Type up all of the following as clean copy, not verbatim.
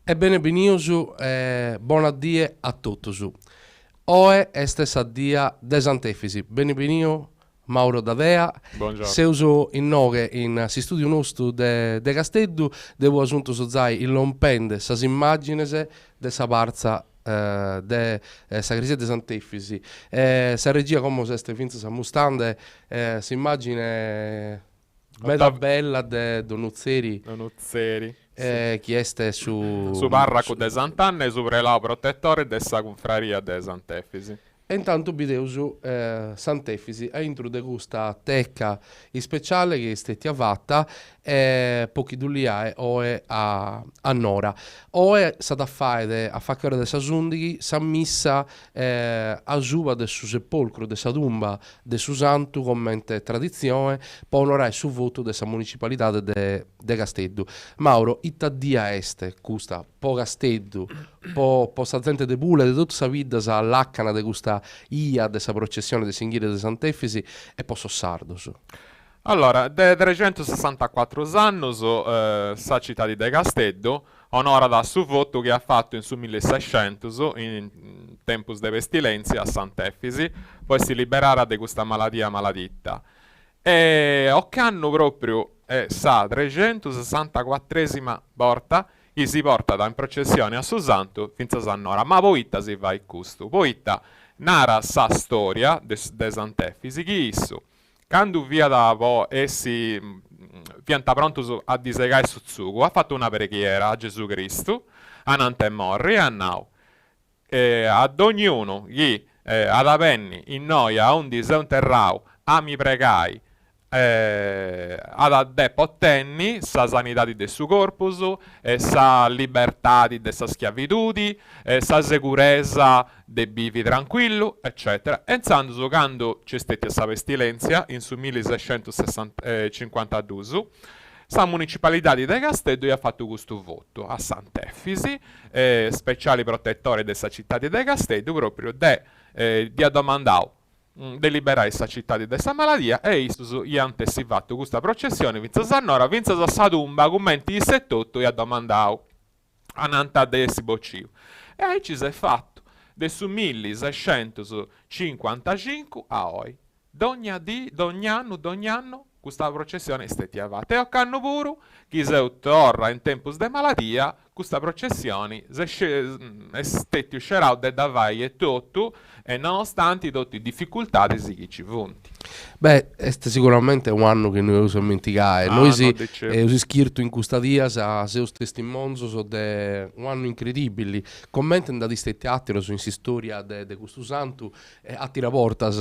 Ebbene, beniusu, buon addio a tutti. Oe este sa dia des antefisi. Bene benio, Mauro Davea. Se Buongiorno. uso in noghe in si studio nostro de Casteddu, devo assunto sozai il lompende sas immaginese de sa barza de sa Crisia de Sant'Efisi. Sa regia come se este finza sa mustande, si immagine meda Ottav bella de Donuzzeri, Nuzzeri. Sì. chi este Su Parraco de Sant'Anna e su Prelau protettore dessa confraria de Sant'Efisi. E intanto bideusu Sant'Efisi a intro de questa tecca speciale che è stata fatta pochi duliae oe a Nora. Oe sa da fare a facare de sa sundighi sa missa a giuva de su sepolcro de sa tumba de su santu commente tradizione per onorare su voto de sa municipalità de Casteddu. Mauro, itta dia este custa po Casteddu po sta gente de Pula de tutta sa vita sa l'accana de questa ia de sa processione de Singhire de Sant'Efisi e po so sardos. Allora, de 364 anni, sa città di De Casteddu, onora da su voto che ha fatto in su 1600, in tempus de pestilenzia, a Sant'Efisi, poi si liberara di questa malattia maladitta. E occanno proprio sa 364esima volta che si porta da in processione a su santo finza s'annora, ma poitta si va il custo, poitta nara sa storia de Sant'Efisi, chi isso? Quando via da po' essi pianta pronto a disegare su zugo, ha fatto una preghiera a Gesù Cristo, a Nante Morri e a Nau. Ad ognuno chi ad avenni in noia a un disenterrau a mi pregai ad adde pottenni sa sanità de su corpus sa libertà de sa schiavitudi sa sicurezza de bivi tranquillo eccetera e intanto quando c'è stata questa pestilenzia in su 1652 sa municipalità di De Casteddu ha fatto questo voto a Sant'Efisi, speciali protettori della città di De Casteddu, proprio di adomandau deliberare questa città di questa malattia e isto gli antesivato questa processione vinza s'annora, vinza sa tumba, commenti il 78 e adomandau a nanta de essi bocciu. E aí ci si è fatto, de su 1655 a oi. D'ogni anno, questa processione è stata avata. E a canno pure, chi se torna in tempus de malatia, questa processione è stata uscirà da davai e tutto, e nonostante tutte le difficoltà che ci vunti. Beh, este sicuramente è un anno che noi usiamo dimenticare. Noi Ah, non si, dicevo. si schirtu in custadia sa seus testimonzo so de un anno incredibili. Commenten da diste teatro su in si storia de questo santo e attira porta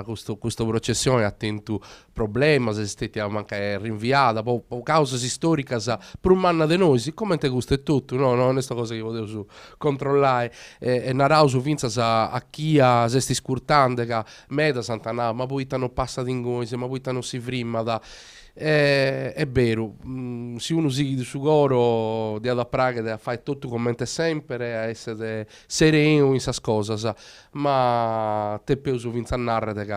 questo processione attento problema se stati manca rinviata, po causa storica sa per un anno de noi, siccome te gusta è tutto, no, no, questa cosa che volevo su controllare e narau su finza sa a chi a sesti scurtante che meta Sant'Anà, ma poi t'hanno passato in goise, ma poi t'hanno si frimma da... è vero, se uno si di su coro di ad Praga a fare tutto come sempre, a essere sereno in sa cosa, sa. Ma te penso vinza a narrare che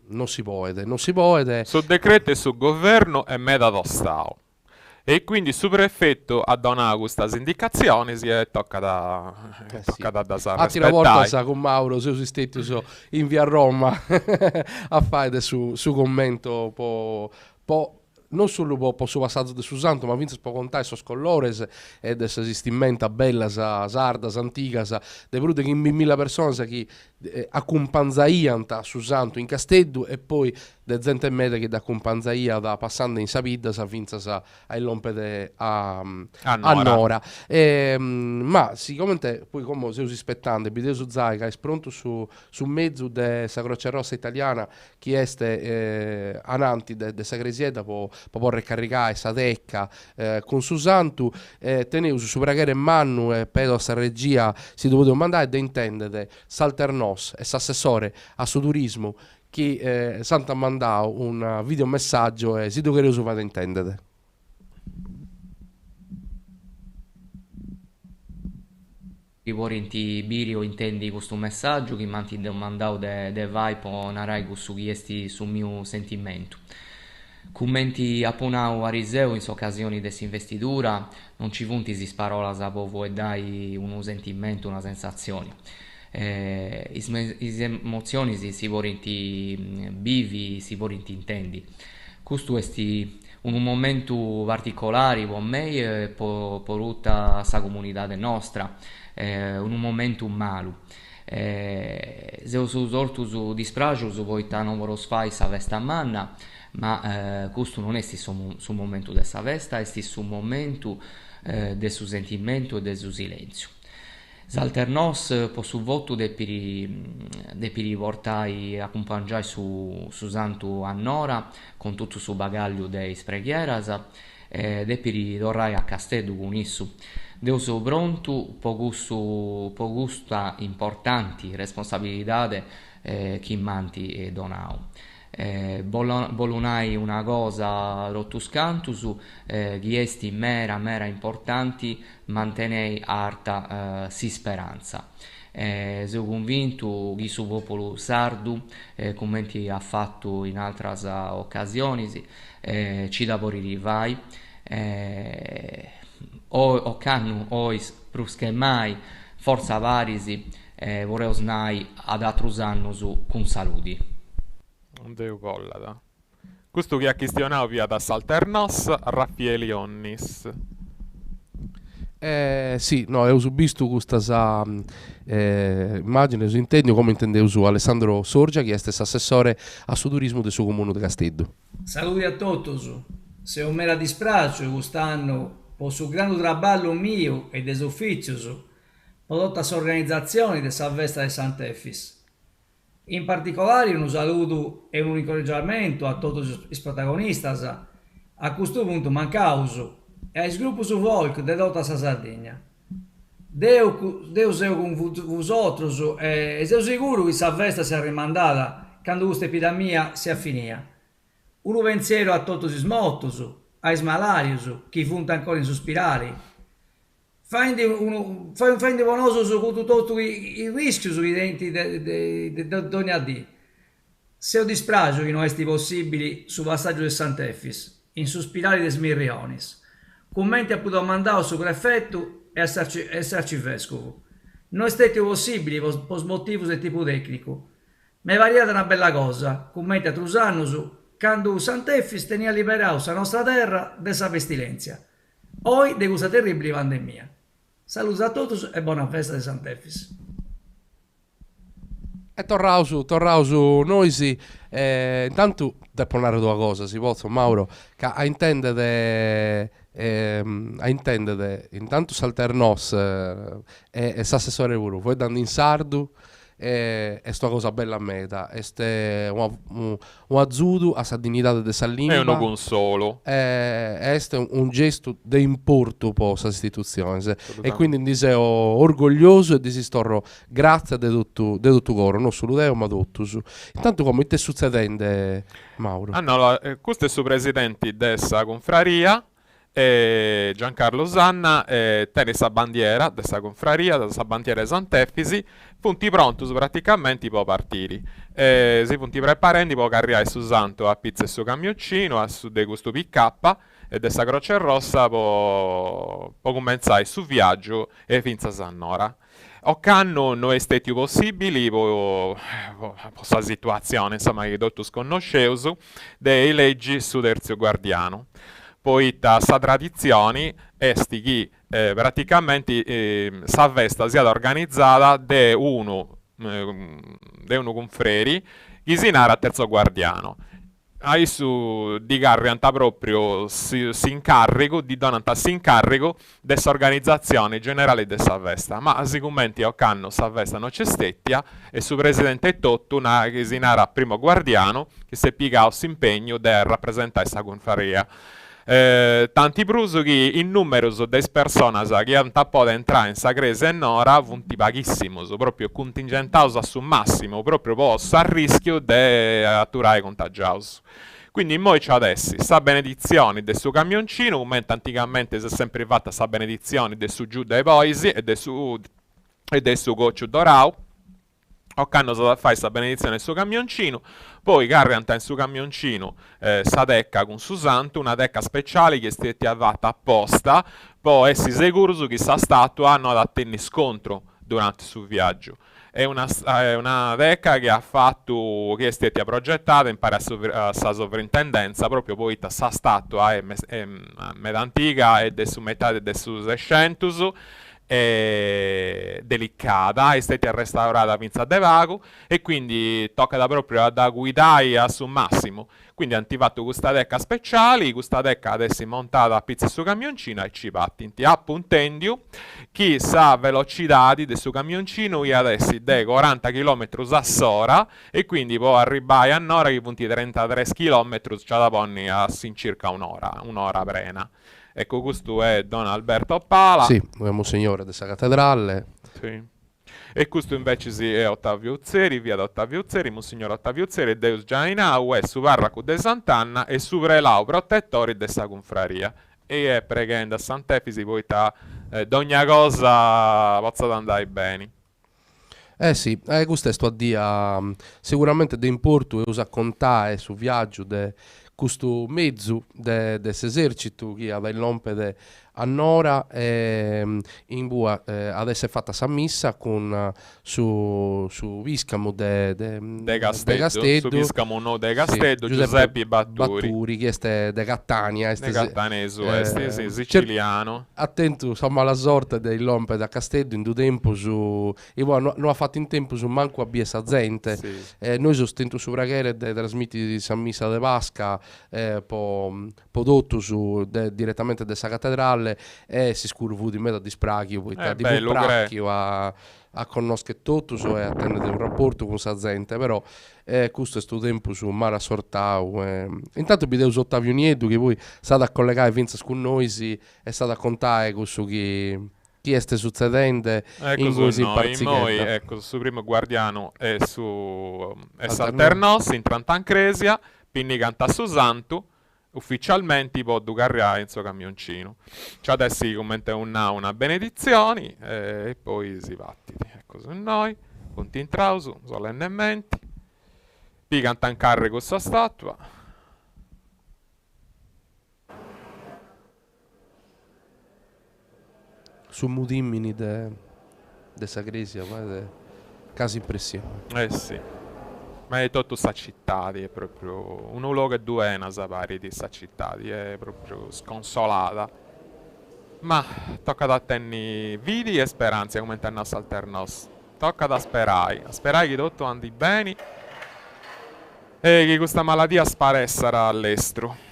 non si può, non si può, Su decreto e su governo è meta do Stato. E quindi su prefetto ha dato queste indicazioni e sì. tocca da Altra volta rispettare. sa con Mauro, se si stetti so in via Roma a fare su commento non solo po su passaggio di su santo, ma vince po contare sos colores e de sa vestimenta bella sa sarda, sa antica, sa de brute che in 1000 persone sa chi accumpanzaian su santo in Casteddu e poi de gente media che da accumpanzaia da passando in Sabida sa vinza sa a lompede a Allora, Nora. Ma siccome poi come se usi aspettando, Bideo su Zaica è pronto su mezzo de sa Croce Rossa italiana chi este ananti de sa Gresieta può ricaricare sa tecca con su santu teneu su pregare in mano e pedo a sa regia si dovete mandare da intendete Salternos e s'assessore a su turismo che Santa mandau un videomessaggio e si dovete usare da intendete. Riporenti Birio intendi questo messaggio che manti de mandau de vai po narai su chiesti su mio sentimento. Commenti a Punau a Riseu in occasioni di investitura, non ci punti si parola a povo e dai un sentimento, una sensazione. Is emozioni si vorinti vivi, si vorinti intendi. Questo è un momento particolare per me e per tutta la comunità nostra, un momento malo. Se su sortu dispragius poita non voros fai sa festa manna, ma questo non è su momento dessa festa, è su momento del suo sentimento e del suo silenzio. S'alternos po su voto de piri portai accompagnai su santu annora con tutto su bagaglio dei spregheras de piri torrai a Casteddu con issu. Deus pronto po gusta importanti responsabilidade chi manti e donau. Volunai una cosa rottus cantus chi esti mera importanti mantenei arta si speranza. Sono convinto che su popolo sardu, come ha fatto in altre occasioni, ci lavorerà. O cannu ois prus che mai forza varisi voreus nai ad atrus annus con saluti. Non devo collada. Questo che ha questionato via da Salternos, Raffaele Onnis. Sì, no, ho visto questa immagine, su intendo come intende su Alessandro Sorgia, che è stesso assessore a su turismo del suo comune di Casteddu. Saluti a tutti. Se un mera dispraccio quest'anno per su grande traballo mio e des ufficios per tutte le organizzazioni della festa di Sant'Efis. In particolare un saluto e un incoraggiamento a tutti i protagonisti a questo punto mancauso e ai gruppi su folk di tutta la Sardegna. Deus è con vosotros e sono sicuro che questa festa sia rimandata quando questa epidemia sia finita. Un pensiero a tutti i smottos, ai malarios, chi funta ancora in sospirare. Fai buonoso su tutti i rischi evidenti di ogni dì. Se ho dispragio che non esti possibili su passaggio del Sant'Efis, in sospirare de Smirrionis. Commenti a potuto mandare su prefetto e all'arcivescovo. Non è stato possibile per motivi di tipo tecnico. Ma è variata una bella cosa. Commenti a Trusano su quando Sant'Efis tenia liberato la nostra terra da questa pestilenza. Poi di questa terribile pandemia. Saluti a tutti e buona festa di Sant'Efis. E tornavo su noi sì. Intanto devo parlare due cose, si può, Mauro, che a intendere intanto Salternos e s'assessore pure, poi dando in sardu e sta cosa bella a meta, este un azzudo a sa dignità de sa lingua È uno consolo. Este un gesto di importo per sa istituzione e quindi diseo orgoglioso e disistorro grazie di tutto coro, non solo Deo ma tutto. Intanto come ti succedendo, Mauro? No, questo è il presidente dessa confraria, Giancarlo Zanna, tiene sa bandiera dessa confraria, dessa bandiera di Sant'Efisi, punti pronti praticamente per partire. Si punti preparando per carriare su Santo a pizza e su camioncino, a su de questo PK e dessa Croce Rossa per cominciare su viaggio e finza Sannora. Occanno non è stato possibile per questa situazione, insomma, che tutti conoscevo, delle leggi su terzo guardiano. Poi sa tradizione è che praticamente sa festa sia organizzata da uno confreri che si narra a terzo guardiano. Adesso di Garrianta proprio si incarico, di Donanta si incarico dessa organizzazione generale dessa festa, ma sicuramente io canno sa festa non c'è stettia e su presidente Totto che si narra primo guardiano che si è piegato impegno da rappresentare questa conferia. Tanti pruso che in numero sono 10 persone che hanno potuto entrare in Sagrese e Nora punti pochissimo, proprio contingentato su massimo, proprio posto a rischio di atturare contagiato. Quindi noi c'è adesso sta benedizione del suo camioncino, come anticamente si è sempre fatta sta benedizione del suo giù dei Poisi e del suo goccio dorau. Occano fare questa benedizione su camioncino, poi carrianta in su camioncino sa decca con su santo, una decca speciale che è stata fatta apposta, poi essi sicuri che sa statua hanno da tenere scontro durante il suo viaggio. È una decca che che è stata progettata in pari a sa sovrintendenza, proprio poi sa statua è antica e del su metà del su 600 è delicata, è stata restaurata pinza de vago e quindi tocca da proprio da guidare a su massimo. Quindi hanno fatto questa decca speciale, questa decca adesso è montata a pizza su camioncino e ci pattinti. Appuntendio, chi sa velocità del suo camioncino io adesso dei 40 km a sora e quindi può arrivare a un'ora che punti 33 km, c'è da ponni a circa un'ora prena. Ecco, questo è Don Alberto Pala. Sì, è Monsignore della cattedrale. Sì. E questo invece è Ottavio Uzzeri, via da Ottavio Uzzeri, Monsignor Ottavio Uzzeri e Deus Giainau e su Varraco de Sant'Anna e su Vrelau protettori dessa confraria. E è pregando a Sant'Efisi poi d'ogni cosa possa andare bene. Sì, questo è sto a dia sicuramente de importo e usa contare su viaggio de questo mezzo dell'esercito che ha l'ompede a Nora in bua adesso è fatta sa missa con su Viscamo de Castedo, su Viscamo no de Castedo, sì, Giuseppe Batturi che è de Catania de Cattanesu sì, siciliano. Attento insomma alla sorte dell'ompede a Castedo in due tempo su non ha fatto in tempo su manco a biesa gente sì. Noi sostento su Braghere de trasmiti di San Missa de Pasca prodotto direttamente da questa cattedrale e si scurvu di meta di sprachio poi di sprachio a conoscere tutto e a tenere un rapporto con sa gente però questo è sto tempo su Mara Sortau intanto vi devo Ottavio Niedu che poi sta a collegare Vince con noi è stato a contare questo che sta succedendo in così noi ecco su primo guardiano è su Salternos in Trantancresia quindi canta su Santo ufficialmente può ducarriare in suo camioncino. Cioè adesso si commenta una benedizione e poi si battiti. Ecco su noi, punti in trauso, solennemente. Poi canta in carre con sua statua. Su mudimmini de Sagresia, casi impressione. Sì. Ma è tutto sta città, è proprio un luogo e due una sapari di sta città, è proprio sconsolata. Ma tocca da tenni vidi e speranze come tenno a Salternos. Tocca da sperare che tutto andi bene e che questa malattia sparessera all'estero.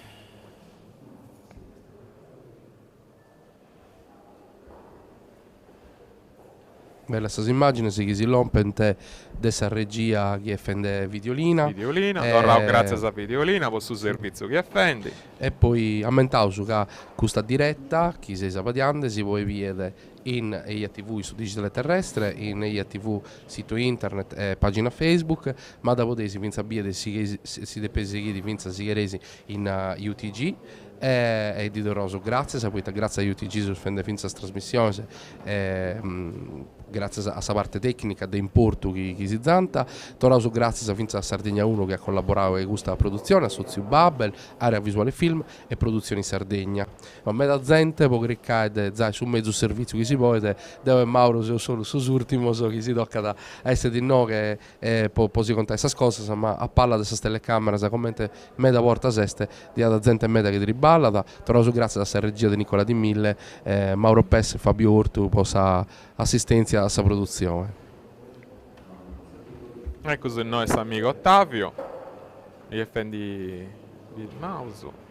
Bella questa immagine si rompente dessa regia che fende Videolina grazie a Videolina per il suo servizio che offende e poi ammentavo su che questa diretta chi sei sapadiante si può vedere in EIA TV su Digitale Terrestre, in EIA TV sito internet e pagina Facebook, ma da potere si pensa si deve seguire pensa sigheresi in UTG e di Doroso grazie a UTG su fende finza trasmissione grazie a questa parte tecnica di importo che si zanta Doroso grazie a finza Sardegna 1 che ha collaborato con questa produzione a Sozio Babel, Area Visuale Film e Produzioni Sardegna ma me da gente può cliccare su mezzo servizio che si può dove Mauro se solo su ultimo che si tocca da essere di no che può si contare queste cose ma a palla di queste telecamere se commenta me da porta seste di da gente me da che ti riballa Doroso grazie a questa regia di Nicola Di Mille Mauro Pes e Fabio Ortu possa assistenza a questa produzione ecco se noi sta amico Ottavio e effendi il mouse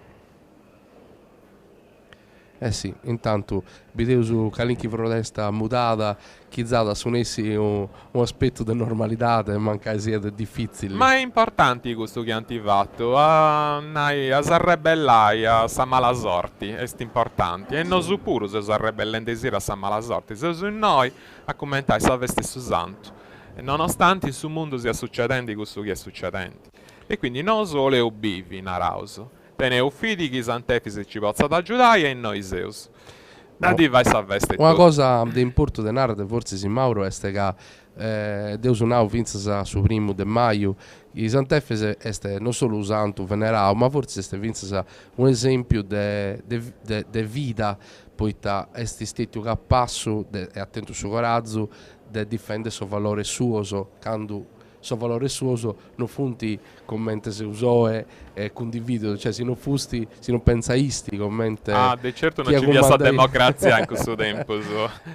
sì, intanto video su Calinchi protesta mutata chizzata su essi un aspetto di normalità e manca sia difficile ma è importante questo che hanno fatto a s'arrebellai a sa mala sorti è importante e non su puro se s'arrebellando a sa mala sorti se su noi a commentare salve stesso santo e nonostante sul mondo sia succedendo questo che è succedendo e quindi non solo è obivi narauso Tene uffidi che Sant'Efisi ci possa aiutare e noi Zeus. Da di vai a veste Una tutto. cosa di importante di narrare forse si Mauro è che Deus unau vinzas su primo de maio i Sant'Efese este non solo un santo venerato ma forse este vinzas un esempio de vita poita est stetiu capasso e attento su corazzo de difende suo valore suoso quando suo valore suoso non funti commente se usoe e condivido cioè se non fusti se non pensaisti commente De certo chi non ci via sta comanda- democrazia in questo tempo.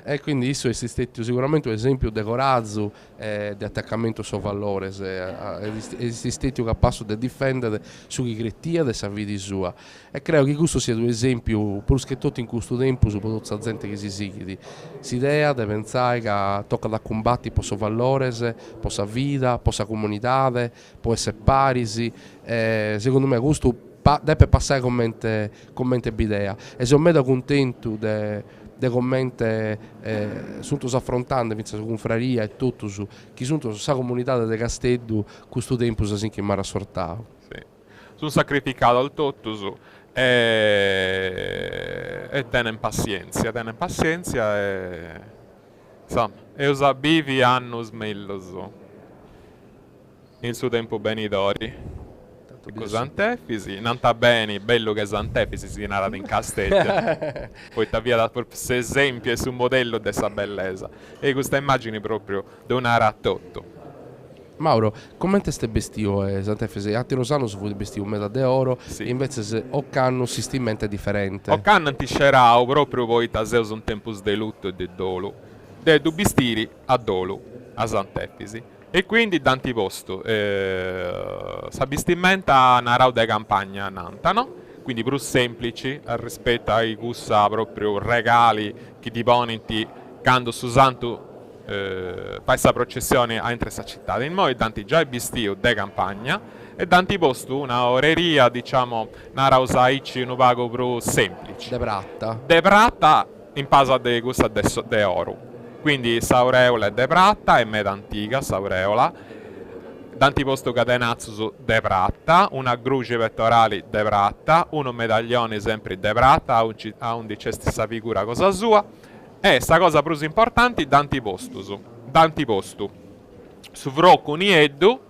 e quindi isso è stato sicuramente un esempio di coraggio e di attaccamento suo valore è stato capace di difendere su chi cretia e sa vita sua e credo che questo sia un esempio più che tutto in questo tempo su tutta la gente che si sigidi si idea di pensare che tocca da combattere per suo valore per sua vita per sua comunità può essere parisi secondo me questo deve passare commente bidea e sono molto contento de commente sono affrontando su confraria e tutto su chi sono questa comunità di Casteddu questo tempo si che mi ha sortato Sì. Sono sacrificato al tutto su. E tenen pazienza e insomma, e usa bivi annus meglio in suo tempo benidori. Con Sant'Efisi, non sta bene, bello che Sant'Efisi si narra in Castello. Poi ti via da esempio e su modello di questa bellezza. E questa immagine proprio di una ratotto. Mauro, come te ste bestio Sant'Efese? A Tirosano si fu bestio un metà d'oro Sì. e invece se Occanno si stimenta differente O can ti scerau proprio poi taseus un tempus de lutto e de dolo. De du bistiri a dolo, a Sant'Efisi. E quindi danti posto, sa bistimenta narau de campagna nanta, no? Quindi più semplici rispetto ai gussa proprio regali che ti ponenti quando su santo fa questa processione a entra questa città. In modo danti già i bistio de campagna e danti posto una oreria, diciamo, narau saici un pago più semplice. de pratta In pasa de gusta de oro. Quindi s'aureola è de pratta, è meda antica s'aureola. D'antiposto catenazzo de pratta, una gruce pettorali de pratta, uno medaglione sempre de pratta, a un di stessa figura cosa sua. E sta cosa più importante d'antiposto su vrocco nieddu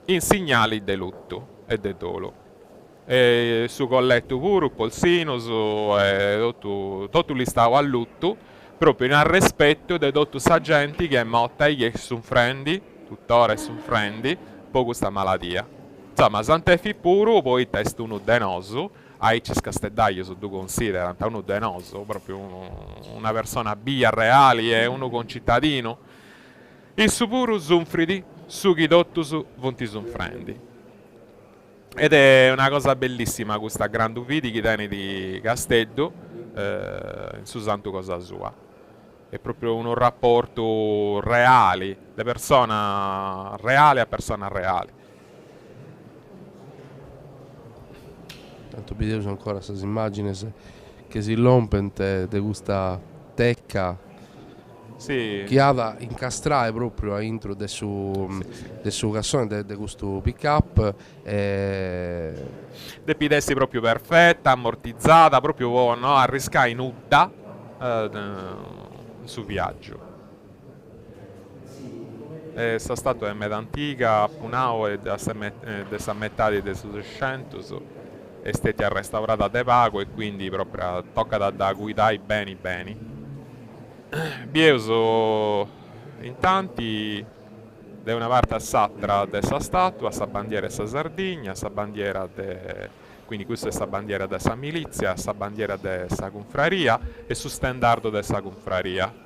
in segnali de lutto e de dolo. E su colletto pure, polsino, tutto li stavo a lutto, proprio in rispetto di tutti questi gente che è morta e che sono frendi, tuttora sono frendi, per questa malattia. Insomma, Sant'Efi pure, poi testa uno denoso, a Icis Castellaio, se tu consideri, uno denoso, proprio una persona via reale e uno concittadino. Il su pure Zunfridi, su chi dottus vonti sono frendi. Ed è una cosa bellissima questa grande vidi che tiene di Castello in su santo cosa sua. È proprio un rapporto reale, le persona reale a persona reale. tanto vedevo ancora queste immagini che si lompente di questa tecca Sì, che ha da incastrare proprio a intro del suo canzone di questo pick up de pidessi proprio perfetta, ammortizzata, proprio no, arriscai in udda su viaggio. Sta statua è meda antica, punao e da metà del 600 è stata restaurata de pago e quindi proprio tocca da guidare bene. Bieuso in tanti da una parte a Satra dessa statua, sa bandiera dessa Sardegna, sa bandiera quindi questa è la bandiera dessa milizia, sa bandiera dessa confraria e su standardo dessa confraria.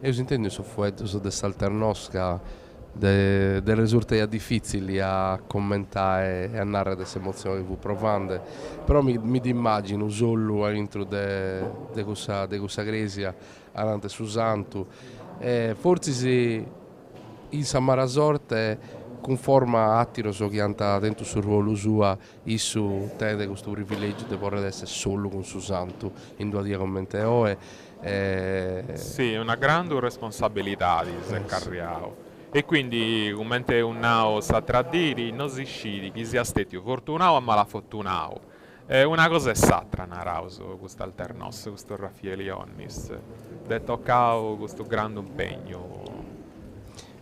io si intendo su fuetto su dell'alternosca delle risultati difficili a commentare e a narrare queste emozioni che fu provando però mi immagino solo all'intro di questa gresia avanti su santo forse se in Samara sorte conforma attiro so che anta dentro sul ruolo sua issu tende questo privilegio di poter essere solo con su santo in due dia commenti Sì, è una grande responsabilità di se carriao. E quindi, come un nao sa tradire, non si scidi chi sia stato fortunato o malafortunato. Una cosa è satra, narauso, questo alternos, questo Raffaele Ionnis, detto cao questo grande impegno.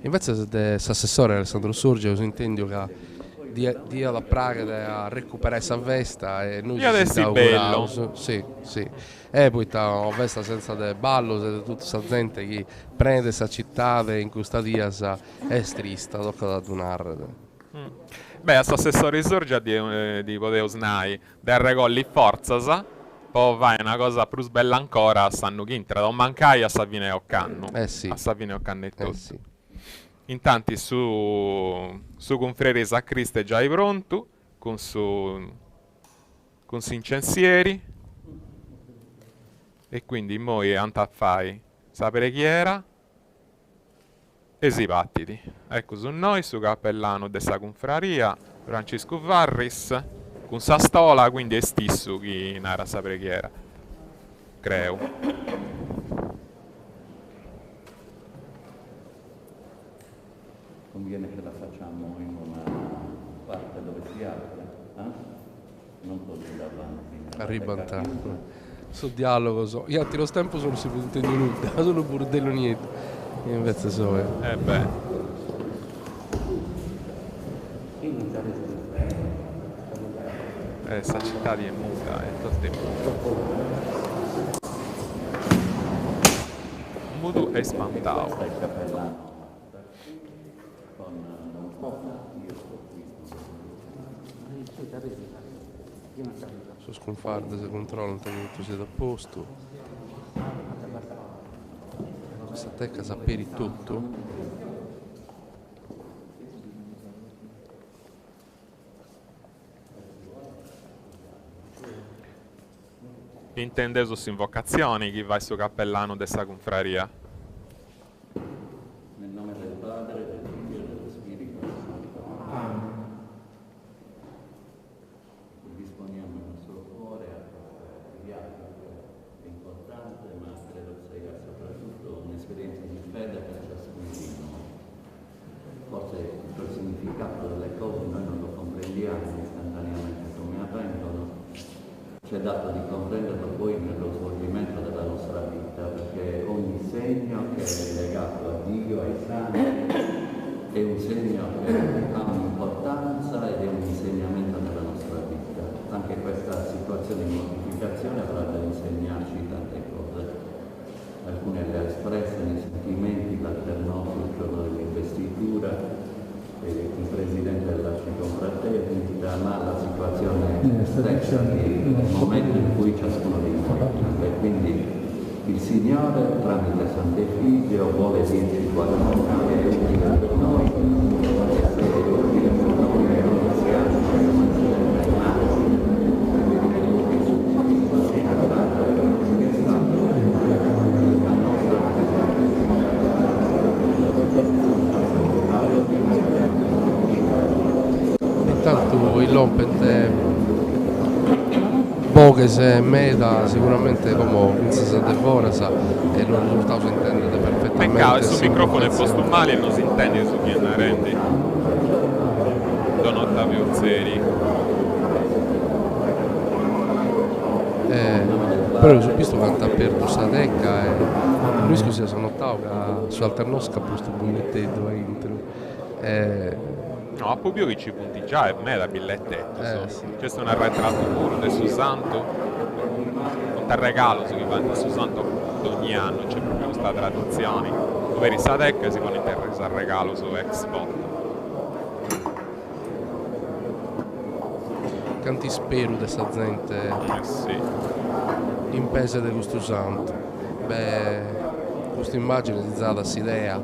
Invece l'assessore Alessandro Sorge, si intende che dia la praga a recuperare questa vesta e noi Io adesso è bello. sì, sì. E poi una vesta senza de ballo, de tutta questa gente che prende questa città in questa dia è trista, tocca da donare. Beh, l'assessore Sorge di poter usare del regolli forzasa, poi vai una cosa più bella ancora, sanno che intra, non mancai a Savine Occanno. Sì. A Savine Occanno e tutto. Sì. Intanto su confrere Sa Cristo è già pronto, con su incensieri, e quindi noi antafai sapere chi era e si battiti. Ecco, su noi, su cappellano della confraria, Francesco Varris, con sa stola, quindi è stesso chi narra sapere chi era. Creo. Conviene che la facciamo in una parte dove si apre, non così davanti. Arriba sul dialogo gli altri lo tempo sono si può intendere nulla, sono bordello niente. Io invece so Beh. Sta città di è muta, è tutto muto e spantato. su sconfarde se controllano tutto siete a posto. Questa tecca sapere tutto. Intendeso su invocazioni chi va su cappellano dessa confraria. Nel nome del Padre, del Figlio e dello Spirito Santo. Disponiamo il nostro cuore a questo viaggio che è importante, ma credo sia soprattutto un'esperienza di fede per ciascuno di noi. Forse il significato delle cose noi non lo comprendiamo istantaneamente come avvengono. Ci è dato di comprenderlo poi nello svolgimento della nostra vita, perché ogni segno che è legato a Dio, ai santi, è un segno che ha un'importanza ed è un insegnamento nella nostra vita. Anche questa situazione di mortificazione avrà da insegnarci tante cose. Alcune le ha espresse nei sentimenti paternosi il giorno dell'investitura, il Presidente della Confraternita, ma la situazione stessa, il momento in cui ciascuno di noi vive. Quindi il Signore, tramite Santo Figlio, vuole dirci qualcosa che è utile per noi, e se è utile per noi e non siamo ai massimi, Intanto il Lompet Boges e Meta sicuramente come Princesa de Vorasa e il risultato si intende perfettamente. Peccato, sul microfono è posto male e non si intende su chi è inerente. Don Ottavio Zeri. Però su questo quanto ha aperto questa tecca e lui scusa sono notato che su Alternosca ha posto un bugnettetto dentro. No, a Pubio ci punti già e me da billettetto. Sì. C'è un arretrato puro del suo santo, un regalo su chi va del suo santo ogni anno, c'è proprio questa traduzione. Dove risadecca si può interessare al regalo su Expot. Canti spero di questa gente Sì. in pese di questo santo. Questa immagine di Zada si idea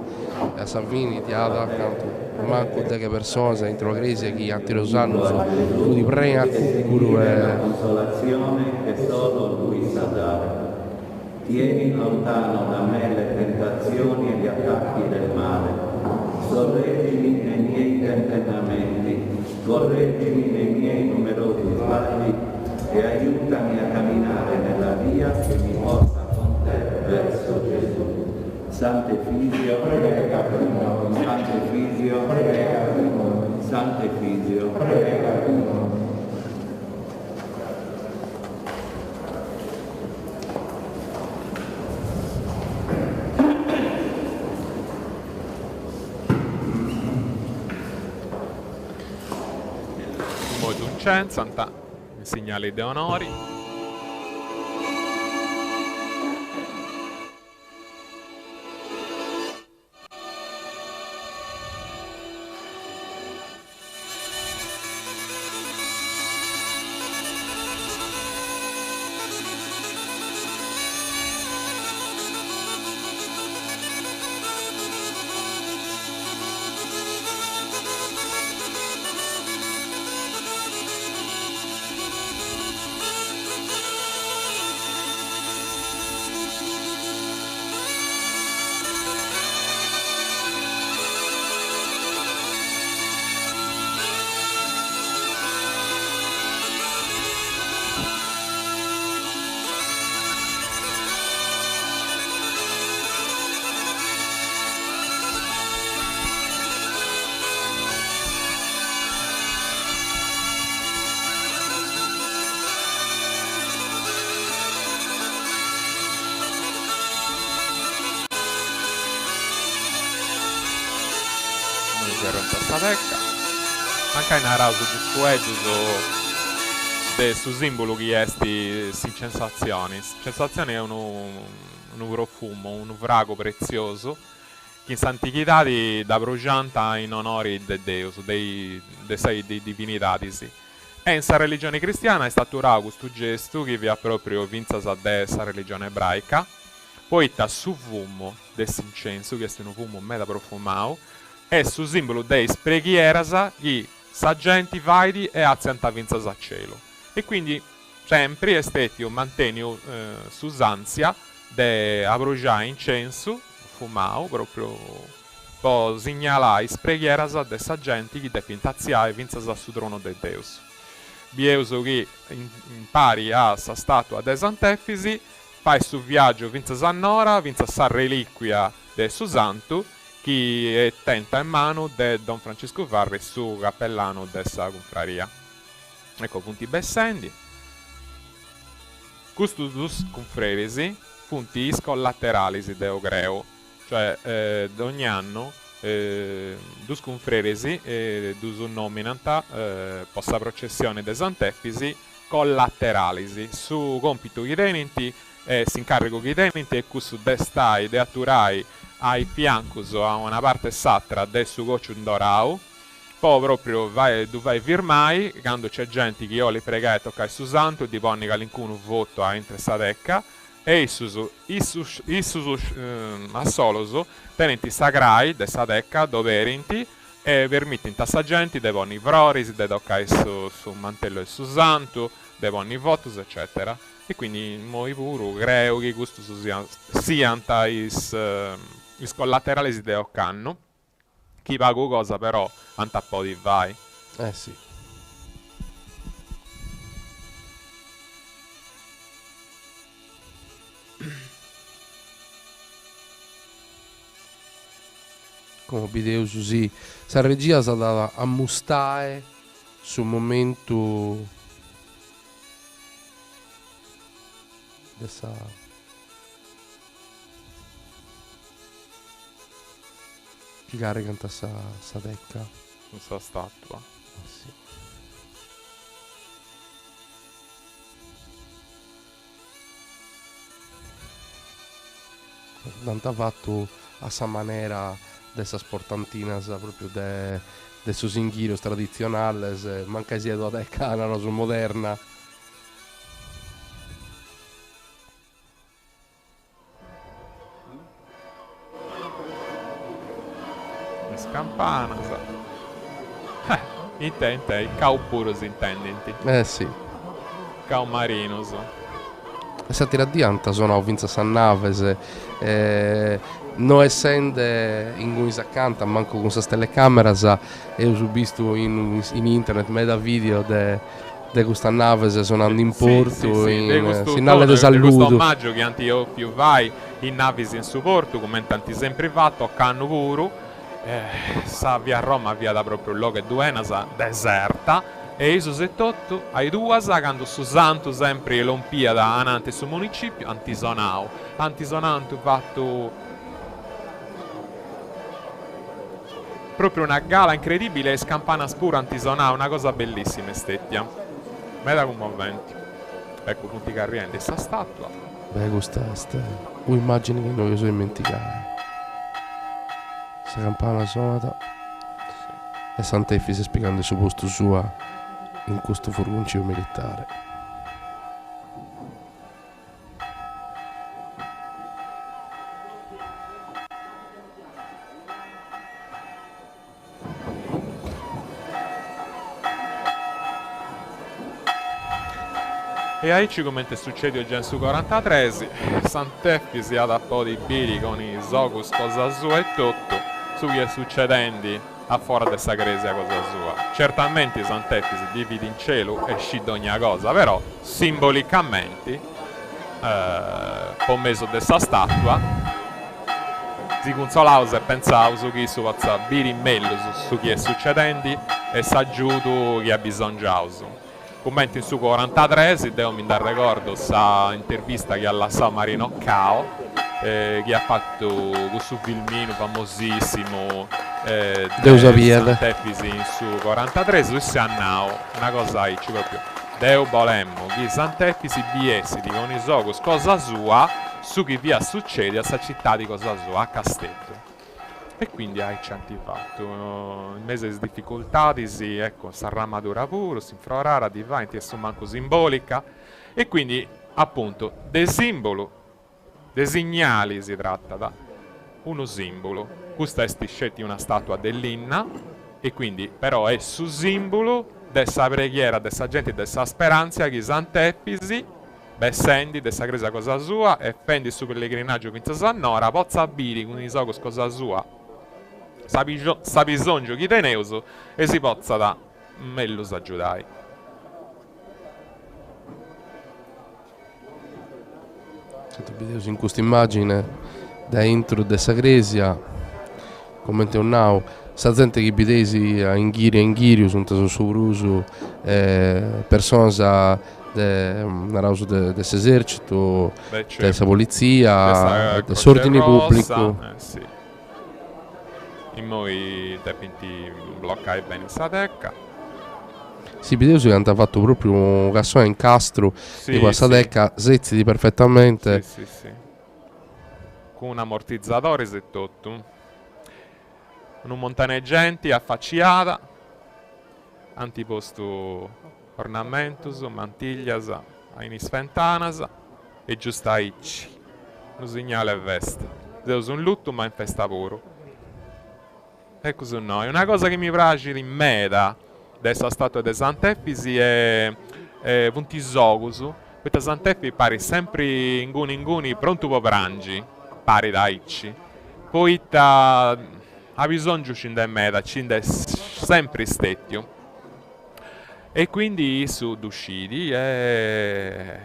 a Salvini ti ha dato manco delle persone dentro la crisi che antirosano su di prega la consolazione che solo lui sa dare. Tieni lontano da me le tentazioni e gli attacchi del male. Sorreggimi nei miei tentennamenti, correggimi nei miei numerosi sbagli e aiutami a camminare nella via che mi porta con te verso Gesù. Sante Figlio, prega per noi. Sante Figlio, prega per noi. Sante Figlio, prega per noi. Santa, in segnale de onori. Anche in arauso di scueduso de su simbolo che esti si sensazioni. Sensazioni è un profumo, un vrago prezioso che in antichità da brucianta in onore de Deus, dei sei di divinitadisi. E in sa religione cristiana è stato questo gesto che vi ha proprio vinto a destra religione ebraica. Poi sta su fumo dell'incenso, che è un fumo meda profumato, è su simbolo dei preghiera che sa gente vaidi e azianta vinzas a cielo. E quindi sempre è stato mantenuto susanzia di abbracciare incenso fumato proprio per segnalare le preghiere di sa gente che deve intaziare vinzas su trono di Deus. Bieuso che impari a sa statua de Sant'Efisi, fai su viaggio vinzas a Nora, vinzas sa reliquia de su santo, che è tenta in mano de Don Francesco Varri su cappellano dessa confraria. Ecco punti bessendi. Questo dus confreresi punti is collateralisi de Ogreo, cioè ogni anno dus confreresi dus nominanta possa processione de Sant'Efisi collateralisi su compito chiedenti si incarico chiedenti e questo destai de atturai ai fiancos a una parte satra del suo goccio dorau, poi proprio vai firmai, quando c'è gente che io li pregai e toccai su santo, di ponni che l'incuno voto a interessadecca, e issus assoloso, tenenti sagrai de sadecca doverinti, e permitti tassa gente, de ponni vroris, de toccai su mantello del su santo, de ponni votus, eccetera. E quindi moi puro, creo che questo sia is collaterali de Occanno, chi pago cosa però anta po' di vai. Sì. Come Bideus così, sa regia sa da ammustare sul momento dessa chi canta sa decca Questa statua. sì. Tanto ha fatto a sa maniera dessa sportantina proprio de sus inghiros tradizionales manca sia da decca una cosa moderna. Campana, in te, cau puros intendenti. Sì. Cau marinos. E sa tira adianta sono vinza San Naves non essendo in cui si accanta manco con queste telecamere e ho visto in internet meda video de questa nave suonando in porto in alle de saluto questo omaggio che anti io più vai in navis in supporto, come tanti sempre fatto, canno puro, sa via Roma, via da proprio il luogo e duenasa, deserta, e iso 78, ai due quando su santo sempre l'Olimpiada anante su municipio, antisonanto fatto proprio una gala incredibile, scampana spura antisonau, una cosa bellissima estettia, meta commoventi. Ecco punti carrienti, sta statua. Beh, questa immagini che non vi so dimenticare. Questa campana sonata e Sant'Efisi spiegando il suo posto sua in questo furgoncio militare. E aici come succede già su 43, Sant'Efisi ha da po' di biri con i Zogus cosa sua e tutto, su che è succedendo a fuori della Sagresia cosa sua. Certamente Sant'Efisi divide in cielo e scende ogni cosa, però simbolicamente, pommeso dessa statua, si consolava e pensava su chi su faccia biri in meglio su chi è succedendo e s'aggiuto chi ha bisogno. Commenti su 43, si devo mi dar ricordo questa intervista che ha lasciato Marino Cao, che ha fatto questo filmino famosissimo Deus Aviele Sant'Efisi su 43, su Sannao, una cosa ci proprio Deo volemmo che Sant'Efisi biesi di con i sogos cosa sua su chi via succede a sta città di cosa sua a Castello. E quindi hai certi fatto in mese di difficoltà, ecco, s'arramadura puro, si infrorara, diventa insomma manco simbolica, e quindi appunto del simbolo, dei segnali si tratta da uno simbolo. Questa è scelti una statua dell'inna, e quindi però è su simbolo dessa preghiera, dessa gente, dessa speranza che Sant'Efisi, bessendi dessa cresa cosa sua, e fendi su pellegrinaggio vinta Sannora, pozza biri con i sogos cosa sua, sa bisogno chi teneuso e si pozza da meglio s'aggiudai. in questa immagine da intro de Sagresia come un now sa gente che bidesi a Inghirio sono su Brusu persone dell'esercito, della polizia, dell'ordine pubblico. Sì. In noi dipinti bloccai bene in Sadecca. Sì, vedevo che hanno fatto proprio un cassone in castro di questa Sadecca, sezziti perfettamente. Sì. Con un ammortizzatore e tutto. Un montaneggenti affacciata, antiposto ornamentus, mantiglias, ainis ventanas e giusta aici. Un segnale e veste. Deus un lutto ma in festa puro. E così no, è una cosa che mi piace in meta dessa statua di Sant'Efisi è puntisogus. Questa Sant'Efisi pare sempre in guni pronto per prangi, pare da aici. Poi ha bisogno scinde in meta, scinde sempre stetio. E quindi su d'usciti e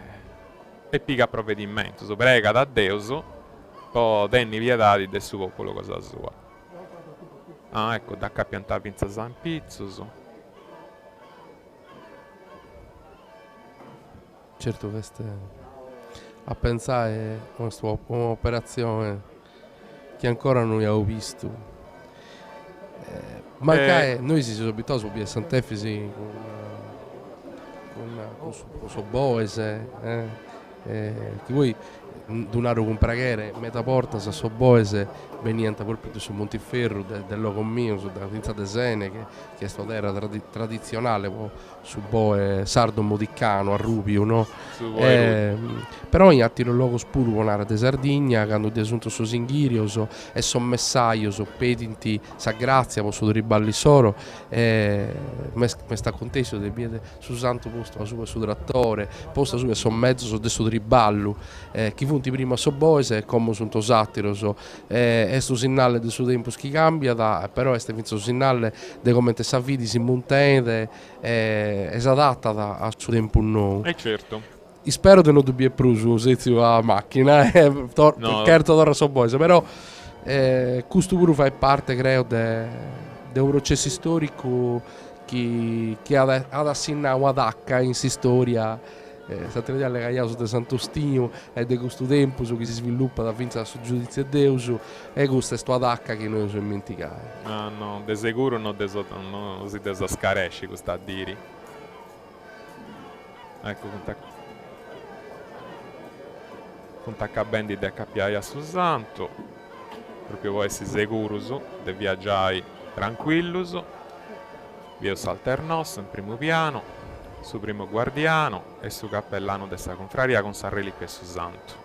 piga provvedimento, so prega da Deus, poi denni pietà del suo popolo cosa sua. Ah, ecco, da qua piantare pinza San Pizzos. Certo, questa a pensare a un'operazione che ancora non abbiamo visto. Noi si subito su via Sant'Efisi con suo Boese, che voi donaro con preghiere metà porta sa so Boese veniente proprio su Montiferro del luogo mio, su da Vinza de Sene che è stata terra tradizionale su Boe sardo modicano a Rubio, no? Però in attiro il luogo spuro con area de Sardegna che hanno desunto su Singhirio e son messaio so pedinti sa grazia posso riballi soro me sta contesto del piede su santo posto su trattore posta su e son mezzo su adesso riballo chi funti prima so Boese come su un sattiro so è sto segnale del suo tempo che cambia però è questo segnale di come te sa vidi si montende è adatta al suo tempo nuovo certo. spero che non dobbiamo più su la macchina, No. certo torna so boise, però questo pure fa parte, credo, di un processo storico che ha assegnato una tacca in si storia, state alle cagliato di Sant'Ostino e di questo tempo che si sviluppa da finza sul giudizio di Deus, e questa è sta tacca che noi non dimentichiamo. No, de sicuro non si desascaresce questa a diri. Ecco, contacca bendi de capiaia su santo, proprio vuoi essere sicuro di viaggiare tranquillo, via salternos in primo piano, su primo guardiano e su cappellano della confraria con sa reliquia su santo.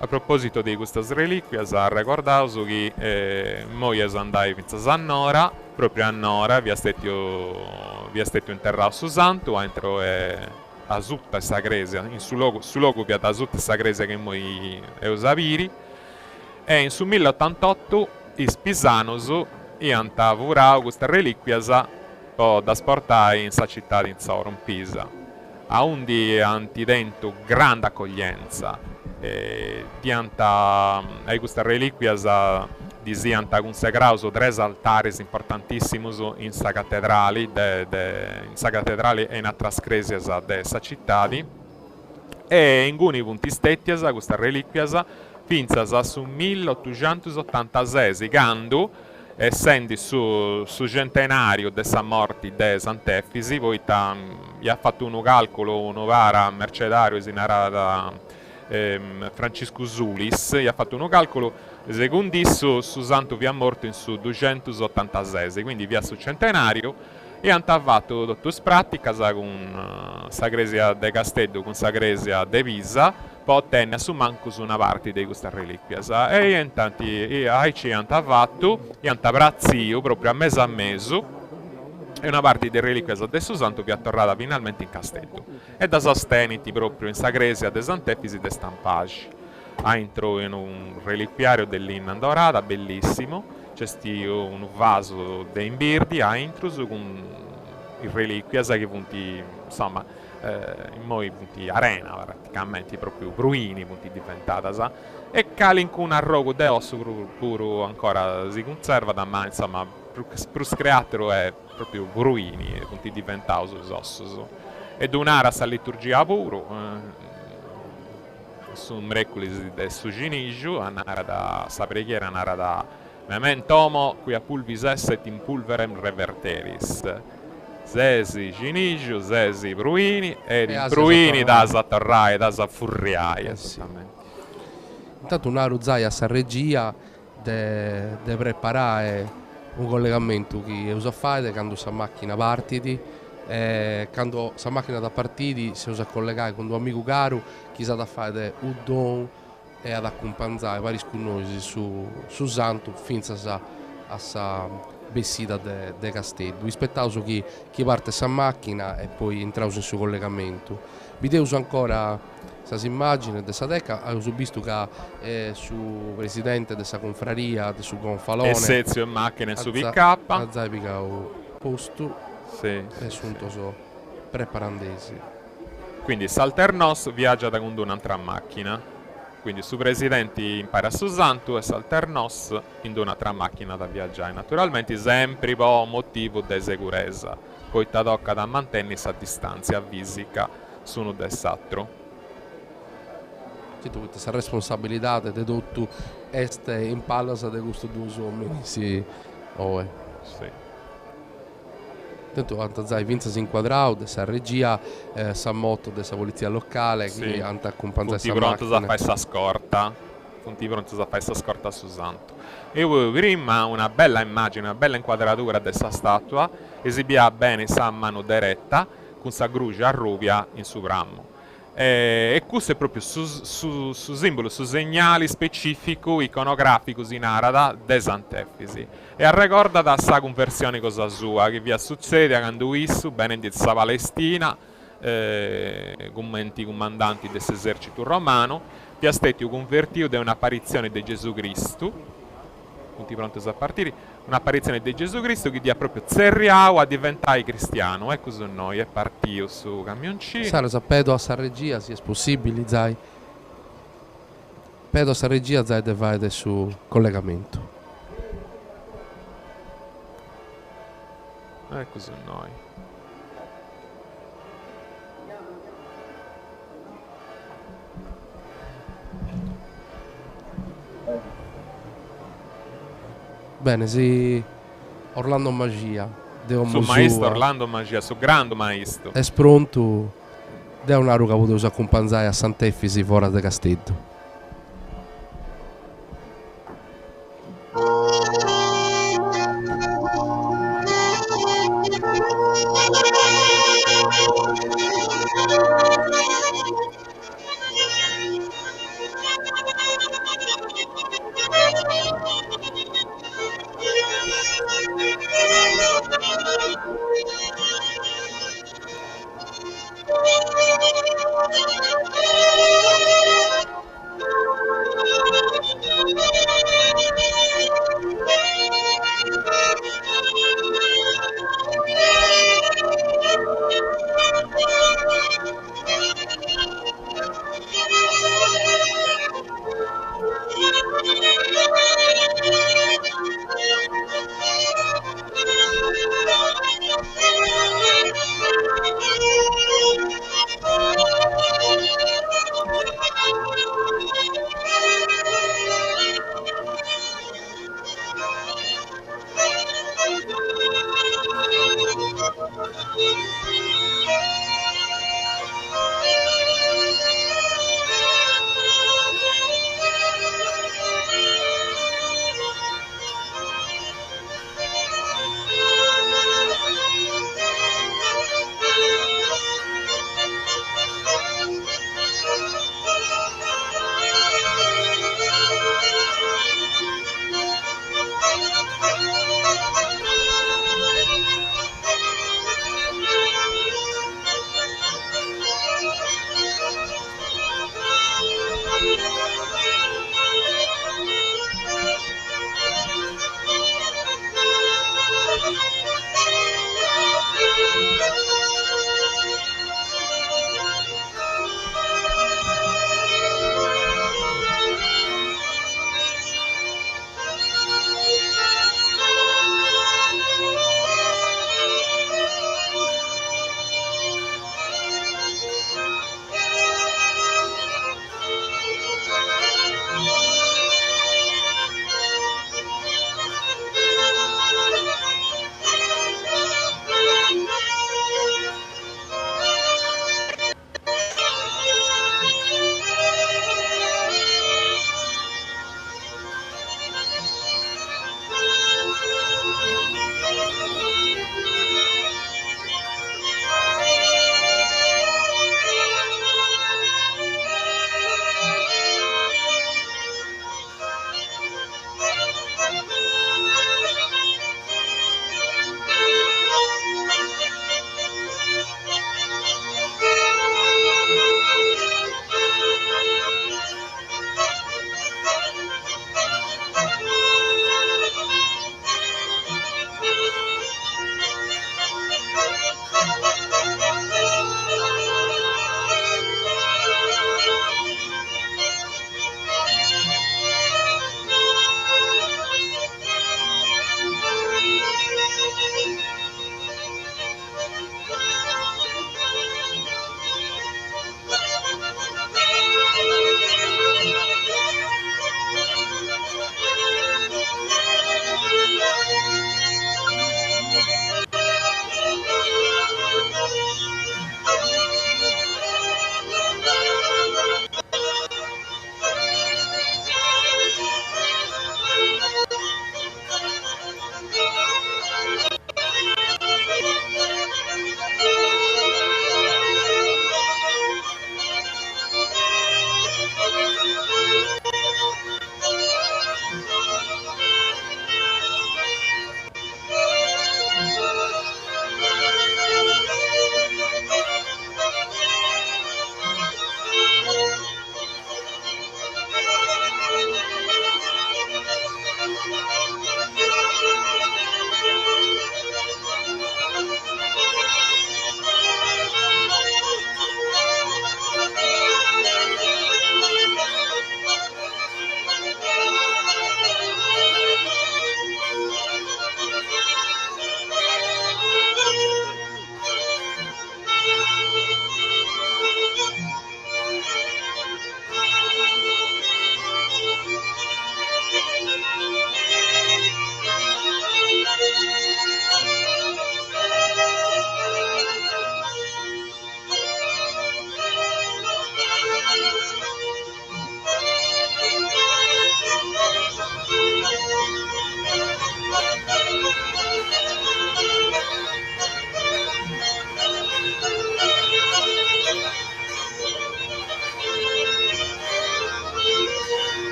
A proposito di queste reliquie, ha ricordato che noi andai fino a Nora, proprio a Nora, vi è stato interrato su santo, entro a tutta questa chiesa, in su luogo che da tutta questa chiesa che noi usaviri, e in su 1088 i Pisanos hanno lavorato queste reliquie da sportare in sa città di Zorum, Pisa, a undi antidento grande accoglienza. Ai queste reliquie disianta consacrato tre altari importantissimi in sa cattedrale e in altre chiese della città, e in alcuni punti stetti queste reliquie finza su 1886, quando, essendo su centenario della morte di Sant'Efisi, poi gli ha fatto un calcolo, uno vara mercedario si narra Francisco Zulis, gli ha fatto un calcolo, secondo esso su santo vi è morto in su 286, quindi via su centenario, e hanno fatto tutto pratica con Sagresia de Castello, con Sagresia de Pisa, poi ottenne su manco su una parte di questa reliquia, e intanto ci hanno fatto, e hanno brazzio proprio a mese, e una parte di reliquie adesso santo vi è tornata finalmente in castello e da sosteniti proprio in Sagresia de Sant'Efisi de Stampagi. Entro in un reliquiario dell'Inna Dorata bellissimo, c'è un vaso de imbirdi intruso con i reliquie che punti, insomma, in moi punti arena praticamente, proprio bruini punti diventata, e calin con un arrogo de osso puro ancora si conserva, ma insomma per screatero è proprio bruini, punti diventati su ossos. Ed un'ara sa liturgia puro, su mercoledì del su ginigio, nara da sa preghiera, nara da memento homo qui a pulvis esset in pulverem reverteris. Sesi ginigio, sesi bruini, e i bruini da sa torrai, da sa furriai, sì. Intanto un'aro zai a sa regia de preparare un collegamento che usa fare quando sa macchina partiti, quando sa macchina da partiti si usa collegare con un amico caro che sa da fare un don e ad accompagnare vari sconnosi su santo finza a sa vestita de castello. Rispettavo chi parte sa macchina e poi entravo in suo collegamento. Vi uso ancora questa immagine dessa teca, ho visto che su presidente dessa confraria su Gonfalone e Sezio in macchina su VK a Zaipica posto sì, e sunto so preparandesi. Quindi Salternos viaggia da con un'altra macchina, quindi su presidente impara su santo e Salternos in un'altra macchina da viaggiare, naturalmente sempre po' motivo di sicurezza, poi ti tocca da mantenersi a distanza fisica su uno del satro. Questa responsabilità di tutto este in palasa di questo due uomini, sì. Sì. Tanto Antazai Vinza si inquadrato, dessa regia, sa motto dessa polizia locale, Sì. che hanno accompagnato Punti pronti a fare questa scorta. Punti pronti a fare questa scorta su santo. E prima una bella immagine, una bella inquadratura di questa statua, esibia bene sa mano diretta, con sa grugia a rubia in su ramo. E questo è proprio su simbolo, su segnali specifico iconografico in arada de Sant'Efisi. E a ricorda da sa conversione cosa sua, che vi succede quando issu, bene in sa Palestina, commenti comandanti dell'esercito romano, vi ha stato convertito da un'apparizione di Gesù Cristo, tutti pronti a partire, un'apparizione di Gesù Cristo che dia proprio zerriao a diventare cristiano, e così noi è partito su camioncino. Sara, sappeto a sta regia, se è possibile, zai. Pedo a sta regia, zai, de vai su collegamento. E così noi. Bene, sì. Orlando Magia. Su maestro Orlando Magia, su grande maestro. È pronto. Da una ruga potuto accompagnare a Sant'Efisi fuori da Castello.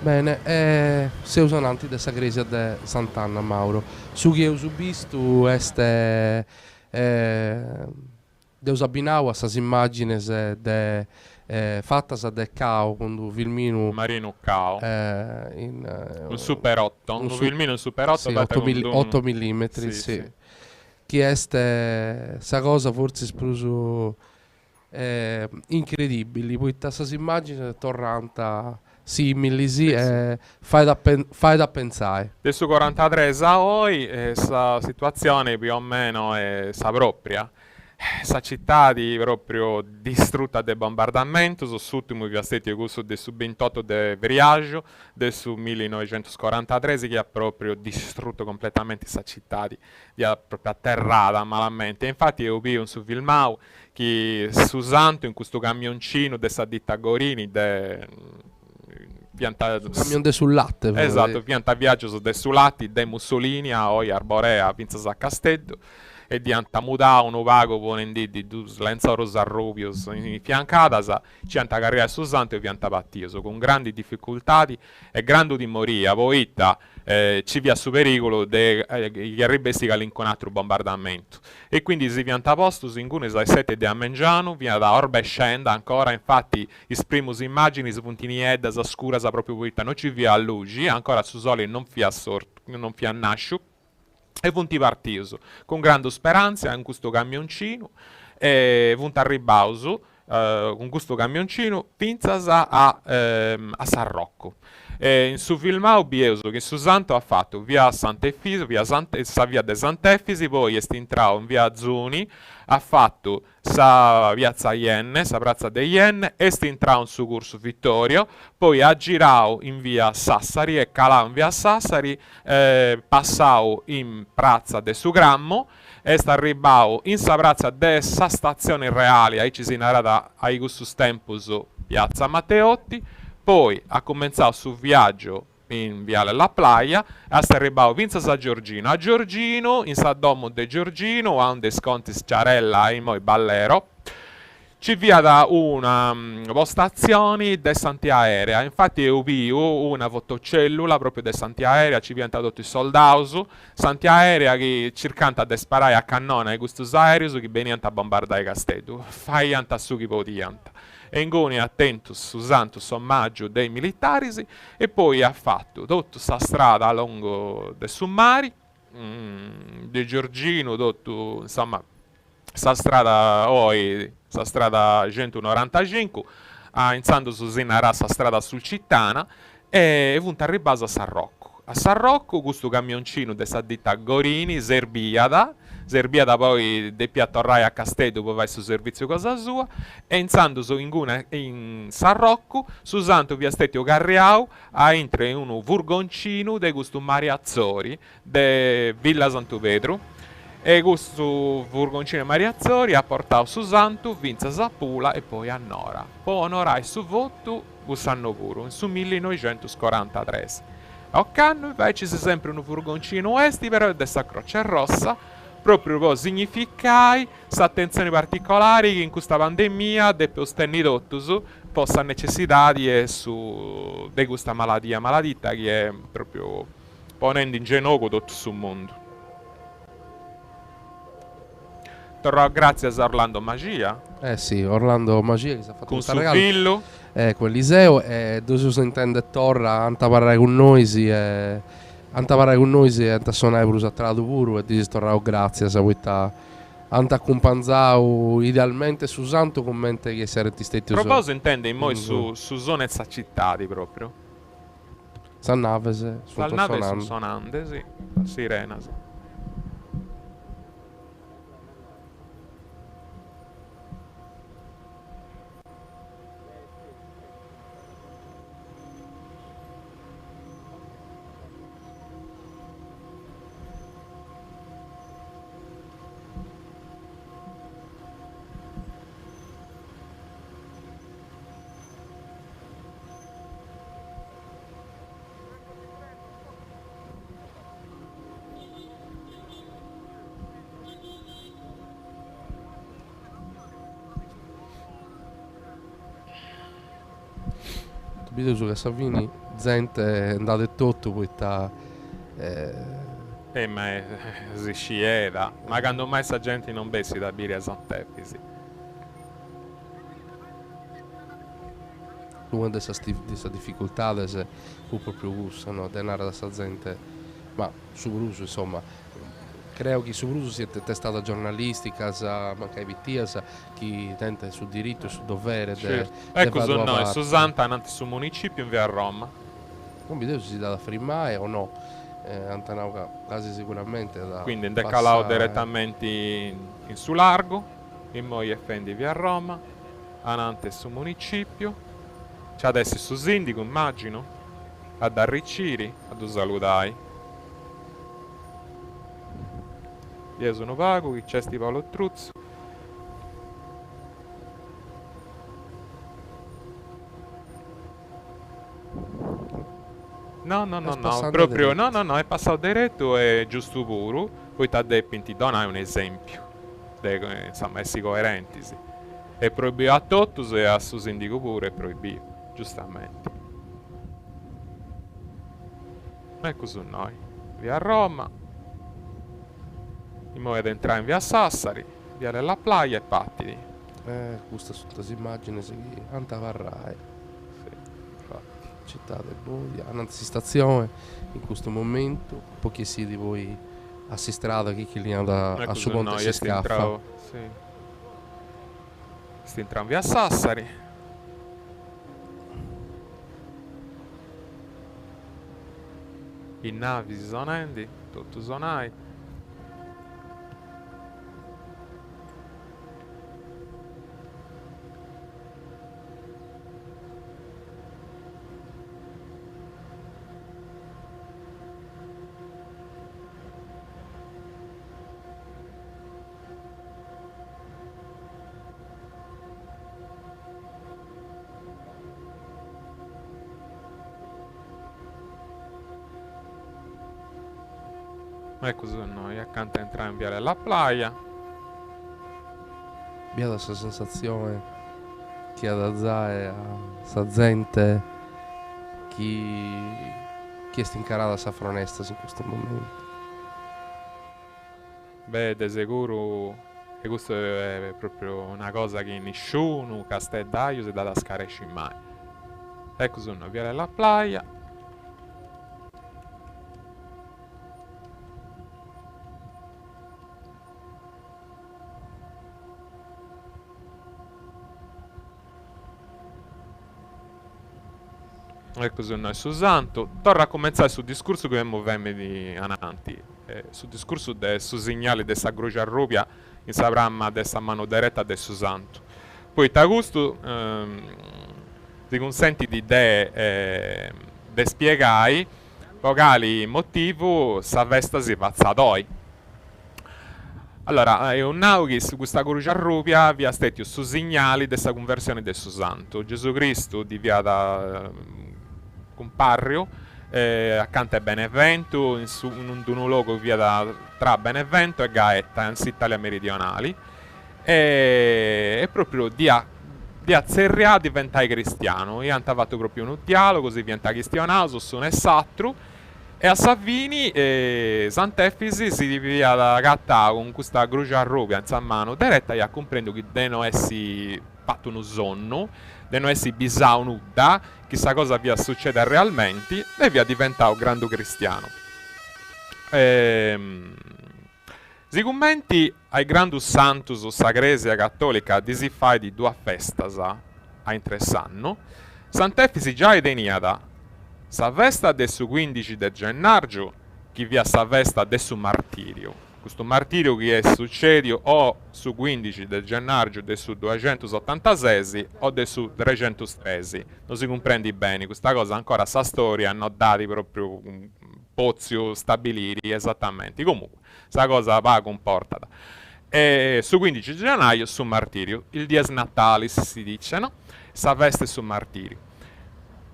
Bene, se usano dessa Grecia de Sant'Anna, Mauro. Su che ho visto este deus abbinau a essas immagines de fattas de Cao, quando filmino Marino Cao. Un Super 8, un filmino in Super 8, sì, 8 mm, sì. Che este sa cosa forse spruso incredibili, poi queste immagini tornano simili, sì, fai da pensare. Adesso 43 a oggi, questa situazione più o meno è sa propria. Questa città proprio distrutta dal bombardamento, sull'ultimo che è stato questo del 28 del viaggio, del 1943, che ha proprio distrutto completamente questa città, di ha proprio atterrata malamente. Infatti io vi un su filmao che Susanto in questo camioncino dessa ditta Gorini, Camion de sul latte. Esatto, pianta viaggio su latti de Mussolini a oi Arborea a Pinzas a Castello e di Antamuda un vago ponendi di dus lenzoros arrubios in fiancadas ci anta carriera su santo e pianta battioso con grandi difficoltà e grande di moria poitta ci via su pericolo che arribesti all'incontro bombardamento e quindi si pianta postus in cune dai 7 di Ammengiano via da orbe scenda ancora infatti isprimus immagini spuntini eddas oscuras proprio poitta non ci via a luci ancora su sole non fia sorto non fia nasciu e punti partito con grande speranza in questo camioncino e punta a ribauso con questo camioncino pinzas a San Rocco. In su filmao bieso che su Santo ha fatto via Sant'Efisi, via de Sant'Efisi, poi è entrato in via Zuni, ha fatto sa piazza Ienne, sa piazza de Ienne, è entrato in su corso Vittorio, poi ha girato in via Sassari e calao in via Sassari, passao in piazza de Sugrammo, e sta arrivato in sa piazza de sa stazione reale, ai ci si narrata ai gustus tempus piazza Matteotti, poi ha cominciato il suo viaggio in Viale La Playa e sta arrivato Vinzas a Giorgino. A Giorgino, in sa domo de Giorgino, a un desconti Sciarella e poi Ballero, ci via da una postazione de Santiaerea. Infatti io vi una fotocellula proprio de Santiaerea, ci viene tradotto il soldauso. Santiaerea che cercanta de sparare a cannone a questo aereo che venianta a bombardare Castello. Fai anta su chi podianta. Engoni attentus su santo sommaggio dei militari e poi ha fatto tutta sta strada a lungo dei summari di Giorgino tutto insomma sta strada sta strada 195 ha iniziato su Zinara sta strada sul Cittana e è venuta a ribaso a San Rocco questo camioncino di sta ditta Gorini Serbiada poi de Piattorrai a Castello poi vai su servizio cosa sua e in San Rocco su Santo via Stetio Garriau a intra in uno furgoncino de gusto Mariazzori de Villa Santo Pedro e questo furgoncino Mariazzori ha portato su Santo Vinza Zapula e poi a Nora poi onorai su voto Bussanno puro in su 1943 a Canno invece c'è sempre un furgoncino esti però è dessa Croce Rossa proprio per significare questa attenzione particolare che in questa pandemia deve sostenere tutto possa necessità di questa malattia che è proprio ponendo in ginocchio tutto sul mondo. torrò grazie a Orlando Magia, Eh sì, Orlando Magia che si è fatto con questo suo regalo. figlio. Con Eliseo e dove si intende torra, anta parlare con noi, anta parlare con noi, anta suonare per usare pure e dici torrao grazie, se vuoi anta accompagnare idealmente su santo commenti che sarete stati A proposito intende in moi su zone cittadi proprio. San Navese, Dal nave sono sonande, sì, la sirena, sì. Vedo su che Savini, gente è andata e tutto, poi sta... Ma si scieda. Ma quando mai sta gente non bessi da birra a Sant'Effi, sì. Una di queste difficoltà se fu proprio gusto, no? Denaro da sta gente, ma su Bruso insomma, credo che su Bruso sia testata giornalistica, manca i vittias, chi tenta sul diritto e sul dovere. Certo. Ecco, sono noi, su Santa, anche su municipio in via Roma. Non vedo se si dà da firmare o no, Antanauca quasi sicuramente da Quindi in decalao direttamente in su largo, in moi effendi via Roma, anante su municipio. C'è adesso su Sindico, immagino, ad arriciri, ad usaludai. Io sono vago, chi c'è sti Paolo Truzzo. No, proprio no, è passato diretto e giusto puro, poi ti ha detto, dona un esempio, insomma, essere coerenti, sì. È proibito a Totus e a su Sindico pure è proibito, giustamente. Ecco su noi, via Roma, in modo di entrare in via Sassari, via della Playa e Pattini. Questa su questa immagine si Antavarrai. Città del Bodia, anzi stazione in questo momento, pochi sì di voi assistrada che li hanno a su ponte si scaffa. Sì. Si entra in via Sassari. In navi si sono endi, tutto sonai. Ecco su noi, accanto a entrare in via della Playa. Via questa sensazione che ha da zare a sta gente chi è incarata a Safronestas in questo momento. Beh, di sicuro che questo è proprio una cosa che nessuno Castellaio si dà da scaresci mai. Ecco su noi, via della Playa. Ecco su noi su Santo. Torna a cominciare sul discorso che abbiamo di avanti. Sul discorso su segnale di questa croce rubia in savramma dessa mano diretta del su Santo. Poi t'agosto ti consenti di de spiegai quali motivo sa vesta si pazza doi. Allora, è un naughi su questa croce rubia via stetio su segnali dessa conversione del su Santo. Gesù Cristo di via da comparrio accanto a Benevento in un luogo via tra Benevento e Gaeta in Italia meridionali e proprio di Azzerria diventai cristiano. Io hanno fatto proprio un dialogo, si diventa cristiano su un e satru E a Savini Sant'Efisi si divia da gatta con questa grucia arroga in mano diretta e a comprendo che non essi fatto un sonno, de non essi bisao nuda, chissà cosa via succede realmente e via diventato grande cristiano. Sicumenti ai grandus santus sagresia cattolica si fai di due festas a interessanno, Sant'Efisi già edeniada sa festa del 15 di gennaio, chi via sa festa del martirio. Questo martirio che è succedio o su 15 di gennaio del 286 o del 313. Non si comprende bene, questa cosa ancora sa storia, hanno dati proprio un pozio stabiliti esattamente. Comunque, questa cosa va comportata. E su 15 gennaio su martirio, il dies natalis si dice, no? Sa festa su martirio.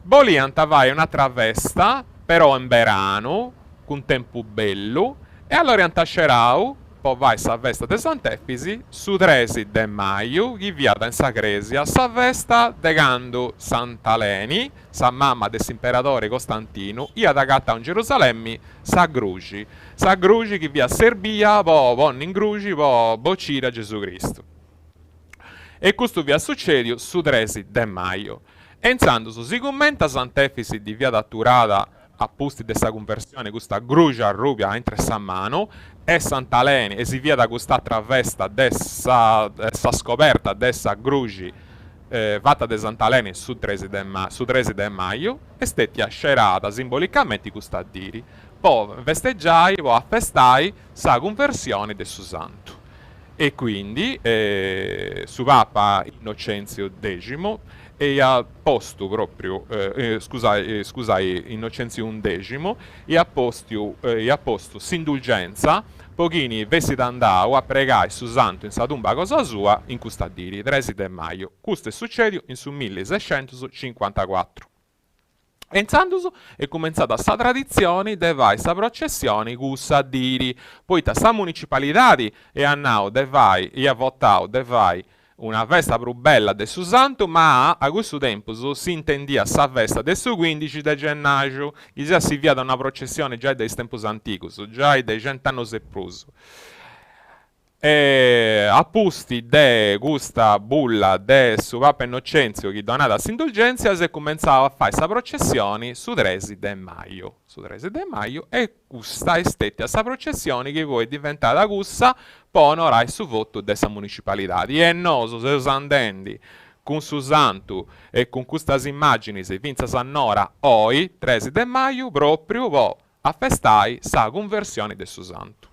Volianta vai una travesta, però in verano, con tempo bello, e allora antascerau, poi vai sa festa de Sant'Efisi, su 13 de maio, chi viada in Sagresia, sa festa de gando Sant'Aleni, sa mamma dell'imperatore Costantino, ia da gatta in Gerusalemme, sa gruci chi via Serbia, po von in gruci, po bocira Gesù Cristo. E questo via succedio su 13 de maio. Enzando su si commenta Sant'Efisi di via d'atturata a posti dessa conversione questa grucia rubia in tre mano e Sant'Aleni e si via da questa travesta dessa scoperta dessa gruci fatta de Sant'Aleni su 13 de maio e stetti ascerata simbolicamente questa diri poi festeggiai poi affestai sa conversione de su santo e quindi su Papa Innocenzio X e ha posto proprio, scusai, Innocenzio XI, e ha posto s'indulgenza, pochini vesti d'andau a pregare su santo in sa tumba cosa sua, in custadiri, 13 de maio. Questo è succedio in su 1654. E in Sandus è cominciata sa tradizione de vai sa processione gussa diri, poi ta sa municipalitadi e annau de vai, e ha votato de vai, una festa più bella del suo santo, ma a questo tempo si intendia sa festa del suo 15 di gennaio, che già si via da una processione già dai tempi antichi, già dai 100 anni e più. E appusti de questa bulla de su Papa Innocenzio che donata s'indulgenza si cominciava a fare questa processione su 13 de maio. Su 13 de maio e questa è stata questa processione che poi è diventata questa per onorare su voto dessa municipalità. E noi, se usandendi con su santo e con queste immagini si vinza s'annora oggi, 13 de maio, proprio a festai sa conversione del suo santo.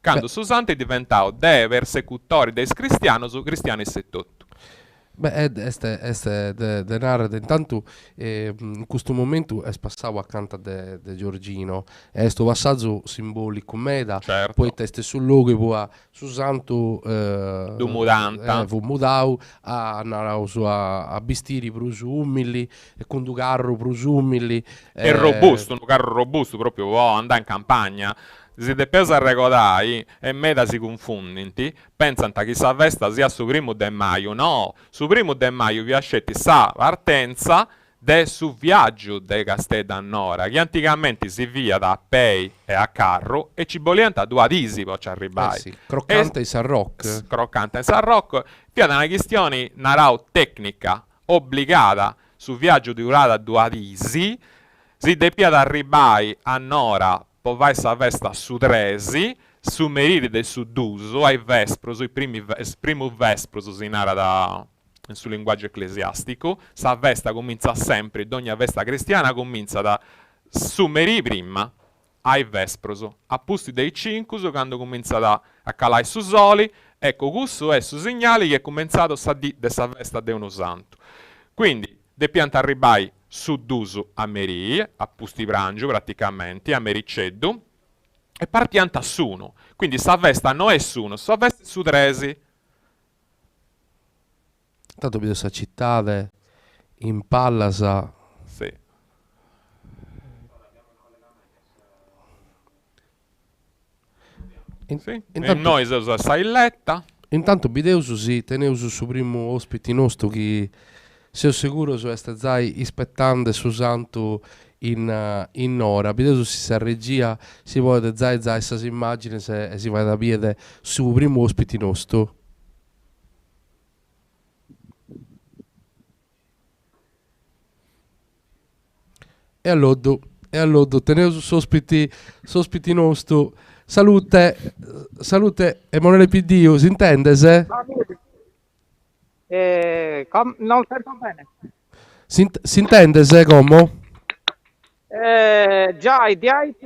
Quando su santo è diventato dei persecutori dei cristiani su cristiani 78. Beh, este de narrare intanto in questo momento è passato accanto de Giorgino e questo passaggio simbolico meda Certo. poi teste sul luogo e poi su santo Du mudanta. fu mudau a narrare su a bistiri prusu umili e con du carro prusu umili È robusto, un carro robusto proprio andare in campagna. Si depesa a recordare e meda si confondenti, pensano che questa festa sia su primo de maio. No, su primo de maio vi ascetti sa partenza del su viaggio de Casteldannora, che anticamente si via da a pei e a carro e ci voleva due disi per ci arrivare. sì. Croccante e San Rock. Croccante e San Rock, via da una questione narau tecnica obbligata su viaggio di durata due disi, si deve arrivare a Nora vai sa festa su 13, su merire del su duso, ai vespro, i primo vespro si narra sul linguaggio ecclesiastico, sa festa comincia sempre, ogni festa cristiana comincia da su merire prima, ai vespro, a posti dei 5, quando comincia a calare su soli, ecco questo è su segnale che è cominciato sa di questa festa di uno santo. Quindi, de pianta arribai su d'uso a Merie, a Pustibrangio praticamente, a Mericeddu, e partiamo a Suno. Quindi sa festa non è Suno, sa festa è su 13. Tanto vedo questa città in Pallasa. Sì. Sì. E noi siamo a Sailletta. Intanto Bideusu si teneusu su primo ospite nostro che sono sicuro su queste zai aspettando su santo in ora. Pidesu si sa regia, si può zai zai questa immagine se si va da piede su primo ospiti nostro. E allora, tenere su ospiti nostro. Salute Emanuele Piddio, si intende se? Non sento bene. Si intende se come? Giai, Giai.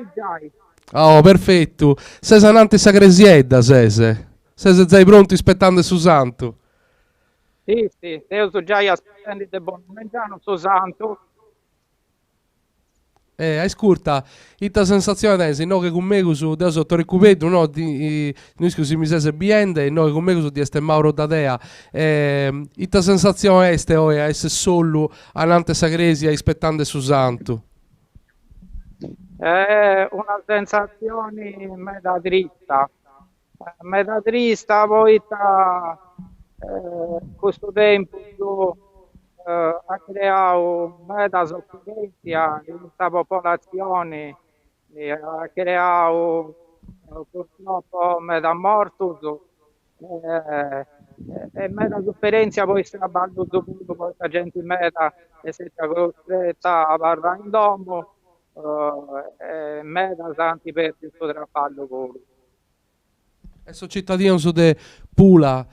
Oh, perfetto. Se sanante sa cresiedda, se sei pronto aspettando su santo. Sì, io so già aspettando di buon mangiare, so santo. Ascolta, questa sensazione adesso, no, che con me su adesso sto recuperando, no, noi scusi mi sei biende, no, che con me su di este Mauro Dadea, questa sensazione este o è essere solo anante sagresi aspettando su santo. È una sensazione meda trista, poi questo tempo ha creato meda sofferenza in questa popolazione, ha creato purtroppo meda mortos, e meda sofferenza poi sta ballo dovuto poi la gente meda è stata costretta a parlare in domo, meda santi per questo traballo con E sono cittadino su de Pula,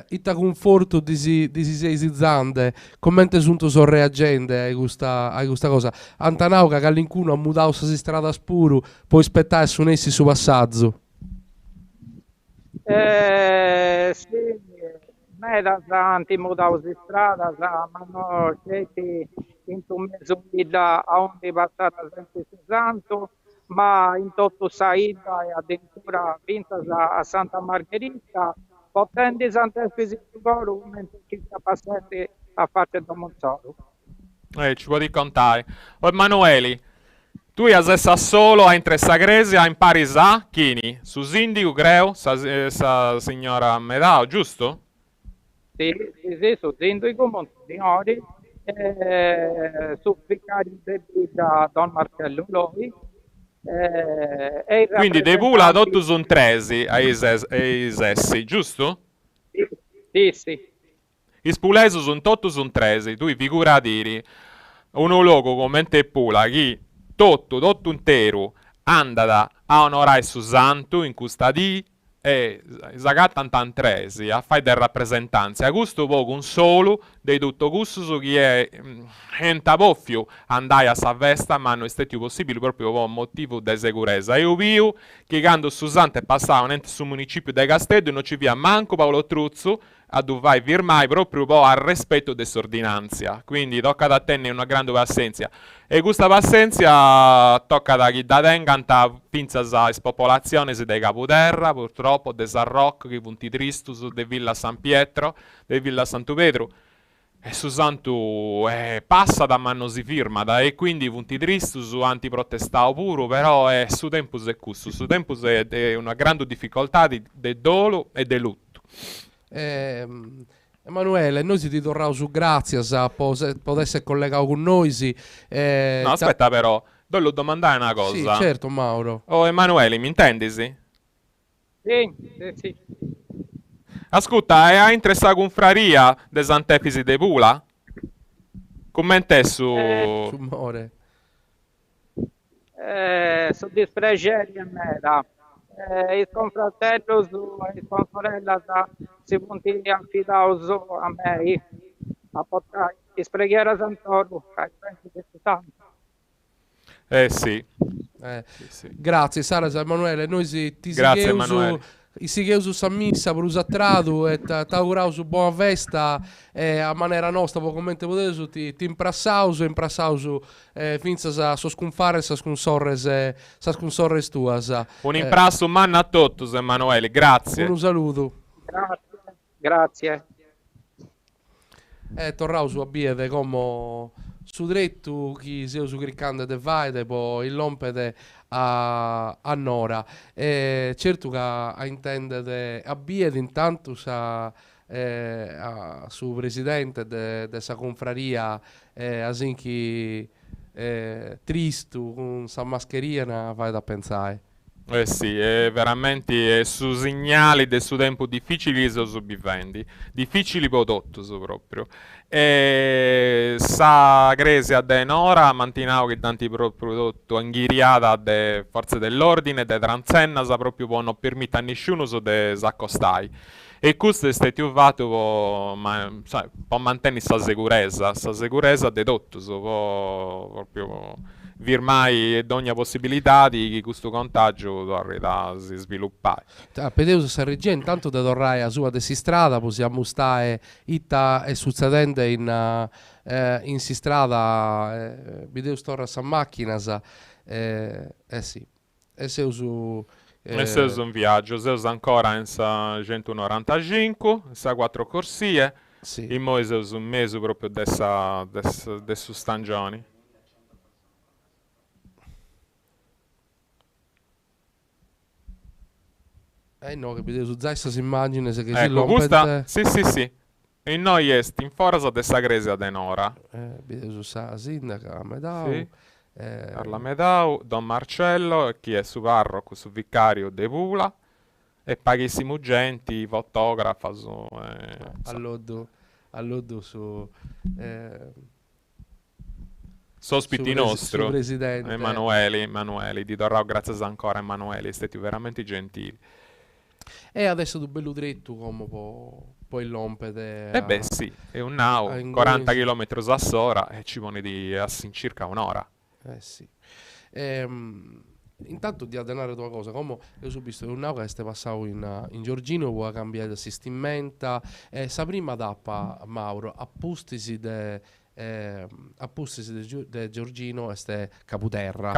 ita conforto di si sei zande, commente sunto so reagende a questa cosa. Antanauca che all'incuno ha mutato si strada spuru, poi aspettare su nessi su passaggio. sì, meda santi mudau di strada, ma no, scetti in un mezzo villa a onde passata sempre su santo, ma in tutto Saida e addirittura vinta a Santa Margherita, potendo Santa Efesito mentre ci sta passando a parte da Monzoro. Ci può contare. Oh, Emanuele, tu hai a solo a entre sagresi a impari sa chini, su sindico creo, sa signora Medao, giusto? Sì, su sindaco Monsignori, su vicario di da Don Marcello Loi, e i Quindi De Pula rappresentanti. adotto son tresi ai sessi, giusto? Sì. I spuleso son totto son tresi, tu figura a dire, uno loco come te Pula, chi tutto intero, andata a onorare su santo in custodì e sagattan tresi a fare del rappresentanza. A questo poco un solo dei tutto gusto su chi è entaboffio andai a sa festa, ma non è stato possibile proprio per un motivo di sicurezza. Io vi che quando su santo è passato ente sul municipio di Castello non ci via manco Paolo Truzzo a dovrai firmare proprio po' al rispetto dell'ordinanza. Quindi tocca da tenere una grande pazienza. E questa pazienza tocca da chi da tenganta finza a spopolazione di Capoterra, purtroppo, de San Rocco, che punti tristus, de Villa San Pietro, de Villa Santo Pedro. E su santo passa da ma non si firma, e quindi punti tristus antiprotestao puro, però su tempus è questo, su tempus è una grande difficoltà di dolo e di lutto. Emanuele, noi si ti torniamo su grazie se potesse collegato con noi. No, aspetta però, devo domandare una cosa. Sì, certo, Mauro. Oh, Emanuele, mi intendi? Sì. Sì. Ascolta, è a interessa confraria de Sant'Efisi de Pula? Commente su... Su more. Su dispiacere a me, il confratello e con sorella si punti affidato a me a portare di spreghiera a Santoro sì. Sì. Grazie Sara Emanuele, noi ti Grazie Emanuele. Si su sa missa per usatrado e t'auguravo su buona festa a maniera nostra come potete ti imprassau su finza so sconfare sa sconsorres tua un imprasso manna a tutti Emanuele, grazie. Un saluto. Grazie. Torrao su abbiede come su dretto chi sia su criccante de vaide poi il lompede a Nora certo che a intendere abbiede intanto sa su presidente de sa confraria asinchi tristo, con sa mascherina, fai da pensare. Eh sì, è veramente su segnali del suo tempo difficili sono viventi, difficili prodotto proprio. E sa Grecia denora mantinavo che tanti prodotto anghiriata de forze dell'ordine, de transenna, sa proprio può non permettere a nessuno so de s'accostai. E questo è stato fatto per mantenere questa sicurezza di tutto, proprio virmai ed ogni possibilità di che questo contagio torni si sviluppare. Pedeus sa regia intanto da tornare a sua desistrada, possiamo stare itta è succedente in si strada, Pedeus torna a macchina, sì, e se uso... Questo è un viaggio, se usa ancora in sa 195, sa 4 corsie, sì. e poi se usa un mese proprio dessa stagioni. No, che Pedeus usare questa immagine se che si Ecco, questa, sì. E noi est in forza dessa Grecia denora. Pedeus sa sindaca, a metà. Sì. Parla Medau, Don Marcello, chi è su parroco, su vicario de Pula, e paghissimo genti, fotografa, all'oddo su sospiti nostro, presidente Emanueli, ti torrò grazie ancora Emanueli, siete veramente gentili. E adesso tu bello dritto come poi l'ompete. Beh sì, è un now, 40 km a sora e ci pone di circa un'ora. Sì. Intanto di denaro tua cosa, come io ho visto un now che ste passato in Giorgino, vuoi cambiare il sistementa, sa prima tappa Mauro, appustisi de Giorgino este Caputerra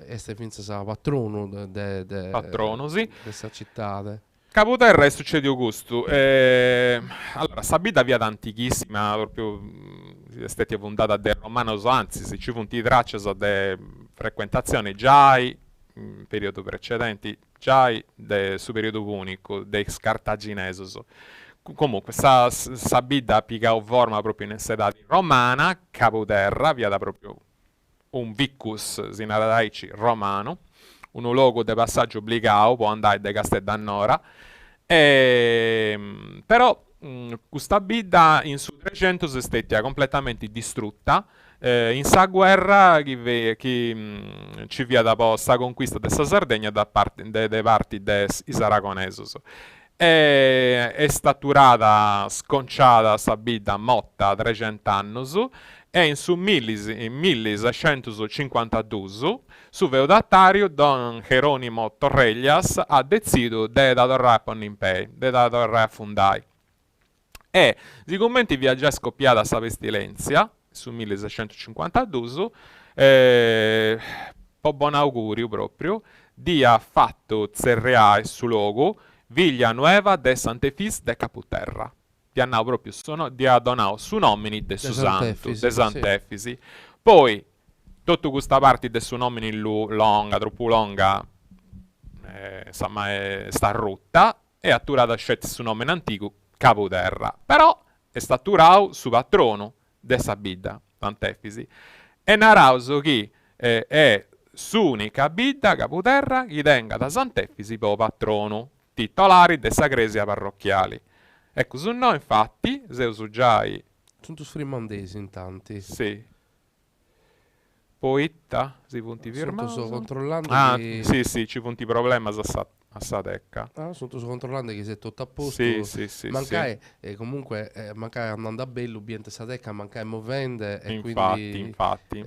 este finza sa patrono patrono, sì, questa città. Caputerra è successo Augusto. Allora, sta vita via antichissima, proprio è stata fondata da Romano, anzi, se ci funti tracce di frequentazione già in periodo precedenti, già su periodo unico, dei Cartaginesi. Comunque, sta vita pica forma proprio in sede romana, Caputerra, via da proprio un vicus sinaradaici romano, un luogo di passaggio obbligato, può andare da Casteldannora, però questa vita in su 300 è stata completamente distrutta, in sa guerra chi ci via da questa conquista della Sardegna da parte dei parti dei Aragonesi. È staturata, sconciata, sabita, motta 300 anni, e in su 1652 su feudatario Don Geronimo Torrellas ha deciso di tornare a Nimpei, di tornare a fondare. E sicuramente vi è già scoppiata questa pestilenza su 1652, buon augurio proprio, di ha fatto zerreare su logo Villanueva de Sant'Efis de Caputerra. Di ha proprio di ha donato su nomini de su santo, de Sant'Efisi. Sì. Poi, tutta questa parte del suo nomini longa, troppo longa, insomma, sta rotta, e ha turato scelto su nome antico Caputerra. Però è staturato su patrono de Sabida, Sant'Efisi. E narauso che è s'unica bidda Caputerra che tenga da Sant'Efisi per patrono, titolari della Grecia parrocchiali. Ecco, su noi infatti, se uso già sono tutti frimandesi in tanti. Sì. Poitta, si punti firmati. Sto controllando sì, ci punti problemi a sa tecca. Sto controllando che sei tutto a posto. Sì. Mancai, comunque, mancai andando a bello, ambiente sa tecca, mancai movente. E infatti.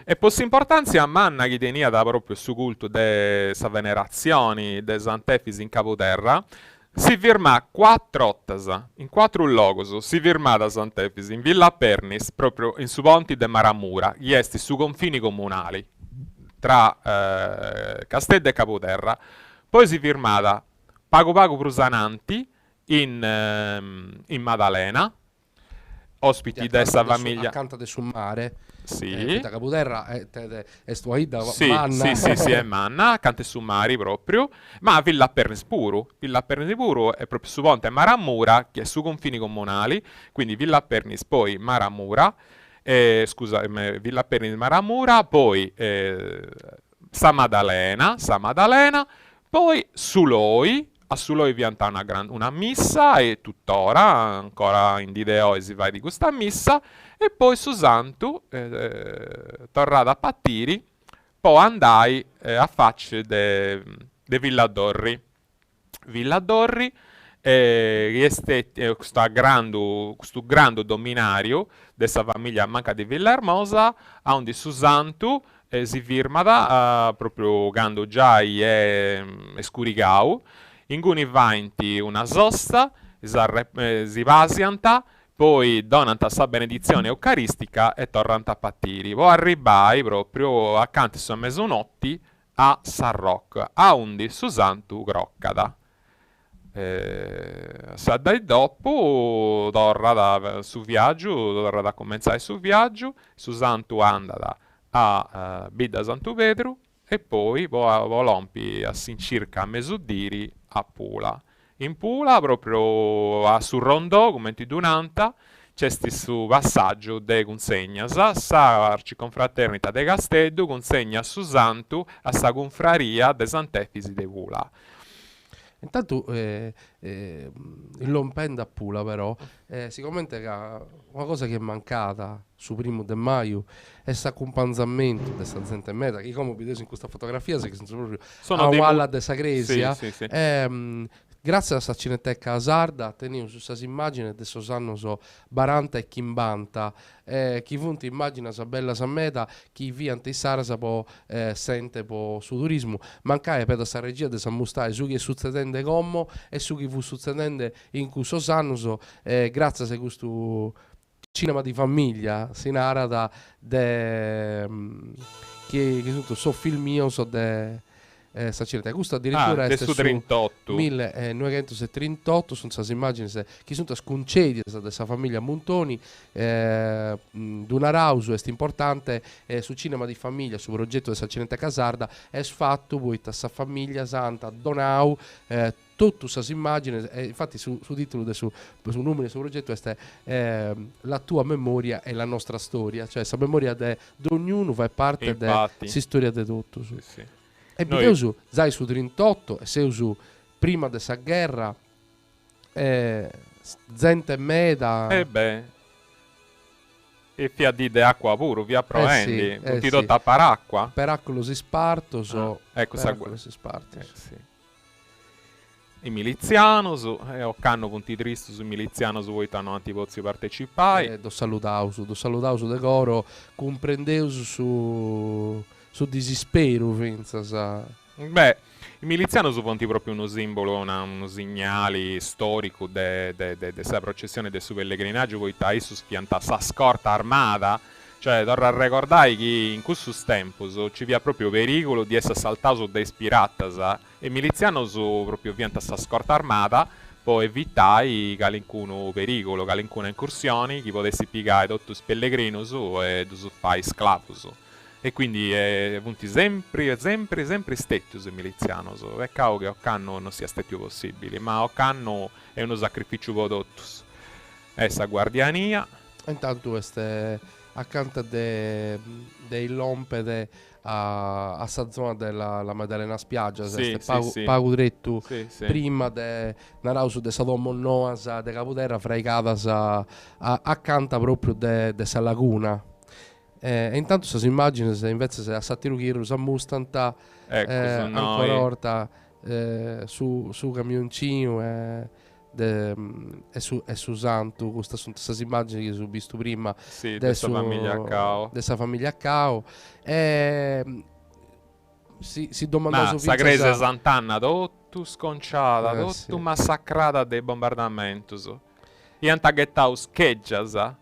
E posso importanza a manna che tenia da proprio su culto de sa venerazioni de Sant'Efisi in Capoterra. Si firma 4 ottas, in 4 logos, si firma da Sant'Efisi, in Villa Pernis, proprio in su ponti de Maramura, gli esti su confini comunali, tra Castello e Capoterra. Poi si firmata Pago Prusananti in Maddalena, ospiti dessa famiglia. Accanto del mare. Sì. Capoterra è stuaida, sì, manna. Sì, è manna, accanto ai Summari proprio, ma Villa Pernis puro è proprio su ponte Maramura, che è su confini comunali, quindi Villa Pernis, poi Maramura, scusa, Villa Perni di Maramura, poi Sa Maddalena, poi Suloi, a Suloi vianta una missa e tuttora ancora in Dideo si va di questa missa, e poi su Santu torrà da Pattiri, poi andai a faccia de Villa Dorri. Villa Dorri questo grande dominario dessa famiglia manca di Villa Hermosa, a onde su Santu si firmata proprio gando Giai e Scurigau, in cui vainti una sosta, si vasianta, poi donanta sa benedizione eucaristica e tornanta a Pattiri. Poi arribai proprio accanto a mezzanotte a San Roc, a undi su Santu Groccada. Sa dai dopo torna su viaggio, torna da cominciare su viaggio, su Santu andata a Bidda Santu Pedro e poi volompi a circa a mezzodiri a Pula. In Pula, proprio a su Rondò, come ti dunanta, c'è su passaggio de consegna sa arciconfraternita de Casteddu consegna su Santu a sa confraria de Sant'Efisi de Pula. Intanto l'ompenda a Pula però, sicuramente che una cosa che è mancata su primo de maio è questo accompagnamento di questa gente meta, che come vedete in questa fotografia che sono proprio a Walla de Sagresia, sì. grazie alla Cineteca Sarda teniamo su questa immagine di anni so Baranta e Chimbanta, chi funti immagina sa bella Sammeta, chi via ante Sarasa può sente po su turismo, mancare per questa regia di San Mustai su chi è succedendo come e su chi fu succedendo in questo anno so, grazie a questo cinema di famiglia si narra che tutto so film io so Sacinete. Questo addirittura è su 38 1938 sono queste immagini che sono sconcedi di questa famiglia Montoni d'una rauso è importante su cinema di famiglia su progetto di Sacinete Casarda è fatto poi questa famiglia santa Donau tutte queste immagini infatti su titolo su numero su progetto è la tua memoria e la nostra storia, cioè questa memoria di ognuno fa parte della storia di tutto sì. E noi su zai su 38 e se su prima della guerra gente meda e fia di acqua puro via provendi ti do sì. per acqua per acqua si sparto ecco si sparto sì. I milizianos o canno punti tristi su milizianos voi t'hanno antipozzi partecipai do salutausu decoro comprendeusu su disispero pensa beh i miliziani sono fonti proprio uno simbolo, uno segnale storico della processione del suo pellegrinaggio, poi ta su spianta sa scorta armata, cioè torna a ricordare che in questo tempo ci via proprio pericolo di essere saltato dai piratas e i miliziani sono proprio pianta sa scorta armata, poi evitai calincuno pericolo, calincuno incursioni, chi potessi piegare tutto il pellegrino su e su fai sclavo su. E quindi punti sempre stetti su miliziano su. È cavo che Occanno non sia stato possibile, ma Occanno è uno sacrificio per tutti. Essa guardiania. Intanto queste accanto dei lompede a sta zona della Maddalena spiaggia, pago dretto prima de narausu de Sadomo Noas de Capoterra fra i cadas accanto proprio de sa laguna. E intanto queste immagini invece se a Sattiruchiru si mustanta ancora orta su camioncino e su Santu queste sono queste immagini che ho visto prima dessa famiglia Cao si domanda su Sagrese Sant'Anna tutto sconciata tutto massacrata dei bombardamenti e antaghettau scheggia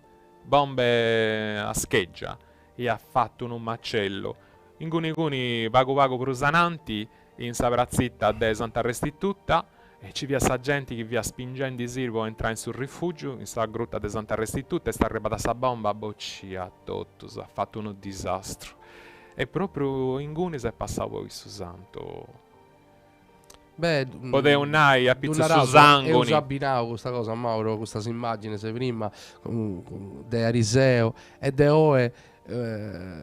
bombe a scheggia e ha fatto un macello in cuni vago prusananti in sabrazitta de Santa Restituta e ci via sa gente che via spingendo i sirvo a entrare sul rifugio in sta grotta de Santa Restituta e sta arrivata sa bomba boccia tutto ha fatto un disastro e proprio in cuni si è passato questo santo. Beh, Poteva un'ai a pizzo su è zangoni. usabinao questa cosa, Mauro, questa immagine, se prima de Ariseo e de Oe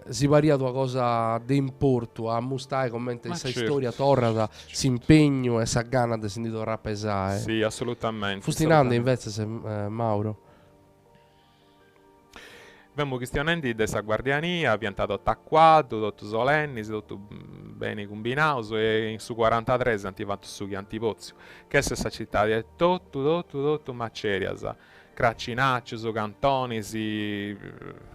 si varia tua cosa de importo a mustai commenta Ma questa certo, storia torrata certo. si impegno e sa gana de sentito rappesare. Sì, assolutamente. Fustinande assolutamente. invece se Mauro. Abbiamo questionamenti della guardiania, piantato attaccato, tutto solenni, tutto bene combinato e in su 43 si hanno fatto su antipozio. Che se questa città è tutto macerias. Craccinacci, su cantoni, si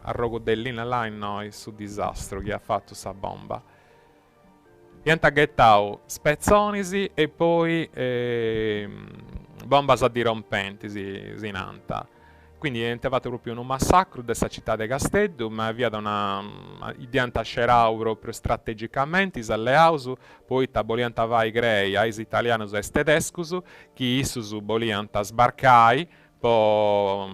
a Rogodellina là in noi su disastro che ha fatto sta bomba. Pianta gettao spezzonisi e poi bomba dirompenti si nanta. Quindi è fatto proprio un massacro della città di Castello, ma via da una idea scerau proprio strategicamente, alleausu, poi tabolianta vai grei, ais italianos e tedescus, che issus bolianta sbarcai, po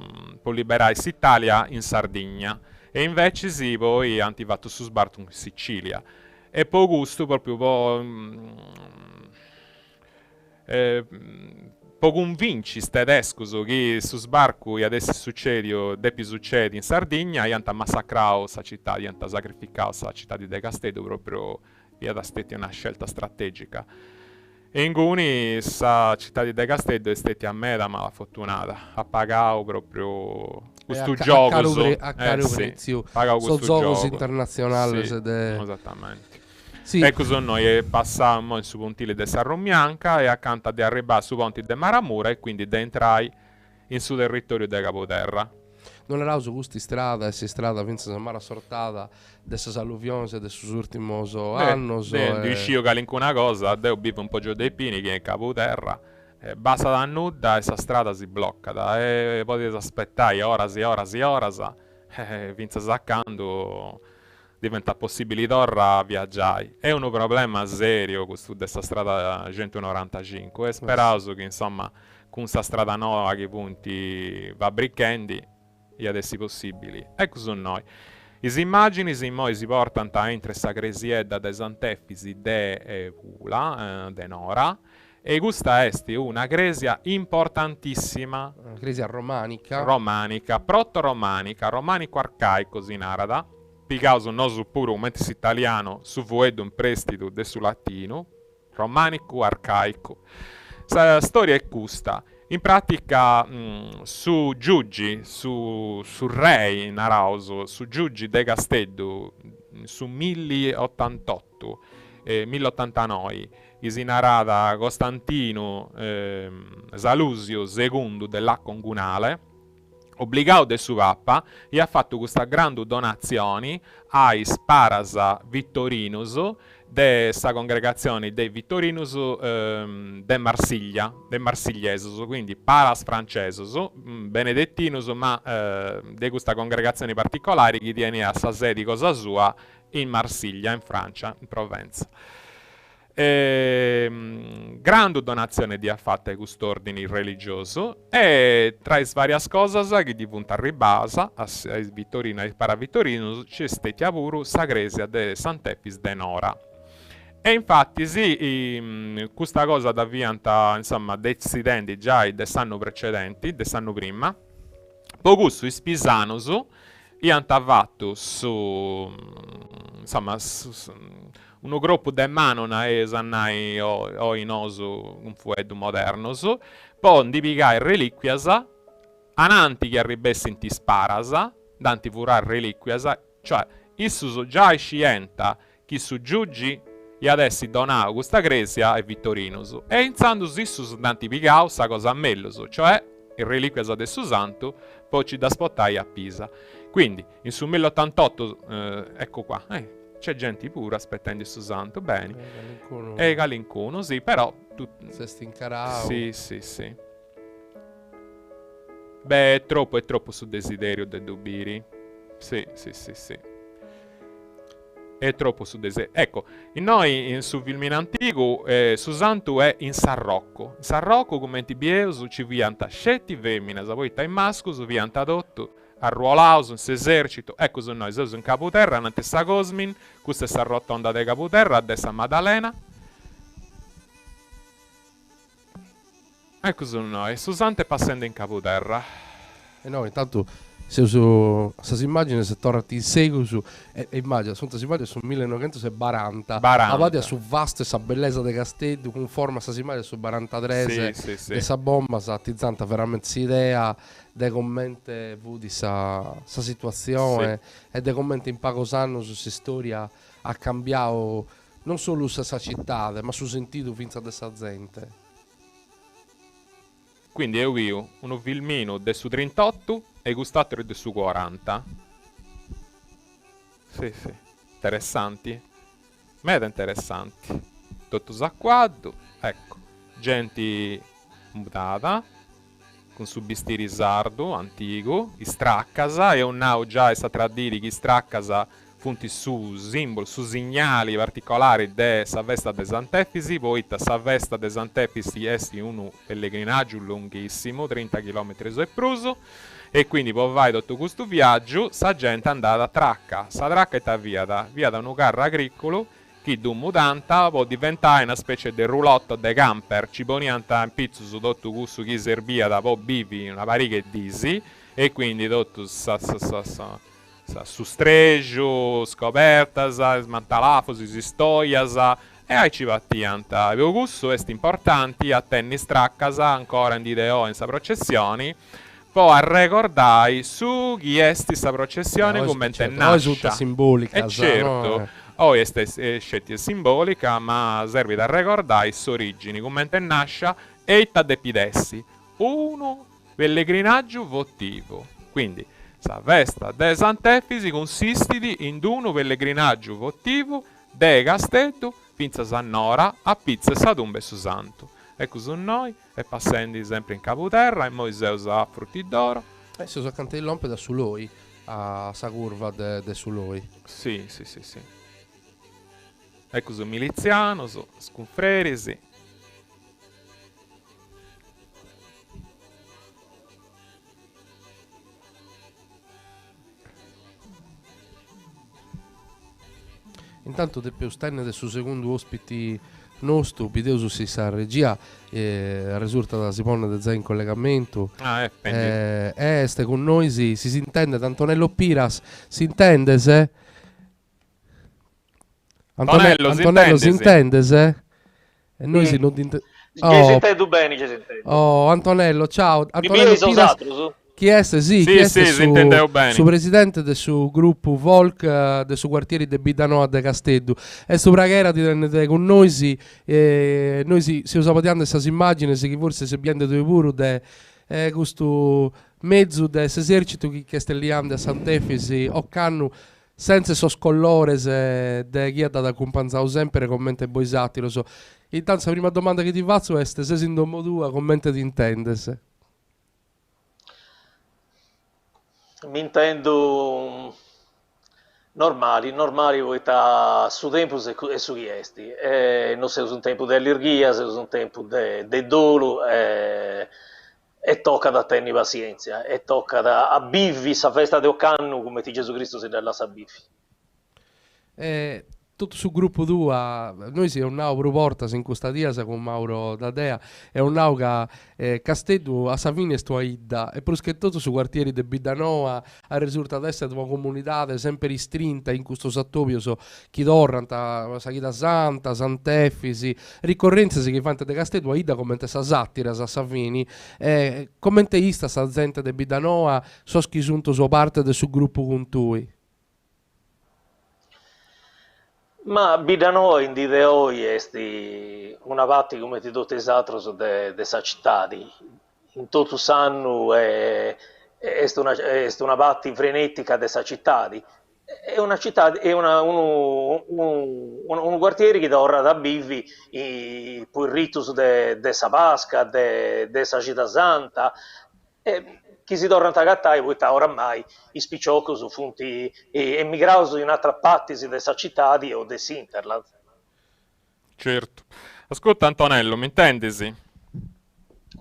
liberare l'Italia in Sardegna. E invece sì, poi hanno fatto su sbarco in Sicilia. E po' gusto proprio po' convinci tedescos che su sbarco e adesso succede in Sardegna e hanno massacrato questa città, hanno sacrificato questa città di De Castello proprio via da stata una scelta strategica. E in Guni questa città di De Castello è stata a me da mala fortunata, ha pagato proprio questo gioco a caro prezzo. So gioco internazionale sì, esattamente. Sì. Ecco, noi passiamo in su pontile di Sarro Bianca e accanto di arrivare su ponti di Maramura e quindi di entrare in su territorio di Capoterra. Non era su questa strada, e si strada penso mara sortata desse alluvioni del suo ultimo anno. Dicevo che una cosa, devo vivo un po' giù dei pini che è in Capoterra. Basta da nuda e questa strada si blocca e potete aspettare ora finché saccando diventa possibile torra viaggiare. È un problema serio questo dessa strada 195 e spero che insomma con questa strada nuova che punti va bricchendi e adesso possibili. Ecco sono noi. Le immagini si portano entro questa cresiedda de Sant'Efisi de Pula, de Nora, e questa è una cresia importantissima. Una cresia romanica. Proto-romanica, romanico-arcaico in arada. Picauso nosu pure un mentis italiano su voedo in prestito de su latino, romanico arcaico. La storia è questa. In pratica su giugi, su re narauso, su giugi de Castello, su 1088, 1089, isinarada Costantino Salusio II dell'A Congunale, obbligato del suo Papa, e ha fatto questa grande donazione ai Parasa Vittorinus de sta congregazione dei Vittorinus de Marsiglia, de Marsigliesus, quindi Paras Francesus, Benedettinus, ma di questa congregazione particolare che tiene a sa sede cosa sua in Marsiglia, in Francia, in Provenza. Grande donazione di affatte a questo ordine religioso e tra le varie cose che diventa ribasa a Vittorino e Paravittorino c'è stata pure la gresia de Sant'Efis de Nora. E infatti sì, questa cosa diventa insomma decidenti già dell'anno precedente, dell'anno prima, poco su Spisanus e hanno fatto su insomma un gruppo di manona e sannai o in oso un fuedo modernos, poi di pigare reliquias, ananti che arribessi in tisparasa, danti furar reliquias, cioè issus già scienta chi su giugi e adesso donau questa gresia e Vittorinus. E insandus issus danti pigau sa cosa mellus, cioè il reliquias de su santo, poi ci da spottai a Pisa. Quindi in su 1088, ecco qua, c'è gente pure aspettando il suo santo, bene. E Galincuno, sì, però... Se stincarao. Sì. Beh, è troppo su desiderio de Dubiri. Sì. È troppo su desiderio. Ecco, noi su Vilmino Antico, su santo è in San Rocco. In San Rocco, come ti bieus, ci vianta scetti femmina, poi in mascus, vianta dotto, arruolaus, in s'esercito, ecco su noi, in Capoterra, in Tessa Cosmin, questa è la rotonda di Capoterra, a San Maddalena. Ecco su noi, Susante passando in capoterra. E no, intanto se su questa immagini se torna in seguito su e immagina, sono queste immagini sul 1940, Baranta. a vadia su vasta questa bellezza di Castello con forma questa immagini su 43 Sì, sì, sì. e sa bomba sa tizzanta veramente idea de commenti di questa situazione e de commenti in poco anni su questa storia ha cambiato non solo questa città ma su sentito finza dessa gente. Quindi io vi un filmino del su 38 e gustatore del su 40. Sì, sì. Interessanti. Meda interessanti. Tutto s'acquaddo. Ecco. Gente mutata. Con su bistiri sardo, antico. Istraccasa. E un nao già sta tradiri che istraccasa punti su simboli, su segnali particolari de sa vesta de Sant'Efisi, poi sa vesta de Sant'Efisi è un pellegrinaggio lunghissimo, 30 km e pruso, e quindi poi vai tutto questo viaggio, sa gente è andata a Tracca, sa Tracca è via da un carro agricolo, che d'un mutanta può diventare una specie di roulotte de camper, ci ponianta in pizzo su tutto questo che serviva da poi bivi una pariga e disi, e quindi tutto su streggio, scopertas, smantalafosi, stoias, e ai ci vattianta. Avevo gusto, è importante, a tenni straccasa, ancora in ideo in sa processioni, poi a ricordare su chi è sta processione come è No, è tutta nasce. simbolica, E certo, no? o è scelta simbolica, ma serve da ricordare le origini, come è nasce, e da epidessi. Uno pellegrinaggio votivo. Quindi, la festa de Sant'Efisi consiste in un pellegrinaggio votivo de Castello finza Sannora a pizza sa tomba su Santo. Ecco su noi e passando sempre in capoterra e Moiseo a frutti d'oro. Si sono accanto il lompe da Suloi a sa curva de Suloi. Sì, sì, sì, sì. Ecco su miliziano, su sconfreri, sì. Intanto te Peustenne del suo secondo ospiti nostro, Pideuso si sa regia, risulta da Simone De Zè in collegamento. Ah, Este con noi si intende, Antonello Piras, si intende se? Antonello si intende se? E noi si non intende. Ci sento bene, ci sento. Oh, Antonello, ciao. Mi Antonello piace Piras. su? Chi è? Sì, sì, chi sì, su, intendevo bene. Su presidente del suo gruppo Volk, del suo quartiere de Bidanoa de Castello. E su preghiera di tenere con noi, noi si usava di queste immagini, che forse si abbiamo due pure, de questo mezzo dell'esercito che stelliamo a Sant'Efisi, o canno, senza so scollore, de chi è da accompagnare sempre, commenta voi esatti, lo so. Intanto la prima domanda che ti faccio è se in domo tua, commenta di intendese. Mi intendo normali voi su tempo e su chiesti. Non sei un tempo dell'irghia, sei un tempo del dolo e tocca da tenni pazienza e tocca da a bivi sa festa di Occanno come ti Gesù Cristo si della sa bivi. Tutto sul gruppo 2, noi siamo un nao proporta in questa diasa con Mauro Dadea, è un nao che Castello a Savini e sto Idda, e perché tutto su quartieri di Bidanoa a risultato essere una comunità sempre ristrinta in questo sattopio, chi torranta, Sachita Santa, Sant'Efisi, ricorrenze che fanno di Castello a Idda come sa satira, sa Savini, come te ista sa gente di Bidanoa, so schisunto su parte del suo gruppo con tui. Ma Bidanoa in dite oggi è una parte come ti tutti gli altri de sa città. In tutto sanno è una parte frenetica de sa città. È una città, è un quartiere che da ora da bivi poi il ritus de sa Pasca, de sa città santa. Chi si torna a gattare poi oramai i spicciocchi su funti emigrati in altre parti della città o dell'Interland. Certo. Ascolta Antonello, mi intendesi?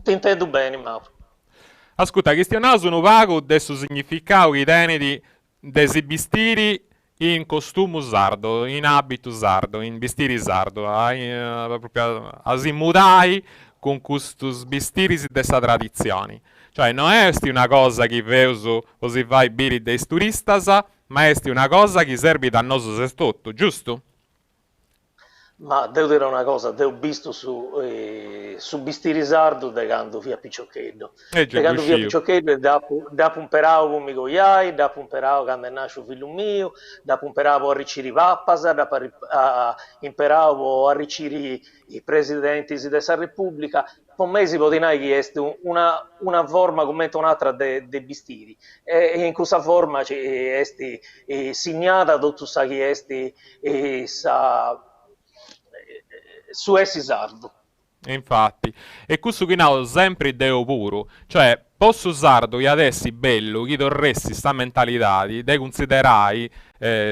Ti intendo bene, Mauro. Ascolta, questionato sono vago del significato che tenedi dei vestiti in costume sardo, in abito sardo, in vestiti sardo, proprio asimudai con questi bistiris dessa tradizioni. Cioè, non è una cosa che veuso così vai biri dei turistas, ma è una cosa che serve da noi stessi, giusto? Ma devo dire una cosa, devo visto su Bistirisardo de quando via Piccioccheddo. Già De quando via uscito. Piccioccheddo da pumperavo con mi cogliai, da pumperavo quando è nasce figlio mio, da pumperavo a riciri Vappasa, imperavo a riciri i presidenti della Repubblica. Per me si può dire che è una forma come un'altra de Bistiri. E in questa forma è segnata tutto sa che è sa su essi sardo. Infatti, e questo qui now sempre deo puro, cioè posso usarlo che adesso bello, che torressi sta mentalità di considerai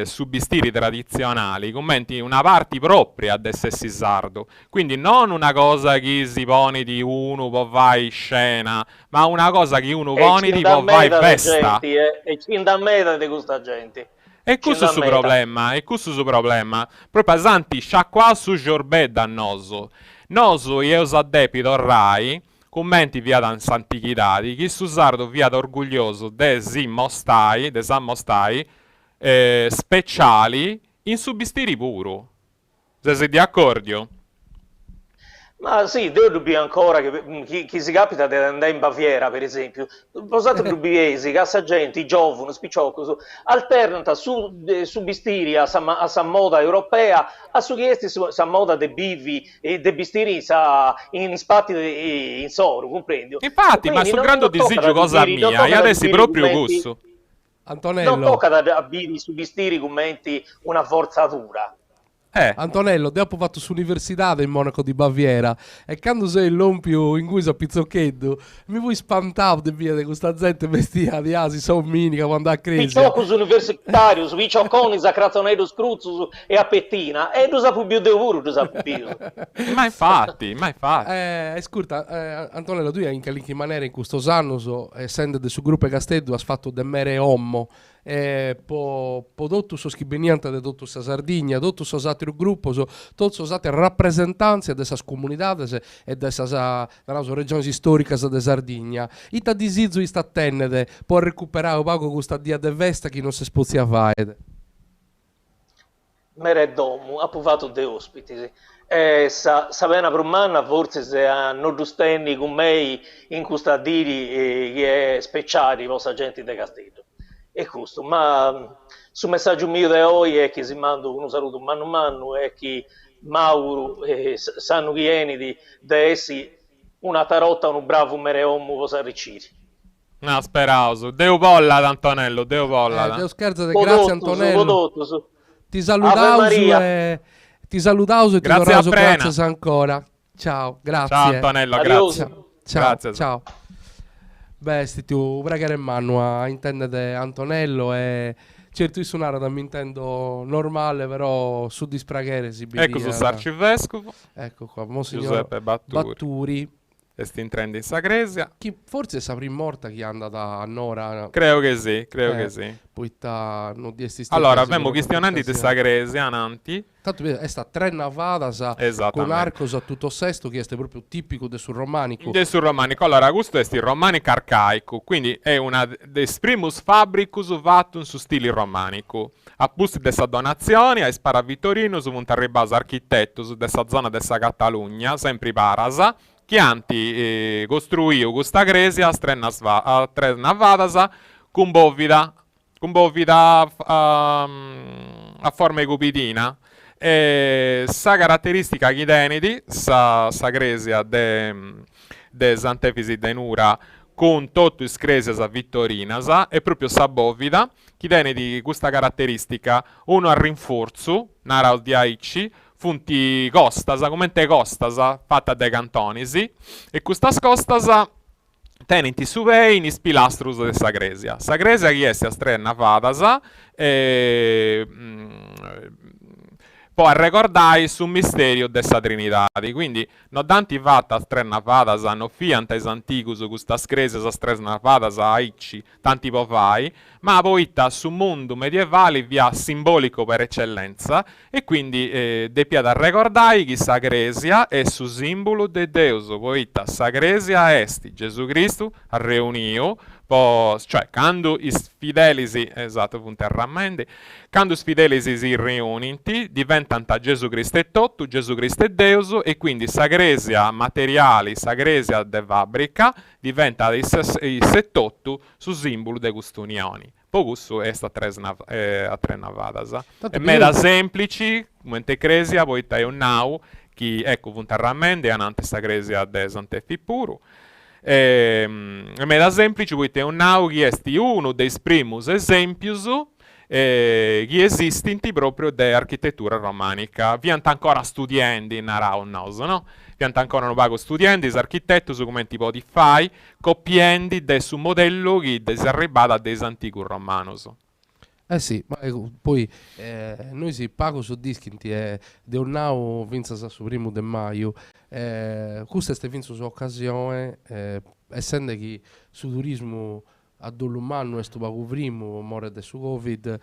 su bistiri tradizionali, commenti una parte propria ad essersi sardo, quindi non una cosa che si pone di uno può vai in scena, ma una cosa che uno pone di può vai in festa. E 100 metri di questa gente. E questo è il suo problema, e questo è il suo problema. Proprio santi, sciacqua su giorbe dannoso. Noso io sa depito rai, commenti via da antichità, che su sardo via da orgoglioso de mostai, speciali in subistiri puro. Se sei di accordo? Ma sì, devo dubbiare ancora che chi si capita di andare in Baviera, per esempio, posate dubbiesi che a gente, i giovani, spicciocco, alternano su bistiri a sa moda europea, a su chiesti sa moda de bivi e de bistiri in spatti in soro, comprendi? Infatti, ma sul grande disagio cosa mia, io adesso proprio gusto. Antonello. Non tocca da bivi su bistiri commenti una forzatura. Antonello, dopo ho fatto sull'università in Monaco di Baviera e quando sei l'ompio in cui sono pizzocchetto mi vuoi spantare di via di questa gente vestita di asi somminica quando ha crisi. Pizzocus universitarius, picciocconis a crazzoneros cruzzus e a pettina e tu sapu più di oro, tu sapu più. Ma infatti. Ascolta, Antonello, tu in che maniera in questo anno, essendo del suo gruppo Casteddu, hai fatto del mere ommo po dotto so schibeniante de dotto sa Sardegna, dotto so altri gruppo, tutti so altre rappresentanze delle comunità e delle regioni storiche de Sardegna. Ita disizzo sta tennede può recuperare un poco questa dia de vesta che non si spozia fare. Mere domu, ha provato de ospiti. Sapena Brummanna forse se non rustenni con me in questa diri che è speciale i vostri agenti de Castello. È questo, ma sul messaggio mio di oggi è che si manda un saluto mano e che Mauro sanno chi è di essi una tarotta, un bravo mereomo cosa riciri. No, speravo, Deo polla Antonello, Deo polla. Deo scherzo, grazie Antonello. Ti salutavo e ti ringrazio grazie ancora. Ciao, grazie. Ciao Antonello, grazie. Ciao. Beh, tu pregare in mano a intendere Antonello e certo di suonare da mi intendo normale, però su di spraghere si vede. Ecco su Sarcivescovo. Ecco qua, Monsignor Giuseppe Batturi. E sti in trend in Sagresia. Chi forse saprà morta chi è andata a Nora. Credo che sì. Allora, abbiamo questionanti di Sagresia, Nanti. Tanto è sta tre navadas con arcos a tutto sesto che è proprio tipico del sul romanico. Del sul romanico. Allora, questo è il romanico arcaico, quindi è una des primus fabricus vatum su stile romanico. Appusti dessa donazioni ai spara Vittorino su Montarribas architetto dessa zona dessa Catalogna, sempre Parasa. Chianti costruiu questa gresia a tre navadas con bovida a forma cupitina. Sa caratteristica che tenedi sa gresia de Sant'Efisi de Nura con tutto i scresias a Vittorinas è proprio sa bovida che tenedi questa caratteristica uno a rinforzo nara di aici funti costasa, commente costasa, fatta dai cantonisi, e questa costasa tenenti su vei in spilastrus de Sagresia. Sagresia che è a strenna fatasa, poi ricordai sul misterio della Trinità. Quindi, non tanti fatta tre navadas hanno fianta es anticus questa screse sa tre navadas a Icci, tanti povai, ma poi sul mondo medievale via simbolico per eccellenza, e quindi deppia da ricordare che sa Gresia è su simbolo de Deus, poi sa Gresia est Gesù Cristo a reunio, cioè quando i fedeli esatto, quando i fedeli si riuniscono diventano Gesù Cristo e tutto, Gesù Cristo è Deus, e quindi sa Gresia materiale, sa Gresia de fabbrica diventa il settotto su simbolo de queste unioni. Poi questo è a tre navadas. E meda semplici, come te Cresia, poi è un nau, che ecco puntarramente, anante sta Cresia de Santefi puro. Meda semplice, poi è un nau che è uno dei primus esempius che esistenti proprio dell'architettura romanica. Vianta ancora studiendi in Araunos, no? Vianta ancora un pago studiendi, architetti, su come tipo di fai, copiendi del su modello che si è arrivato dei antichi romanos. Eh sì, ma poi noi si pago su distinti de un nao vinza su primo de maio, questa è vinza su occasione, essendo che su turismo a dell'umano è sto pago primo, more de su Covid,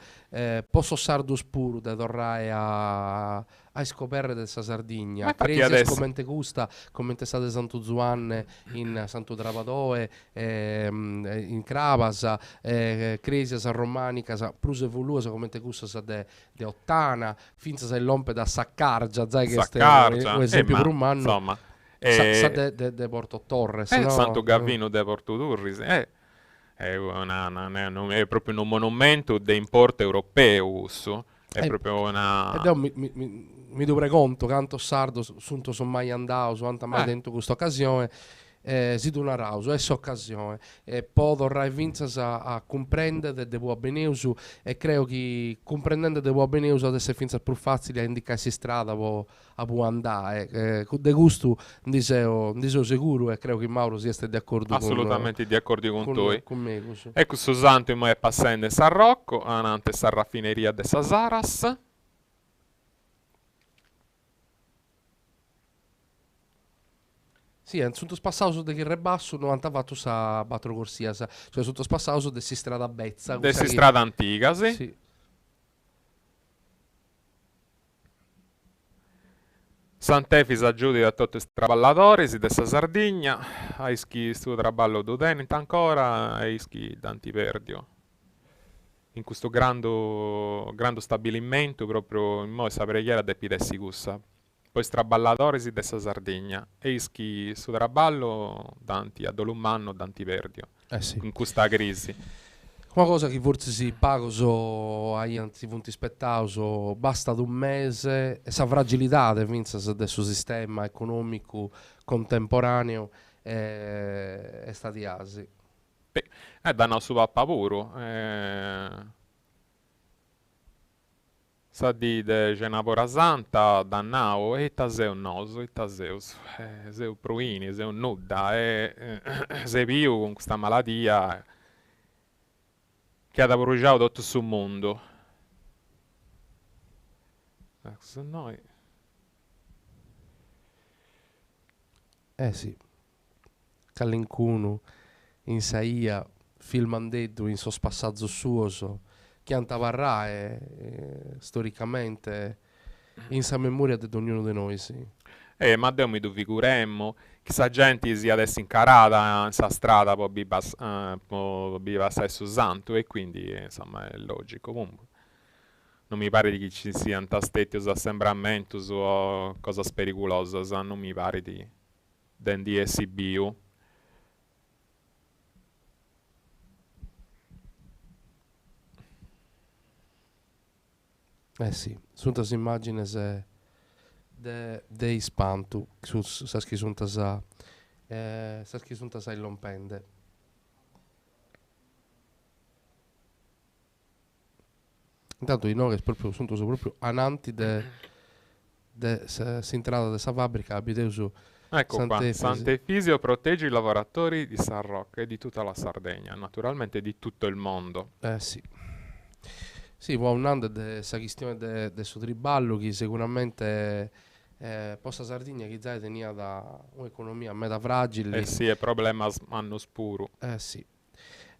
posso sardo spuro da tornare a scoprire della Sardegna, cresi come te gusta, come te state Santo Zuanne in Santo Travadoe, in Cravasa, cresi a romanica, plus evoluosa come te gusta sa de Ottana, finza sa l'ompe da Saccargia, sai che è un esempio per un anno, insomma, sa de Porto Torres, no? Santo Gavino de Porto Turris, è proprio un monumento di importo europeo, è proprio una... Mi dovrei conto, canto sardo, sunto sono mai andato, sono andato mai dentro questa occasione, si dona rauso, è occasione, e poi dovrai vincere a comprendere de buon beneuso, e credo che comprendendo de buon beneuso adesso è finza più facile a indicarsi strada a può andare, con de gusto non dicevo sicuro, e credo che Mauro sia di accordo assolutamente di accordo con toi. Con me così. Ecco, Susanto è passando a San Rocco, anante sa raffineria de Sasaras. Sì, sotto spassato de che rebasso 90 fatto sa battere corsia, cioè sotto spassato de si strada bezza, de si strada antica, sì. Sì. Sant'Efisa giudica tutti i traballatori di questa Sardegna, hai schi stu traballo d'Udenit ancora, hai schi d'Antiperdio. In questo grande stabilimento, proprio in modo sa preghiera de Pidessi Gussa. Poi straballatori di questa Sardegna, e schi stu traballo d'Anti Adolumano, d'Antiperdio, Sì. in questa crisi. Una cosa che forse si paga ai punti spettauso basta un mese, e sa fragilità del suo sistema economico contemporaneo è stati asi. Danno su papà puro. Sa di de Genapora Santa, dannao, e taseu noso, e taseus. Seu pruini, seu nudda, se più con questa malattia che ha bruciato tutto sul mondo. Se noi... Sì. Calincuno, in Saia, filmandetto in sospassaggio suoso, chianta varrà storicamente in sa memoria di ognuno di noi, sì. Ma Dio mi figuremmo che sa gente sia adesso incarata in sa strada può passare su santo, e quindi insomma è logico. Comunque non mi pare che ci siano tastetti o assembramenti o cose pericolose, non mi pare di DSBU. Sì, sono queste immagini de spanto, sa che sono il lompende. Intanto i noi sono proprio ananti s'entrata della fabbrica abiteu su ecco qua, Sant'Efisio protegge i lavoratori di San Rocco e di tutta la Sardegna, naturalmente di tutto il mondo. Sì. Sì, poi un anno questa questione del suo triballo che sicuramente Posta Sardegna che già tenia da un'economia meta fragile. sì, è problema hanno spuro. Sì.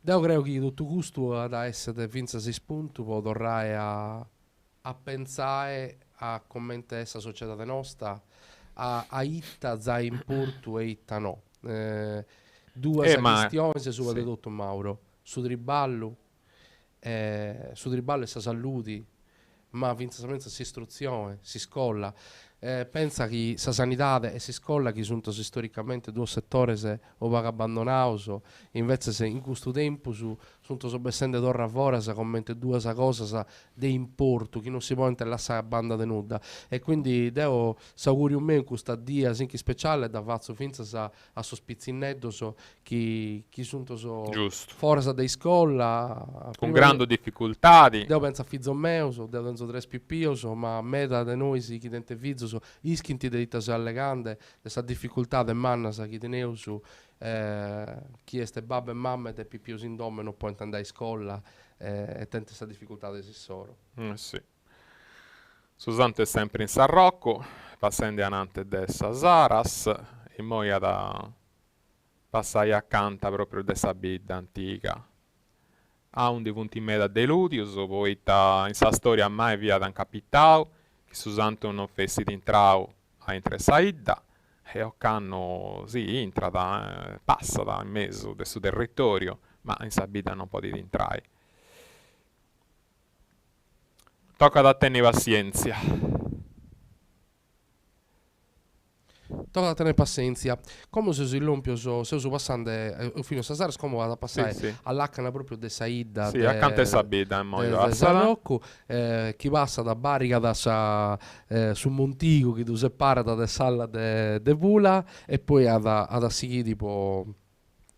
Io credo che tutto questo ad essere fin a 6 punti può tornare a pensare a come questa società nostra a itta za in porto e itta no. Due Ma questioni si sì. soprattutto Mauro su triballo e sa saluti ma finzamente si istruzione si scolla pensa che sa sanità e si scolla che sono storicamente due settori se o va abbandonato invece se in questo tempo sono sobbessende torra fuori sa commenta due sa cosa sa di importo che non si può lasciare a banda tenuta e quindi devo s'augurio me in questa dia sinchi speciale da faccio finza sa a sospizzinetto so chi sono so Giusto. forza dei scolla Con grandi difficoltà. devo pensare a fizzo meo devo pensare tre spippio ma meta di noi si chi tente fizzo iskinti di ita allegande questa difficoltà de manna sa chi teneu su chi este babbe e mamme de pipius in dome non può andare a scuola e tente questa difficoltà di sissoro Sì. Susanto è sempre in San Rocco, passando anante de Saras e poi da passare accanto proprio de essa bidda antica. Ha un punti meda deludius, poi in sa storia mai via da un capitao, che Susanto non fessi d'intrao a entra saidda, e Occanno sì, entra passa da in mezzo del suo territorio, ma in sa bidda non può entrare. Tocca da tenere pazienza. tocca tenere pazienza come se si lompio se su passante fino a Sasara come vado a passare Sì. all'acana proprio de Saida Sì, accanto a essa bidda San Rocco chi passa da Barica da su Montico che tu separa da Salla de Pula e poi ad Sighi tipo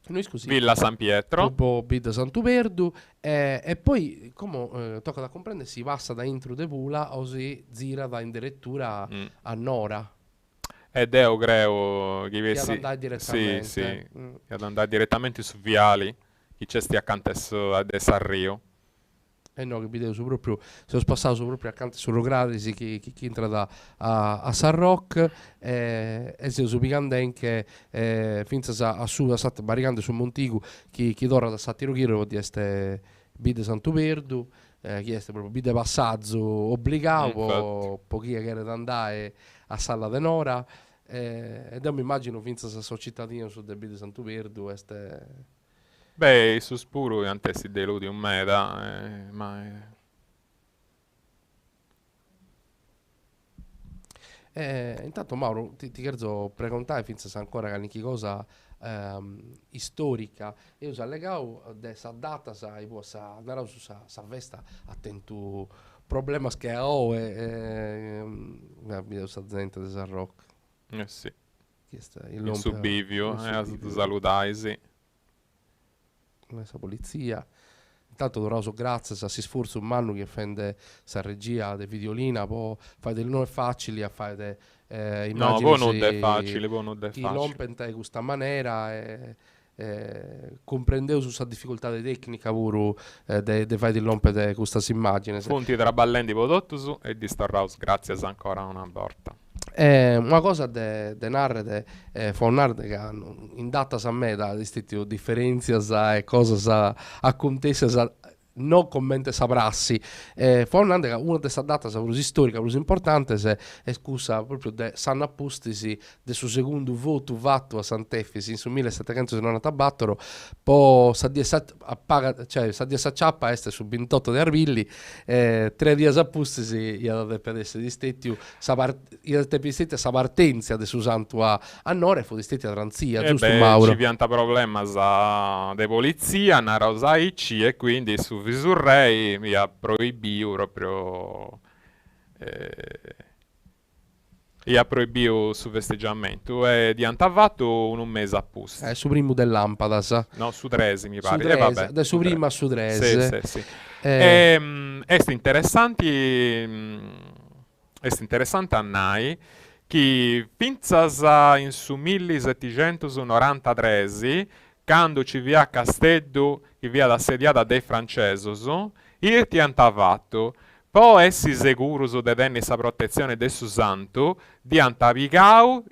noi scusi Villa San Pietro. tipo Bid Santuperdu e poi come tocca da comprendere si passa da intro de Pula o si gira da in direttura a Nora Ed io credo che ad andare direttamente sì, ad andare direttamente su viali che c'è sti accanto a Rio. no che vedevo su proprio se ho spassato su proprio accanto sul Rogradisi chi entra a San Rock e se su picando anche finza a su da barricando su Montico chi torna da Sattiro Chiro di este Bide Santuperdu chi è proprio Bide passaggio obbligato pochi che era da andare a Salla de Nora ed io mi immagino finza se sono cittadino su de Bide Santuperdu Beh, su spuro anche si deludi un meda, ma intanto Mauro ti chiedo precontare finza se ancora qualche cosa storica io sa legau de sa data sa può sa andare su sa festa attento problema che ho vedo sa gente di San Rock sì. il Il subbivio, salutaisi. Questa polizia intanto Doroso grazie se si sforza un manno che fende sa regia de videolina poi fai del non è facile a fare No, voi non è facile, voi non è chi facile. lompenta in questa maniera comprendeu su questa difficoltà di tecnica pure de fare di lompete questa immagine Punti tra ballendi prodotto e di Starhouse, grazie ancora una volta. una cosa de narrete fa narrete che in data sa me da differenze e cose sa acontece sa non commenta sa prassi fa una di questa data sa più storica più importante se è scusa proprio de sanno appustisi del suo secondo voto fatto a Sant'Efisi in su 1794 poi sa di essa ciappa este su 28 di Arvilli 3 giorni appustisi io da pedestre di stettiu sa partenza de su santo a Nora e fu di stetti a Tranzia giusto Mauro? Ci pianta problema de polizia, narosaici e quindi su Visurrei mi ha proibito proprio su festeggiamento e di antavato un mese apposta. Su primo del lampada sa No, su Tresi mi pare. su Vabbè, de su prima su Tresi sì. È interessante a noi che finzas in su 1793 quando ci via Castello che via l'assediata dei francesi irti antavatto, poi essi seguros de denni sa protezione de su santo, di antapigau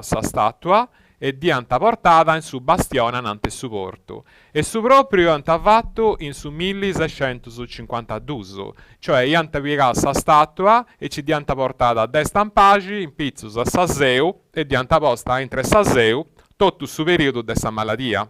sa statua, e di portata in su bastione ante su porto. E su proprio antavatto in su 1652, cioè pigau sa statua e ci di portata a destra in pagi, in pizzus a Saseu, e di posta entre Saseu, tutto su periodo dessa maladia.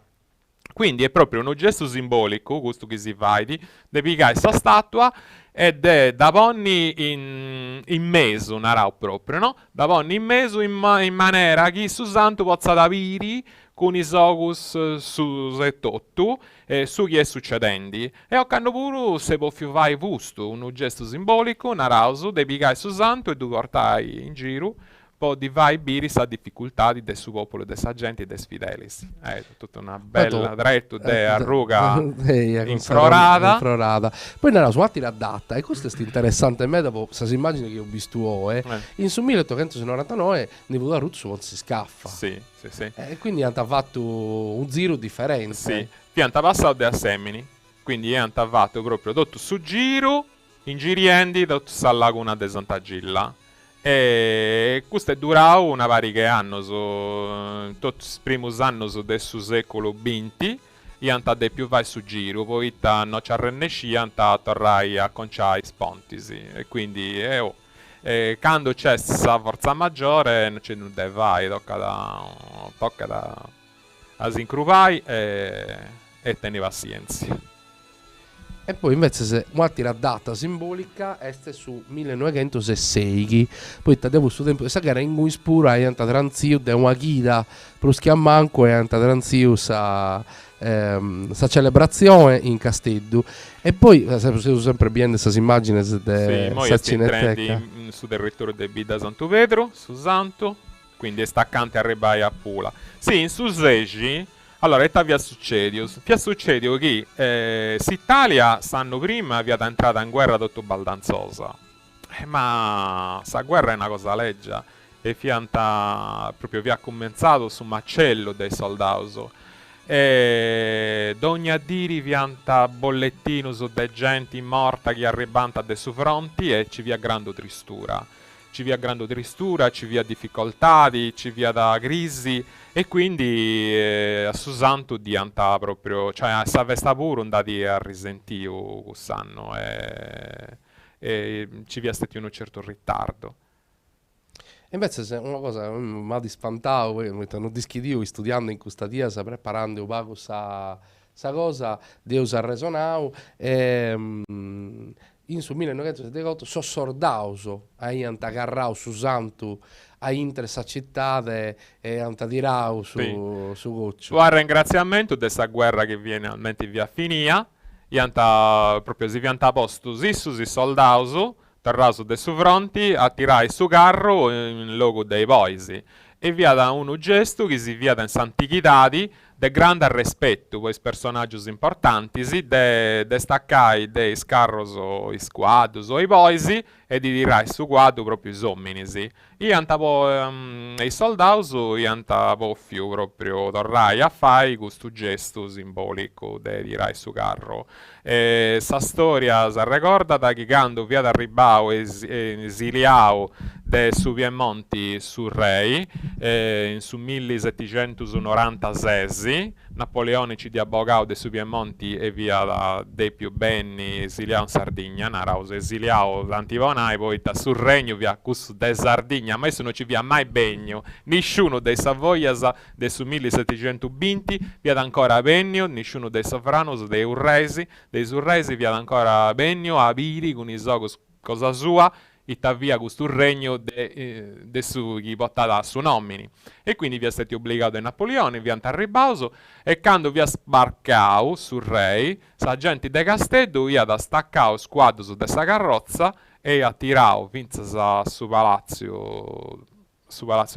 Quindi è proprio un gesto simbolico, questo che si vede, di piegare questa statua ed è da ponni in mezzo, narrò proprio, no? Da ponni in mezzo in maniera che su santo possa capire con i socus su setotto su che è succedendo. E ho canno pure se può fare questo, un gesto simbolico, narrauso, di piegare su santo e di portare in giro po' di vai biris a difficoltà del suo popolo, dei sagenti e dei fidelis. Tutta una bella dretto de arruga inflorata. Poi nella sua altra data, e questo è interessante, a me dopo si immagina che ho visto in su 1899 ne voluto Ruzzo su si scaffa. Sì. E quindi hanno fatto un giro differente. Sì, pianta passato da Semini, quindi hanno fatto proprio tutto su giro, in giriendi, tutto sa laguna de Sant'Agilla. E questo è durato una variche anni, tutti i primi anni del secolo XX, e hanno più vai su giro, poi non ci arrennesci, hanno tornare a conciare i spontisi, e quindi quando c'è questa forza maggiore non c'è nulla vai, tocca da sincruvai e tenere pazienza. E poi invece se un'altra data simbolica è su 1906, poi devo questo tempo questa gara in cui spura è andata tranzio da una guida pruschi a manco è andata tranzio sa celebrazione in Castello e poi sempre bene queste immagini della cineteca su territorio del Bida Santo Pedro su Santo, quindi è staccante a Rebai a Pula. Sì, in su Segi. Allora, via succedio che s'Italia sanno prima via da entrata in guerra tutto baldanzosa. Ma sta guerra è una cosa leggia e fianta proprio via commenzato su macello dei soldati. E d'ogni addiri vianta bollettino su de gente morta che arribanta de su fronti e ci via grande tristura. Ci via difficoltà, ci via da crisi e quindi a Susanto diventa proprio, cioè sta pure andati a risentire quest'anno e ci via stato un certo ritardo. E invece se una cosa mi ha dispantato, non dischidio studiando in questa dia, preparando un po' questa cosa, Deus ha resonato in su 1978 so sordauso a antagarrau su santo a interessa città e antadirau su goccio. Un ringraziamento di questa guerra che viene almeno via finia, proprio si vianta posto si soldauso, terraso de su fronti, a tirare su carro in logo dei poesi. E via da un gesto che si via da antichitadi de grande rispetto per i personaggi importanti, de staccai dei scarros o i squadros o i poesi e di tirai su quadro proprio i somminisi. I soldati iantavo più proprio torrai a fare questo gesto simbolico de tirai su carro. Sa storia si ricorda da che quando via da Ribao esiliao de su Piemonti su Rei in su 1796 Napoleone ci diabogao de su Piemonti e via dei più benni esiliao in Sardegna naraus esiliao l'Antivonai poi da sul regno via cus de Sardegna ma non ci via mai begno nessuno dei Savoias de su 1720 via ancora begno nessuno dei Sovranos dei Urresi via ancora begno a Biri con i sogos cosa sua via questo regno de su chi portava su nomini e quindi vi è stato obbligato da Napoleone vi hanno arribato e quando vi ha sbarcato sul re sa gente de Castello vi ha da staccao squadro su questa carrozza e ha tirato vinza su palazzo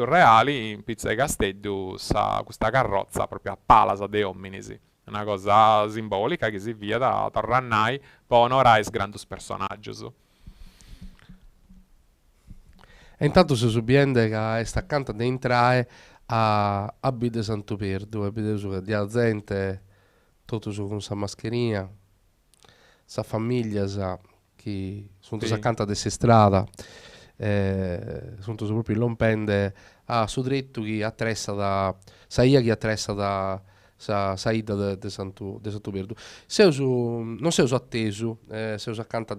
reale in Pizza di Castello questa carrozza proprio a palasa dei omminisi una cosa simbolica che si via da tornare per onorare i grandi personaggi. E intanto si subiende che è staccante di entrare a Bide Santo Perdo, a Bide su di gente, tutto su con sa mascherina, sa famiglia che sono Sì. accanto a questa strada, sono proprio in lompende a su dritto che attressa da saia che attressa da saida de Santo Perdu. Non sei uso atteso, sei uso accanto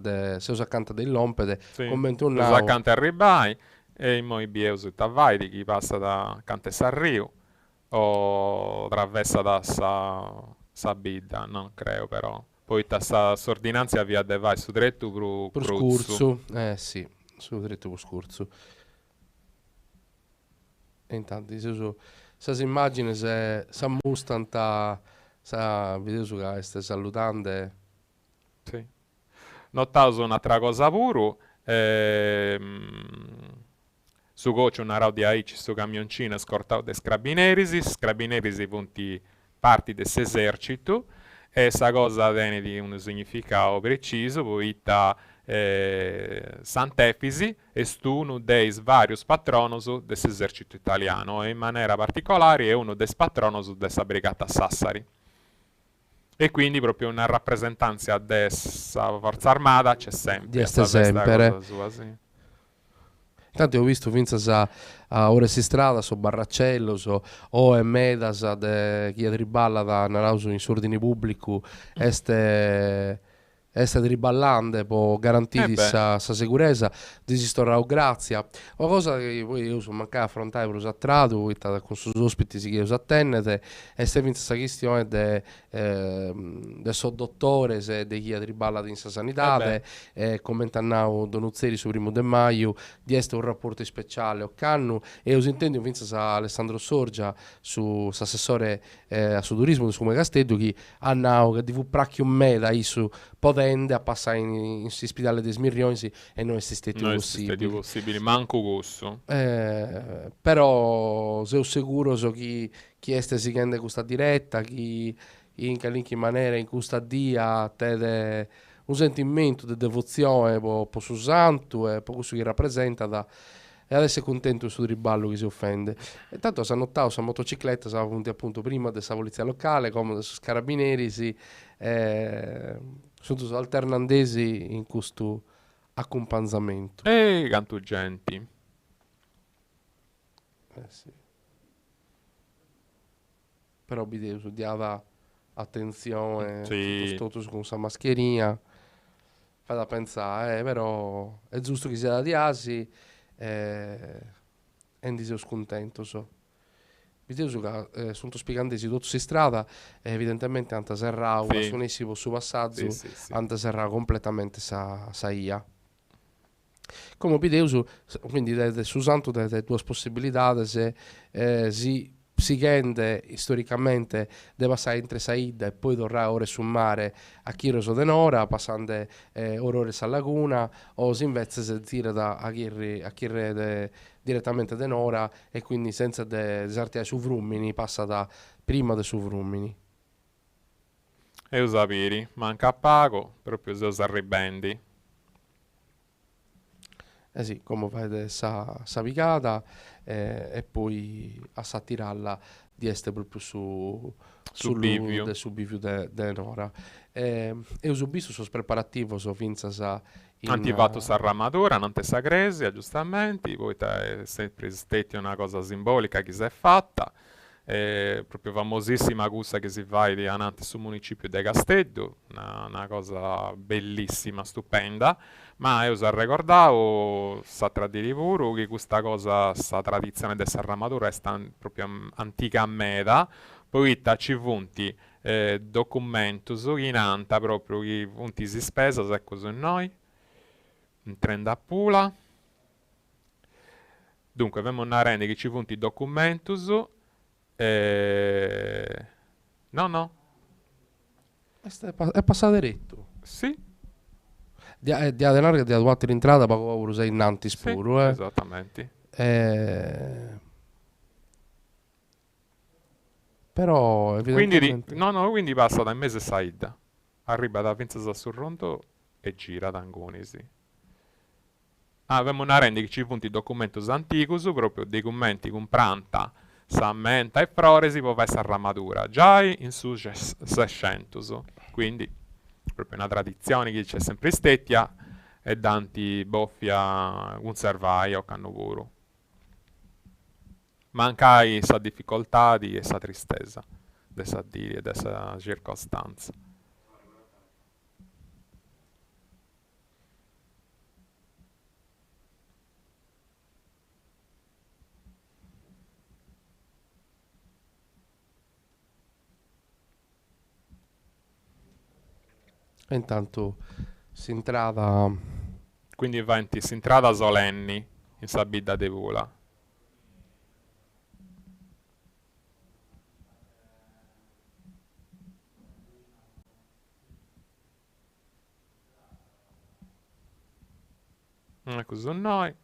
dei lompede, Sì, commenti un da nao. accanto a Ribai e poi bieus tavai di chi passa da Cante Sarriu o travessa da sa bidda, non credo però. Poi ta sa s'ordinanza via de vai su dretto Per cruzzu. scurzo, sì, su dritto per scurzo. E intanto se immagini se mustanta sa video su che ste salutande. Sì. Notaus un'altra cosa pure, su c'è una rodia aici su camioncino scortato dai scarabineri punti parti dell'esercito e sta cosa tiene di un significato preciso, poi Sant'Efisi è uno dei vari patronos dell'esercito italiano e in maniera particolare è uno dei patronos della brigata Sassari. E quindi proprio una rappresentanza della forza armata c'è sempre. Di este sempre. Sua, sì. Intanto ho visto Vinza a ore si strada, so Barracello, so o e Medas de chi riballa da Narauso in sordini pubblico, este riballante, può garantire sa sicurezza, disistorrao grazia. Una cosa che poi io sono mancato a affrontare per usatrato, con i suoi ospiti si chiede attendete, e se vince questa questione del suo dottore, se di chi riballa in sa sanità, commentano Donuzzeri su Primo De Maio, di essere un rapporto speciale o cannu, e io intendo vince sa Alessandro Sorgia, su assessore su turismo su come Castello, che hanno che di pracchio me da su potente a passare in ospedale di Smirrioni e non esiste possibile, manco gusto. Però sono sicuro chi este si rende questa diretta, chi in qualche maniera in questa dia te un sentimento di devozione per su santo e per questo che rappresenta e adesso è contento su riballo che si offende. E tanto si ha notato sa motocicletta, siamo venuti appunto prima della polizia locale come dei carabinieri, sono alternandesi in questo accompagnamento. E cantuggenti. Sì. Però video su diava attenzione, sì. tutto con questa mascherina, fa da pensare, però è giusto che sia da diasi e non sono scontento. Video su che sono spiegando si tutto si strada evidentemente anche serrao, sì. se nessi su passaggio, anche serrao completamente sa ia. Come video su, quindi su santo delle due possibilità se si rende storicamente deve passare entre Saida e poi dovrà ore sul mare a Chiroso de Nora passando ore a Laguna o si invece si tira da a Chirre direttamente de Nora e quindi senza desartiare su Vrumini passa da prima de su Vrumini e usapiri manca a pago proprio se usa ribendi. Sì, come fate sa picata e poi a satirarla di essere proprio su bivio de Nora. E ho subito sul preparativo, so finza sa Antivato sa armatura, non te sa gresia, giustamente, poi è sempre stata una cosa simbolica che si è fatta. Proprio famosissima cosa che si fa di Anante sul municipio di Castello, una cosa bellissima, stupenda, ma io so ricordavo, sa tradire pure che questa cosa, questa tradizione dell'armatura è proprio antica a meda, poi ci punti documenti in anta proprio che punti si spesa, se così noi, in trend a Pula. Dunque, abbiamo una rende che ci punti documentus. No. È passato diretto. Sì. Di denaro che di quattro entrata pago usare innanti spuro. Sì, esattamente. Però evidentemente... Quindi passa da mese Said. Arriva da Princesa sul Rondo e gira da Angonisi. Abbiamo una rende che ci punti documentos anticus, proprio documenti con pranta Sammenta e Froresi può essere armatura già in su 600, quindi proprio una tradizione che c'è sempre stata e danti boffia conservai o canno pure. Mancai sa difficoltà e sa tristezza dessa dire, dessa circostanza. E intanto si entrava. Quindi si entrata solenni in sabida de vola. Ecco, sono noi.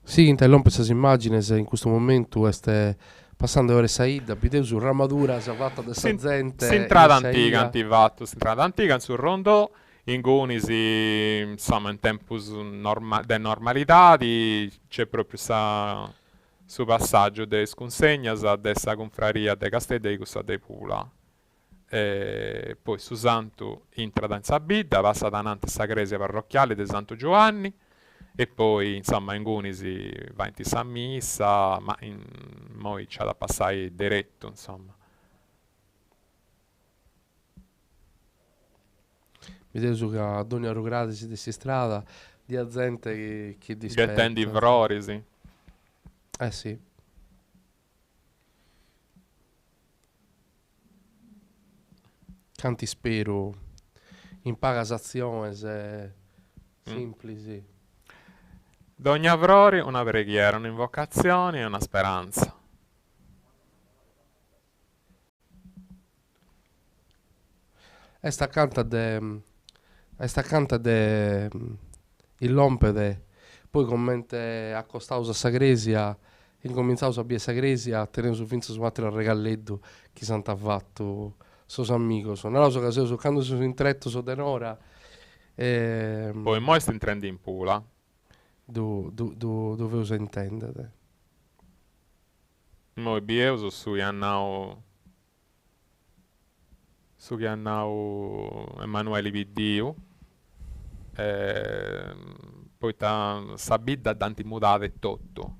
Sì, interrompe queste immagini in questo momento este passando ore Said, abiteu su ramadura, si è fatta da sta gente. Si entrata antica, antivatto, si entrata antica sul rondò, in Gunisi, insomma, in tempus de normalità, c'è proprio su passaggio de sconsegnas a dessa confraria de Castedde di Cussa de Pula. E poi su Santo entra in Sabidda, passa davanti a Gresia parrocchiale di Santo Giovanni, e poi insomma in Gunisi va in San Missa, ma poi c'è da passare diretto, insomma. Vedevo su che a Dogna Rugradisi di questa strada di gente che dispetta. Che tendi vrori, sì. Sì. Canti spero in pagasazione semplici. D'ogni avrori una preghiera, un'invocazione e una speranza. E sta canta de il lompede, poi commente accostaus a Sagresia, incominciaus a bere Sagresia, a tenere su finza su altro regalleddu chi s'anta fatto sos amigos. Non so che se quando sono in tretto so denora. Poi mo sta entrando in Pula. Dove usa intendete? Noi bieus su che hanno Emanuele Viddiu, poi sabidda danti mudate tutto.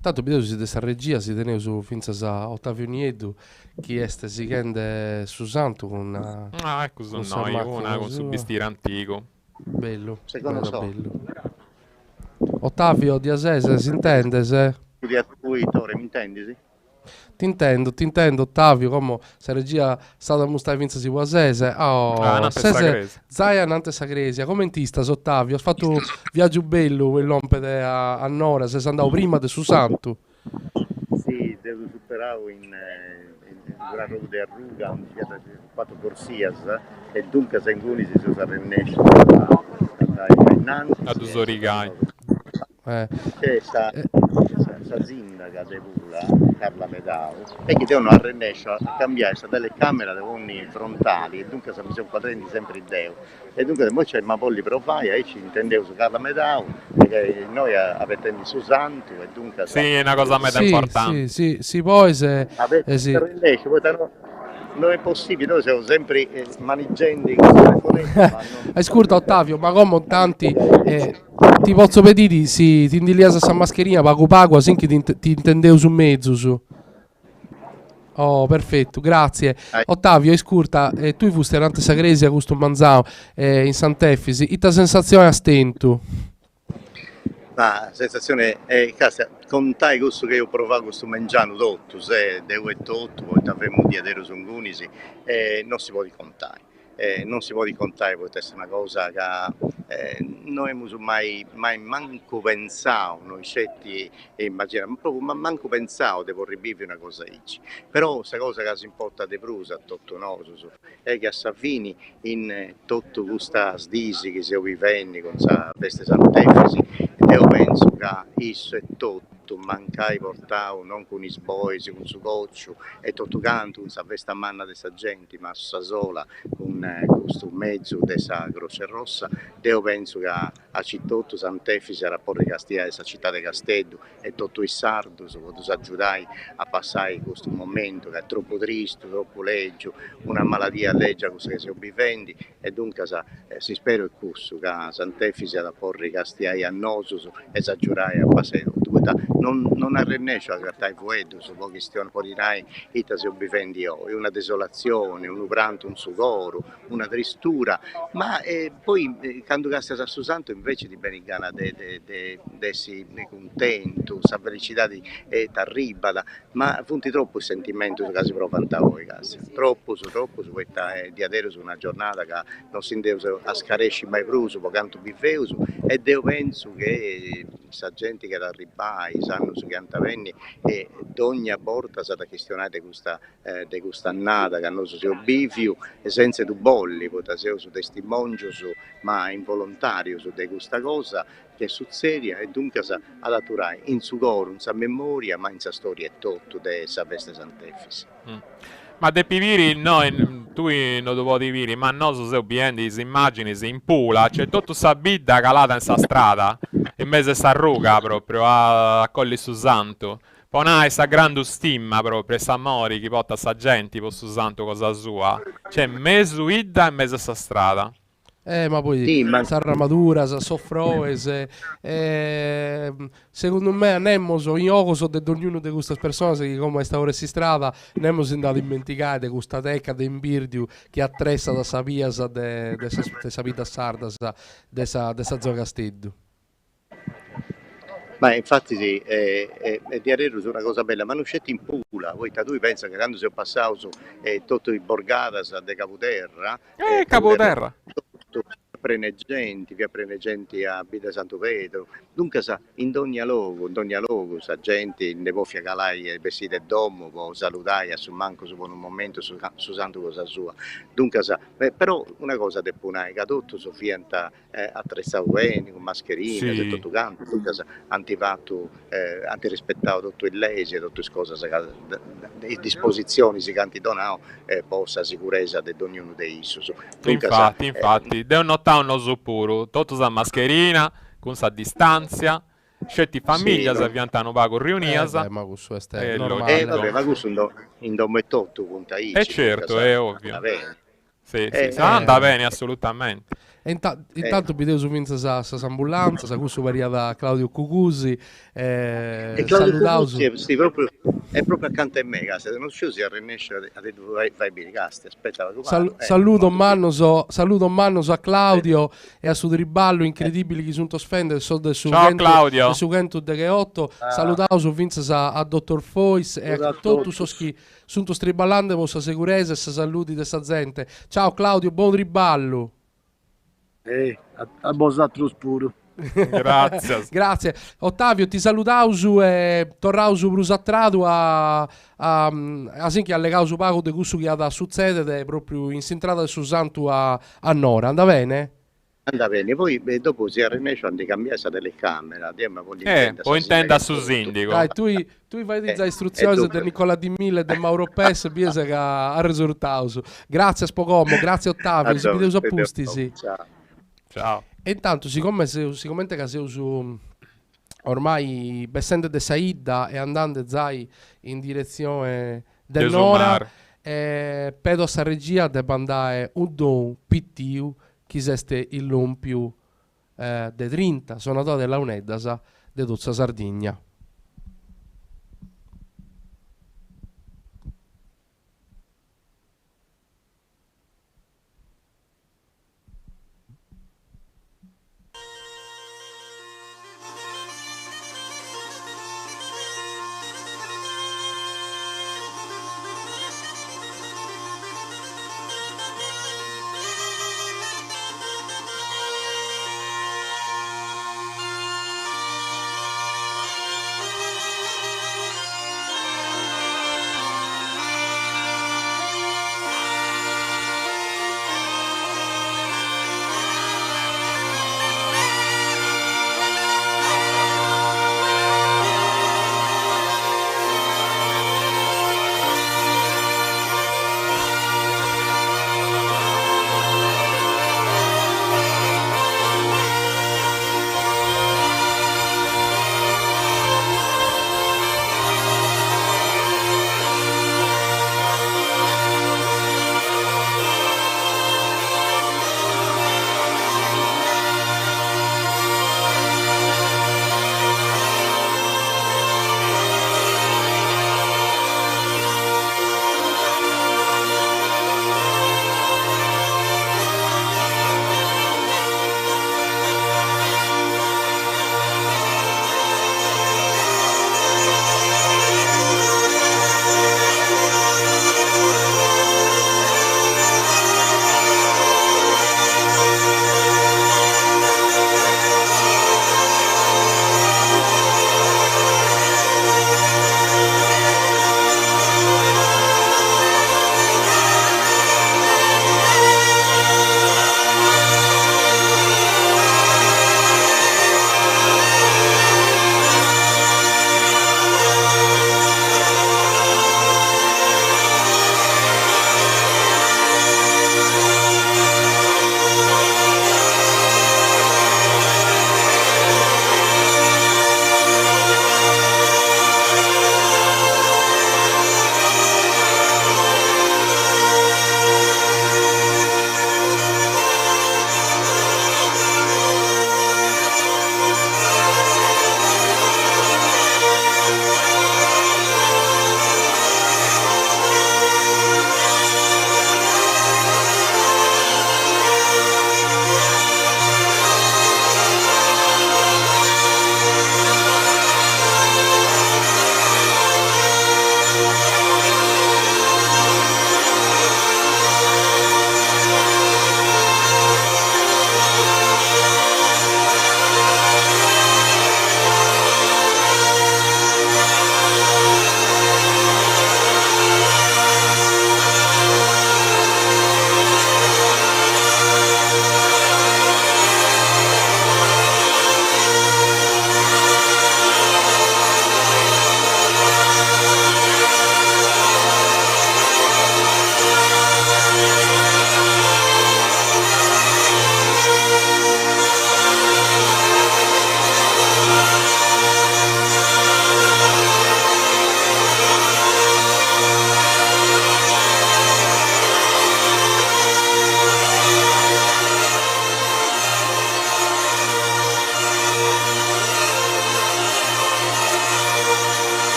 Tanto vedo si questa regia si teneva su finza a Ottavio Niedu chi este si rende su Santo con una ecco sono noi, una con su vestire antico. Bello, Secondo bello. Ottavio di Asese, si intende se? Di attuitore, mi intendi, sì? Ti intendo Ottavio, come se regia stata mustai finza si può Asese. Sese, Zaia Nante Sagresia, come intista Ottavio? Ho fatto un viaggio bello quell'ompede a Nora, se sei andato prima di su Santo. Sì, devo superare in Grado de Arruga, un fatto Corsias, e dunque se in cui si usa Rennescio ad Usorigai. C'è sta sindaca de Pula, Carla Medao, e che devono a Rennescio a cambiare questa telecamera dei ogni frontali, e dunque se mi sono quadretti sempre in Deo. E dunque poi c'è il Mapolli Profaia, e ci intendevo su Carla Medao, perché noi avete su Santo, e dunque... Sì, è una cosa meta importante. Sì, poi se... Avete Rennescio, poi non è possibile, noi siamo sempre maneggiando Ascolta Ottavio, ma come tanti ti posso pedire sì, ti indiliasa sta mascherina pago sin che ti intendevo su mezzo su. Oh, perfetto, grazie. Ottavio, ascolta, tu fusti erante Sagresia questo manzao in Sant'Efisi, ita sensazione a stento? La sensazione è che contai questo che io provavo questo mangiano tutto, se devo e tutto, poi avremo di adero su Gunisi, non si può contare. non si può contare, può essere una cosa che noi mai manco pensato, noi scetti e immaginiamo, proprio ma manco pensato di poter vivere una cosa così. Però questa cosa che si importa di Prusa a tutto noi è che a Savini in tutto questa sdisi che si vivenni con questa festa Sant'Efisi, io penso che isso è tutto mancai portau non con i sboisi, con su goccio e tutto canto, questa festa manna di questa gente, ma sa sola con questo mezzo della Croce Rossa, io penso che a Cittotto Sant'Efisi era porre Castiglia, questa città di Castello e tutto il sardo, quando si aiutai a passare questo momento che è troppo triste, troppo leggio, una malattia leggia così che si vivendo e dunque si spera il corso che Sant'Efisi da porre Castiglia a Nosus e si giurai a passare non arrennesce a trattare fuoco su poche questioni polirai ita si obivendi è una desolazione, un pranto, un sudoro, una tristura, ma poi quando castia a Susanto invece di benigana desi contento, sa felicità di t'arribada, ma funti troppo il sentimento che si prova a voi, troppo su questa di adere su una giornata che non si intende a scaresci mai pruso, poi canto biveuso ed io penso che sa gente che arribai sanno su cantavenni e ogni porta è stata questionata di questa annata che hanno su bivio e senza tu bolli potaseo su testimonio su ma involontario su di questa cosa che succede e dunque ad atturai in su coro, in sa memoria ma in sa storia è tutto di sa festa Sant'Efisi. Ma de piviri noi tu non lo puoi dire, ma noi se obbiendi si immagini si in Pula, c'è tutta sta bidda calata in sta strada, in mezzo a sta ruga proprio a Colli Susanto. Poi non sta grande stima proprio, sta mori che porta sta gente per Susanto cosa sua. C'è mezzo idda in mezzo a sta strada. Ma poi Sì, ma s'arramatura, soffroe, secondo me anemmo so in oco so de ognuno di queste persone che come sta ora si strada nemmo si andato a dimenticare di questa tecca di imbirdiu che attressa da sa via de sa vita sarda de sa zona Castello. Ma infatti sì, di Arero è una cosa bella, ma non c'è in Pula, voi tu pensa che quando si è passato su tutto i Borgadas de Capoterra, Capoterra! via Prenegenti a Bida Santo Pedro, dunque in ogni luogo, sa gente ne può fiacalai e vestiti e domo, può salutare a su manco su un momento su santo cosa sua, dunque però una cosa de punai, che tutto su fianta attrezzato bene, con mascherine, Sì. tutto canto, dunque antifatto, antirispettato tutto il lese, tutte le cose, le disposizioni si canti donao, possa sicurezza di ognuno dei issos. Infatti, devo notare uno puro, tutto sa mascherina, con sa distanza, scetti famiglia Sì, se piantano pago riuniasa. Ma questo è Eh, normale. vabbè, ma questo in dometotto punta I. certo, è ovvio. Bene. Sì, anda bene assolutamente. E intanto vi devo su vinta sa ambulanza, sa questo varia da Claudio Cucusi, E Claudio salutao Cucuzzi è proprio accanto a me, se non ci si arrennesce a te vai bene, casti, aspetta, saluto manno a Claudio e a su Riballo incredibili che sono sfende so del su Ciao Claudio. su Gento de che 8 salutao su vinza a Dottor Fois e a tutto so chi sono striballando con sa sicurezza e sa saluti di sa gente. Ciao Claudio, buon riballo. A Bosatro puro. Grazie. Grazie. Ottavio, ti salutau su e torrau su Brusatradu che allegau su pago di questo che ha da succedere proprio in sintrada su Santo a Nora. Anda bene? Anda bene, poi dopo si arrennesce di cambiare la telecamera, poi intenda su Sindico. Dai, tu vai di istruzioni di Nicola Di Mille e di Mauro Pes, biesa che ha risultato. Grazie Spocomo, grazie Ottavio, si vede su appusti, sì. Ciao. E intanto, siccome che sei su ormai Bessende de Saida e andando zai in direzione del Nora, pedo a regia debba andare un don pittiu chi seste il lumpiu de 30 suonatore della Unedasa de Duzza Sardigna.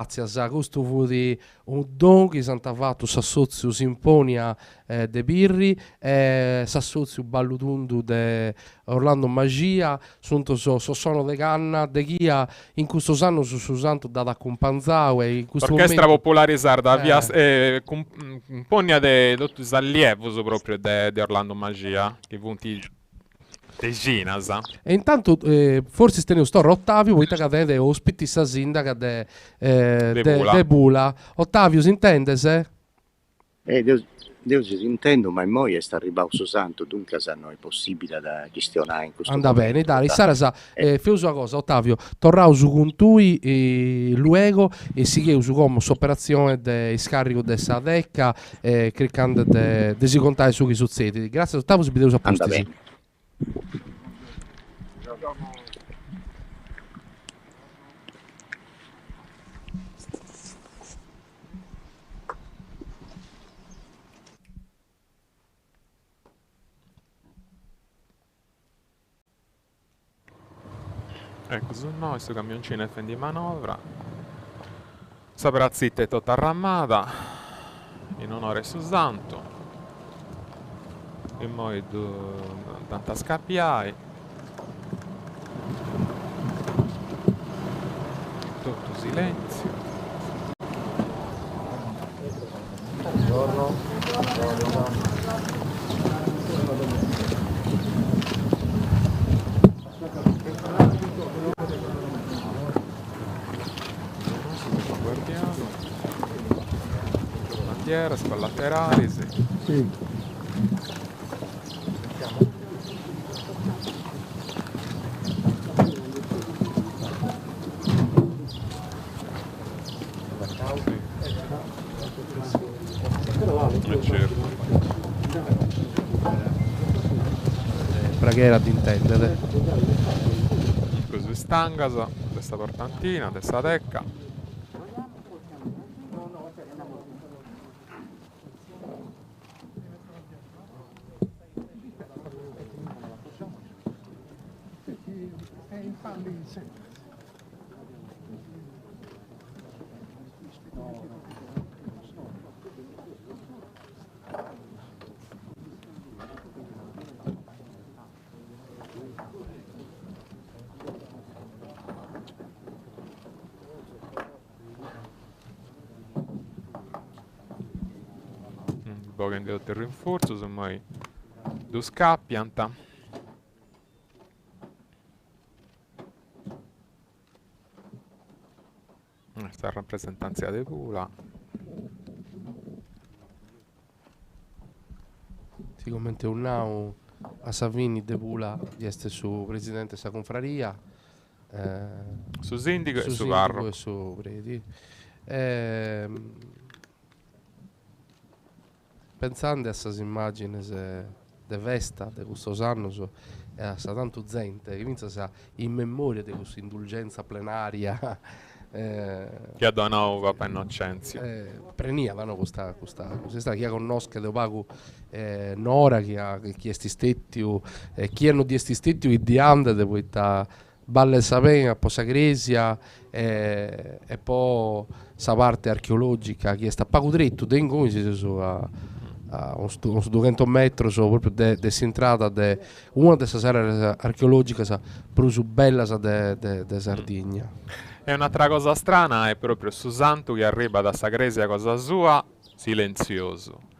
grazie a questo fu di un don che Santa fatto s'assozio Sinfonia de Pirri s'assozio Ballutundu de Orlando Magia sono de canna de chia in questo anno su santo da companzau e in questo Orchestra momento popolare sarda via compagna de tutti gli allievi proprio de Orlando Magia che punti de Ginas. e intanto forse stene sto Ottavio poi cadete ospiti sa sindaca de Bula. Ottavio si intende se? Deus si intendo, ma poi è arrivato su santo, dunque non è possibile da gestionare in questo Anda momento. bene, dai, Sara sa, fai una cosa, Ottavio, tornau su con tui luego e si chiede su come operazione di scarico di Sadecca cercando di si contare su chi succede. Grazie Ottavio, si vedevo a posto. Anda bene. Ecco, su noi, questo camioncino è di manovra. Questa brazzetta è tutta arramata in onore su santo. E poi tanta scappiai. Tutto silenzio. Buongiorno. Guardiamo. Bandiera, spallaterali, sì. Sì. Certo. Preghiera di intendere. Così stangasa, questa portantina, questa tecca. Poi andiamo a rinforzo, semmai due scappianta. Questa rappresentanza di Pula. Si commenta un now a Savini de Pula di essere su presidente della confraria. Su sindaco e su sindaco parroco. e su preti. Pensando a queste immagini de festa di questo anno sa tanto gente che pensa sa in memoria di questa indulgenza plenaria Che adonò Papa Innocenzio. preniavano questa chi conosca de pago Nora chi è stettiu chi hanno di stettiu i di ande de questa Balle Sapena, poi Sagresia e poi sa parte archeologica che sta pago dritto come si a uns 200 metri proprio de entrata de una delle aree archeologiche più bella de Sardegna. E un'altra cosa strana è proprio su santo che arriva da Sagresia cosa sua, silenzioso.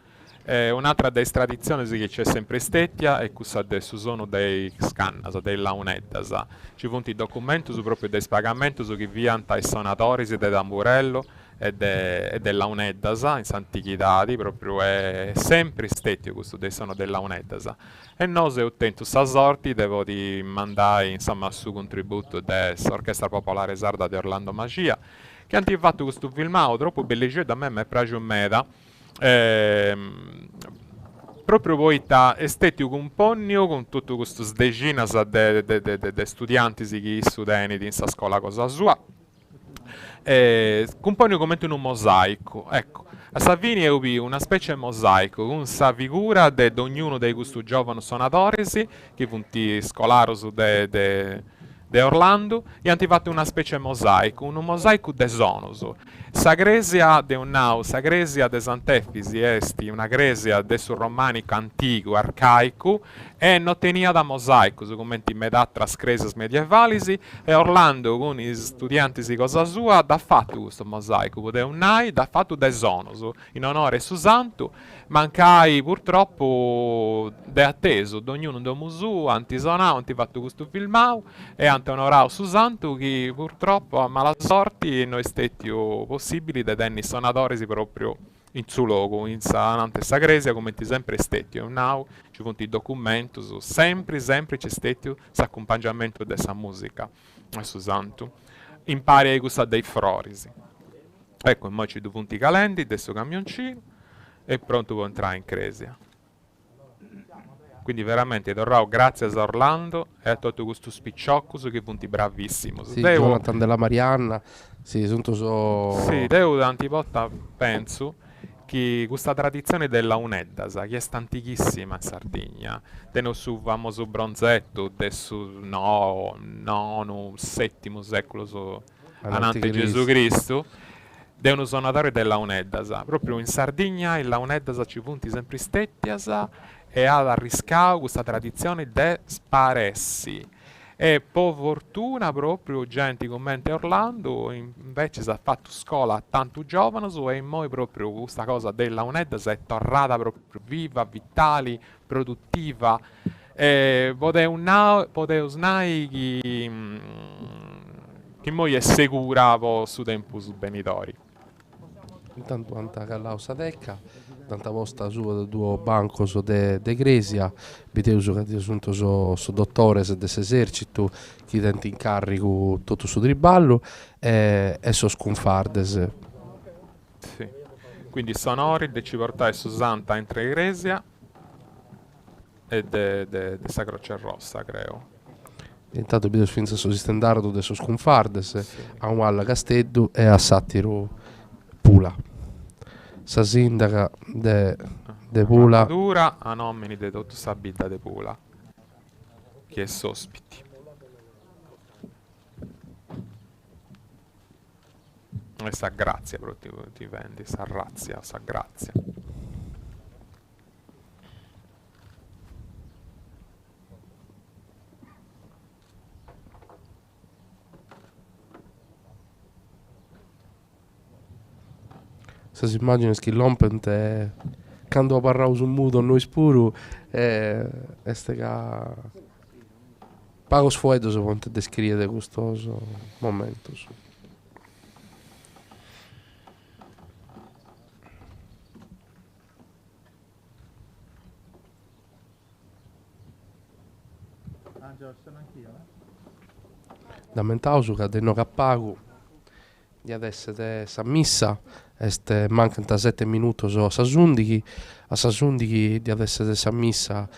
Un'altra delle tradizioni che c'è sempre stetta è questa adesso sono dei scannas, dei launeddas. Ci sono i documenti proprio dei spagamenti su chi vianta i sonatori di Tamburello e dei launeddas in antichità, proprio è sempre stetti questo dei sono dei launeddas. E noi se ottenendo questa sorte devo di mandare insomma il suo contributo dell'Orchestra Popolare Sarda di Orlando Magia che hanno fatto questo filmato troppo bellissimo, da me mi piace un meta. Proprio voi estetico un ponnio con tutto questo sdecinas de studenti che studenti in questa scuola cosa sua compagno come in un mosaico, ecco. A Savini è una specie di mosaico con sa figura di ognuno dei questi giovani sonatori che punti scolari de de Orlando e hanno fatto una specie mosaico, un mosaico de sonoso. Sa gresia de un nau, sa gresia de Sant'Efisi esti una gresia de su romanico antico, arcaico, e non tenia da mosaico, commenti med'altras cresias medievali, e Orlando con i studenti di cosa sua da fatto questo mosaico, de un nai da fatto de sonoso, in onore su santo, mancai purtroppo de atteso, d'ognuno do musu, antisonau, anti fatto questo filmau, e ante onorau su santo, che purtroppo a mala sorti non è stato possibile de denni sonadoresi proprio in suo luogo, in sa gresia, come ti sempre stati, e now ci sono i documenti, sempre c'è stato l'accompagnamento della musica, su santo, impari a gustare dei frorisi. Ecco, ora ci sono i calendi, adesso camioncino, e pronto per entrare in cresia. Quindi veramente dorrò grazie a Orlando e a tutto questo spicciocco che punti bravissimo. Sì, Jonathan della Marianna, sì, Sì, devo tanti volte penso che questa tradizione della Uneddasa, che è antichissima in Sardegna, del suo famoso bronzetto, del suo nono, settimo secolo anante Gesù Cristo, è uno suonatore della Uneddasa. Proprio in Sardegna la Uneddasa ci punti sempre stettiasa e ha arriscato questa tradizione de sparessi. E per fortuna proprio gente come Orlando invece si è fatto scuola a tanto giovane e poi proprio questa cosa della Uneddasa è tornata proprio viva, vitale, produttiva. Potevo snai che poi è sicura su tempo su benitori. Intanto anta callausa tecca, tanta vosta sua del tuo banco de Gresia, viteuso che assunto so dottore dell'esercito, chi tenti incarico tutto su triballo e so sconfardes. Sì. Quindi sonori de ci portai su Santa entra Gresia e de Sa Croce Rossa, creo. Intanto vedo finza so stendardo de so sconfardes, sì. A un alla Casteddu e a Sattiro Pula. Sa sindaca de Pula dura a nomini de tutto sabita de Pula che è sospiti e sa grazia proprio ti vendi sa razia sa grazia. se immagini che l'ompente quando parrau su mudo noi spuru este ca pagos fuedos ponte descrive questo momento. Lamentavo che de no capago di adesso de sa missa mancano 7 minuti a Sasundichi di adesso de sa missa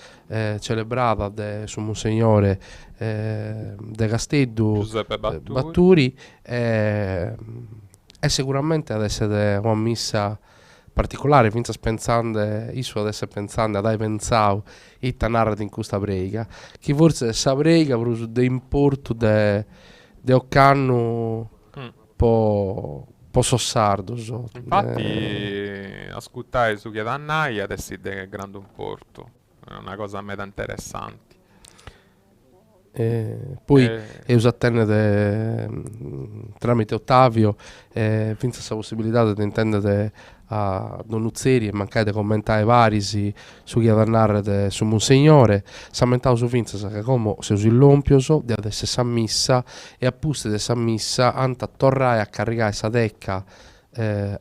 celebrata de su Monsignore de Casteddu Giuseppe Batturi e sicuramente adesso de una missa particolare, finza pensando io adesso pensando ad hai pensato e narrati in questa prega che forse sa prega proprio de importo de occanno po' sossardo infatti ascoltai su Chiedannai adesso è grande un porto è una cosa meta interessante poi usattene tramite Ottavio finza questa possibilità di intendere a Donuzzeri e mancare di commentare vari su chi ha narrare su Monsignore s'ammentavo su finza che come se usi l'ompioso di adesso sa missa e appuste di sa missa anta torrai a caricare sa tecca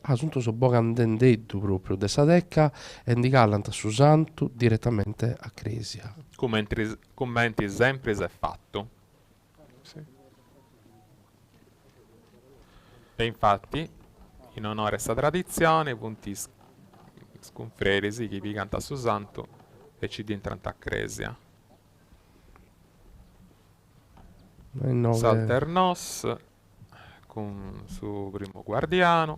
assunto so boca andendeddu proprio de sa tecca e indicarla su santo direttamente a Cresia commenti sempre se è fatto sì. E infatti in onore a questa tradizione, punti sconfreresi che vi canta su santo e ci entrano a Cresia. Salternos con su primo guardiano.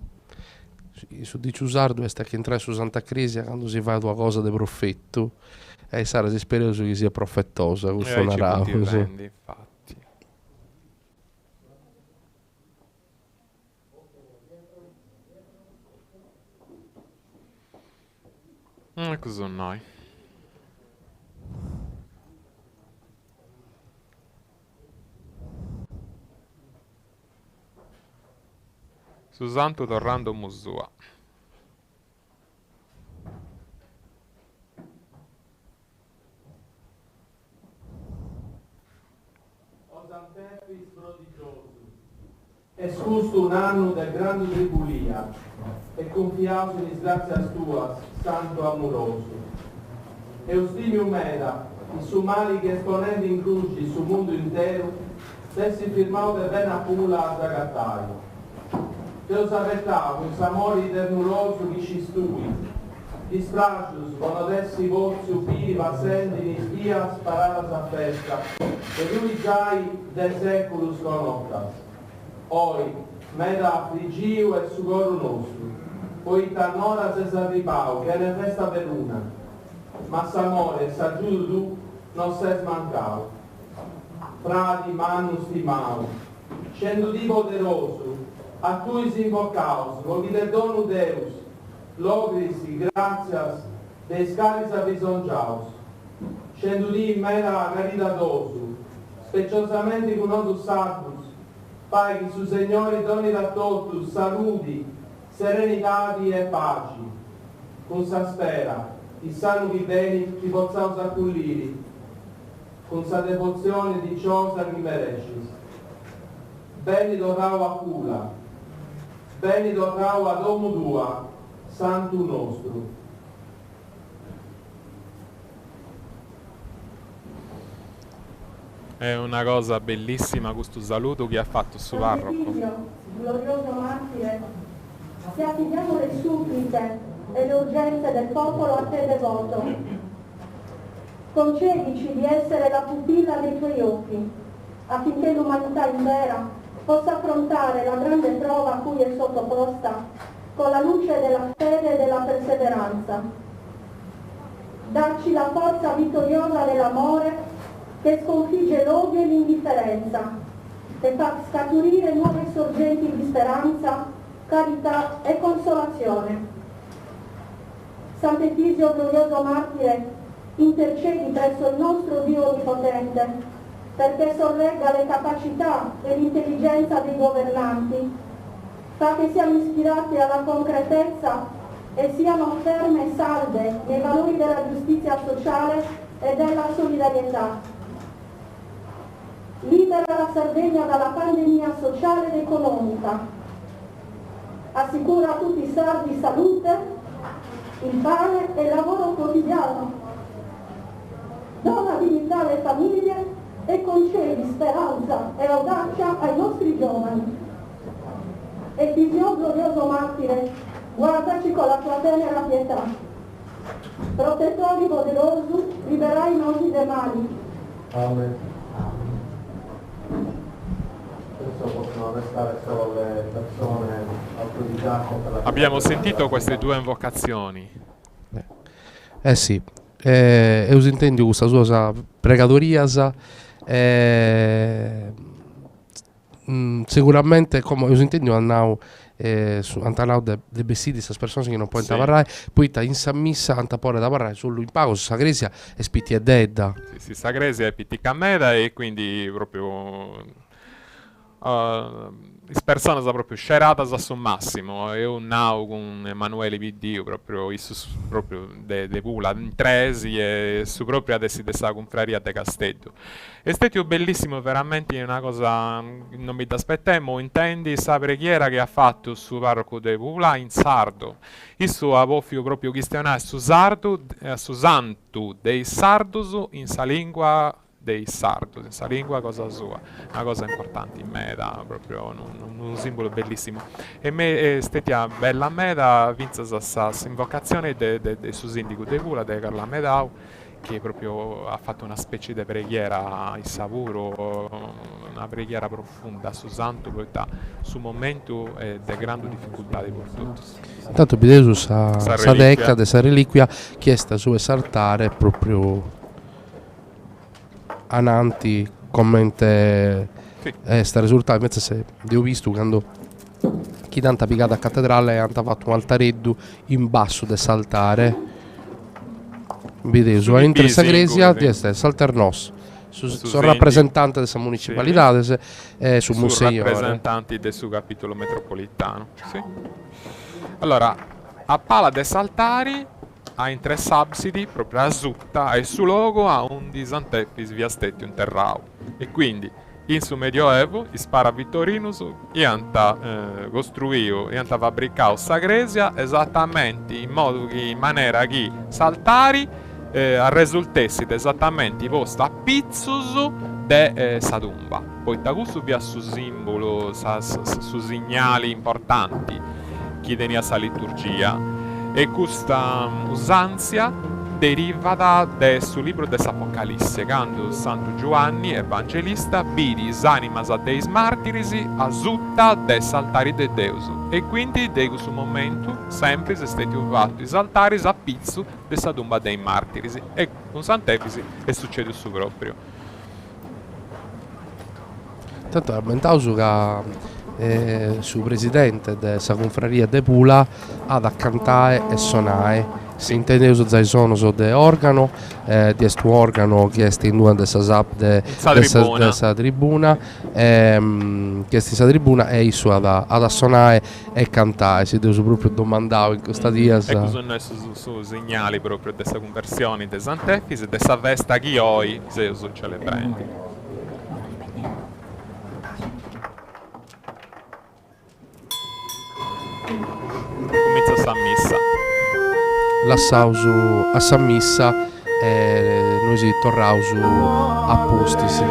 Su di Ciusardo è che entrare su Santa Cresia quando si fa una cosa di profetto e sarà spero che sia profettosa questo narravo infatti. Così noi. Susanto tornando Musua. Osantefis prodigioso, es justo un anno del grande tribulia, e confiato in disgrazias tuas, santo amoroso. Eustimio Meda, i su mali che esponendo in cruci sul mondo intero, dessi firmato de ben a pula a Zagattaio. Deus arretavo, in amori ternuroso che ci stui, dispracius, bonodessi vozi upiri, vasendi, in dias, paradas a festa, e lui giai de seculus connotas. Oi, meda affligiu e sugoru nostru, poi tannoras es arribau, che ne festa veruna, ma s'amore, s'aggiudu tu, non ses mancau. Frati mannus timau, scendo di poderoso, a tuis invocaus, logi del donu Deus, logrisi, gratias, de scalis avisongiaus, scendo di in mera caridadosu, speciosamente con nodus sacrus, paghi su Signore doni da totus, saluti, serenitadi e paci, con sa spera, i sanu che beni ti pozzaus acculliri, con sa devozione diciosa che merecis. Beni dorrau a cula, beni dorrau a domu tua, santu nostru. È una cosa bellissima questo saluto che ha fatto su parroco. Glorioso martire, ti affidiamo le suppliche e le urgenze del popolo a te devoto. Concedici di essere la pupilla dei tuoi occhi, affinché l'umanità intera possa affrontare la grande prova a cui è sottoposta con la luce della fede e della perseveranza. Dacci la forza vittoriosa dell'amore che sconfigge l'odio e l'indifferenza e fa scaturire nuove sorgenti di speranza, carità e consolazione. Sant'Efisio glorioso martire, intercedi presso il nostro Dio Onnipotente perché sorregga le capacità e l'intelligenza dei governanti, fa che siano ispirati alla concretezza e siano ferme e salde nei valori della giustizia sociale e della solidarietà. Libera la Sardegna dalla pandemia sociale ed economica. Assicura a tutti i sardi salute, il pane e il lavoro quotidiano. Dona dignità alle famiglie e concedi speranza e audacia ai nostri giovani. Efisio glorioso martire, guardaci con la tua tenera pietà. Protettori poderoso, liberai i nostri dai mali. Amen. Adesso possono restare solo le persone autorizzate per la... Abbiamo sentito queste due invocazioni. Sì, Eusintendio questa sua pregatoria sicuramente come Eusintendio andau antanau de vestiti queste persone che non può parlare, poi in San Missa antapore da parlare solo in pago su Sagresia e spitti e dedda. Sì, Sagresia e pitti Cammeda e quindi proprio le persone sono proprio scerate a suo massimo. Io nau con Emanuele Viddio proprio de Pula in Tresi e su proprio adesso di questa confraria de Castello. È stato bellissimo, veramente una cosa non mi aspettavo. Intendi sa preghiera che ha fatto su parroco de Pula in sardo. Isso avevo proprio questionato su sardo, su santo dei sardus in sa lingua dei sardos, in sa lingua cosa sua, una cosa importante in me, proprio un simbolo bellissimo. E me stetia bella meda, vinse questa invocazione de suo sindaco de Pula, de Carla Medau, che proprio ha fatto una specie di preghiera in savuro, una preghiera profonda su santo, su momento di grande difficoltà di tutti. Intanto Bidesu sa decca de sa reliquia chiesta su esaltare proprio ananti commente sta risultato. Invece se ho visto quando chi tanta picata a cattedrale hanno fatto un altareddu in basso de saltare Vedi, su interessa Grecia di essere Salternos. Sono rappresentanti della municipalità e su museo. Rappresentanti del suo capitolo metropolitano. Sì. Allora, a Pala de Saltari ha in 3 subsidi proprio a Zutta e su logo ha un disantepis via stetti un terrao. E quindi in su medioevo ispara Vittorinus e anta costruito e anta fabbricao sa Grecia esattamente in modo che in maniera che Saltari risultessi esattamente i posti a pizzus de sa tumba. Poi da questo vi ha su simbolo, su segnali importanti che tenia sa liturgia e questa usanzia deriva da sul libro dell'Apocalisse, quando Santo Giovanni Evangelista vidi animas a deis martiris a zutta des altari de Deus e quindi da questo momento sempre si stati fatti gli altari a pizzo della tomba dei martiris e con Sant'Efisi e succede su proprio. Tanto aumentato che su presidente della confraria de Pula ad accantare e suonare. Si intende usare sono de organo, di questo organo che è in due della tribuna, che è tribuna e iso ad suonare e cantare. Si deve proprio domandare in questa dia. E cosa sono segnali proprio della conversione di Sant'Efisi e della festa che oggi si celebrando. Comincia a San Missa. L'assausu a San Missa e noi si torrausu a Postisi.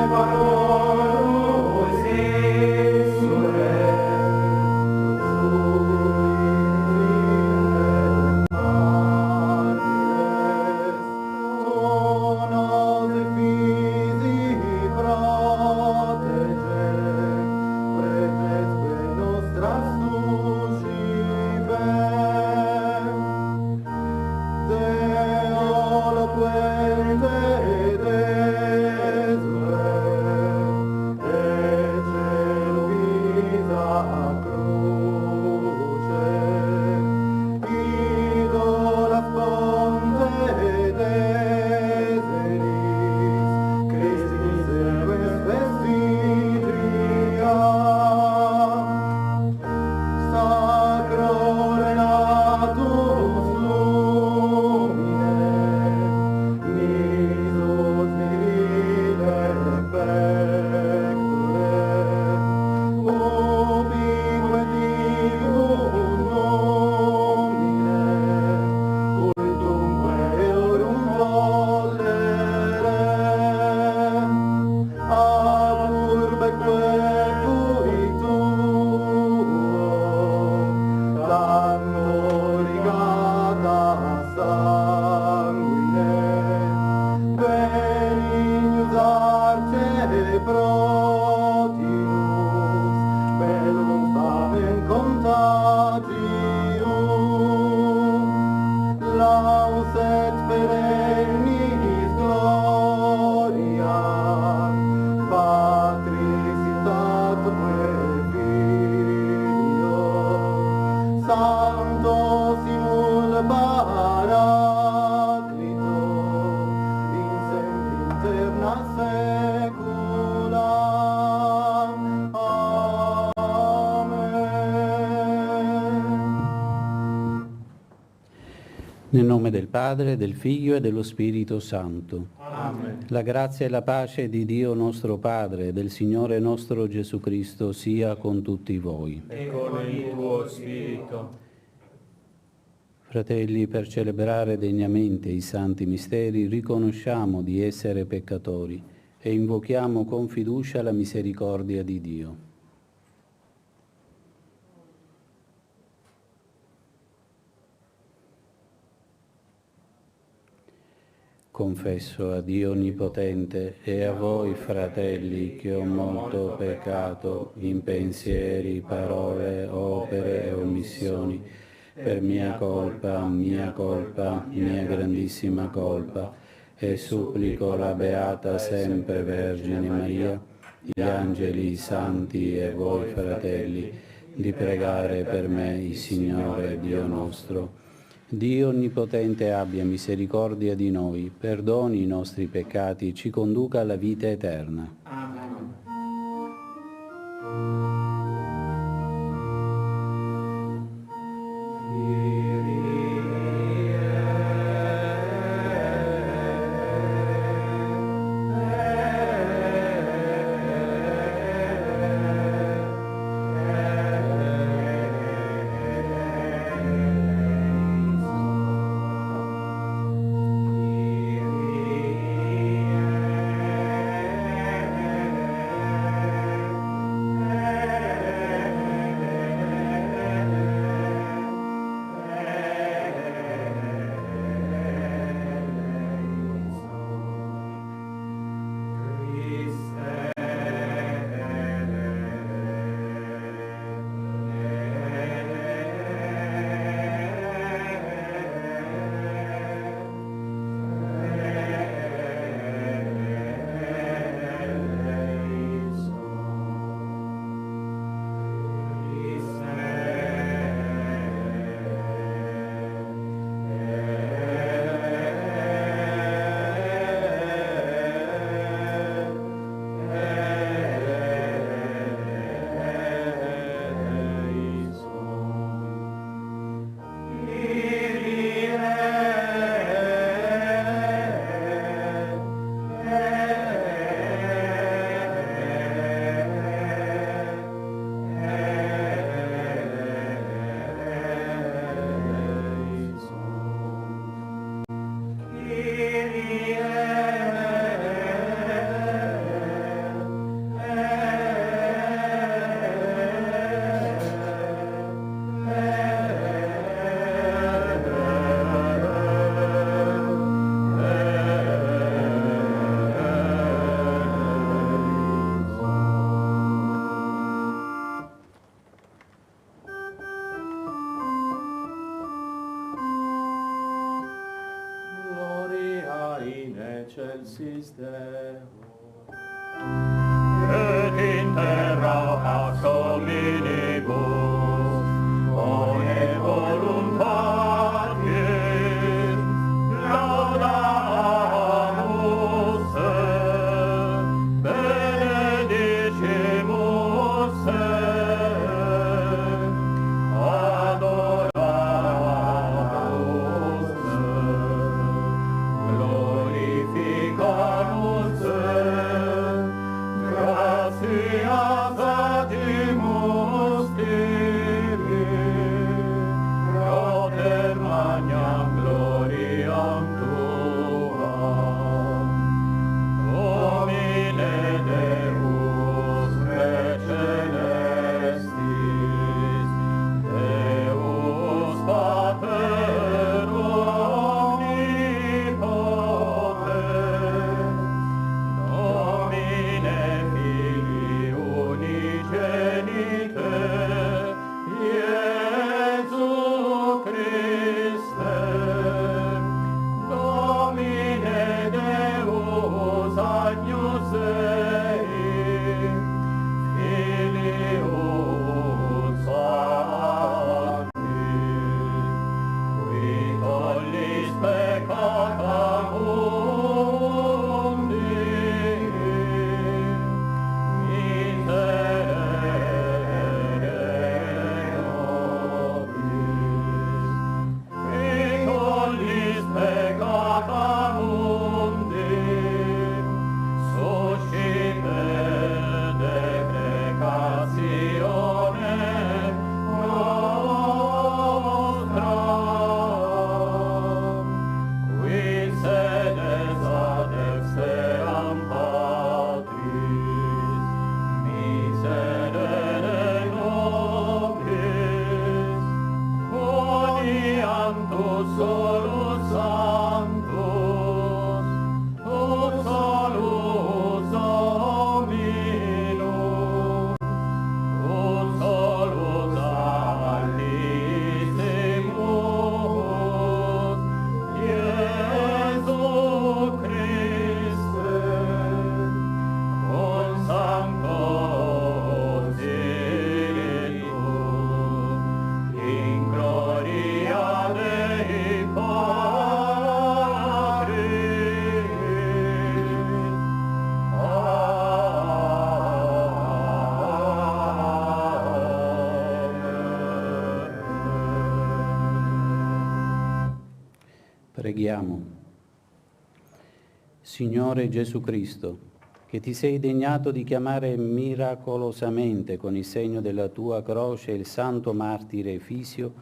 Nel nome del Padre, del Figlio e dello Spirito Santo. Amen. La grazia e la pace di Dio nostro Padre, del Signore nostro Gesù Cristo, sia con tutti voi. E con il tuo spirito. Fratelli, per celebrare degnamente i santi misteri, riconosciamo di essere peccatori e invochiamo con fiducia la misericordia di Dio. Confesso a Dio Onnipotente e a voi, fratelli, che ho molto peccato in pensieri, parole, opere e omissioni, per mia colpa, mia grandissima colpa, e supplico la Beata sempre Vergine Maria, gli angeli, i santi e voi, fratelli, di pregare per me il Signore Dio nostro. Dio Onnipotente abbia misericordia di noi, perdoni i nostri peccati, ci conduca alla vita eterna. Amen. excelsis Deo. Et in terra pax hominibus, bone voluntatis, laudamus se, benedicimus se, adoramus se, glorificamus se, gratias atimus tibi, proter magnam gloriam tuam. Domine Deus precelestis, Deus Pater omnipotens, Domine Filii unigenite, Iesu Christe, Domine Deus agnus Dei, Filius Sanctis, qui tollis peccata mundi, miserere nobis. Qui tollis peccata mundi, suscite deprecationem nostra, qui sedes ad exteram Patris, miserere nobis, odiantus solus sanctus, ut solus hominum, ut solus altissimus, Iesu Christe, con Sancto Spiritu, in gloria Dei Preghiamo. Signore Gesù Cristo, che ti sei degnato di chiamare miracolosamente con il segno della tua croce il santo martire Fisio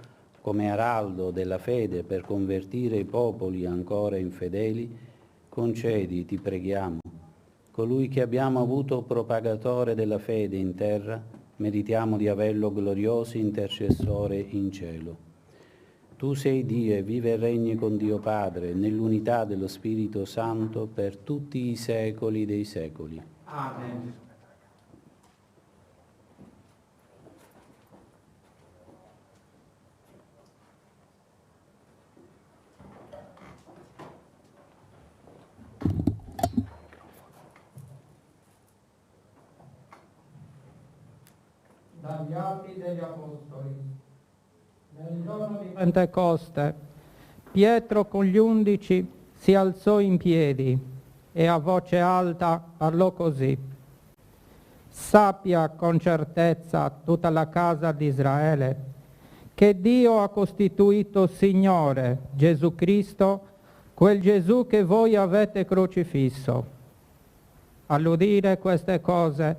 come araldo della fede per convertire i popoli ancora infedeli, concedi, ti preghiamo, colui che abbiamo avuto propagatore della fede in terra, meritiamo di averlo glorioso intercessore in cielo. Tu sei Dio e vive e regni con Dio Padre, nell'unità dello Spirito Santo, per tutti i secoli dei secoli. Amen. Dagli Atti degli Apostoli. Nel giorno di Pentecoste, Pietro con gli 11 si alzò in piedi e a voce alta parlò così: sappia con certezza tutta la casa di Israele che Dio ha costituito Signore Gesù Cristo, quel Gesù che voi avete crocifisso. All'udire queste cose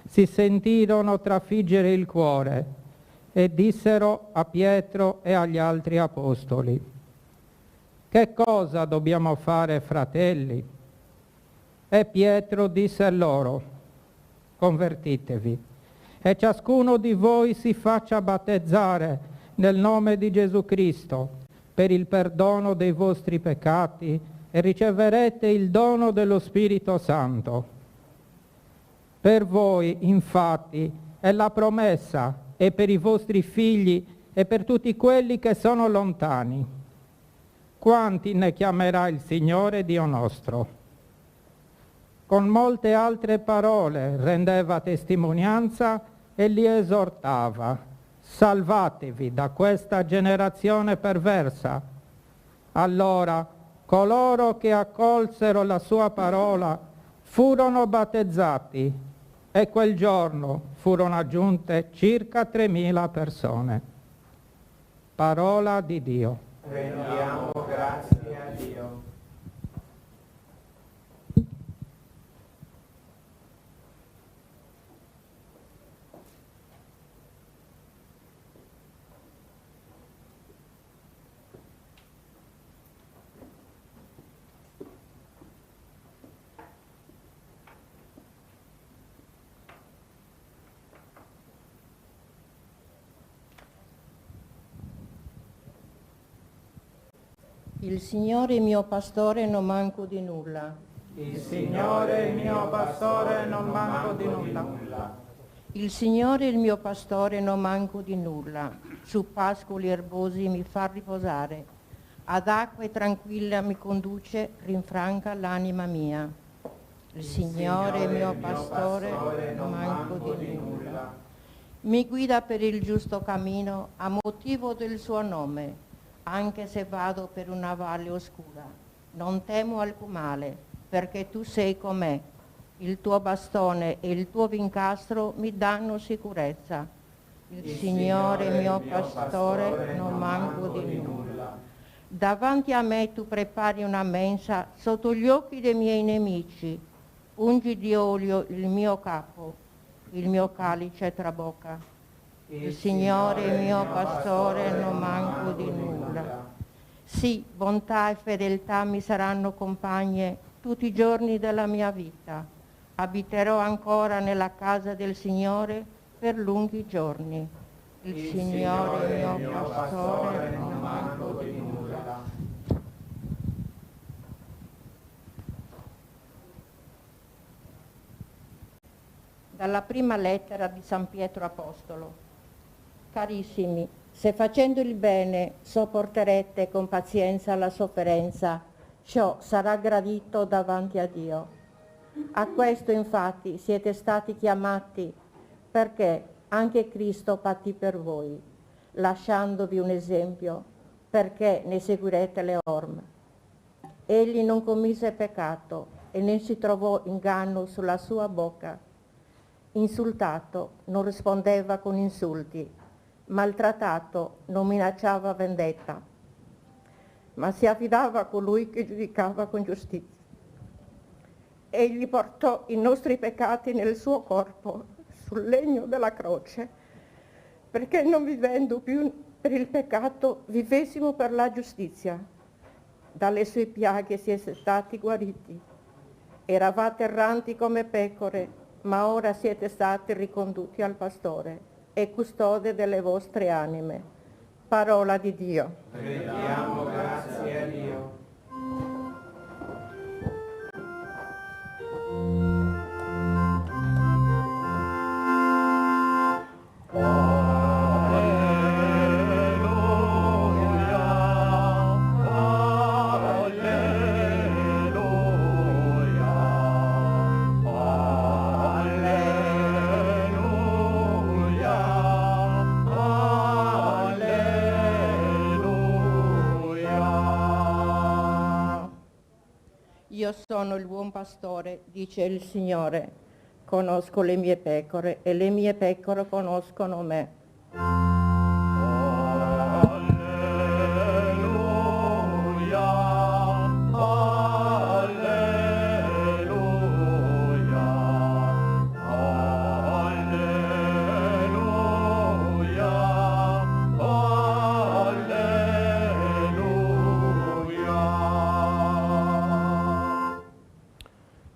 si sentirono trafiggere il cuore e dissero a Pietro e agli altri apostoli: che cosa dobbiamo fare, fratelli? E Pietro disse loro: convertitevi e ciascuno di voi si faccia battezzare nel nome di Gesù Cristo per il perdono dei vostri peccati e riceverete il dono dello Spirito Santo. Per voi, infatti, è la promessa, e per i vostri figli e per tutti quelli che sono lontani. Quanti ne chiamerà il Signore Dio nostro? Con molte altre parole rendeva testimonianza e li esortava: salvatevi da questa generazione perversa. Allora coloro che accolsero la sua parola furono battezzati e quel giorno furono aggiunte circa 3.000 persone. Parola di Dio. Rendiamo grazie a Dio. Il Signore è mio pastore, non manco di nulla. Il Signore è il mio pastore, non manco di nulla. Il Signore è il mio pastore, non manco di nulla. Su pascoli erbosi mi fa riposare. Ad acque tranquille mi conduce, rinfranca l'anima mia. Il Signore è il mio pastore, non manco di nulla. Mi guida per il giusto cammino a motivo del suo nome. Anche se vado per una valle oscura, non temo alcun male, perché tu sei con me. Il tuo bastone e il tuo vincastro mi danno sicurezza. Il Signore è mio pastore, non manco di nulla. Davanti a me tu prepari una mensa sotto gli occhi dei miei nemici. Ungi di olio il mio capo, il mio calice trabocca. Il Signore è mio pastore, non manco di nulla. Sì, bontà e fedeltà mi saranno compagne tutti i giorni della mia vita. Abiterò ancora nella casa del Signore per lunghi giorni. Il Signore è mio pastore, non manco di nulla. Dalla prima lettera di San Pietro Apostolo. Carissimi, se facendo il bene sopporterete con pazienza la sofferenza, ciò sarà gradito davanti a Dio. A questo infatti siete stati chiamati, perché anche Cristo patì per voi, lasciandovi un esempio, perché ne seguirete le orme. Egli non commise peccato e ne si trovò inganno sulla sua bocca. Insultato non rispondeva con insulti, maltrattato non minacciava vendetta. ma si affidava a colui che giudicava con giustizia. Egli portò i nostri peccati nel suo corpo, sul legno della croce, perché non vivendo più per il peccato, vivessimo per la giustizia. Dalle sue piaghe siete stati guariti. Eravate erranti come pecore, ma ora siete stati ricondotti al pastore e custode delle vostre anime. Parola di Dio. Rendiamo grazie a Dio. Io sono il buon pastore, dice il Signore. Conosco le mie pecore e le mie pecore conoscono me.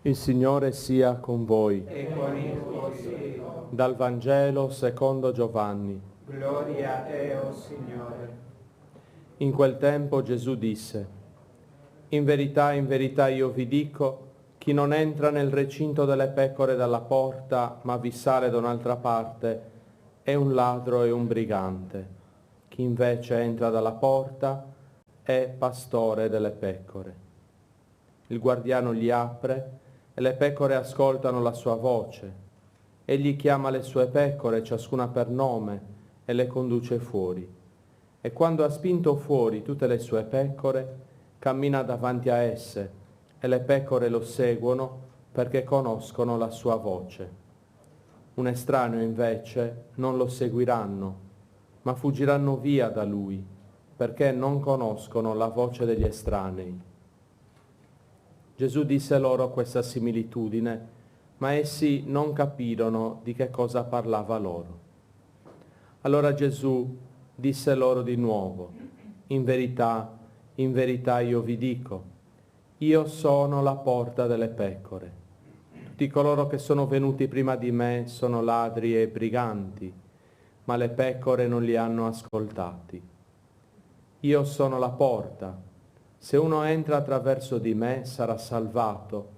Il Signore sia con voi. E con il tuo spirito. Dal Vangelo secondo Giovanni. Gloria a te, o Signore. In quel tempo Gesù disse: in verità io vi dico, chi non entra nel recinto delle pecore dalla porta, ma vi sale da un'altra parte, è un ladro e un brigante. Chi invece entra dalla porta è pastore delle pecore. Il guardiano gli apre e le pecore ascoltano la sua voce. Egli chiama le sue pecore, ciascuna per nome, e le conduce fuori. E quando ha spinto fuori tutte le sue pecore, cammina davanti a esse, e le pecore lo seguono perché conoscono la sua voce. Un estraneo invece non lo seguiranno, ma fuggiranno via da lui, perché non conoscono la voce degli estranei. Gesù disse loro questa similitudine, ma essi non capirono di che cosa parlava loro. Allora Gesù disse loro di nuovo: in verità io vi dico, io sono la porta delle pecore. Tutti coloro che sono venuti prima di me sono ladri e briganti, ma le pecore non li hanno ascoltati. Io sono la porta. Se uno entra attraverso di me sarà salvato,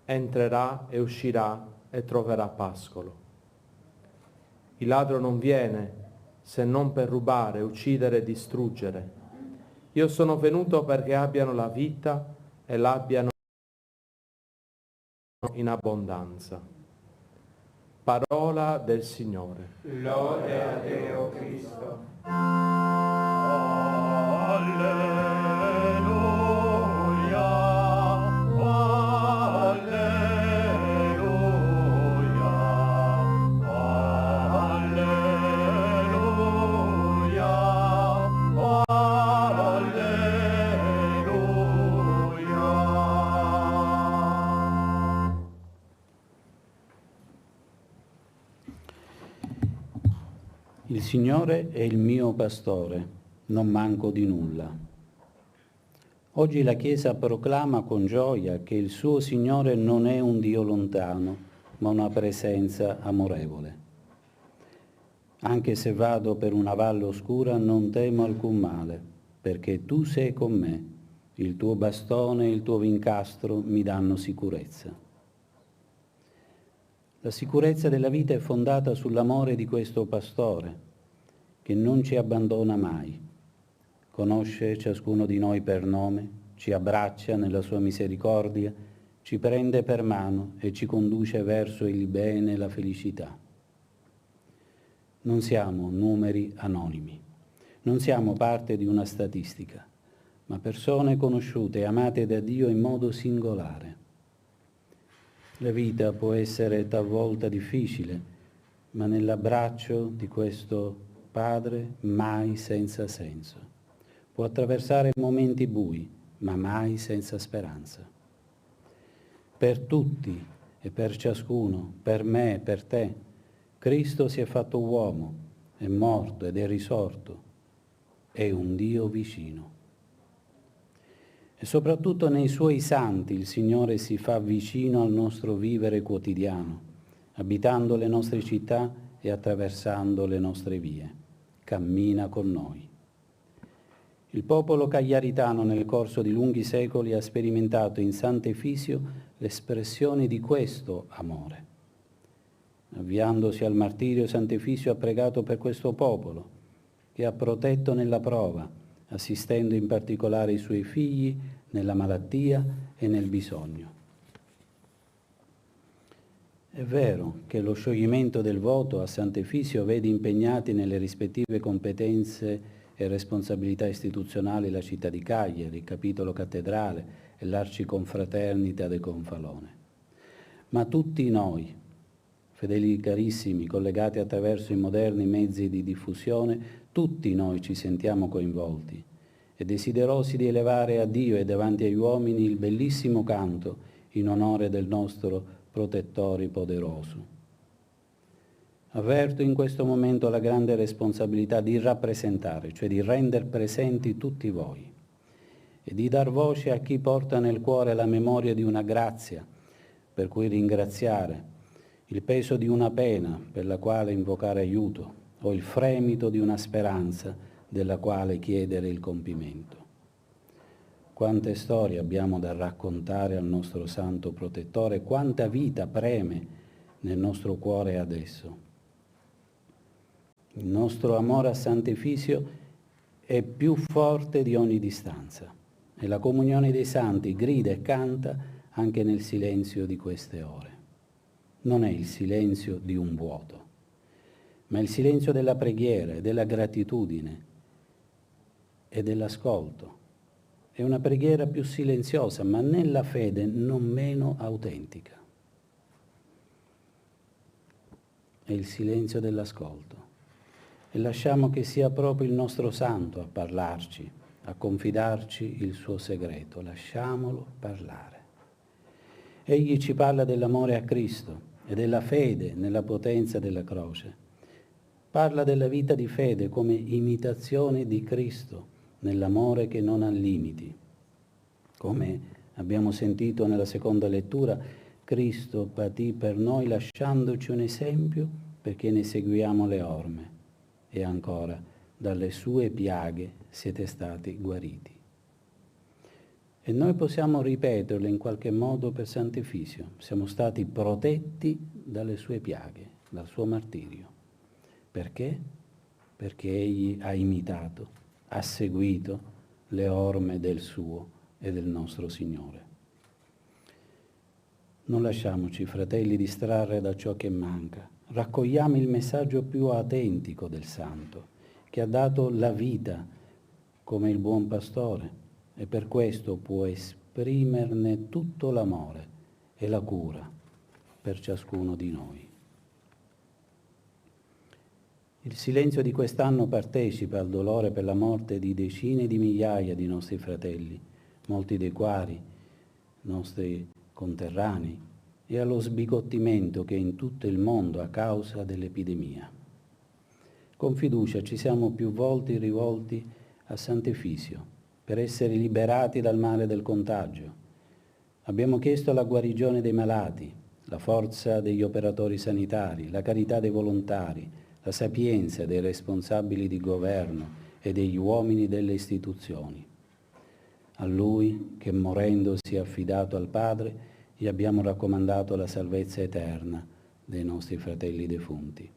entrerà e uscirà e troverà pascolo. Il ladro non viene se non per rubare, uccidere e distruggere. Io sono venuto perché abbiano la vita e l'abbiano in abbondanza. Parola del Signore. Lode a te, o Cristo. Il Signore è il mio pastore, non manco di nulla. Oggi la Chiesa proclama con gioia che il suo Signore non è un Dio lontano, ma una presenza amorevole. Anche se vado per una valle oscura non temo alcun male, perché tu sei con me, il tuo bastone e il tuo vincastro mi danno sicurezza. La sicurezza della vita è fondata sull'amore di questo pastore, che non ci abbandona mai. Conosce ciascuno di noi per nome, ci abbraccia nella sua misericordia, ci prende per mano e ci conduce verso il bene e la felicità. Non siamo numeri anonimi, non siamo parte di una statistica, ma persone conosciute e amate da Dio in modo singolare. La vita può essere talvolta difficile, ma nell'abbraccio di questo Padre mai senza senso. può attraversare momenti bui, ma mai senza speranza. Per tutti e per ciascuno, per me e per te, Cristo si è fatto uomo, è morto ed è risorto, è un Dio vicino. E soprattutto nei suoi santi il Signore si fa vicino al nostro vivere quotidiano, abitando le nostre città e attraversando le nostre vie. Cammina con noi. Il popolo cagliaritano nel corso di lunghi secoli ha sperimentato in Sant'Efisio l'espressione di questo amore. Avviandosi al martirio, Sant'Efisio ha pregato per questo popolo, che ha protetto nella prova, assistendo in particolare i suoi figli nella malattia e nel bisogno. È vero che lo scioglimento del voto a Sant'Efisio vede impegnati nelle rispettive competenze e responsabilità istituzionali la città di Cagliari, il capitolo cattedrale e l'Arciconfraternita de Confalone. Ma tutti noi, fedeli carissimi, collegati attraverso i moderni mezzi di diffusione, tutti noi ci sentiamo coinvolti e desiderosi di elevare a Dio e davanti agli uomini il bellissimo canto in onore del nostro protettore poderoso. Avverto in questo momento la grande responsabilità di rappresentare, cioè di rendere presenti tutti voi e di dar voce a chi porta nel cuore la memoria di una grazia per cui ringraziare, il peso di una pena per la quale invocare aiuto o il fremito di una speranza della quale chiedere il compimento. Quante storie abbiamo da raccontare al nostro santo protettore, quanta vita preme nel nostro cuore adesso. Il nostro amore a Sant'Efisio è più forte di ogni distanza e la comunione dei santi grida e canta anche nel silenzio di queste ore. Non è il silenzio di un vuoto, ma il silenzio della preghiera e della gratitudine e dell'ascolto. È una preghiera più silenziosa, ma nella fede non meno autentica. È il silenzio dell'ascolto. E lasciamo che sia proprio il nostro santo a parlarci, a confidarci il suo segreto. Lasciamolo parlare. Egli ci parla dell'amore a Cristo e della fede nella potenza della croce. Parla della vita di fede come imitazione di Cristo nell'amore che non ha limiti. Come abbiamo sentito nella seconda lettura, Cristo patì per noi lasciandoci un esempio perché ne seguiamo le orme. E ancora, dalle sue piaghe siete stati guariti. E noi possiamo ripeterlo in qualche modo per Sant'Efisio. Siamo stati protetti dalle sue piaghe, dal suo martirio. Perché? Perché egli ha imitato, ha seguito le orme del suo e del nostro Signore. Non lasciamoci, fratelli, distrarre da ciò che manca. Raccogliamo il messaggio più autentico del Santo, che ha dato la vita come il buon pastore e per questo può esprimerne tutto l'amore e la cura per ciascuno di noi. Il silenzio di quest'anno partecipa al dolore per la morte di decine di migliaia di nostri fratelli, molti dei quali nostri conterranei, e allo sbigottimento che è in tutto il mondo a causa dell'epidemia. Con fiducia ci siamo più volte rivolti a Sant'Efisio per essere liberati dal male del contagio. Abbiamo chiesto la guarigione dei malati, la forza degli operatori sanitari, la carità dei volontari, la sapienza dei responsabili di governo e degli uomini delle istituzioni. A Lui, che morendo si è affidato al Padre, gli abbiamo raccomandato la salvezza eterna dei nostri fratelli defunti.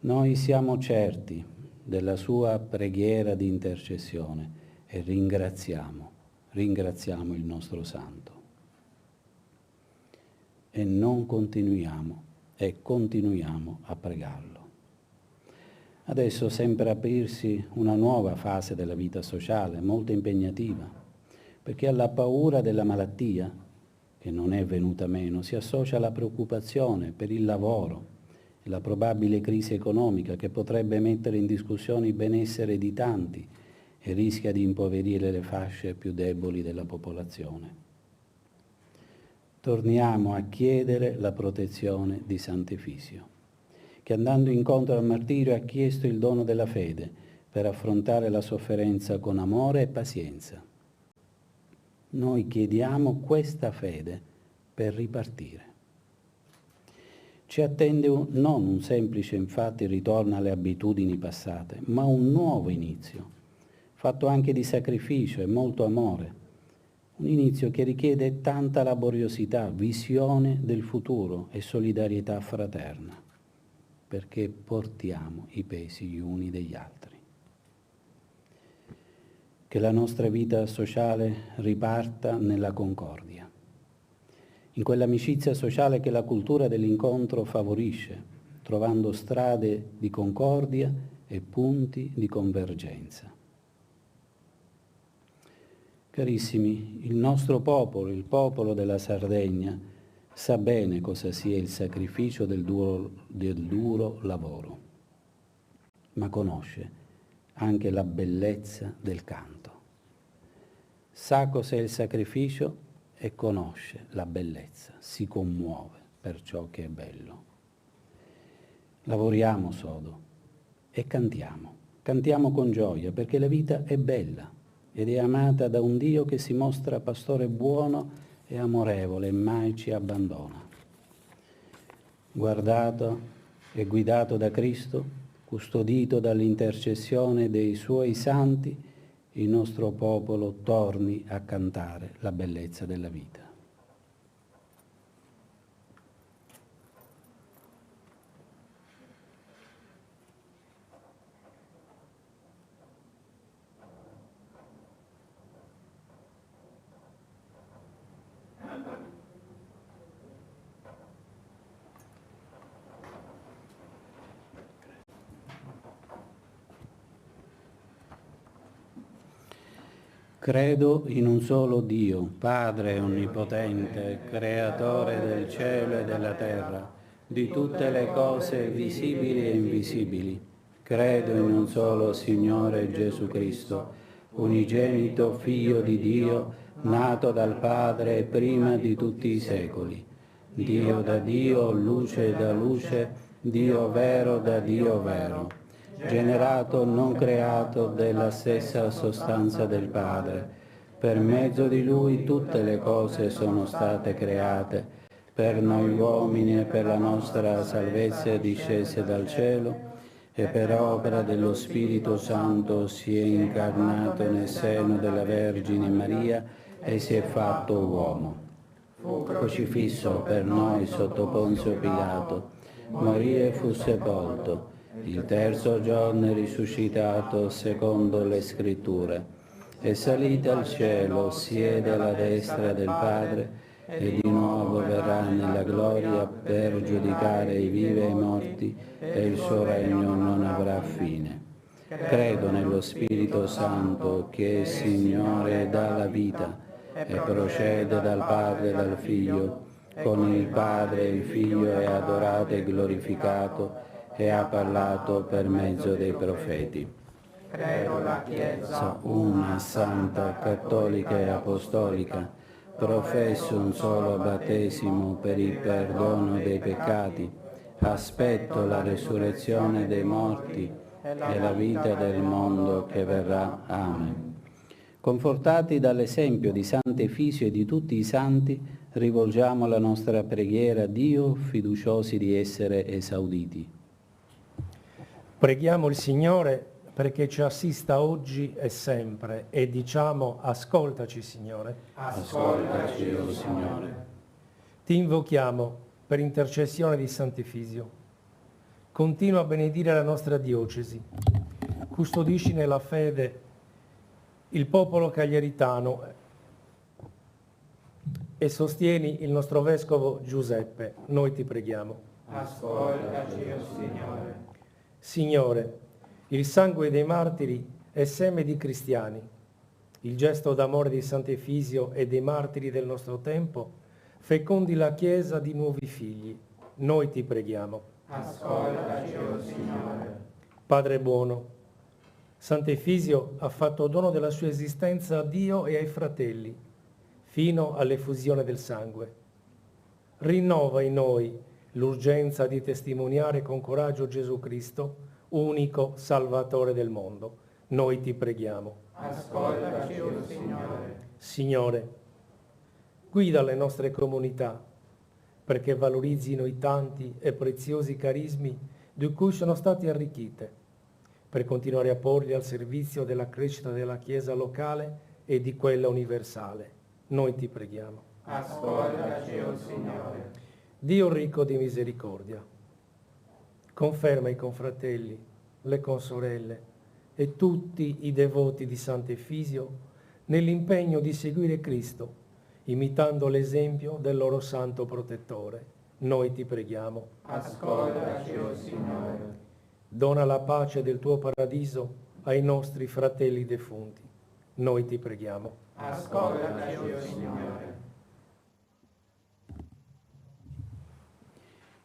Noi siamo certi della sua preghiera di intercessione e ringraziamo il nostro Santo. E continuiamo a pregarlo. Adesso sembra aprirsi una nuova fase della vita sociale, molto impegnativa, perché alla paura della malattia, che non è venuta meno, si associa la preoccupazione per il lavoro e la probabile crisi economica che potrebbe mettere in discussione il benessere di tanti e rischia di impoverire le fasce più deboli della popolazione. Torniamo a chiedere la protezione di Sant'Efisio, che andando incontro al martirio ha chiesto il dono della fede per affrontare la sofferenza con amore e pazienza. Noi chiediamo questa fede per ripartire. Ci attende non un semplice, infatti, ritorno alle abitudini passate, ma un nuovo inizio, fatto anche di sacrificio e molto amore. Un inizio che richiede tanta laboriosità, visione del futuro e solidarietà fraterna, perché portiamo i pesi gli uni degli altri. Che la nostra vita sociale riparta nella concordia, in quell'amicizia sociale che la cultura dell'incontro favorisce, trovando strade di concordia e punti di convergenza. Carissimi, il nostro popolo, il popolo della Sardegna, sa bene cosa sia il sacrificio del duro lavoro, ma conosce anche la bellezza del canto. Sa cos'è il sacrificio e conosce la bellezza, si commuove per ciò che è bello. Lavoriamo sodo e cantiamo con gioia perché la vita è bella ed è amata da un Dio che si mostra pastore buono e amorevole e mai ci abbandona. Guardato e guidato da Cristo, custodito dall'intercessione dei Suoi santi, il nostro popolo torni a cantare la bellezza della vita. Credo in un solo Dio, Padre onnipotente, creatore del cielo e della terra, di tutte le cose visibili e invisibili. Credo in un solo Signore Gesù Cristo, unigenito Figlio di Dio, nato dal Padre prima di tutti i secoli. Dio da Dio, luce da luce, Dio vero da Dio vero. Generato, non creato, della stessa sostanza del Padre. Per mezzo di Lui tutte le cose sono state create, per noi uomini e per la nostra salvezza discese dal cielo, e per opera dello Spirito Santo si è incarnato nel seno della Vergine Maria e si è fatto uomo. Fu crocifisso per noi sotto Ponzio Pilato, morì e fu sepolto. Il terzo giorno è risuscitato secondo le Scritture, è salito al cielo, siede alla destra del Padre e di nuovo verrà nella gloria per giudicare i vivi e i morti e il suo regno non avrà fine. Credo nello Spirito Santo che è Signore e dà la vita e procede dal Padre e dal Figlio, con il Padre e il Figlio è adorato e glorificato e ha parlato per mezzo dei profeti. Credo la Chiesa una, santa, cattolica e apostolica, professo un solo battesimo per il perdono dei peccati, aspetto la resurrezione dei morti e la vita del mondo che verrà. Amen. Confortati dall'esempio di Sant'Efisio e di tutti i santi, rivolgiamo la nostra preghiera a Dio, fiduciosi di essere esauditi. Preghiamo il Signore perché ci assista oggi e sempre e diciamo: ascoltaci, Signore. Ascoltaci, o Signore. Ti invochiamo per intercessione di Sant'Efisio. Continua a benedire la nostra diocesi. Custodisci nella fede il popolo cagliaritano e sostieni il nostro Vescovo Giuseppe. Noi ti preghiamo. Ascoltaci, o Signore. Signore, il sangue dei martiri è seme di cristiani. Il gesto d'amore di Sant'Efisio e dei martiri del nostro tempo fecondi la Chiesa di nuovi figli. Noi ti preghiamo. Ascoltaci, o Signore. Padre buono, Sant'Efisio ha fatto dono della sua esistenza a Dio e ai fratelli, fino all'effusione del sangue. Rinnova in noi l'urgenza di testimoniare con coraggio Gesù Cristo, unico Salvatore del mondo. Noi ti preghiamo. Ascoltaci, o Signore. Signore, guida le nostre comunità perché valorizzino i tanti e preziosi carismi di cui sono state arricchite, per continuare a porli al servizio della crescita della Chiesa locale e di quella universale. Noi ti preghiamo. Ascoltaci, o Signore. Dio ricco di misericordia, conferma i confratelli, le consorelle e tutti i devoti di Sant'Efisio nell'impegno di seguire Cristo, imitando l'esempio del loro santo protettore. Noi ti preghiamo. Ascoltaci, o Signore. Dona la pace del tuo paradiso ai nostri fratelli defunti. Noi ti preghiamo. Ascoltaci, o Signore.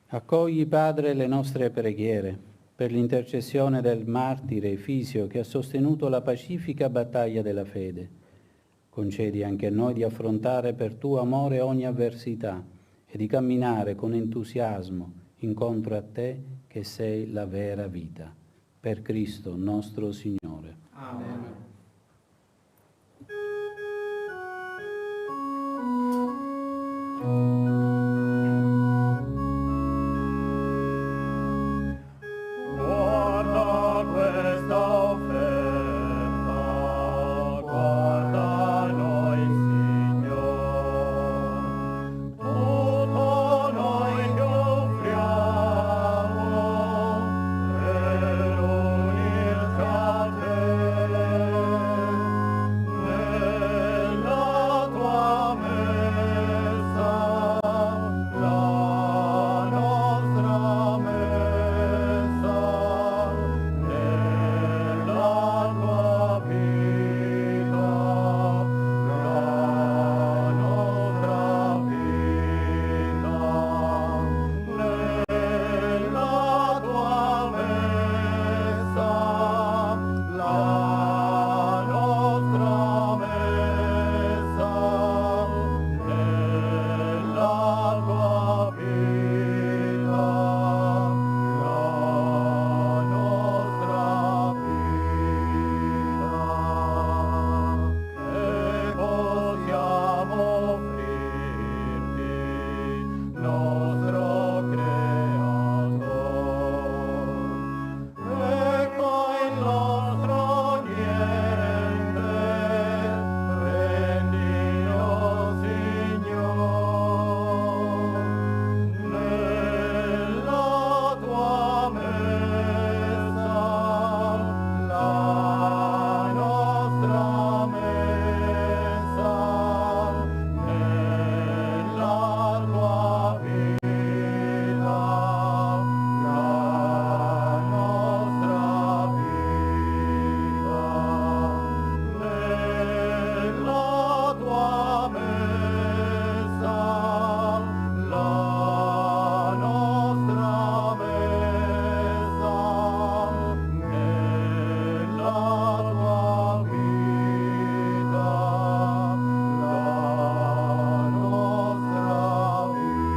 Accogli, Padre, le nostre preghiere per l'intercessione del martire Efisio che ha sostenuto la pacifica battaglia della fede. Concedi anche a noi di affrontare per tuo amore ogni avversità e di camminare con entusiasmo incontro a te che sei la vera vita. Per Cristo nostro Signore. Amen. Guarda questa offerta, guarda noi, Signore. Tutto noi ti offriamo per unirci a te. Nella tua messa, la nostra messa, nella tua vita, la nostra vita, nella tua messa, la nostra messa, nella tua vita, la nostra vita, che possiamo offrirti, nostro Creatore. Ecco il nostro niente, prendilo, Signore, nella tua messa, la nostra messa, nella tua vita, la nostra vita, nella tua messa, la nostra messa, nella tua vita, la nostra vita.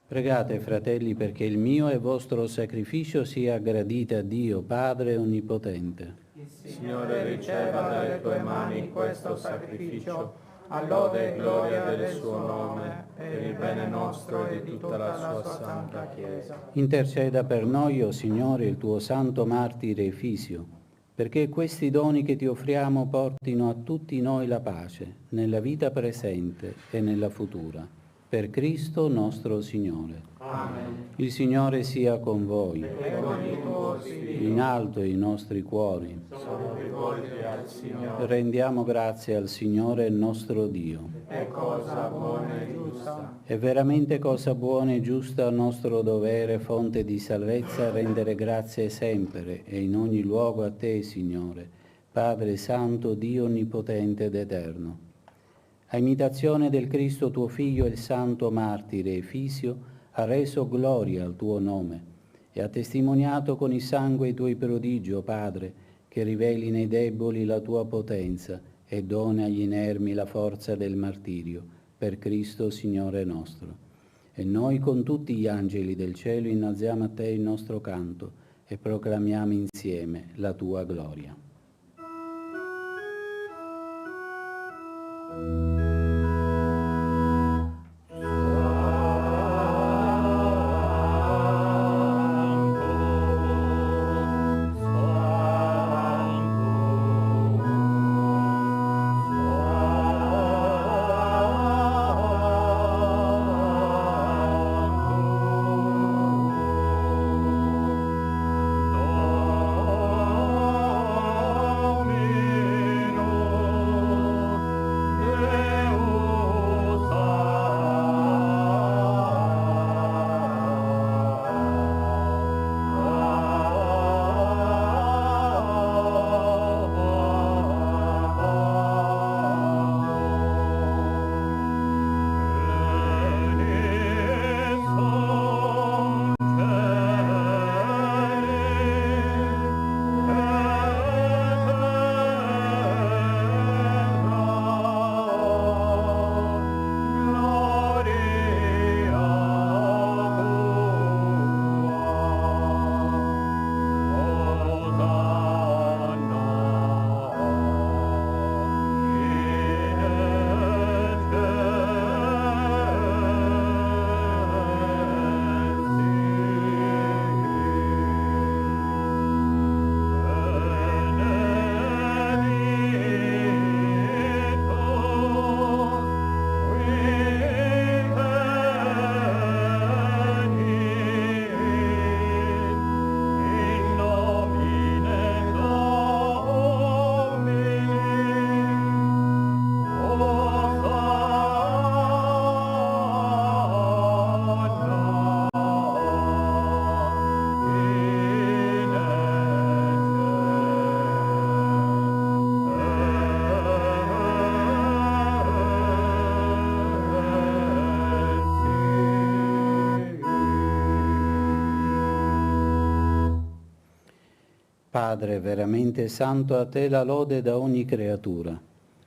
Pregate, fratelli, perché il mio e vostro sacrificio sia gradito a Dio, Padre Onnipotente. Il Signore riceva dalle tue mani questo sacrificio, a lode e gloria del suo nome, per il bene nostro e di tutta la sua santa Chiesa. Interceda per noi, o Signore, il tuo santo martire Efisio, perché questi doni che ti offriamo portino a tutti noi la pace, nella vita presente e nella futura. Per Cristo nostro Signore. Amen. Il Signore sia con voi. E con il tuo spirito. In alto i nostri cuori. Sono rivolti al Signore. Rendiamo grazie al Signore nostro Dio. È cosa buona e giusta. È veramente cosa buona e giusta, nostro dovere, fonte di salvezza, rendere grazie sempre e in ogni luogo a te, Signore, Padre Santo, Dio Onnipotente ed Eterno. A imitazione del Cristo tuo Figlio, il santo martire Efisio, ha reso gloria al tuo nome e ha testimoniato con il sangue i tuoi prodigi, o Padre, che riveli nei deboli la tua potenza e doni agli inermi la forza del martirio, per Cristo Signore nostro. E noi con tutti gli angeli del cielo innalziamo a te il nostro canto e proclamiamo insieme la tua gloria. Padre veramente santo, a te la lode da ogni creatura.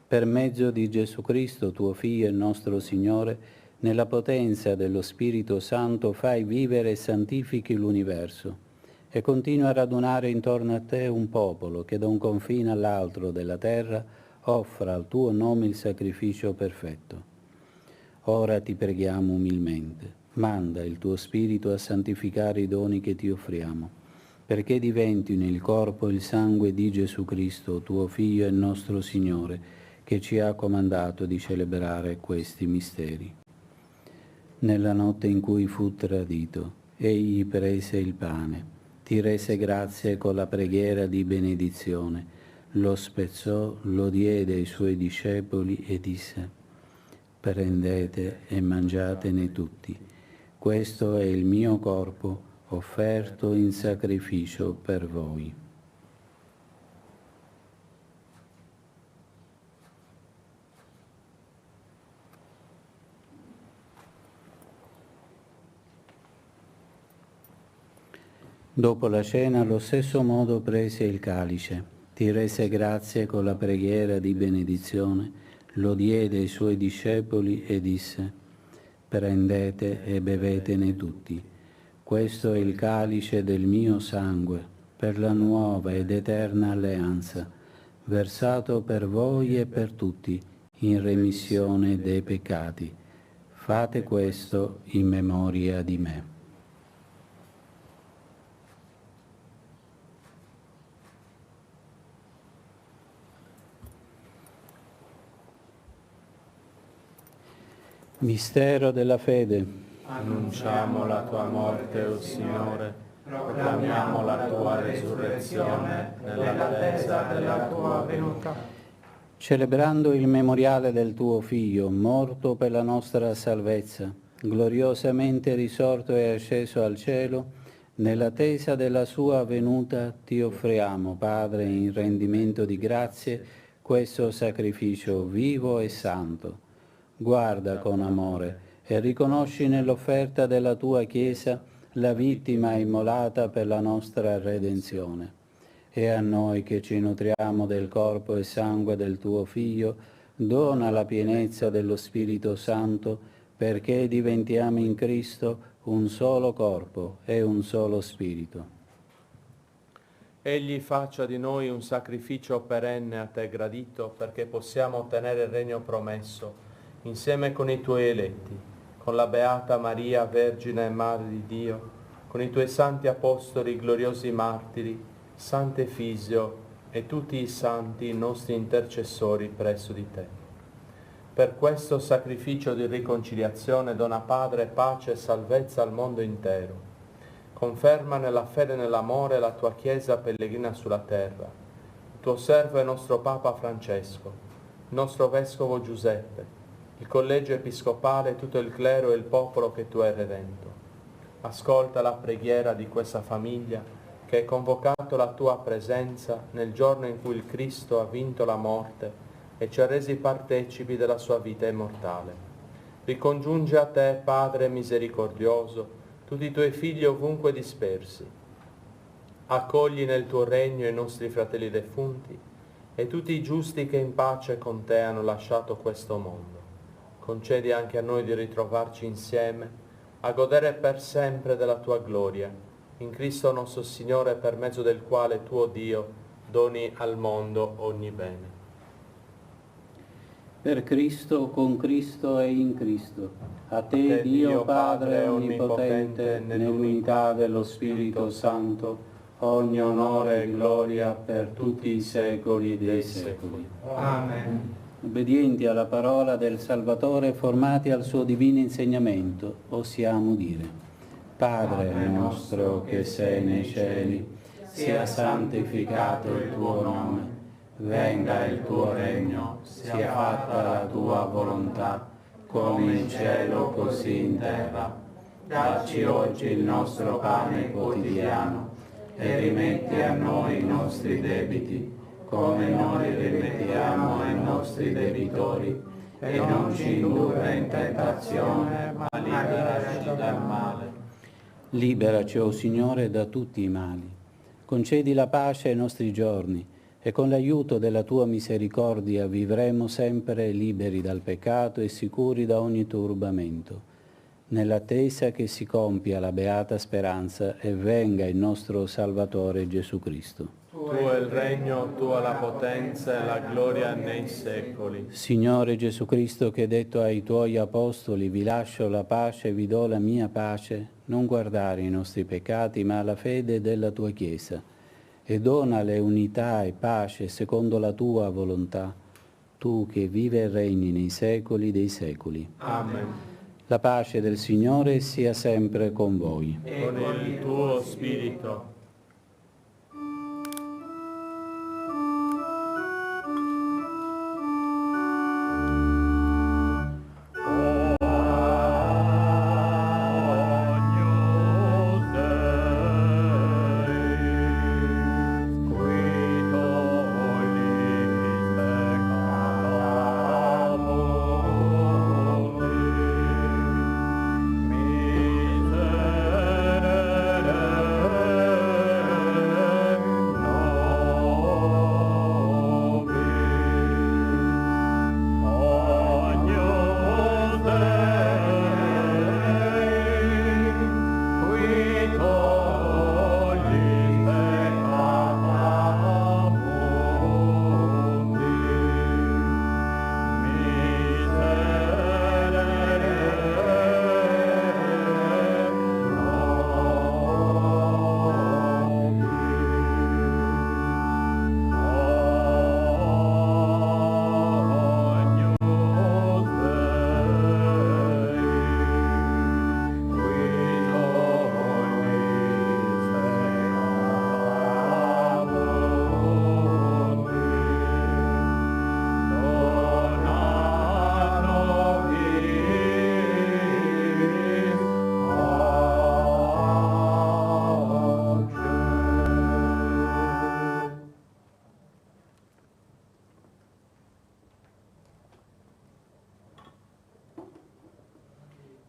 Per mezzo di Gesù Cristo, tuo Figlio e nostro Signore, nella potenza dello Spirito Santo fai vivere e santifichi l'universo e continua a radunare intorno a te un popolo che da un confine all'altro della terra offra al tuo nome il sacrificio perfetto. Ora ti preghiamo umilmente, manda il tuo Spirito a santificare i doni che ti offriamo, perché diventino il corpo e il sangue di Gesù Cristo, tuo Figlio e nostro Signore, che ci ha comandato di celebrare questi misteri. Nella notte in cui fu tradito, egli prese il pane, ti rese grazie con la preghiera di benedizione, lo spezzò, lo diede ai suoi discepoli e disse: prendete e mangiatene tutti, questo è il mio corpo offerto in sacrificio per voi. Dopo la cena, allo stesso modo prese il calice, ti rese grazie con la preghiera di benedizione, lo diede ai suoi discepoli e disse: prendete e bevetene tutti. Questo è il calice del mio sangue, per la nuova ed eterna alleanza, versato per voi e per tutti, in remissione dei peccati. Fate questo in memoria di me. Mistero della fede. Annunciamo la tua morte, o Signore, proclamiamo la tua resurrezione nell'attesa della tua venuta. Celebrando il memoriale del tuo Figlio, morto per la nostra salvezza, gloriosamente risorto e asceso al cielo, nell'attesa della sua venuta ti offriamo, Padre, in rendimento di grazie, questo sacrificio vivo e santo. Guarda con amore e riconosci nell'offerta della tua Chiesa la vittima immolata per la nostra redenzione. E a noi che ci nutriamo del corpo e sangue del tuo Figlio, dona la pienezza dello Spirito Santo, perché diventiamo in Cristo un solo corpo e un solo Spirito. Egli faccia di noi un sacrificio perenne a te gradito, perché possiamo ottenere il regno promesso, insieme con i tuoi eletti, con la Beata Maria, Vergine e Madre di Dio, con i tuoi santi apostoli, gloriosi martiri, Sant'Efisio e tutti i santi nostri intercessori presso di te. Per questo sacrificio di riconciliazione dona Padre pace e salvezza al mondo intero. Conferma nella fede e nell'amore la tua Chiesa pellegrina sulla terra, il tuo servo e nostro Papa Francesco, il nostro Vescovo Giuseppe, il Collegio Episcopale, tutto il clero e il popolo che tu hai redento. Ascolta la preghiera di questa famiglia che hai convocato la tua presenza nel giorno in cui il Cristo ha vinto la morte e ci ha resi partecipi della sua vita immortale. Ricongiunge a te, Padre misericordioso, tutti i tuoi figli ovunque dispersi. Accogli nel tuo regno i nostri fratelli defunti e tutti i giusti che in pace con te hanno lasciato questo mondo. Concedi anche a noi di ritrovarci insieme, a godere per sempre della tua gloria, in Cristo nostro Signore, per mezzo del quale tuo Dio doni al mondo ogni bene. Per Cristo, con Cristo e in Cristo, a te Dio Padre Onnipotente, nell'unità dello Spirito Santo, ogni onore e gloria per tutti i secoli dei secoli. Amen. Obbedienti alla parola del Salvatore, formati al suo divino insegnamento, osiamo dire: Padre nostro che sei nei cieli, sia santificato il tuo nome. Venga il tuo regno, sia fatta la tua volontà, come in cielo così in terra. Dacci oggi il nostro pane quotidiano e rimetti a noi i nostri debiti, come noi rimettiamo ai nostri debitori, e non ci indurre in tentazione, ma liberaci dal male. Liberaci, o Signore, da tutti i mali. Concedi la pace ai nostri giorni, e con l'aiuto della tua misericordia vivremo sempre liberi dal peccato e sicuri da ogni turbamento, nell'attesa che si compia la beata speranza e venga il nostro Salvatore Gesù Cristo. Tuo è il regno, tua la potenza e la gloria nei secoli. Signore Gesù Cristo, che hai detto ai tuoi apostoli: vi lascio la pace, vi do la mia pace, non guardare i nostri peccati, ma la fede della tua Chiesa, e donale unità e pace secondo la tua volontà, tu che vivi e regni nei secoli dei secoli. Amen. La pace del Signore sia sempre con voi. E con il tuo spirito. Miserere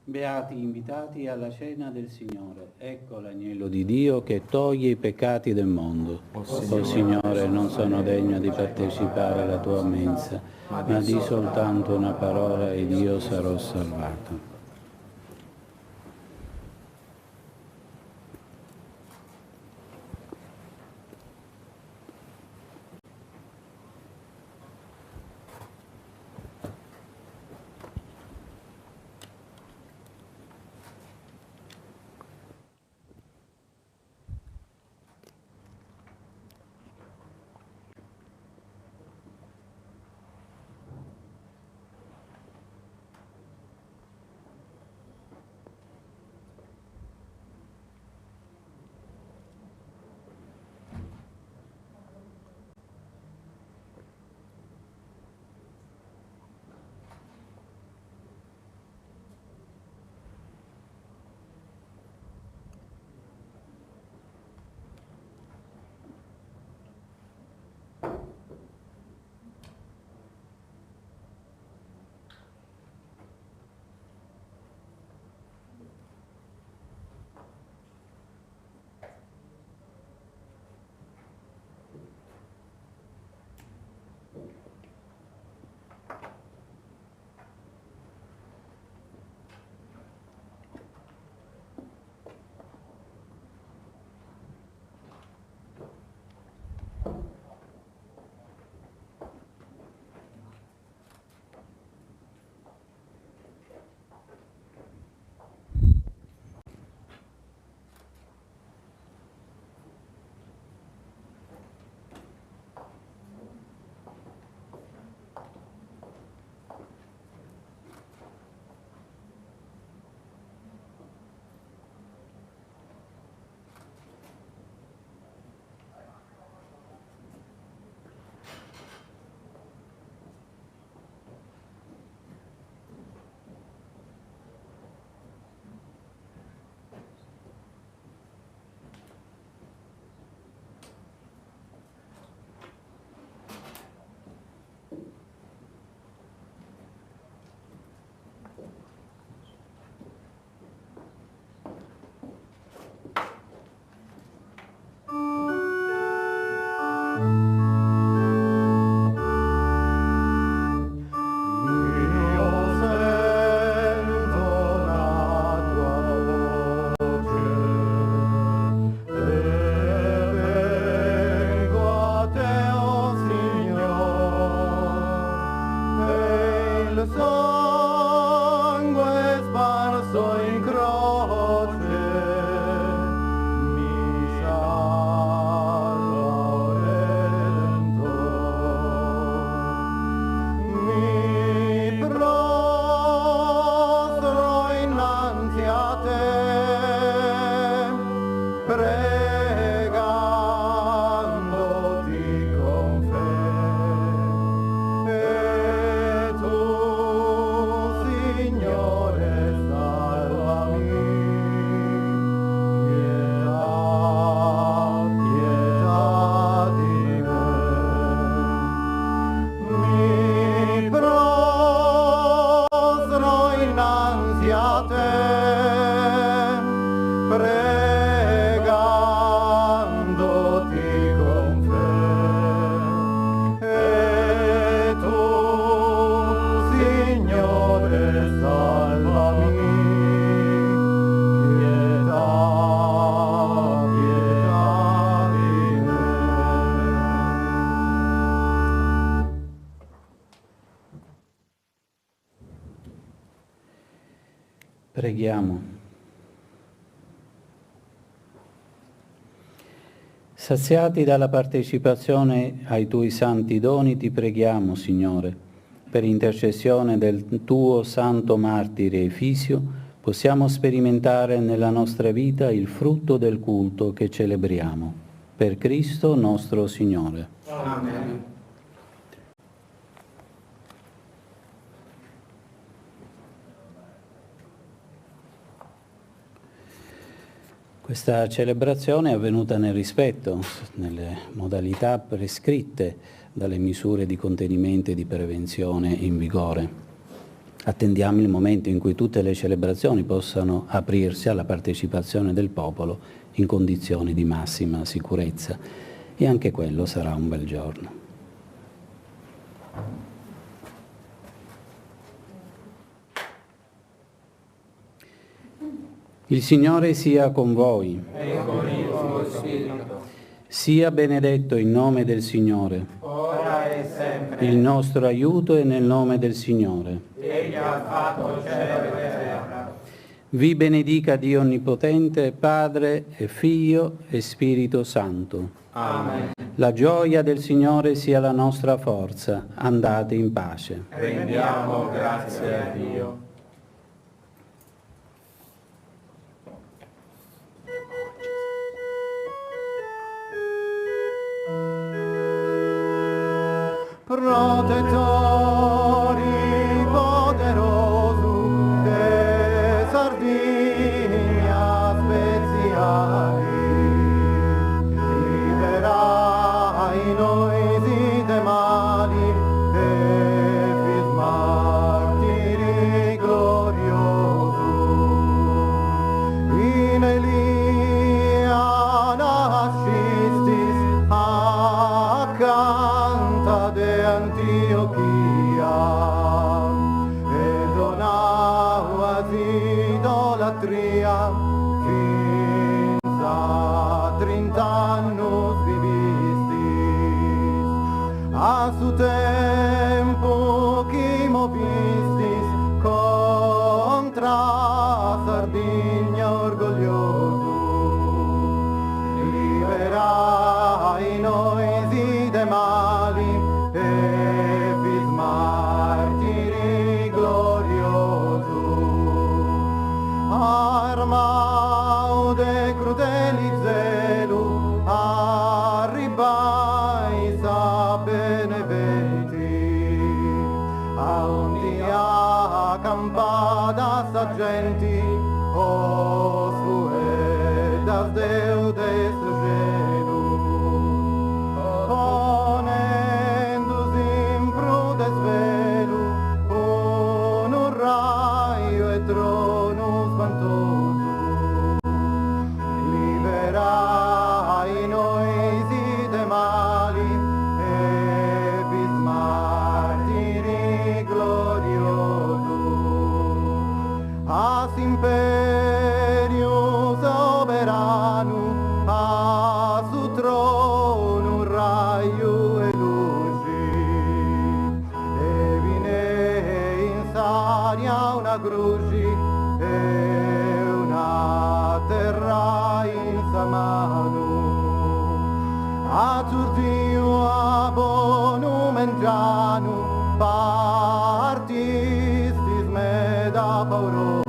Beati invitati alla cena del Signore. Ecco l'agnello di Dio che toglie i peccati del mondo. O Signore, non sono degno di partecipare alla tua mensa, ma di soltanto una parola ed io sarò salvato. Preghiamo. Saziati dalla partecipazione ai tuoi santi doni, ti preghiamo, Signore, per intercessione del tuo santo martire Efisio, possiamo sperimentare nella nostra vita il frutto del culto che celebriamo. Per Cristo nostro Signore. Amen. Questa celebrazione è avvenuta nel rispetto, nelle modalità prescritte dalle misure di contenimento e di prevenzione in vigore. Attendiamo il momento in cui tutte le celebrazioni possano aprirsi alla partecipazione del popolo in condizioni di massima sicurezza, e anche quello sarà un bel giorno. Il Signore sia con voi. E con il tuo spirito. Sia benedetto il nome del Signore. Ora e sempre. Il nostro aiuto è nel nome del Signore. Egli ha fatto cielo e terra. Vi benedica Dio Onnipotente, Padre e Figlio e Spirito Santo. Amen. La gioia del Signore sia la nostra forza. Andate in pace. Rendiamo grazie a Dio. Protettori poderosi de Sardinia speziali, liberai noi di mali e fis martiri gloriosi. In Elia nascistis accanto de Antiochia e donavas idolatria fins a 30 annos vivistis. A su tempo chi movistis contra Sardigna orgoglioso, liberai noi de mali e fis martiri glorioso. Armau de crudeli zelu, arribai sa beneventi, a un dia accampada sa genti, os fuedas deudes gelu. Ponendus in prudes velu, un raio e trono spantoso, liberai noi de mali e vis martiri glorioso. As imperio soberano, a su trono raio e luci, e vine in saria una croce e una terra in sa mano. A Turdio a bono mengiano, partistis me da pauroso,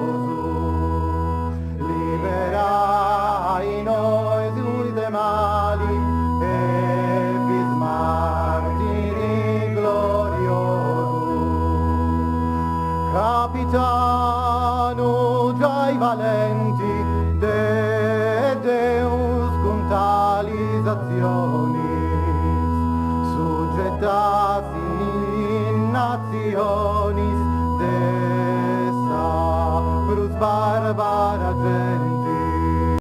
liberai noi sui de mali e vis martiri glorioso. Capitano già i valenti de Deus con tali azioni, soggettati in nazioni dessa cruz barbara gente,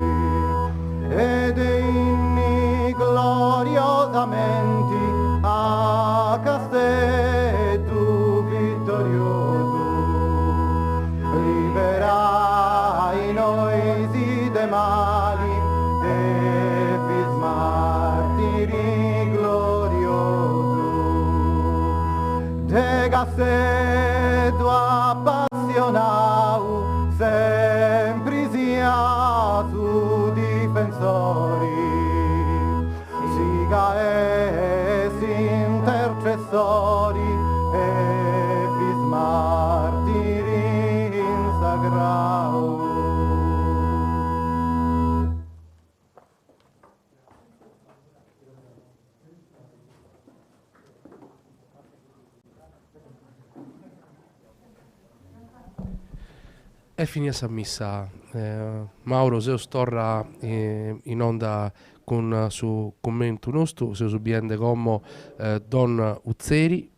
ed inni gloriosamente a Castello vittorioso, liberai noi de mali e fis martiri glorioso. De Castello appassionau, sempre sia su difensori, siga es intercessori e fis martiri in sagrau. E finì essa missa. Mauro, se torna in onda con su commento nostro, se subiende come Don Uzzeri,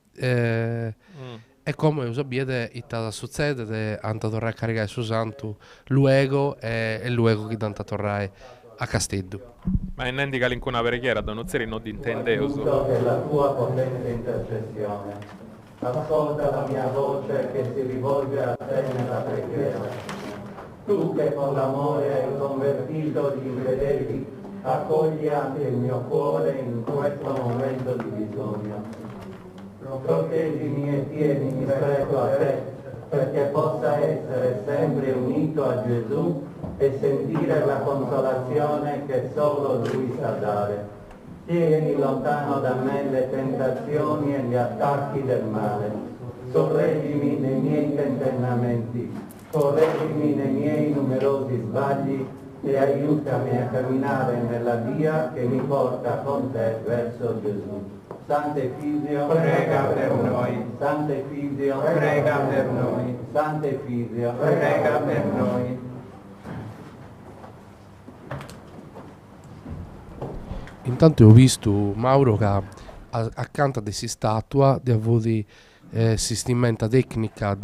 E come sapete, succede, anta tornare a caricare su santo luego e luego che tanta tornare a Casteddu. Ma non indica l'incuna preghiera, Donuzeri non intendeus. Per la tua potente intercessione, ascolta la mia voce che si rivolge a te nella preghiera. Tu che con l'amore hai convertito gli infedeli, accogli anche il mio cuore in questo momento di bisogno. Proteggimi e tienimi stretto a te, perché possa essere sempre unito a Gesù e sentire la consolazione che solo Lui sa dare. Tieni lontano da me le tentazioni e gli attacchi del male. Sorreggimi nei miei tentennamenti, correggimi nei miei numerosi sbagli e aiutami a camminare nella via che mi porta con te verso Gesù. Sante Fisio, prega per noi. Sante Fisio, prega per noi. Sante Fisio, prega per noi. Intanto ho visto Mauro che accanto a questa statua di avere sistemata tecnica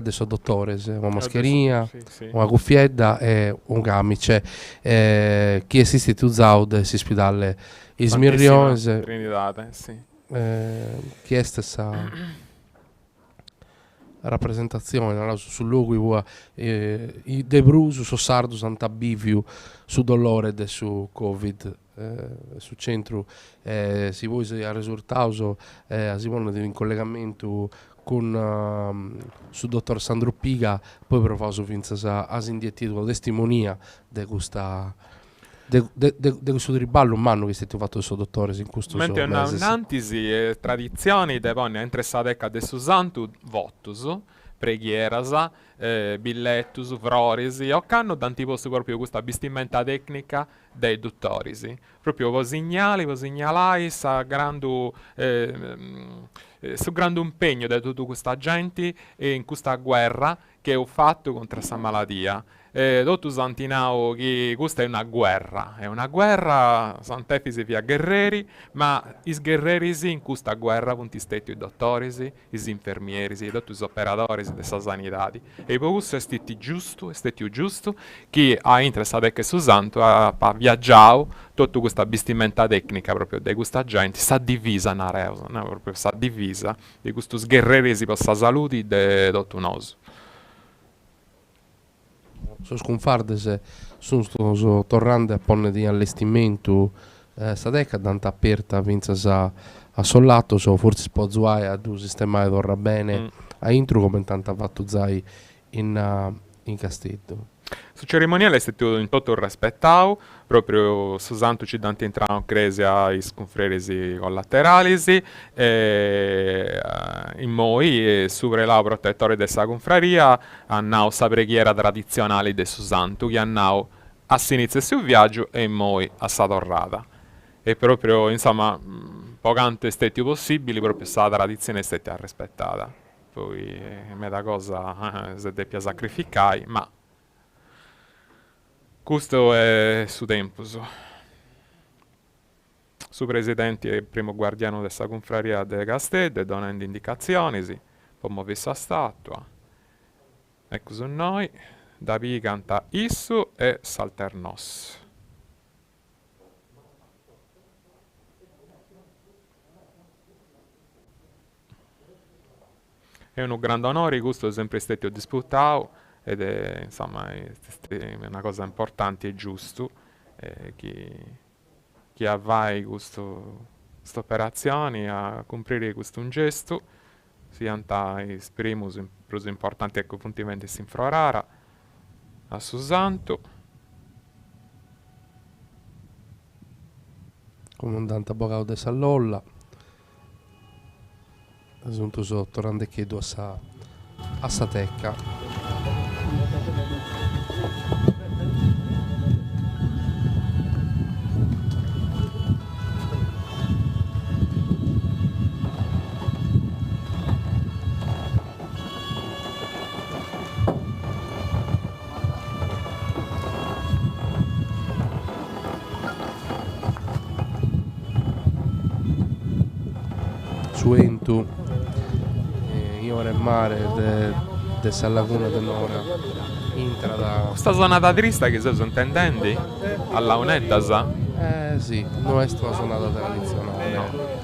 del suo dottore, una mascherina, sì. una cuffietta e un camice che esiste usato si ospedale in Smirrione Trinidad, sì. Che è stessa rappresentazione sul luogo de Brusu, su Sardo, Sant'Abiviu, su dolore e su Covid. Sul centro si vuole il risultato a Simone in collegamento con su dottor Sandro Piga, poi provato finza a indiettito la testimonia di questa de questo riballo umano che è stato fatto il suo dottore in questo mentre un'antisi e tradizioni devono interessare a adesso santo votus preghieras billettus vrorisi o canno d'antiposto proprio questa vestimenta tecnica dei dottorisi proprio voi segnalai sa grande su grande impegno di tutta questa gente in questa guerra che ho fatto contro questa malattia. Dottor Santinao che questa è una guerra, Sant'Efisi via guerrieri, ma i guerrieri in questa guerra punti stetti i dottori, i infermieri, i dottori operatori della sanità. E per questo è stato giusto che ha interessato che su Santo ha viaggiato tutta questa vestimenta tecnica proprio di questa gente, sa divisa proprio sa divisa di questi guerrieri per la salute di tutto noi. Sono sconfarde sono tornando a ponne di allestimento sta decada tanta aperta vinza a sollato forse spozuai a due sistemare torna bene a intro come tanto ha fatto Zai in Castello. Su cerimoniale è stato in tutto rispettato, proprio su Santo ci danno entrare in crisi ai sconfreresi collaterali, in moi, sopra la protettore della confraria, hanno la preghiera tradizionale di su Santo, che hanno a sinizio sul viaggio e in moi a sta torrata. E proprio, insomma, poc'anto è stato possibile, proprio questa tradizione è stata rispettata. Poi, metà cosa si deve sacrificare, ma questo è su tempo. Su presidente e primo guardiano della confraria de Castello, donando indicazioni, poi muove questa statua. Ecco su noi, da qui canta Issu e Salternos. È un grande onore, questo è sempre stato disputato. Ed è insomma è una cosa importante e giusto che avvai questa operazione a compiere questo gesto sia esprimus più importante ecco appuntamenti si infrorara a Susanto comandante Bogao de Sallolla giunto sotto rande chiedo a Satecca. Suentu Signore mare dessa laguna de Nora. Intra da... Questa zona da trista che si sono intendi? Alla unetta, sa? Sì, non è una suonata tradizionale. No.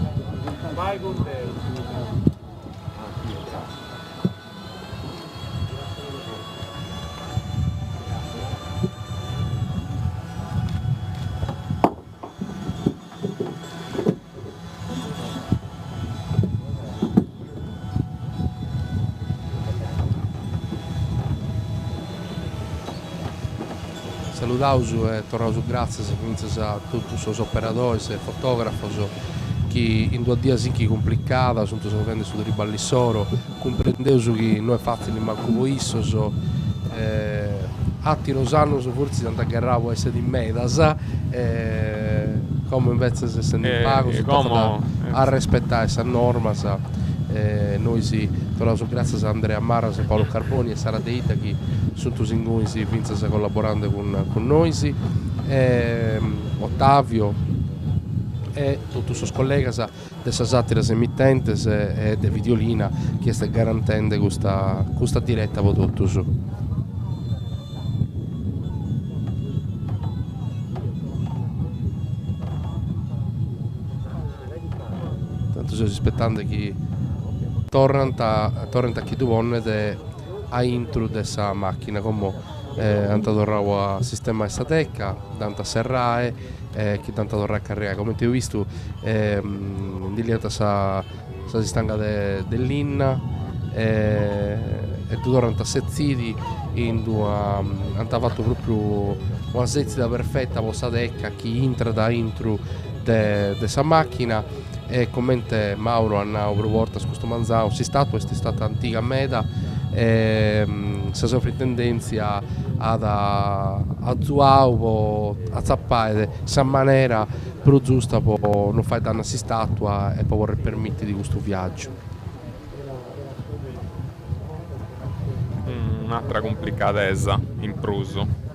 Saludausu e tornausu grazie a tutti os operadores e fotógrafos que in 2 dias in che complicada sunt sofrendo su riballissoro comprendeusu che non è facile manco isso atti rosanno su forse tanta guerra può essere di medas come invece se essendo in pago a rispettare questa norma noi sì tornausu grazie a Andrea Maras e Paolo Carboni e Sara Deita che sono singoli si vince collaborando con noi Ottavio e tutti i suoi colleghi delle satire emittenti e de videolina che sta garantendo questa diretta per tutti. Tanto sto aspettando che tornano a chi dovonne a intro dessa macchina come tanto tornavo a sistema questa tecca, tanto a serrare che tanto torna a caricare come ti ho visto di lì sa si stanga dell'inna e tu torna a sezziti in due hanno fatto proprio una sezzita perfetta questa tecca chi entra da intro dessa macchina e commente Mauro hanno proposto questo manzao questa è stata antica meta si soffre tendenza a zuau a zappare questa maniera però giusta per non fare danno a si statua e per vorrei permettere di questo viaggio. Un'altra complicatezza in pruso.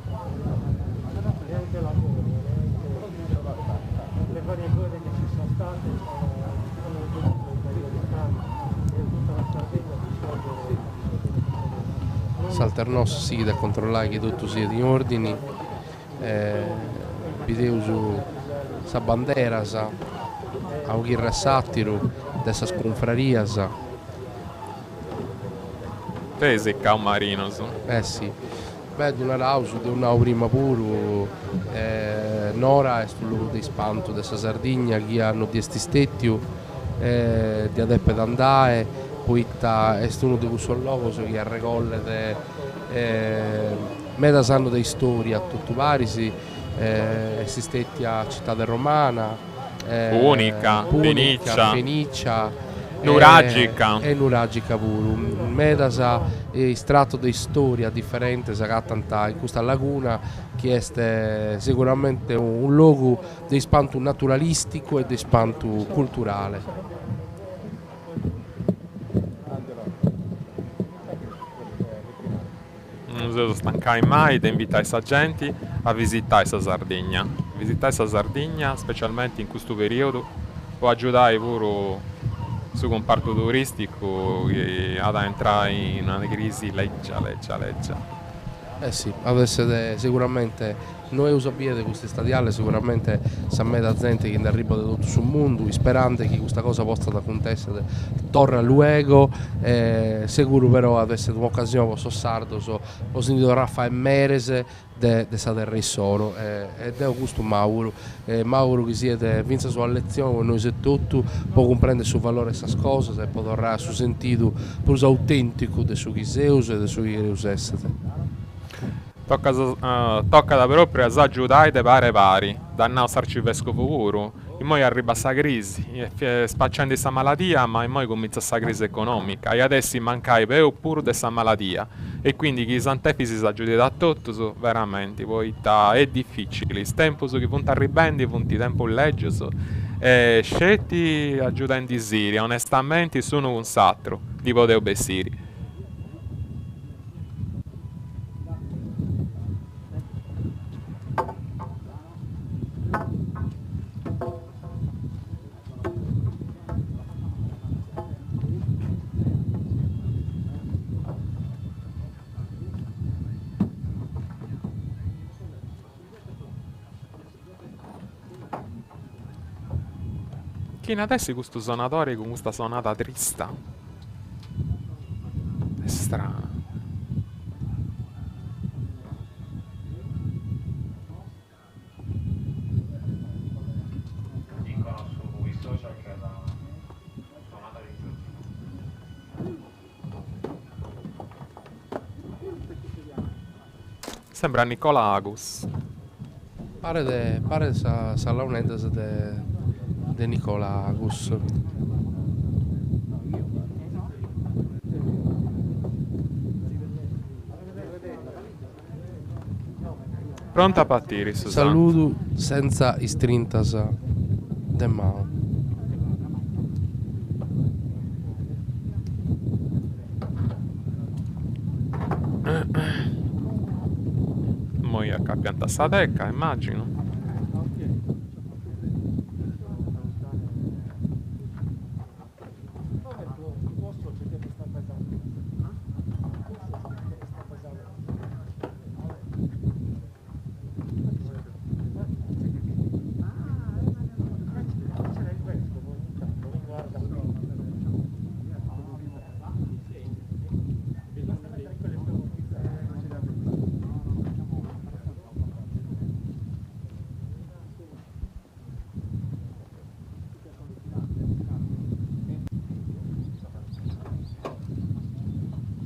Salternos sì da controllare che tutto sia in ordine video su sa bandera a un satiro dessa sconfraria Tesi ca un marino sì di una rausu di una prima pure Nora è sul luogo di spanto dessa Sardegna che hanno di sti stetti di adeppe d'andare poi è uno di questo logo che a regolle meta sanno di storia a tutti i vari esistenti a Città del Romana Punica, Fenicia Nuragica e Nuragica pure meta estratto di storia differente tanta in questa laguna che è sicuramente un luogo di spanto naturalistico e di spanto culturale. Non si stancai mai di invitare i sagenti a visitare questa Sardegna. Visitare questa Sardegna, specialmente in questo periodo, può aiutare pure sul comparto turistico ad entrare in una crisi leggia. Sì, adesso sicuramente noi usiamo queste stadiali, sicuramente sapete da gente che arriva da tutto sul mondo, sperando che questa cosa possa da contessa torna luogo, sicuro però adesso un'occasione con sardo, ho sentito Raffaele Merese de terra sono ed è questo Mauro che siete vince sulla lezione noi se tutto può comprendere sul valore di queste cose e potrà su sentito più autentico del suo Chiseus e del suo essere. Tocca da proprio a aiutare de pari, dannao s'arcivescovo puro, e poi arriva questa crisi, spacciando questa malattia, ma poi comincia questa crisi economica, e adesso mancai più pure di questa malattia, e quindi chi santefisi si aiuta da tutto, veramente, poi è difficile, il tempo che punta arrivando, punti tempo legge, e scetti aiutando i siri, onestamente sono un satro, di poter obbessiri. Chi ne adesso questo suonatore con questa suonata trista? È strano. Dicono sui social che è la suonata di Giorgio. Sembra Nicolagus. Pare sa launendas de Nicolagus. Pronta a partire, Susanna. Saludo senza istrintas de mano. Moi a pianta sta tecca, immagino.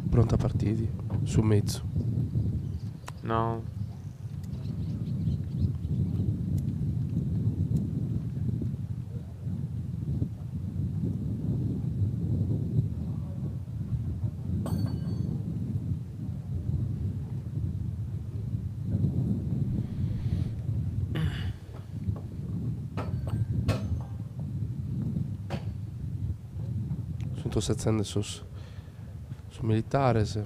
Pronta a partire su mezzo. No. Sono sezzende su militares,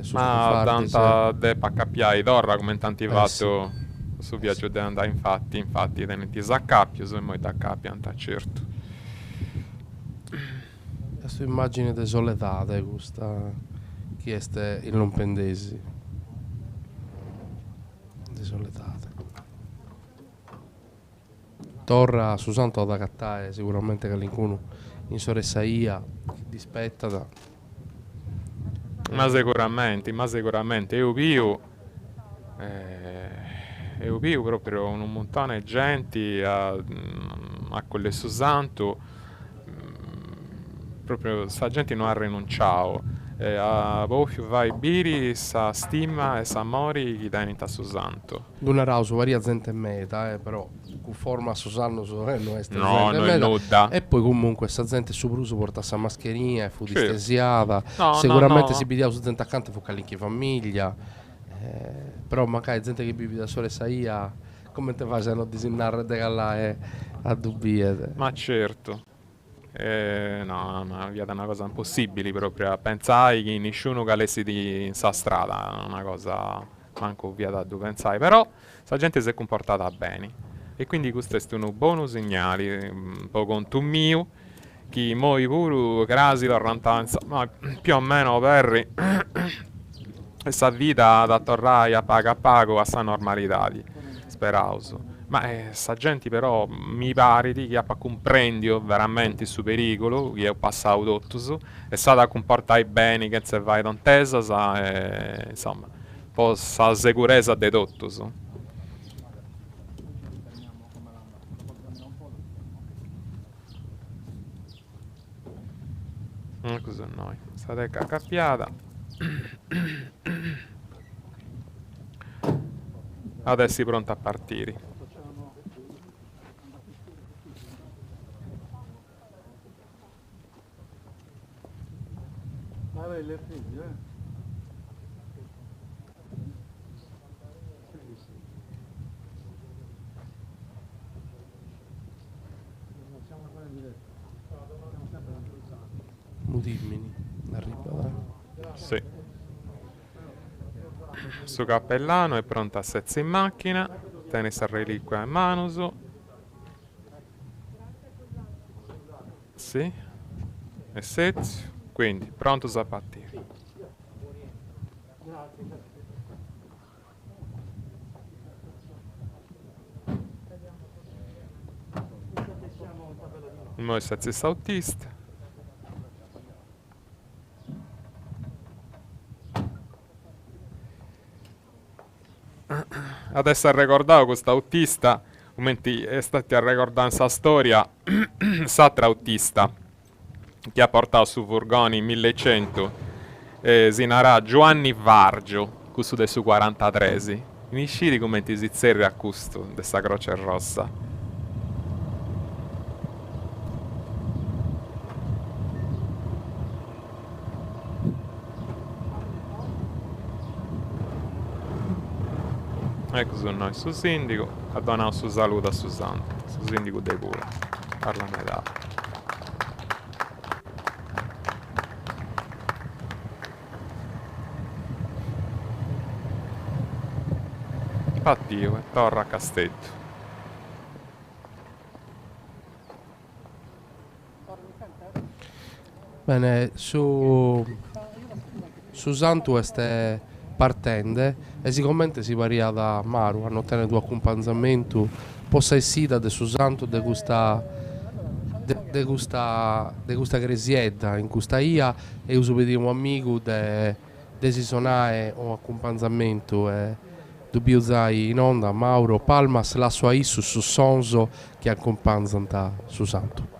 su Ma tanta de paccapiai d'orra come tanti fatto sì. su viaggio di andare infatti tenenti s'accappio e poi t'accappianta certo. Questa immagine di soledade questa chi è il non pendesi di soledade. Torra su Santo da cattare sicuramente che l'incuno in soressaia dispettata. Ma sicuramente, io pio proprio un montone di gente a quelle su Santo, proprio sta gente non ha rinunciato, a Bofiu vai biri, sa stima e sa mori chi dà in su Santo. Non rauso varia gente in meta, però con forma Susanno non è no, non è nuda. E poi comunque sta gente su Bruso porta sa mascherina e fu Sì. distesiata. No, sicuramente no. si pidiava su gente accanto fu calinchi famiglia. Però magari gente che vive da sola saia come te fai se non disinnare de là a dubbiete. Ma certo. No, ma via da una cosa impossibile proprio. Pensai che nessuno calessi in sa strada, una cosa manco via da dove pensai. Però sta gente si è comportata bene. E quindi questo è un buon segnale, un po' conto mio, che moi pure crasi la rantanza, ma più o meno per questa vita da tornare a pago a sta normalità, sperauso. Ma sta gente però mi pare che ha comprendido veramente il suo pericolo, che ho passato tutto, è stata comportare bene, che se vai d'antesa, insomma, un po' sa sicurezza di tutto. Così noi, state accappiata. Adesso è pronta a partire. Dimmi, arriva. Sì. Suo cappellano è pronto a sezza in macchina, tiene sta reliquia in mano. Sì. E sezio. Quindi, pronto a partire. Noi sezista autista. Adesso ha ricordato questo autista, momenti è stato a ricordare questa storia, s'altro autista che ha portato su furgoni 1100, si narra Giovanni Vargio, questo del su 43, finisci di commenti si zerri a questo, di questa Croce Rossa. Ecco su noi, su sindaco, ha donato su saluto a Susanto, su sindaco dei Pula, parla metà. Infatti io, torna a Castetto. Bene, su Santu este partende e sicuramente si varia da Maru, hanno ottenuto due accompagnamento, possa essere de su Santu de questa gresietta in questa ia e uso vediamo amico de si sonare un accompagnamento e dobbiamo usare in onda Mauro Palmas la sua issu su sonso che accompagna su Santu.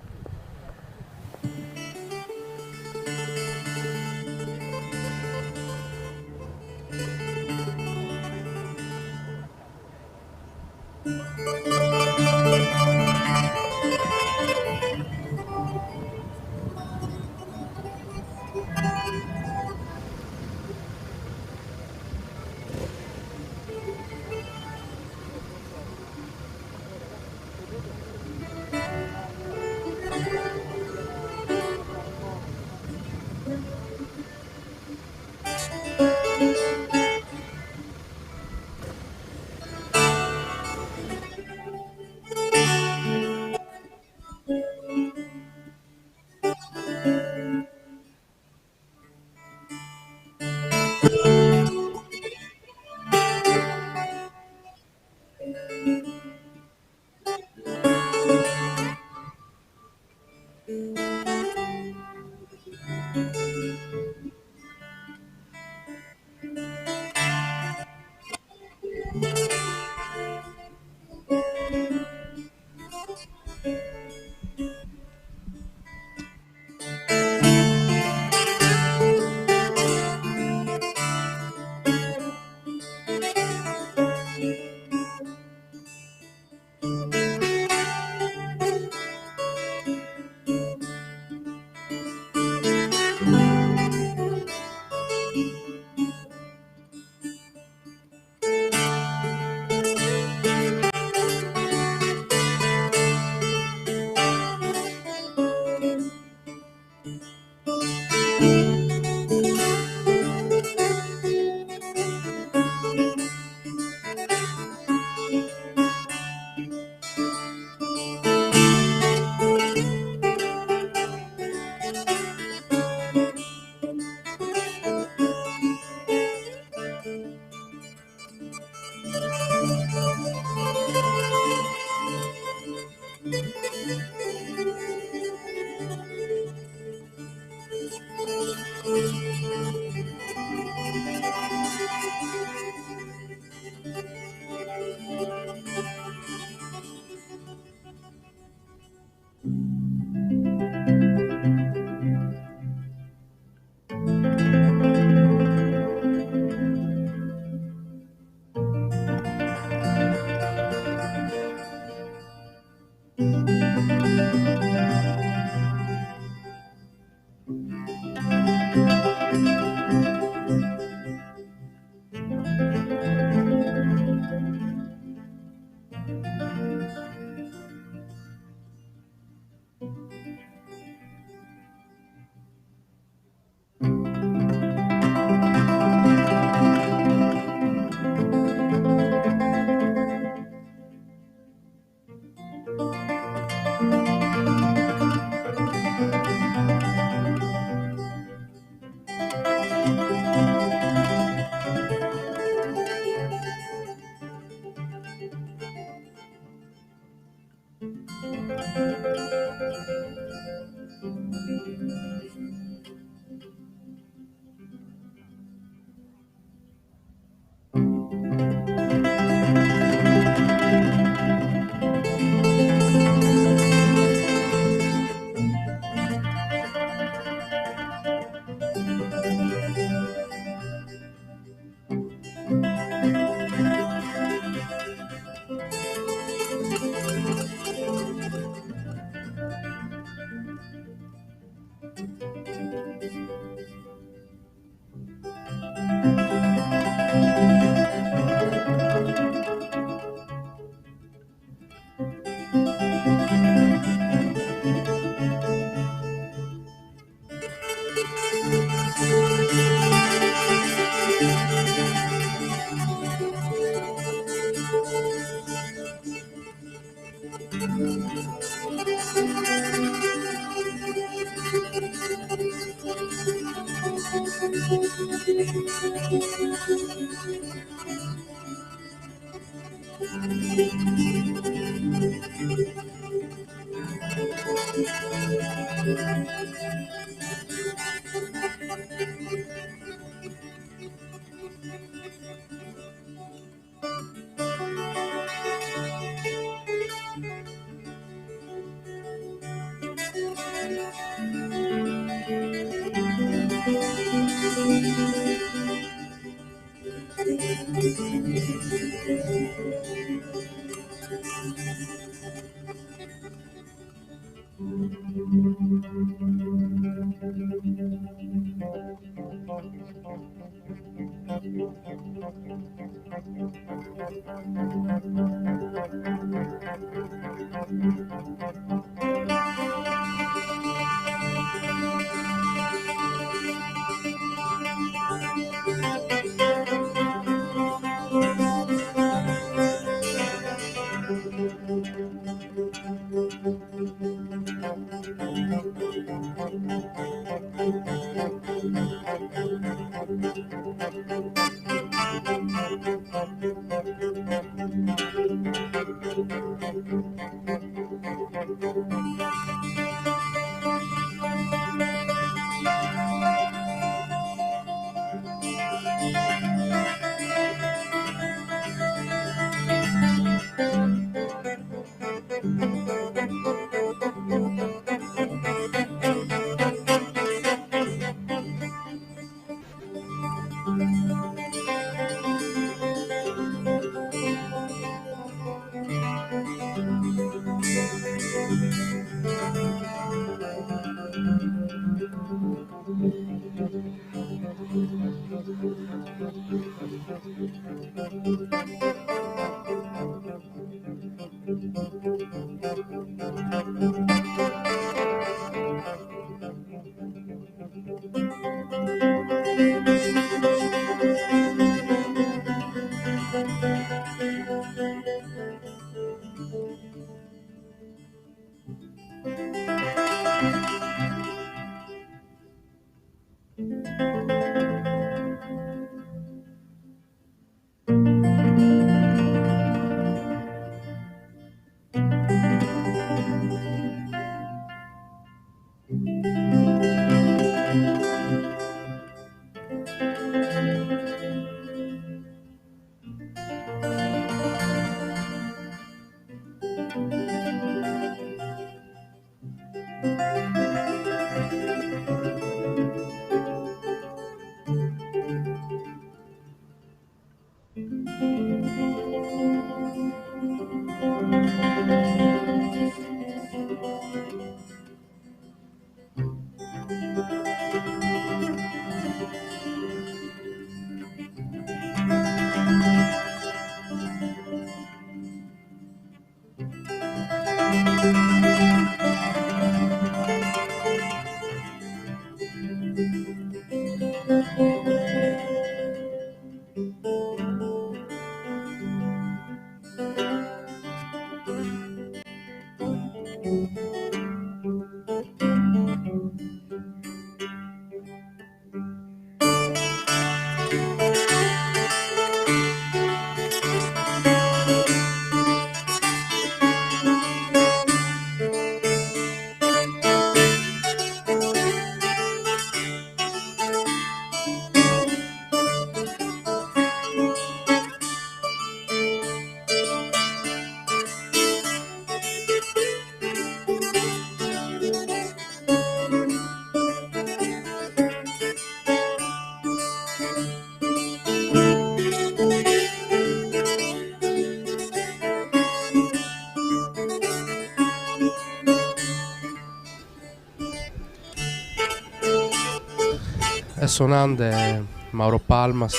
sonante Mauro Palmas,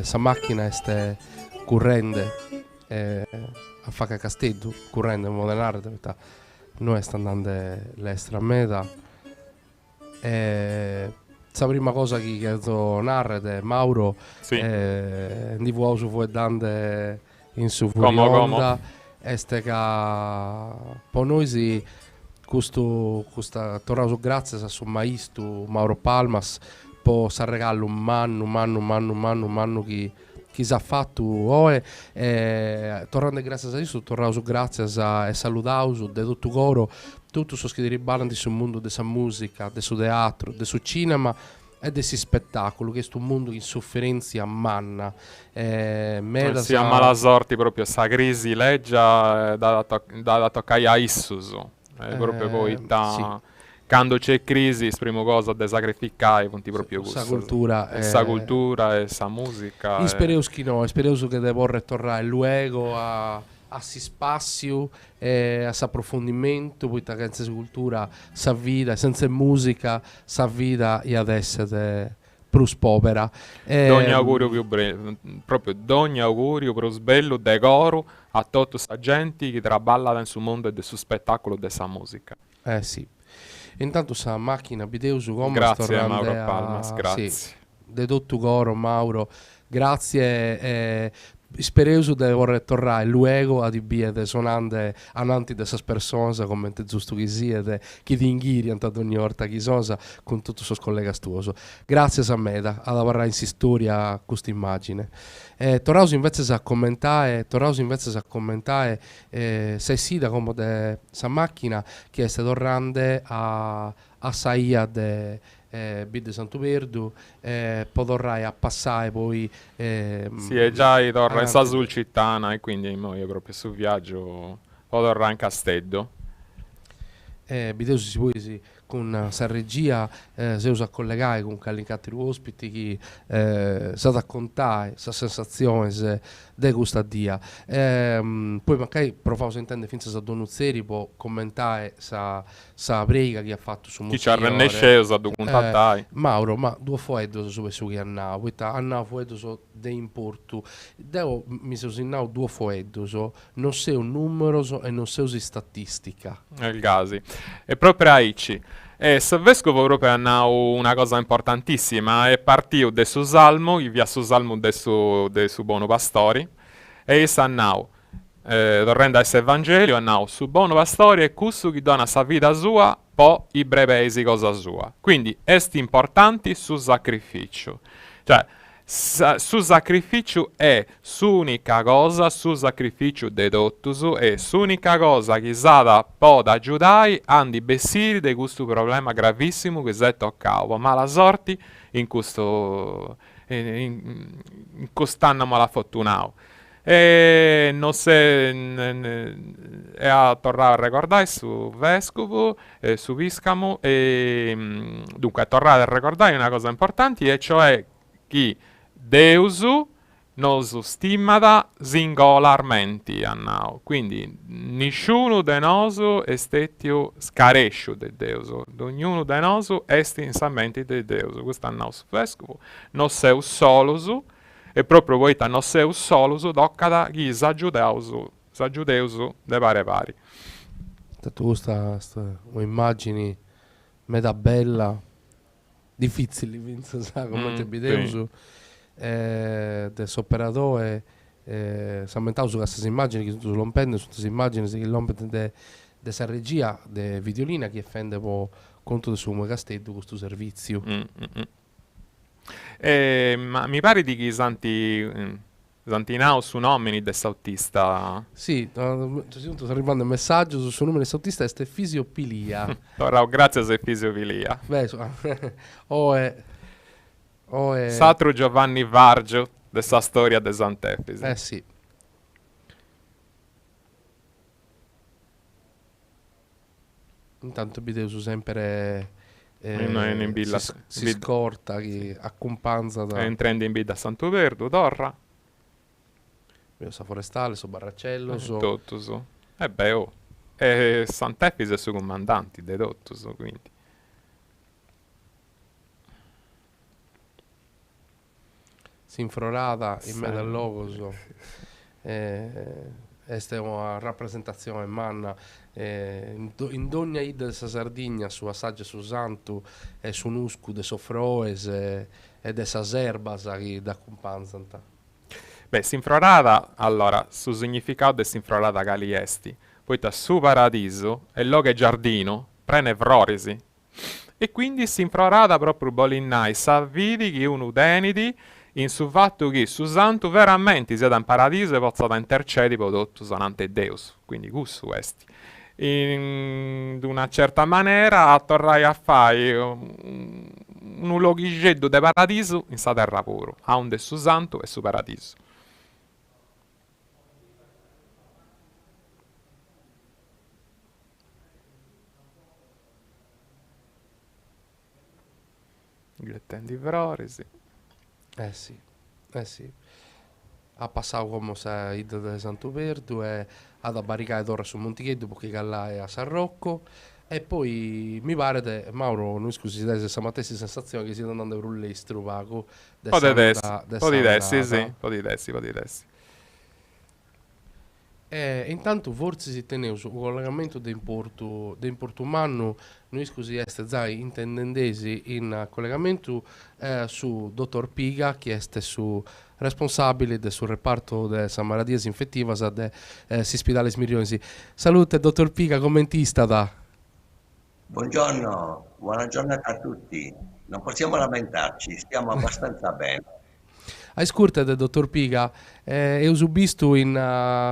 sa macchina este currende a Faca Castello, currende in Modenare, noi sta andando l'estra meta. La prima cosa che chiedo narrare Mauro, sì. Di vuoi su voi dande in su Como. este che per noi si questa tornato grazie a suo maestro Mauro Palmas po sa regalo un manno chi sa fatto tornando grazie a Cristo tornato grazie a salutauso de tutto coro tutto so che ribalano sul mondo della musica, del teatro, del cinema e del spettacolo, che è un mondo in sofferenza manna. Si ammala sorti proprio sta crisi leggia da toccare a Issuso. Proprio poi sì. Quando c'è crisi, prima cosa da sacrificare, punti proprio questa cultura e sa musica. Spero che no, spero che deve tornare luogo a si spazio a si approfondimento, poi questa cultura sa vita, senza musica sa vita e adesso è più povera. D'ogni augurio più breve, proprio d'ogni augurio più bello, decoro a tutti questa gente che traballa nel suo mondo e del suo spettacolo della musica. Sì. Intanto sa macchina video su come grazie a Mauro Palmas, grazie. Sì, de tutto coro Mauro, grazie. Spero di vorrei tornare luogo a dire sonande ananti di queste persone come è giusto che siete chi ti inghiri ad ogni volta chi sosa con tutti i suoi colleghi stuoso grazie a Meda ad parlare in storia questa immagine tornavo invece a commentare se si da come de sa macchina che sta tornando a saia de Bid Santo Verdu potrai a passare poi sì, è già torna in Sasul Cittana e quindi io proprio su viaggio torna in Castello Bideu si può con sa regia si usa a collegare con altri ospiti che sa raccontare sa sensazione di questa dia poi magari provavo se intende finza sa Donuzzeri può commentare sa prega che ha fatto su chi ci ha rennesceso documentare Mauro ma due foeddo su che hanno foeddo so de importo devo mi sono usato due foeddo non sei un numero e non sei statistica il casi e proprio aici se vescovo proprio hanno una cosa importantissima è partito del suo salmo il via suo salmo del suo buono pastori e sanno tornando a questo evangelio hanno su buono pastori e questo che dona sa vita sua poi i brevesi cosa sua quindi è importante su sacrificio cioè su sacrificio è l'unica cosa su sacrificio dedottuso è l'unica cosa che sada può aiutare a bessire di questo problema gravissimo che si è toccato ma la sorte in questo in quest'anno malafortunato e non se è a tornare a ricordare su vescovo su viscamo e dunque a tornare a ricordare una cosa importante e cioè che Deusu nos stimata singolarmente annao. Quindi nessuno de noso estetio scarescio de Deuso. Ognuno de noso est insamente de Deuso. Questo annao su vescovo. Non seu solusu e proprio voita non seu solusu doccada chi s'aggiudeusu de vari. Tu questa immagini meda bella difficili vince sa come te bideusu del operatore s'ammentavo su queste immagini che tu lompende su queste immagini che lompende de essa regia de videolina che fende po conto del suo castello questo servizio ma mi pare di che Santinao su nomini del sautista sì sto arrivando un messaggio sul suo nome del sautista è fisiopilia ora grazie a fisiopilia Satro Giovanni Vargio dessa storia de Sant'Efisi sì intanto Bideusu sempre si scorta che accompagna entrando in bida a Santo Verdu Torra sa forestale su Barracello tutto su Sant'Efisi è suo comandante dedotto quindi sinfrorata in mezzo al logos. Questa è una rappresentazione manna in ogni ida della Sardegna su assaggia su santo e su nuscu de sofroes e dessa erbas che da accompagnano. Beh, sinfrorata, allora, su significato del sinfrorata caliesti, poi da su paradiso e logo giardino, prenevrorisi. E quindi sinfrorata proprio bolinnai, savvidi che uno udenidi, in su fatto che su santo veramente sia da un paradiso e possa da intercedi per tutto sanante Deus. Quindi questo questi. In una certa maniera torrai a fare un logigeddo de paradiso in sa terra puro, a onde su santo e su paradiso. Glettendi vrorisi. Sì. Ha passato come se ida de Santo Verdu e ad abbaricare torre su Monticheddu perché là è a San Rocco e poi mi pare che Mauro non scusi se questa mattina sensazione che siete andando per l'estero Paco po' di dessi, sì, un po' di dessi. Intanto forse si teneva su collegamento di importo umano noi scusi zai intendendesi in collegamento su dottor Piga che è su responsabile del suo reparto de San Maradies infettivas de Ospedale Smirionesi. Salute dottor Piga, commentista da. Buongiorno, buona giornata a tutti. Non possiamo lamentarci, stiamo abbastanza bene. A scurte del dottor Piga, ho visto in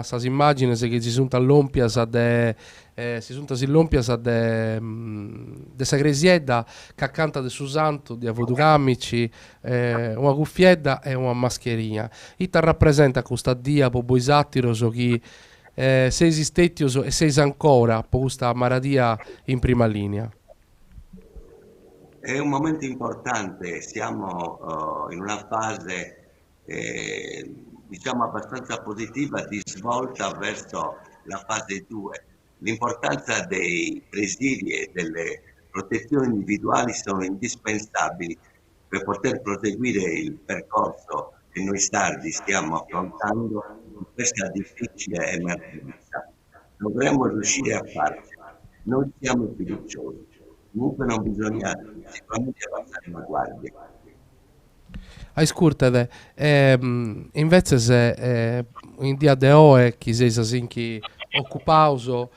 queste immagini che si sono all'ompias de Sagresiedda che canta del suo santo di Avoducamici, una cuffietta e una mascherina. Ita rappresenta questa dia per voi sattiros che sei esistettios e sei ancora per questa maradia in prima linea. È un momento importante, siamo in una fase diciamo abbastanza positiva di svolta verso la fase 2. L'importanza dei presidi e delle protezioni individuali sono indispensabili per poter proseguire il percorso che noi sardi stiamo affrontando in questa difficile emergenza. Dovremmo riuscire a farcela. Noi siamo fiduciosi. Comunque non bisogna sicuramente abbassare la guardia. Ascoltate, invece se in dia de oe chi sei sasinchi occupauso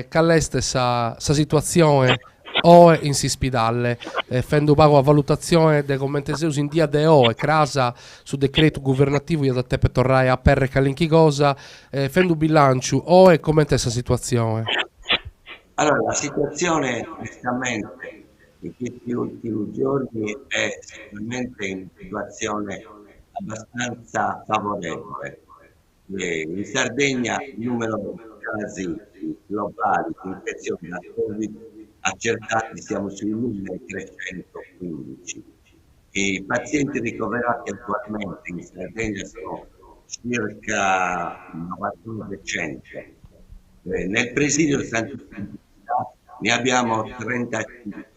calleste sa situazione o in si spidalle fendo pago a valutazione de commenteseus in dia de oe crasa su decreto governativo io da te per tornare a perre calinchi cosa fendo bilancio o e commente questa situazione. Allora la situazione onestamente in questi ultimi giorni è sicuramente in situazione abbastanza favorevole. In Sardegna il numero di casi globali di infezione da Covid accertati siamo sui 1315. I pazienti ricoverati attualmente in Sardegna sono circa 91%. Nel presidio Santo ne abbiamo 35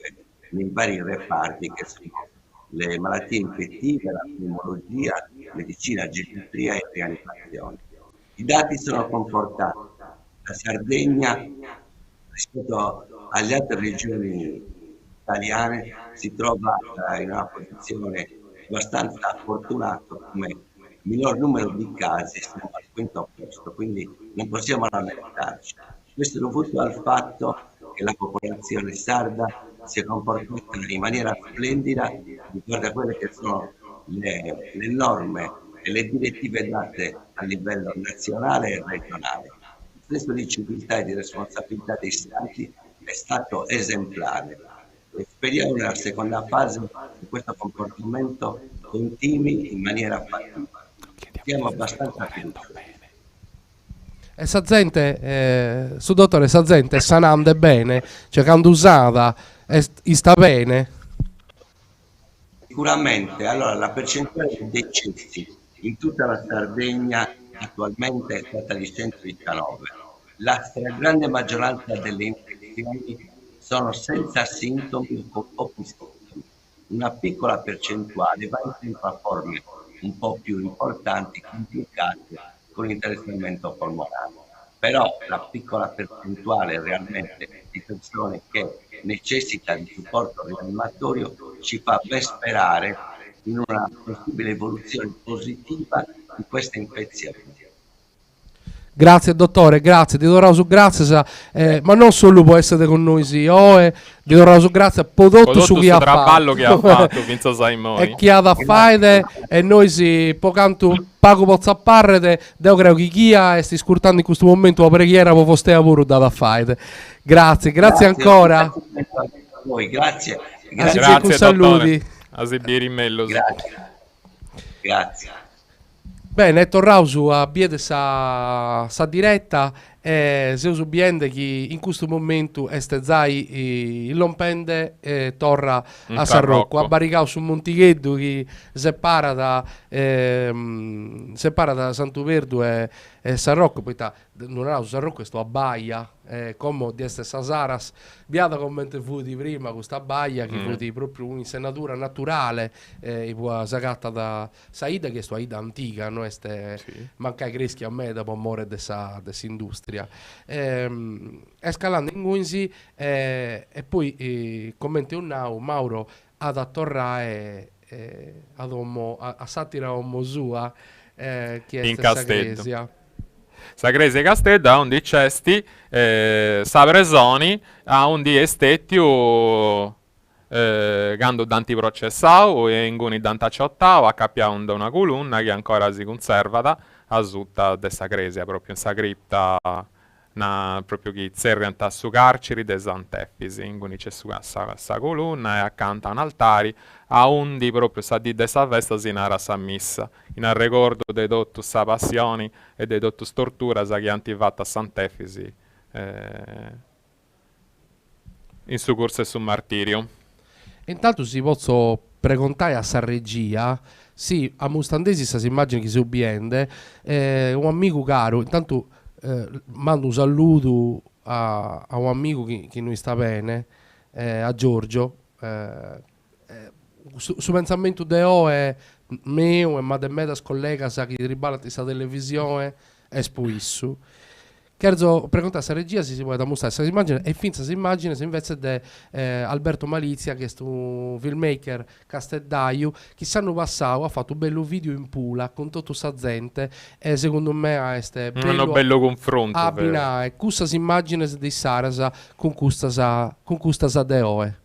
nei vari reparti che sono le malattie infettive, la pneumologia, medicina, geriatria e rianimazione. I dati sono confortanti. La Sardegna rispetto alle altre regioni italiane si trova in una posizione abbastanza fortunata come minor numero di casi, siamo al quinto posto, quindi non possiamo lamentarci. Questo è dovuto al fatto che la popolazione sarda si è comportata in maniera splendida riguardo a quelle che sono le norme e le direttive date a livello nazionale e regionale. Il senso di civiltà e di responsabilità dei stati è stato esemplare e speriamo nella seconda fase che questo comportamento continui in maniera fattiva. Siamo abbastanza fiduciosi. E sa gente, su dottore, sa gente sanando bene, cioè quando usata e sta bene? Sicuramente, allora la percentuale di decessi in tutta la Sardegna attualmente è stata di 119. La stragrande maggioranza delle infezioni sono senza sintomi o pochi sintomi. Una piccola percentuale va incontro a forme un po' più importanti, complicate con l'interesse polmonare. Però la piccola percentuale realmente di persone che necessita di supporto rianimatorio ci fa ben sperare in una possibile evoluzione positiva di questa infezione. Grazie dottore, grazie, ti do raso grazie, ma non solo può essere con noi sì, ti do raso grazie, prodotto su chi ha traballo che ha fatto, Vincenzo Saimoni. E chi ha da fare, e noi si, pocanto pago pozzapparrete, devo credo che chi ha e sti scurtando in questo momento la preghiera per vostra pure da fare. Grazie ancora. Grazie a voi, grazie. Grazie saluti. Grazie. Bene, tornavo su a Biede sa diretta e se uso biende che in questo momento este zai l'ompende torra a San Rocco, a barricao su Monticheddu che separa da Santo Verdu e San Rocco, poi non era su San Rocco, sto a Baia, come di essere Sasaras, biada come fu di prima questa Baia che fu di proprio un'insenatura naturale, sagatta da Saida che è sta Ida antica, no? Manca i creschi a me dopo amore dessa industria. Scalando in Guinsi e poi commenti un now Mauro ad attorrare a satira omosua che è in Sagresia. Sagresia e Castello a un di cesti Savresoni a un di estetio gando danti processau e inguni dantaciottau a capiaun da una colonna che ancora si conservata a sutta de Sagresia proprio in sa cripta proprio che zerrianta su carceri de Sant'Effisi inguni c'è su sa colonna e accanto a un altare a undi proprio sa di de sa festa si nara sa missa in al ricordo dei dottus sa passioni e dei dottus tortura sa che antivatta a Sant'Effisi in su corso e su martirio. Intanto si posso precontare a San Regia, sì, a Mustandesi si immagina che si ubbiende, un amico caro, intanto mando un saluto a un amico che noi sta bene, a Giorgio, su pensamento de è mio e ma de me da collega sa che riballa questa televisione è spuissu. Cherzo precontare a regia si può da mostrare questa immagine e finza si immagine se invece de Alberto Malizia che è un filmmaker casteddaio che sanno passato ha fatto un bello video in Pula con tutto sa gente e secondo me ha un bello confronto abbinare questa immagine di Sarasa con questa sa deoe.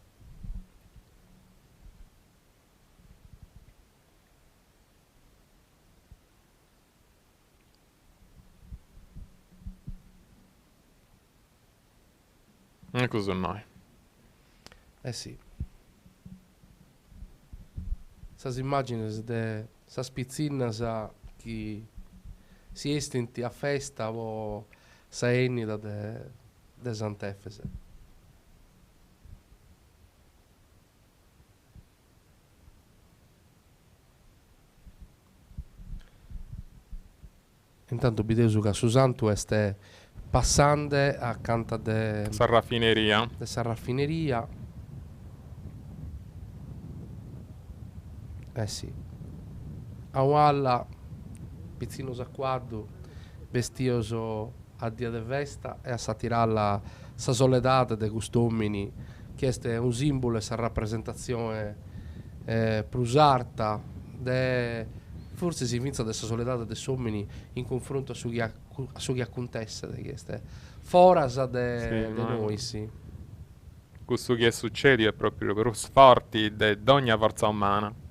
E cosa noi? Sì. Sas immagini de sa spizzina sa chi si estinti a festa o sa ennida de Sant'Effese. Intanto bidesu che su Santo este passande accanto de Sa raffineria. De sa raffineria. Sì. A Walla pizzino sacquardo vestioso a dia de festa e a satiralla sa soledade de costumini che è un simbolo e sa rappresentazione prusarta de forse si vince dessa soledade de somini in confronto a su chi acontesse che è forasa de noi sì. Questo che succede è proprio per sforzi di ogni forza umana.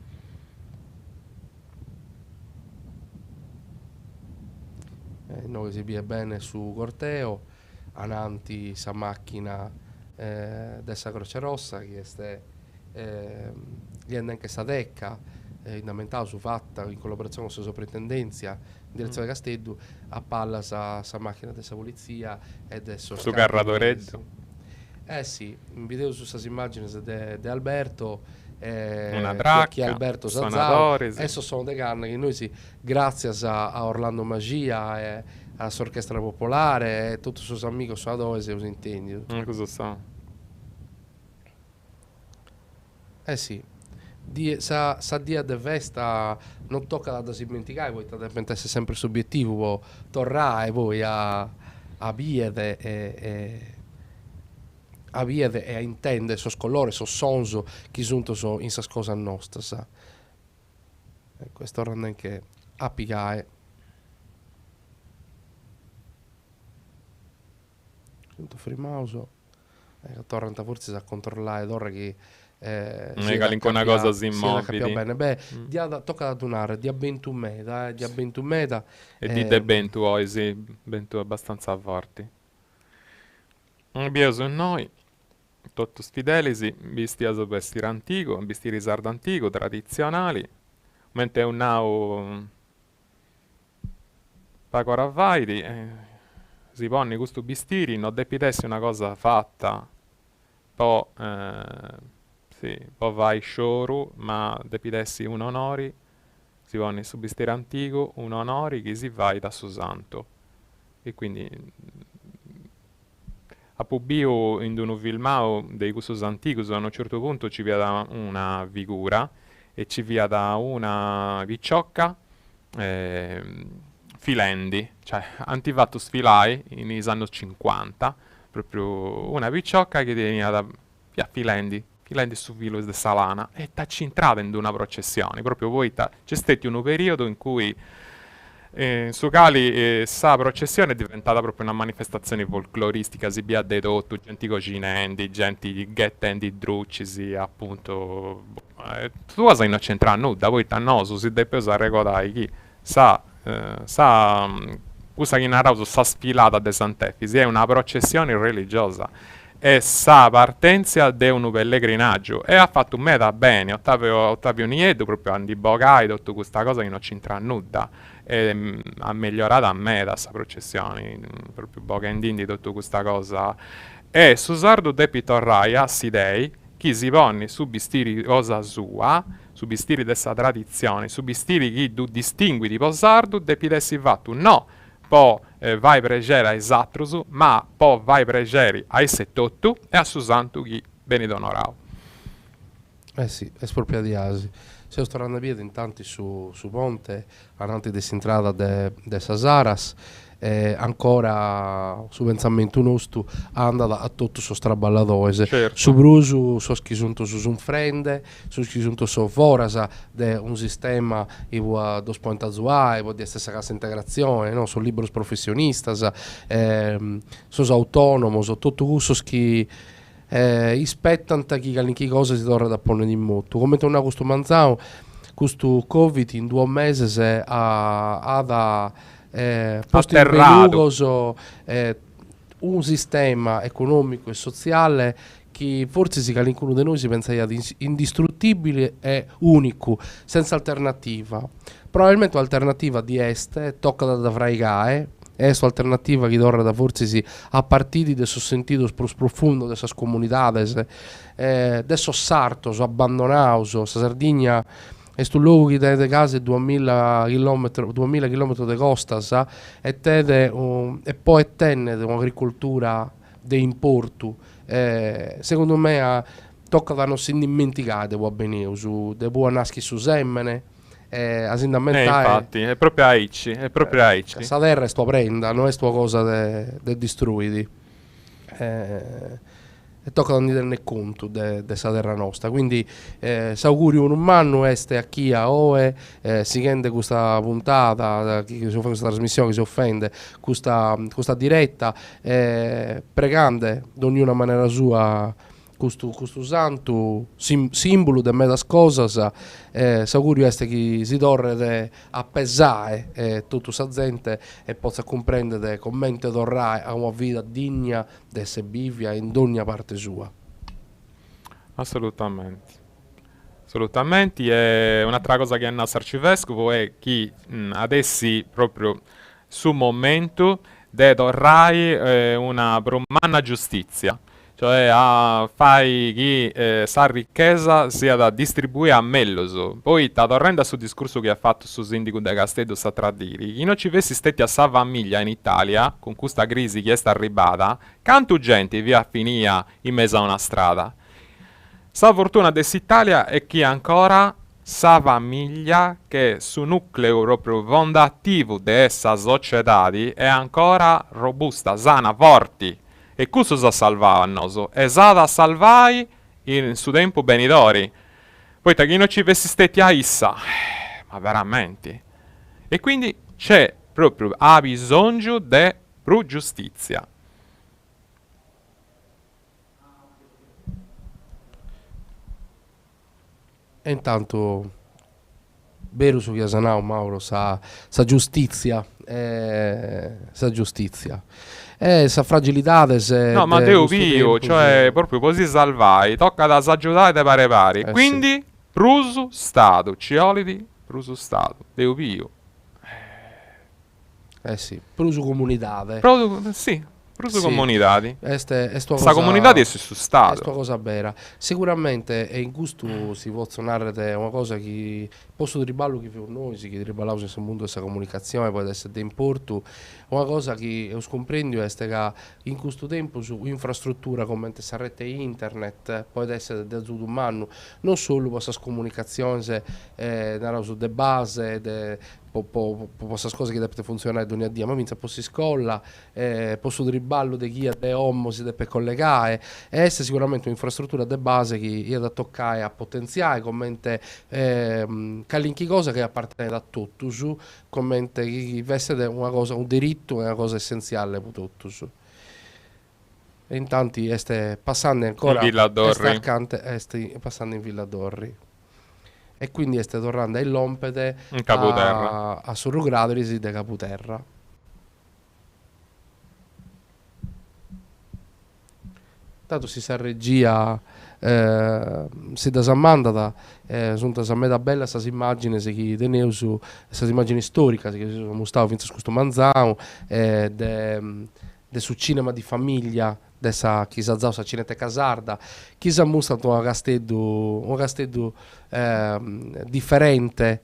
Noi si vede bene su corteo ananti sa macchina dessa Croce Rossa che è anche sta decca indamentata su fatta in collaborazione con la soprintendenza in direzione Castello a palla sa macchina dessa polizia ed è su Carradoreggio sì in video su queste immagini di Alberto una traccia che Alberto Sazzao adesso sono dei canne che noi sì grazie a Orlando Magia e all'orchestra popolare e tutti i suoi amici su dove se usi intendi cosa sta? Sì sa dia de festa non tocca da dimenticare, voi deve essere sempre subiettivo, tornare voi a biede a biede e a intendere sos colore, sos sonso, chi giunto so in sas cose nostre, sa. E questo rende anche a pigliare. Giunto free mouse, torna forse a controllare d'ora che non è che una cosa si immobili. Bene. Beh, tocca da donare di a 21 meta, di a 21 meta. E di de bentu oisi, bentu abbastanza forti. Abbiamo noi, tutti fidelisi, visti a vestire antico, visti risardo antico, tradizionali, mentre un nao pacora vaidi, si pone questo bistiri, non depitesse una cosa fatta, poi sì, poi vai scioro, ma depitessi un onori, si pone su bistiri antico, un onori che si vai da suo santo. E quindi a Pubio in un filmao dei gusti antichi a un certo punto ci via da una figura e ci via da una vicciocca filendi, cioè antifatto sfilai negli anni 50, proprio una vicciocca che veniva da filendi su filo di Salana e t'ha entrata in una processione, proprio voi c'è stato un periodo in cui su Cali sa processione è diventata proprio una manifestazione folcloristica, si via dedotto, gente cucinandi, gente ghettandi druccisi, appunto. Tu cosa non c'entra nulla, voi t'annoso, si deve usare recordare chi sa cosa che narravo sa sfilata de Sant'Efisi, è una processione religiosa e sa partenza di un pellegrinaggio e ha fatto un meta bene, Ottavio Nieto proprio a dibogai tutta questa cosa che non c'entra nulla e ha migliorato a me da questa processione, proprio bocandini di tutta questa cosa. E su sardo debito rai a Sidei, chi si pone su bistiri cosa sua, su bistiri dessa tradizione, su bistiri chi tu distingui di posardo, depitessi fatto no, poi vai pregere ai Sattrusu, ma poi vai pregere ai Settottu e a Susantu chi benidonorao. Sì, espropriati. Se sto andando via intanto su ponte, avanti dell'entrata de Sasaras, ancora su pensamento nostro andata a tutto su straballatore. Certo. Su Brusu so schisunto su un frende, su schisunto su Forasa de un sistema che può dos pointazua, può di stessa casa integrazione, no? Sono liberi professionisti, sono autonomi, sono tutto questo che aspettano che cosa si torna da porre in moto. Come torna questo manzano, questo Covid in 2 mesi ha da posto in peluso un sistema economico e sociale che forse si qualcuno di noi si pensa indistruttibile e unico, senza alternativa. Probabilmente l'alternativa di este tocca da fraigare. È l'alternativa che torna da forse a partire del suo sentito più profondo delle comunità, adesso sarto, abbandonato, la Sardegna è un luogo che ha case 2000 km di costa e poi tenne un'agricoltura di importo. Secondo me tocca da non si dimenticare di buon naschi su semmene. Infatti è proprio aici, questa terra è tua prenda, non è tua cosa de distruiti e tocca non tenerne conto de questa terra nostra, quindi s'augurio un anno este a chi a oe si rende questa puntata, chi si offende questa trasmissione, che si offende questa diretta, pregando di ognuna maniera sua questo santo simbolo di me das cosas, s'augurio è che si torre a pesare tutta questa gente e possa comprendere come tornare a una vita digna di essere vivia in ogni parte sua. Assolutamente. E un'altra cosa che hanno Arcivescovo è che adesso proprio sul momento deve tornare una brumana giustizia. Cioè fai che sa ricchezza sia da distribuire a meglio. Poi sta tornando sul discorso che ha fatto su Sindico de Castello sta tradiri. Chi non ci avessi stati a sa famiglia in Italia con questa crisi che è sta arrivata, quanto gente via finire in mezzo a una strada? Sa fortuna dell'Italia è che ancora sa famiglia che su nucleo proprio fondativo di essa società è ancora robusta, sana, forte. E questo sa salvare, e sa da salvare in suo tempo benidori. Poi chi non ci avessi stati a issa, ma veramente. E quindi c'è proprio ha bisogno di giustizia. E intanto Beru su Chiasanao, Mauro, sa giustizia, sa giustizia. Sa fragilità se No, ma Deo pio, cioè proprio così salvai, tocca da s'aggiudare te pare pari. Quindi, sì. prusu stato, ciolidi, prusu stato, Deo pio. Sì, prusu comunidade. Sì, prusu Sì. comunidadi. Sta comunità è su stato. È sta cosa vera. Sicuramente è in gusto si può suonare una cosa che posso riballo che per noi, che riballavo in mondo questa comunicazione, può essere di importo, una cosa che io scomprendo è che in questo tempo su infrastruttura come questa rete internet può essere da tutto umano, non solo questa comunicazione su de base, queste cose che devono funzionare ogni giorno, ma minchia posso scolla, posso riballo di chi è homo si deve collegare, e è sicuramente un'infrastruttura di base che io da toccare a potenziare, commente calinchi cosa che appartiene a tutti, commente che veste una cosa, un diritto, è una cosa essenziale per tutti. E intanto ste passando ancora in Villa Dorri. Passando in Villa Dorri. E quindi ste tornando ai Lompede in Capoterra a Surrugradrisi de Capoterra. Tanto si sa regia si da Sammandata sono da bella queste immagini che tenevo su queste immagini storiche che sono mostrato fino a questo manzano su cinema di famiglia dessa chissà sa Cineteca Sarda chi si ha mostrato un castello differente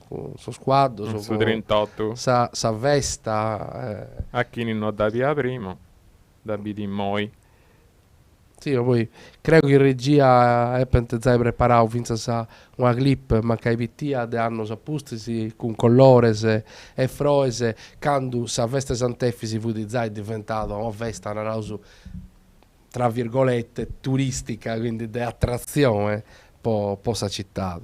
con suo squadro su 38 sa vesta a chi non da via prima da bidi moi. Sì, ma poi credo che in regia è preparato fino a una clip ma che i hanno sapusti con colores e froese quando sa festa Sant'Efisi fu di è diventata una festa tra virgolette turistica, quindi di attrazione posa città.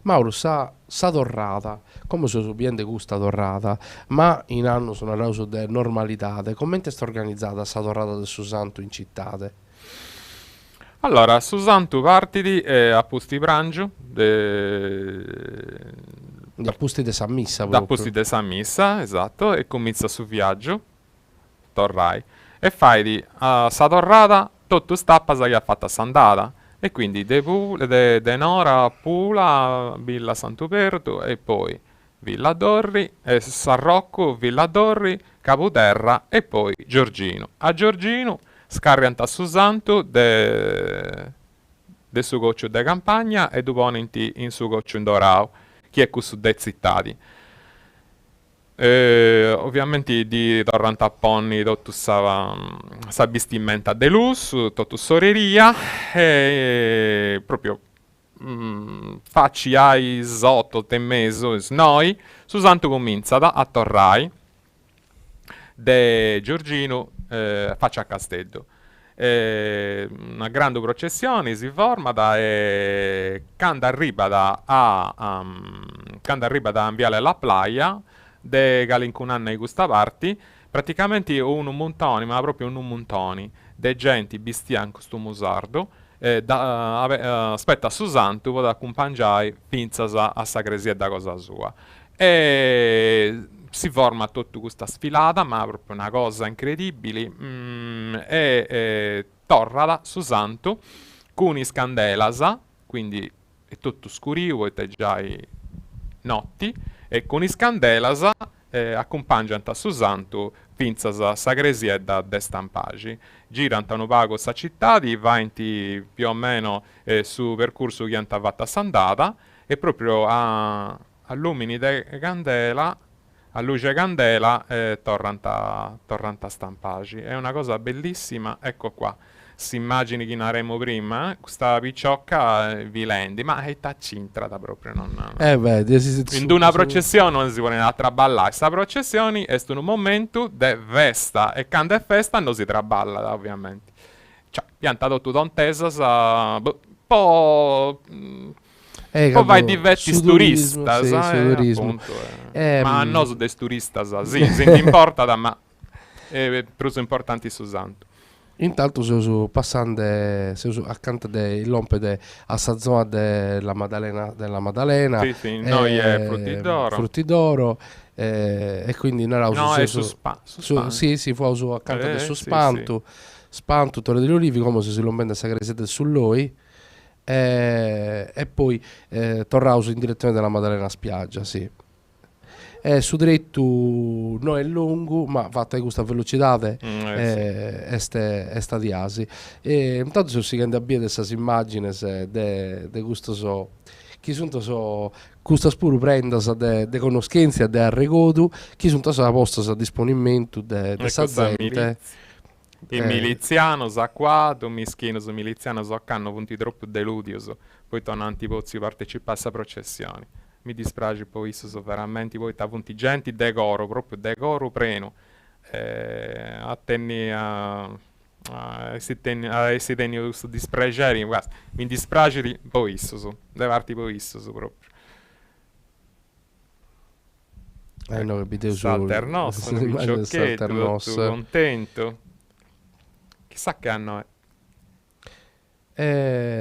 Mauro sa torrata, come si subiende questa torrata, ma in anno sono rauso de normalità, come sta organizzata sta torrata del Susanto in città? Allora, Susanto partiti a Pusti Brangio, da Pusti de San Missa da Pusti de San Missa, esatto, e comincia su viaggio, torrai, e fai di sa torrata, tutto stappa sa che ha fatto s'andata. E quindi de Nora, Pula, Villa Sant'Uberto e poi Villa Dorri, San Rocco, Villa Dorri, Capoterra e poi Giorgino. A Giorgino scarrianta a Susanto de su goccio de campagna e duponenti in su goccio in Dorao, che è questo de zittati. Ovviamente di tornante a ponni tutto sa vestimenta de lusso, tutto soreria e proprio facci ai sotto temmeso noi Susanto comincia a torrai de Giorgino faccia a Castello. Una grande processione si forma quando arriva da Ambiale alla Playa de Galincunanna di questa parte, praticamente un montone, ma proprio un montone, de gente bistian questo musardo, aspetta a Susanto, può accompagnare finza a Sagresia da cosa sua. E si forma tutta questa sfilata, ma proprio una cosa incredibile, e torna da Susanto con i scandelasa, quindi è tutto scuro, e già notti, e con i scandelasa accompagnano a Susanto finza a Sagresia da stampagi. Girano vago sa città, vanti più o meno su percorso che hanno fatto a Sandata, e proprio a lumini de candela a luce candela e tornano a stampaggi. È una cosa bellissima, ecco qua. Si immagini che naremo prima, questa picciocca vilendi, ma è taccintrata proprio. In una processione non si vuole andare a traballare. Questa processione è un momento di festa e quando è festa non si traballa, ovviamente. Cioè, piantato tutto un tesas, poi vai diverti turistas, appunto, ma non sono dei turistas, sì, se ti importa, ma è più importante su santo. Intanto se passando accanto dei lompede a sta zona della Maddalena, sì, noi è frutti d'oro e quindi noi è sì, fu accanto del suo Spanto, Torre degli Olivi, come se si lompende a Sagresete sull'Oi e poi tornavo indirettamente dalla Maddalena spiaggia, sì. Su diretto non è lungo, ma fatta di questa velocità è sta di asi. E intanto se si cambia bene queste immagini di questo chi sono questa spuru prendas de conoscenza de arregodu, chi sono a posto a disponimento de sa gente. Il miliziano acquato, mischino miliziano hanno punti troppo deludios, poi tornanti pozzi partecipare a questa processione. Mi dispiace poi isso veramente poi da punti gente decoro, proprio decoro preno. Attenni a si tenni questo dispiacere, mi dispiace poi isso, levarti poi isso proprio. No, capite Salternos, tutto contento. Chissà che anno è.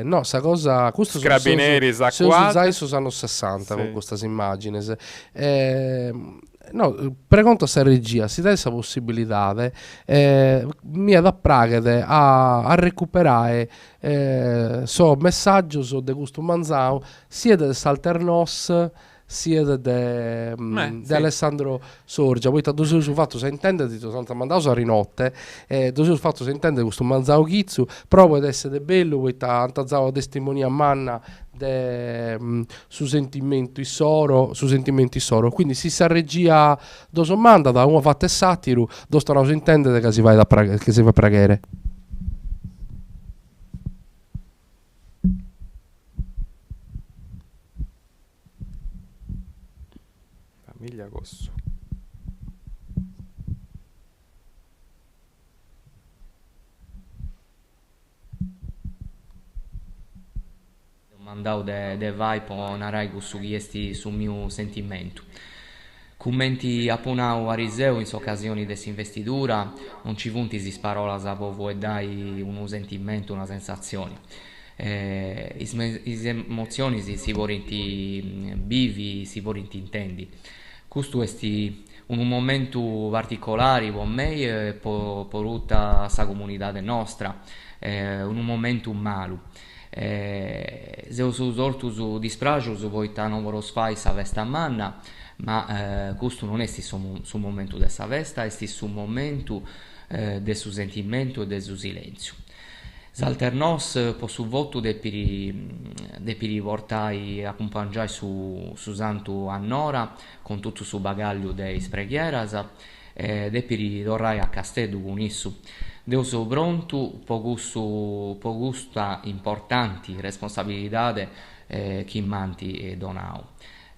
No, sta cosa. Questo Carabinieri sono anni 60 con queste immagini. No, preconto a regia, si dà questa possibilità mi da praghere a recuperare messaggio di questo manzao sia del Salternos sia di Alessandro Sorgia. Poi tanto sul fatto se intende di tanto mandato a rinotte sul fatto se intende questo manzao chizzu proprio ad essere bello poi tanto testimonia manna su sentimenti soro quindi si sa regia do so manda da una fatta e satiru do sto non si intende che si va a pregare. Famiglia Cosso. Mandau de vai po narai su chiesti su mio sentimento. Commenti a Punau a Riseu in occasioni di investitura, non ci punti si parola a povo e dai un sentimento, una sensazione. Is emozioni si vorrenti vivi, si vorrenti intendi. Questo è un momento particolare per me, per tutta la comunità nostra, un momento malo. Se su sortu dispragio poi non vorrò fare questa festa manna, ma questo non è su momento della festa, è su momento del suo sentimento e del suo silenzio. Salternos po su voto de piri portai accompagnai su santo annora con tutto su bagaglio dei spregheras de piri torrai a Castello con isso. Deu so pronto po gusta importanti responsabilità chi manti e donau.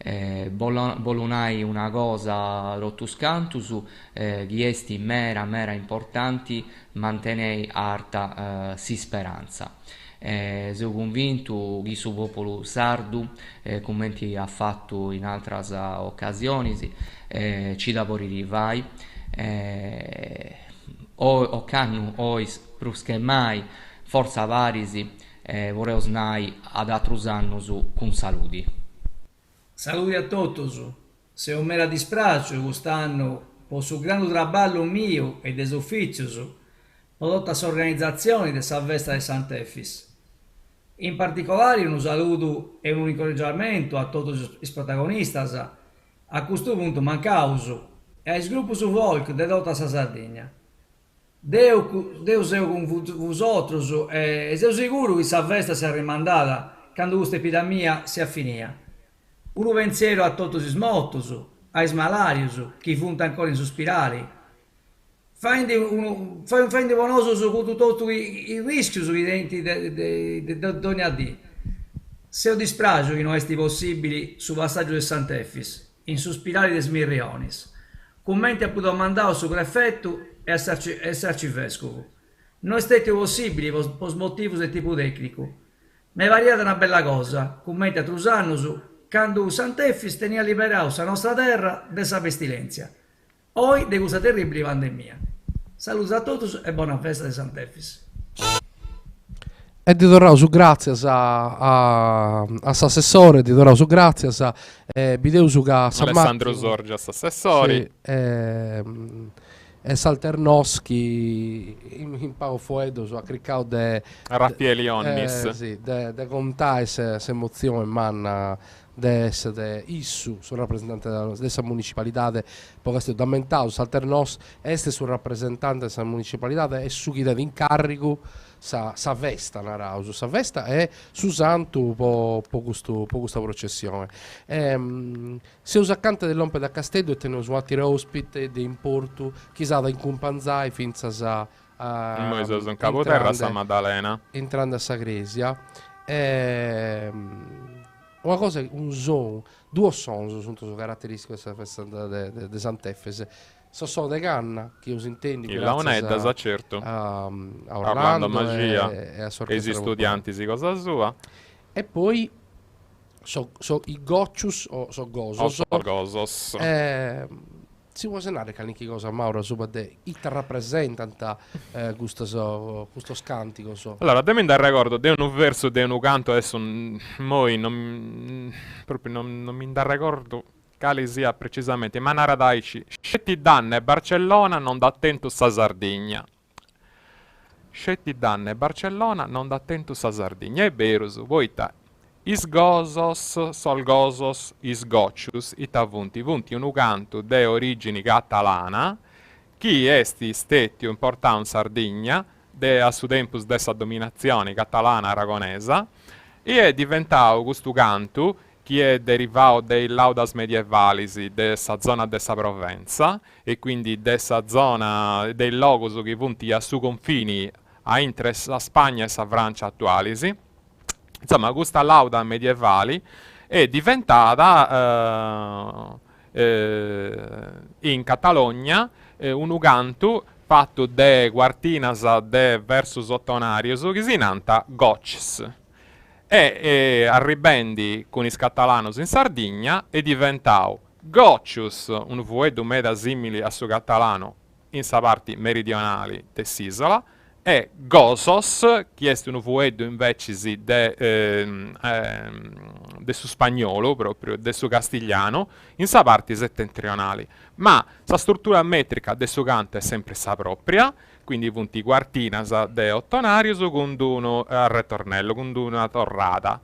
Volunai una cosa rottuscantus che esti mera importanti mantenei arta si speranza. Sono convinto che su popolo sardu come ha fatto in altre occasioni ci lavori vai o cannu o prusche mai forza varisi vorrei snai ad altros annos con saluti. Saluti a tutti, se un mera dispiace quest'anno per su grande traballo mio e des ufficios per tutta questa organizzazione di questa festa di Sant'Efis. In particolare un saluto e un incoraggiamento a tutti i protagonisti a questo punto mancauso e ai gruppi su folk di tutta la Sardegna. Deus sia con vosotros e sono sicuro che questa festa sia rimandata quando questa epidemia si affinia. Un pensiero a tutti i smottos, ai smalarius, chi funta ancora in sospirali. Fai buonoso su tutto il rischio sui denti di ogni addio. Se ho dispragio che non esti possibili su passaggio del Sant'Effis, in sospirali de Smirrionis. Commenti a potuto mandare su prefetto e arcivescovo. Non è stato possibile per motivi di tipo tecnico. Ma è variata una bella cosa. Commenti a Trusano su quando Sant'Effis tenia liberato la nostra terra dessa pestilenzia. Poi di questa terribile pandemia. Saluti a tutti e buona festa di Sant'Effis. E ti tornavo su grazie a assessore, ti tornavo su grazie a Bideu su Alessandro Sorgia, assessori. Sì, e Salternoschi in Pago Fuedo su a Cricao de Raffaele Onnis. Sì, de contare se emozione manna de Issu, sul rappresentante della stessa municipalità, poi questo è fondamentale, Salternos, este sul rappresentante della municipalità e su chi deve incarico sa vesta narauso, sa vesta e su santo po questa processione. Se usa cante dell'ompe da Castello e tenemos un altro ospite di importo, chissà da incumpanzai finza sa in Capoterra a San Maddalena. Entrando a Sagresia. Una cosa, un son, due sons sono caratteristiche della festa di Sant'Effes. Sono de canna, che io si intendi. Il Laonedda, sa certo. A Orlando Magia e a e gli studianti di cosa sua. E poi i Goccius o Gozos. Si può senare che cosa Mauro su te ita rappresentanta questo scantico Allora, dammi un ricordo di un verso di un canto adesso moi non mi da ricordo quale sia precisamente, ma naradaici scetti danne Barcellona non da attento sa Sardegna. Scetti danne Barcellona non da attento sa Sardegna. È vero, voita is gozos, sol gozos, is goccius, ita vunti un canto de origini catalana, chi esti stetio importà in Sardegna, de a su tempus dessa dominazione catalana aragonesa, e è diventato questo canto che è derivato dei laudas medievalis dessa zona dessa Provenza, e quindi dessa zona del logos che vunti a su confini a intre a Spagna e a Francia attualisi. Insomma, questa lauda medievale è diventata in Catalogna un canto fatto de Guartinas de versus Ottonarius che si nanta Goccis. E arribendi con i catalanos in Sardegna è diventato Goccius, un vuedo meda simile a su catalano in sa parti meridionali dell'isola, e Gozos, che è un vuedo invece de su spagnolo, proprio de su castigliano, in sa parte settentrionali. Ma la struttura metrica del suo canto è sempre sa propria, quindi punti quartinas de ottonarius con uno al ritornello, con una torrata.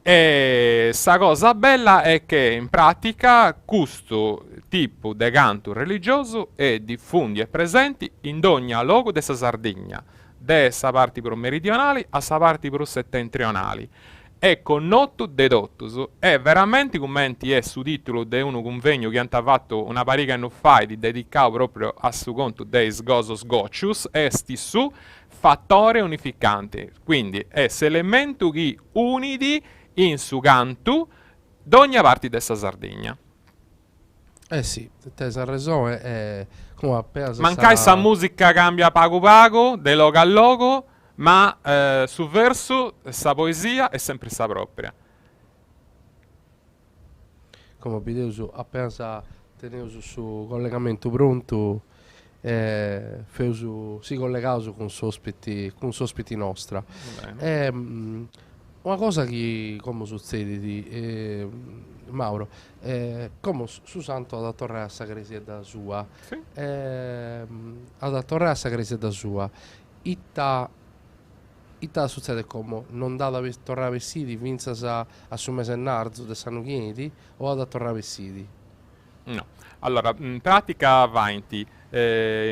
E sa cosa bella è che in pratica questo tipo di canto religioso è diffundi e presenti in ogni luogo della Sardegna, dessa parti pro meridionali a sa parti pro settentrionali. E con notto dedottus è veramente commenti è su titolo di un convegno che hanno fatto una pariga in fai di dedicato proprio a su conto dei sgozos gocius esti su fattore unificante, quindi è elemento che unidi in su canto d'ogni parte dessa Sardegna. Sì, te sa ragione è come appena mancai sa musica cambia pago pago de logo a logo, ma su verso sa poesia è sempre sa propria. Come vedevo appena tenevo su collegamento pronto, si collegava con sospiti nostra. Una cosa che come succede Mauro, come su santo ad tornare a Sagresia da sua, sì. ad tornare a Sagresia da sua, ita succede come non da tornare vestiti vinza a su mese narzo de San Chiedi o ad tornare vestiti? No, allora in pratica vainti,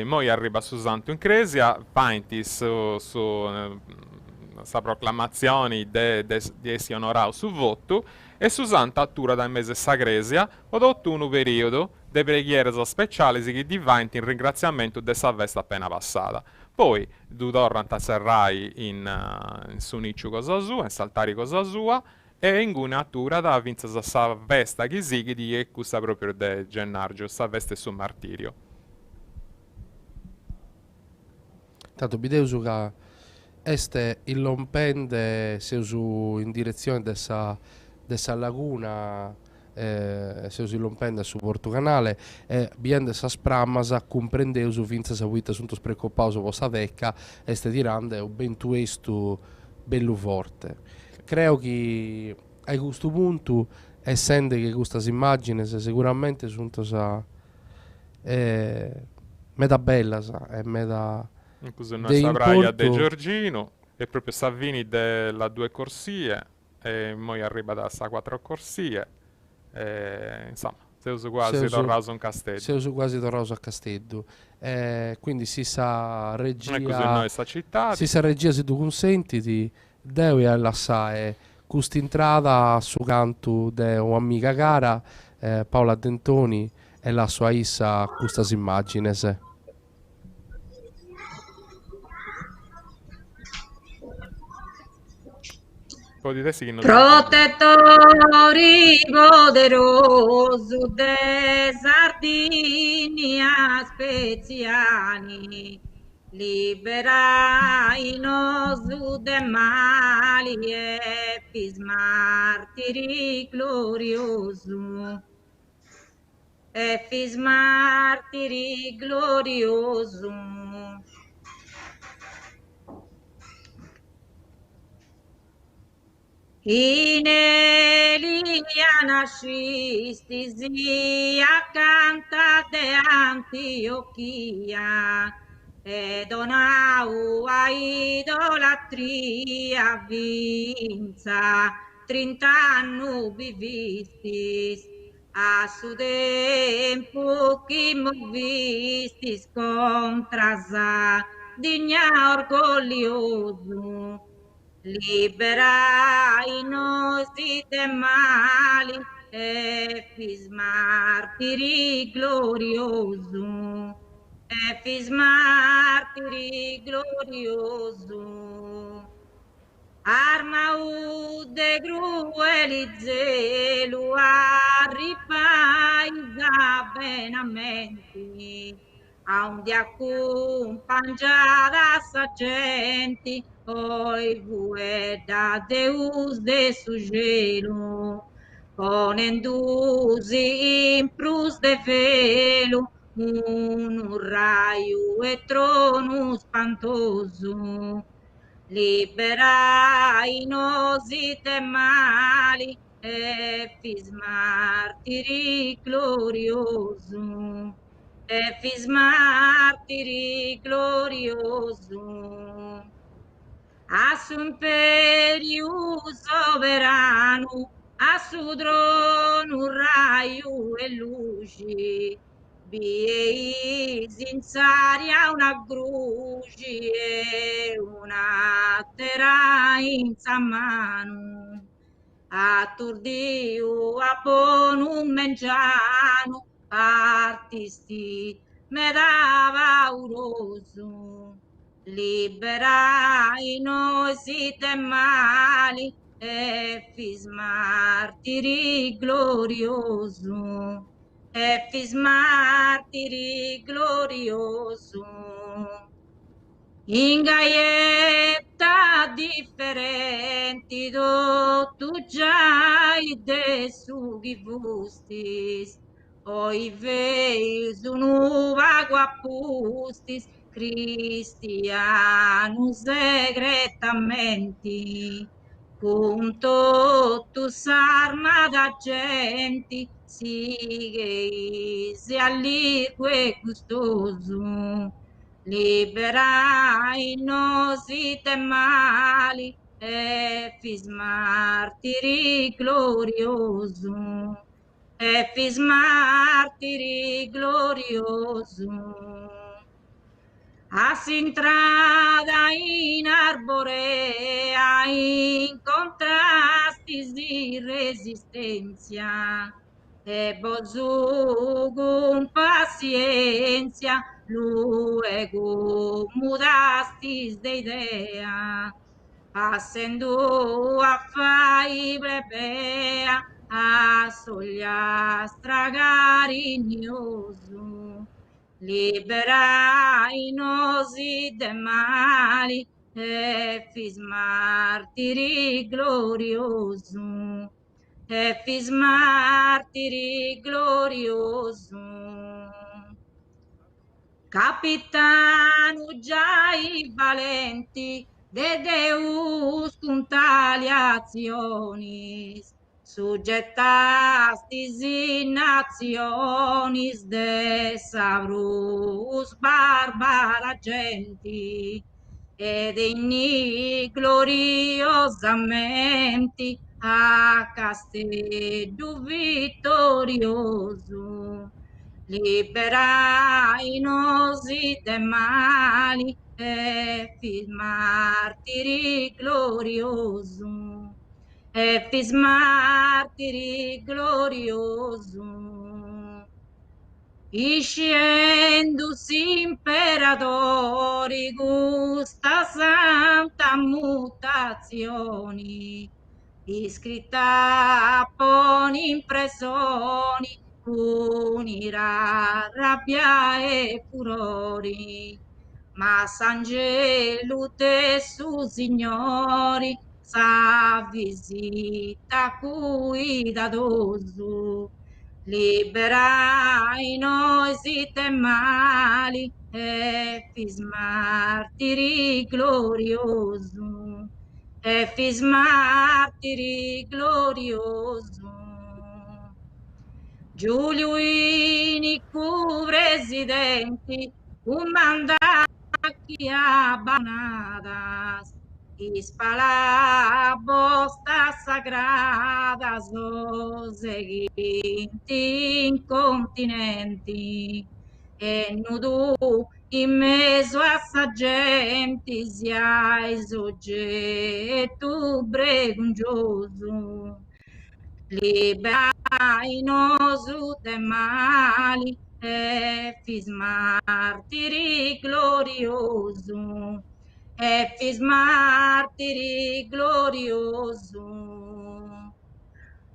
moi arriva su santo in Cresia, vainti su sa proclamazione di essi onorao su voto e su santa attura dal mese Sagresia o un periodo de preghiere speciali che diventi in ringraziamento di questa festa appena passata. Poi, tu tornano a serrai in suniccio cosa sua, in saltari cosa sua, e in gunatura da vinza questa festa che si che di questa proprio de Gennaro, questa festa sul martirio. Tanto bideusu che este il lompende seusu in direzione dessa laguna, seusu il lompende su Portocanale e biende sa spramasa comprendeusu vinza sa vita sunt preoccupato posa vecca este dirande o bentu estu bellu forte. Creo che a questo punto, essendo che queste immagini sicuramente sono meda bella e meda Incluso noi Sabraia de Giorgino e proprio Savini della 2 corsie e poi arriva da sta 4 corsie e, insomma siamo quasi tornato a un castello. Siamo quasi tornato a Castello. Quindi si sa regia. E così noi sta città. Si sa regia se tu consentiti devi lasciare questa entrata su canto di un'amica cara Paola Dentoni e la sua issa queste immagini. Protettori poderoso de Sardinia speziani, liberai nos de mali e fis martiri glorioso. E fis martiri glorioso. In Elia nascistis acanta de Antiochia, e donau a idolatria vinza, 30 anni vivistis, a su tempo che movistis contra sa digna orgoglioso. Liberai nos de mali e fis martiri glorioso. E fis martiri glorioso. Arma de crueli zelo arripaisa benamenti, aonde accompagnada sa gente, oi vueda Deus de sugelo, ponendusi in prus de velo, un raio e trono spantoso. Liberai nos de mali e fis martiri glorioso. E fis martiri glorioso. A su imperio soverano, a su trono raio e luci, vieis in saria una gruci e una terra in mano, atturdiu a bonum mengiano, artisti me dava pauroso. Liberai nos de mali e fis martiri glorioso. E fis martiri glorioso. In gaietta differenti do tu già de sughi vustis, oi veis unuva guapustis, Cristianus egrettamenti, cum totus arma d'argenti, sigeis alique gustoso. Liberai nos de mali e fis martiri glorioso. E fis martiri glorioso. A s'intrada in arborea incontrastis di resistenza, e bozu con pazienza, luego mudastis de idea, passendo a fai plebea, a soglia stragarinioso, liberai nosi de mali, e fis martiri glorioso, e fis martiri glorioso. Capitano giai valenti, de Deus cum taliationis, suggestastis in nationis de sabrus barbara genti, ed inni gloriosamente a castello vittorioso, liberai nosi de mali, e fis martiri glorioso, e fis martiri glorioso. Iscendus imperatori gusta santa mutazioni, iscritta pon impressioni, unirà rabbia e furori, ma Sangelo te su signori sa visita cuidadoso, liberai noi siete mali, e fis martiri glorioso, e fis martiri glorioso. Giuliini cu presidenti, un mandacchi abanadas, ispala bosta sagradas, o seguinti incontinenti, e nudo in mezzo a saggenti siai soggetto pregugioso, liberai nosu de mali, e fis martiri glorioso, e fis martiri glorioso.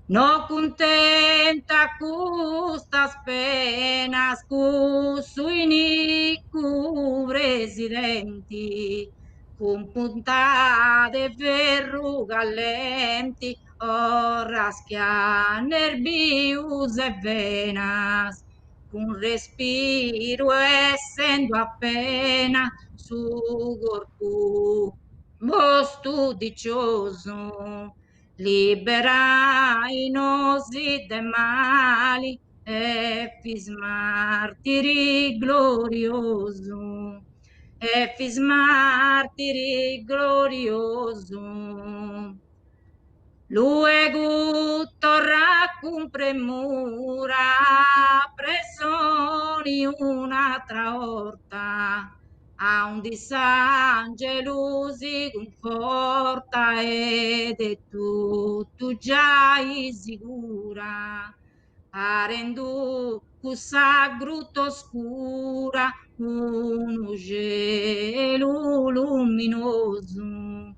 No contenta custas penas, su inicu presidenti, con punta de verruga lenti, raschiar nervius e venas, con respiro essendo appena su corpo studicioso, liberai nosi de mali, e fis martiri glorioso, e fis martiri glorioso. Luego torra con premura, pressoni un'altra orta, a un disangelusi conforta, ed è tutto già sicura, parendo cussa grutto oscura un cielo luminoso,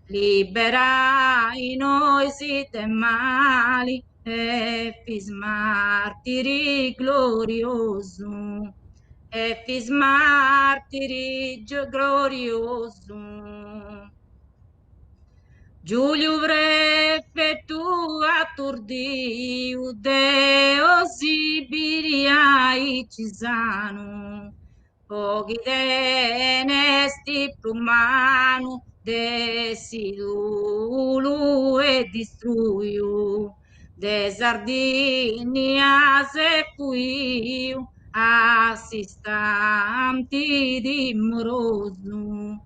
liberai noi siete mali, e fis martiri glorioso, e fis martiri glorioso. Giulio prefetto atturdiu, Deo Sibiriai Cisano, pochi denesti plumano, desidulu e distruiu, de Sardinia se fuiu, assistanti dimoroso,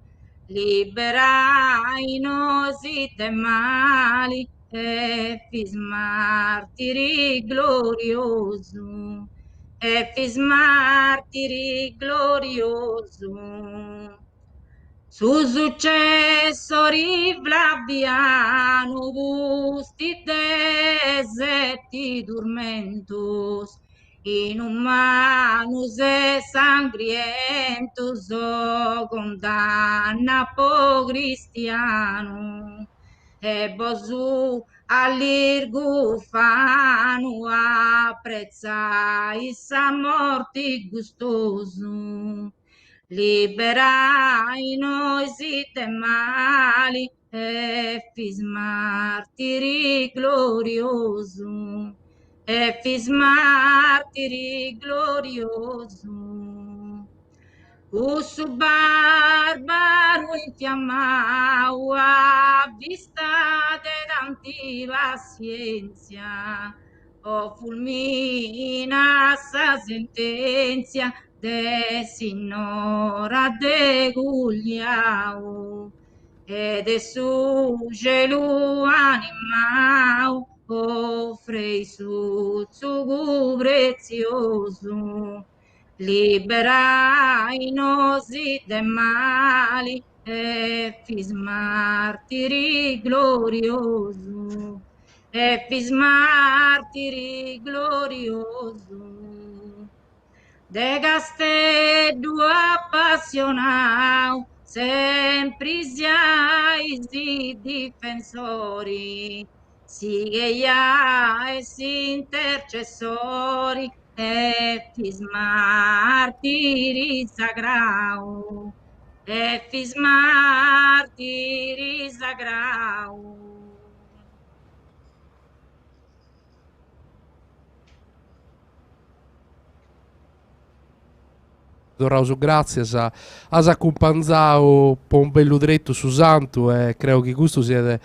liberai nosi te mali, e fis martiri glorioso, e fis martiri glorioso. Su successori Flaviano gusti deserti turmentus, inhumanus e sangrientus, o condanna po cristiano, e bosu all'irgufano apprezzai sa morti gustoso. Liberai noi sitte mali, e fis martiri glorioso, e fis martiri glorioso. Ussu barbaro infiammau a vista de tanti pazienza, o fulmina sa sentenzia de signora de Gugliau, e de su gelu animau offrei su sugu prezioso. Liberai nosi de mali, e fis martiri glorioso, e fis martiri glorioso. De Casteddu appassionau, sempre siais i difensori, sigeiais intercessori, e fis martiri sagrau, e fis martiri sagrau. Dorauso, grazie a accompagnare un bello dretto su Santo, e credo che questo sia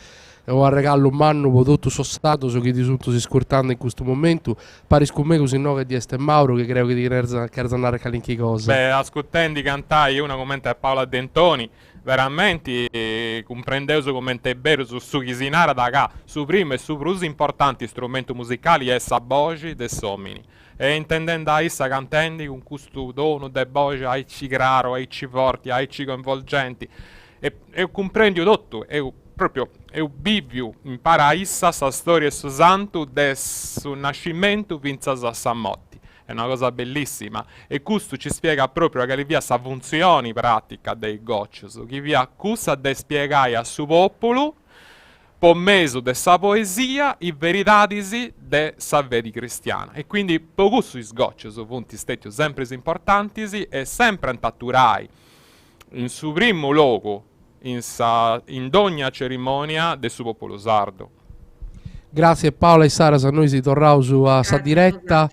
un regalo umano prodotto so stato, so che di tutto si scortando in questo momento. Pari con me così no che di Este Mauro, che credo che di andare a qualche cosa. Beh, ascoltando cantai una commenta a Paola Dentoni, veramente comprendevo come è vero su chisinara da qua, su primo e su più importanti strumenti musicali è sa voce de somini. E intendendo a essa cantendi con questo dono de voce ai ci graro, ai ci forti, ai ci coinvolgenti, e comprendi tutto, proprio eu vivo impara a essa sa storia su santo del suo nascimento fino a sa morte. È una cosa bellissima, e questo ci spiega proprio che via sa funzione pratica dei goccios, che via cosa de spiegare a suo popolo per mezzo de sa poesia i veritadisi de sa vedi cristiana. E quindi per questo i goccios sono stati sempre importanti e sempre antatturai in suo primo luogo in ogni cerimonia del suo popolo sardo. Grazie Paola e Sara, a noi si tornau su a sa diretta.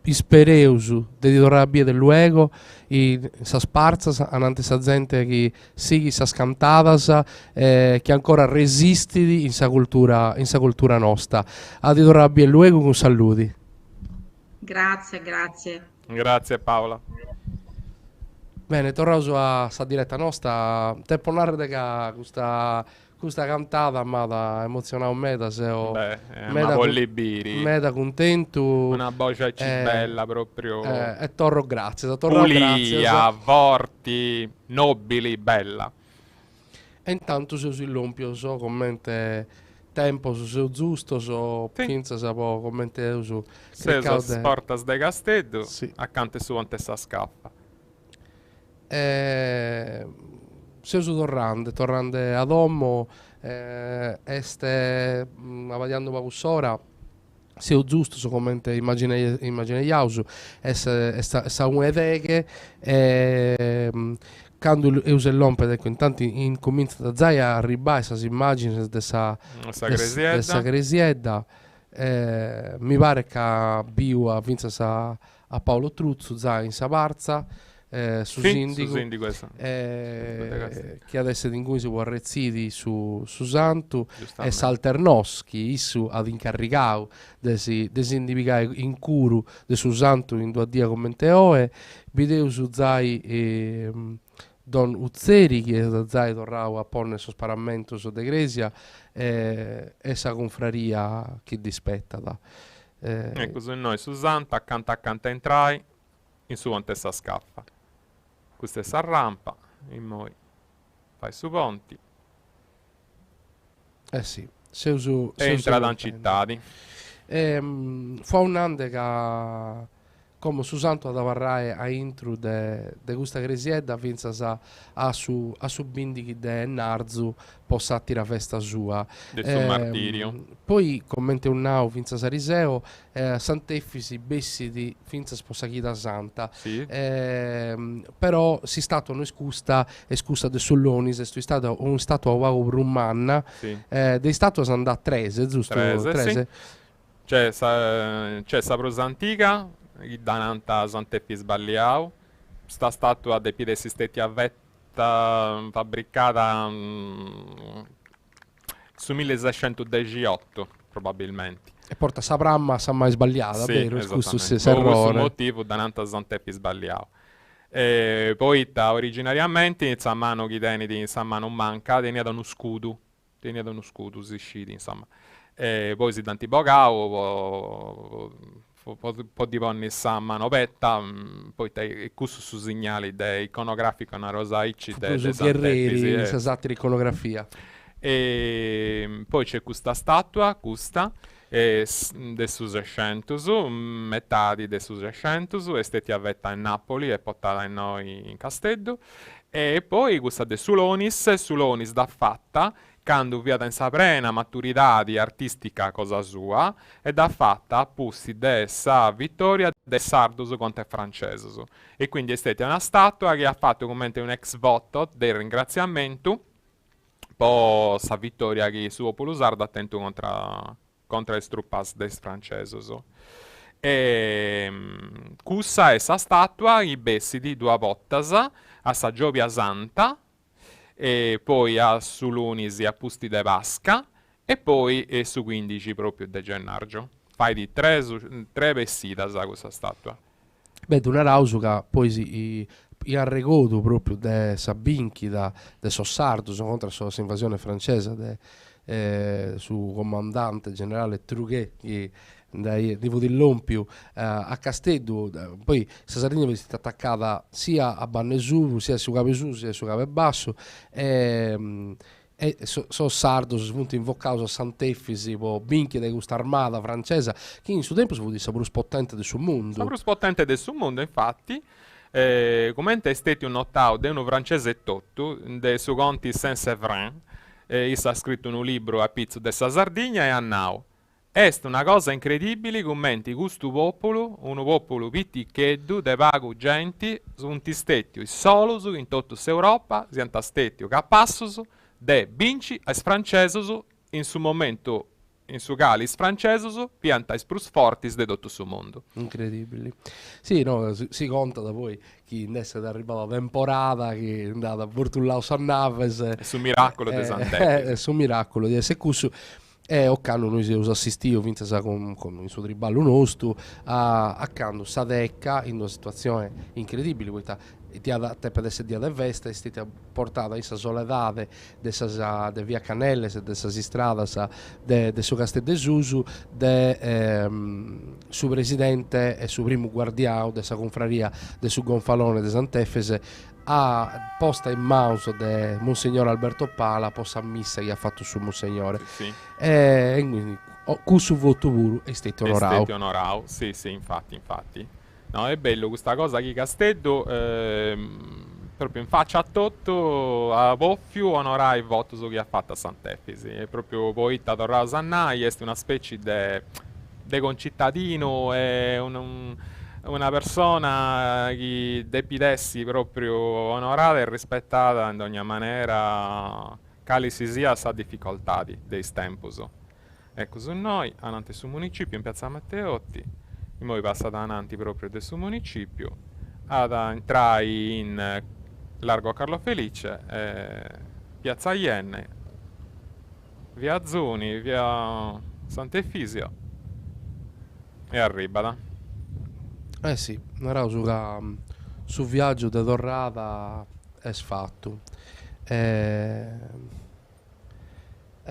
Ispereusu de torrabia del luego in sa sparza anante sa gente che sigui sa scantadas, che ancora resistidi in sa cultura nostra. A di torrabia del luego con saluti. Grazie. Grazie Paola. Bene, tornau a sa diretta nostra. Tempo narrare che questa cantata mi ha emozionato meda, meda contento, una voce bella proprio, e torro grazie, pulia, forti, nobili, bella. E intanto se si lompio so commente tempo su seu giusto, so pinza sa po commente su se sportas de Casteddu, sì. Accanto su ante sa scaffa. Se su torrande ad Ommo, este avadiando pa cussora, se giusto so commente immagine iausu, sta un'edeghe, quando use l'ompede, ecco, intanto incomincia da zai a arribare queste immagini dessa cresiedda, mi pare che Biu ha vinto a Paolo Truzzo, zai in Savarza, su Sindico, che adesso in cui si può arrezziti su Santu, e Salternoschi issu ad incaricau de si indicare in curu de su Santu in 2 dia commenteoe video su zai Don Uzzeri, che da zai torrau a porne so sparamento su de Gresia, e sa confraria che dispetta da ecco su noi su Santu accanto entrai in su ante sa scaffa. questa è sa rampa, e poi fai su ponti. Sì, se uso... E entrata in città. Fa un anno che come su santo ad avarrai a intro de questa cresiedda vinza a su bindi de Narzu possa attira festa sua del suo martirio. Poi commenta un nao vinza Sariseo Sant'Effisi bessi di finza sposachita santa sì. Però si stato no escusta de Sullonis è stato un stato a Uago Rummanna sì. Dei stato sono da 13 giusto? 13 sì. C'è sa prosa antica dananta Sant'Effis Balliao, sta statua dei piedi esistenti a vetta fabbricata su 1618 probabilmente. E porta sapramma sa mai sbagliata, sì, vero? Scusa se per errore. questo motivo dananta Sant'Effis Balliao. Poi originariamente in mano chi teniti in mano manca tenia da uno scudo si scidi insomma. Poi si danti bogao po' di ponni sa manopetta poi questo su segnali de iconografico na rosaici de guerrieri esatti iconografia e poi c'è questa statua del su 600 metà del su 600 è stata avvetta in Napoli e portata in noi in Castello e poi questa de Sulonis da fatta quando via in saprena maturità artistica cosa sua e da fatta appusti dessa vittoria del sardos contro il francese e quindi è stata una statua che ha fatto come un ex voto del ringraziamento po' sa vittoria che suo popolo sardo attento contro le struppas del francese e cussa essa statua i bessi di due bottas a sa Giovia Santa e poi a su Lunisi a Pusti de Vasca e poi su 15 proprio de Gennargio. Fai di tre vestita sa questa statua. Beh, una rausuca poi si arregodo proprio de Sabinchi de Sossardo contro la sua invasione francese su comandante generale Truguet di Vodillompiu a Castello poi questa Sardegna è stata attaccata sia a Bannesuru sia su Cape sia su Cape Basso e sono sardo sono invocato a Sant'Effisi po' binchi di questa armata francese che in suo tempo si può dire più potente del suo mondo infatti come è stato un ottavo di uno francese tutto dei suoi conti Saint-Séverin ha scritto un libro a pizzo della Sardegna e a Nau. È una cosa incredibile commenti questo popolo, un popolo pitticheddu, de vago genti, un tistetio solos in tutta Europa, sianta stetio capassos, de vinci ai francesos in su momento in su calis francesos, pianta i sprus fortis de tutto il mondo. Incredibili. Sì, no, si conta da voi chi è arrivata la temporada, che è andata a Portullao San Naves. È su miracolo de Sant'Effisi. È su miracolo di Secussu. Occano noi siamo assistiti vinta con il suo triballo nostro a cando Sadecca in una situazione incredibile per essere dia de veste è stata portata in soledade de via Canelles de sa strada de suo Castel de Susu suo presidente e suo primo guardiano de sa confraria de su Gonfalone de Sant'Effese a posta in mouse de Monsignor Alberto Pala posta messa che ha fatto su Monsignore sì. E quindi con su voto puro è stato onorato sì infatti no è bello questa cosa che Castello proprio in faccia a tutto a Boffio onora il voto su chi ha fatto a Sant'Effisi è proprio poi tornato a Sannai è una specie de concittadino è una persona che depidessi proprio onorata e rispettata in ogni maniera cali si sia sa difficoltà dei tempos ecco su noi avanti sul municipio in piazza Matteotti e poi passata avanti proprio del suo municipio ad entrare in Largo Carlo Felice piazza Ienne via Azzuni via Sant'Effisio e arriba sì, una rausuca su viaggio de Dorrada è sfatto e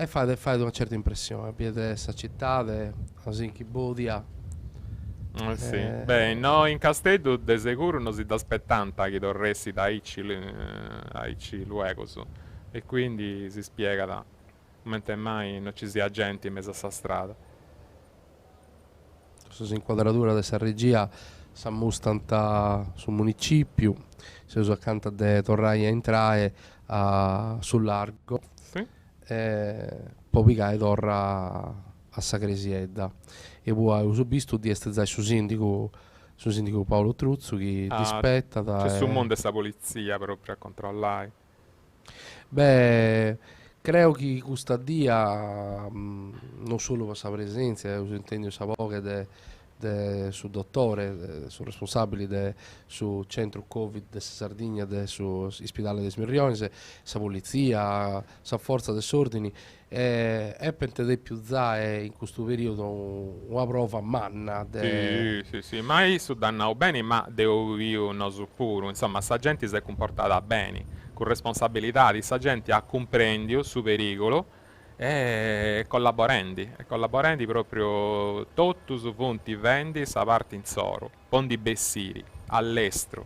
fai una certa impressione piede questa città così che Bodia Sì. Beh, no, in Casteddu de sicuro non si dà aspettanta che dorresti da Icci luego su. E quindi si spiega da mentre mai non ci sia gente in mezzo a sta strada. Questa inquadratura della regia si mostra sul municipio, si usa accanto a torrai a entrare sul largo, sì. Poi picare torra a Sagresiedda. E poi ho visto di essere su sindaco Paolo Truzzo che rispetta c'è su mondo questa polizia proprio a controllare. Beh, credo che questa dia non solo per la presenza, intendo sapere sul dottore, sul responsabile sul centro Covid di Sardegna, sull'ospedale di Smirrionese, la polizia, la forza dell'ordine, è per dei più in questo periodo una prova manna. Sì, mai su dannao bene, ma devo io non so pure, insomma, sta gente si è comportata bene, con responsabilità di sta gente a comprendere su pericolo e collaborando proprio tutti su punti vendi sa parte in soro, pondi bessiri, all'estero,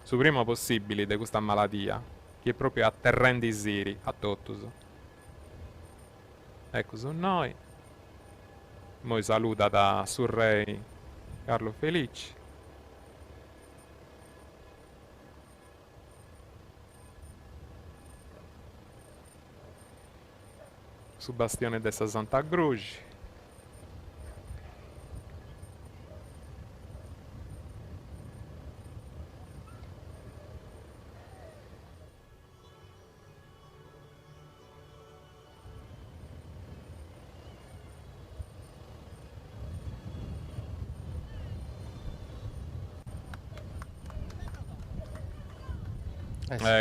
su prima possibile di questa malattia, che è proprio atterrendo i siri a tutti. Ecco, su noi. Moi saluta da Surrey Carlo Felici. Su bastione dessa Santa Croce.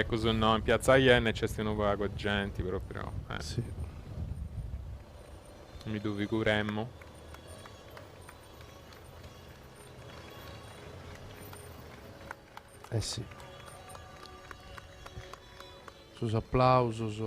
Così no, in piazza Iene c'è un po' di gente proprio. Sì. Mi dove curemmo. Sì. Sus applausos.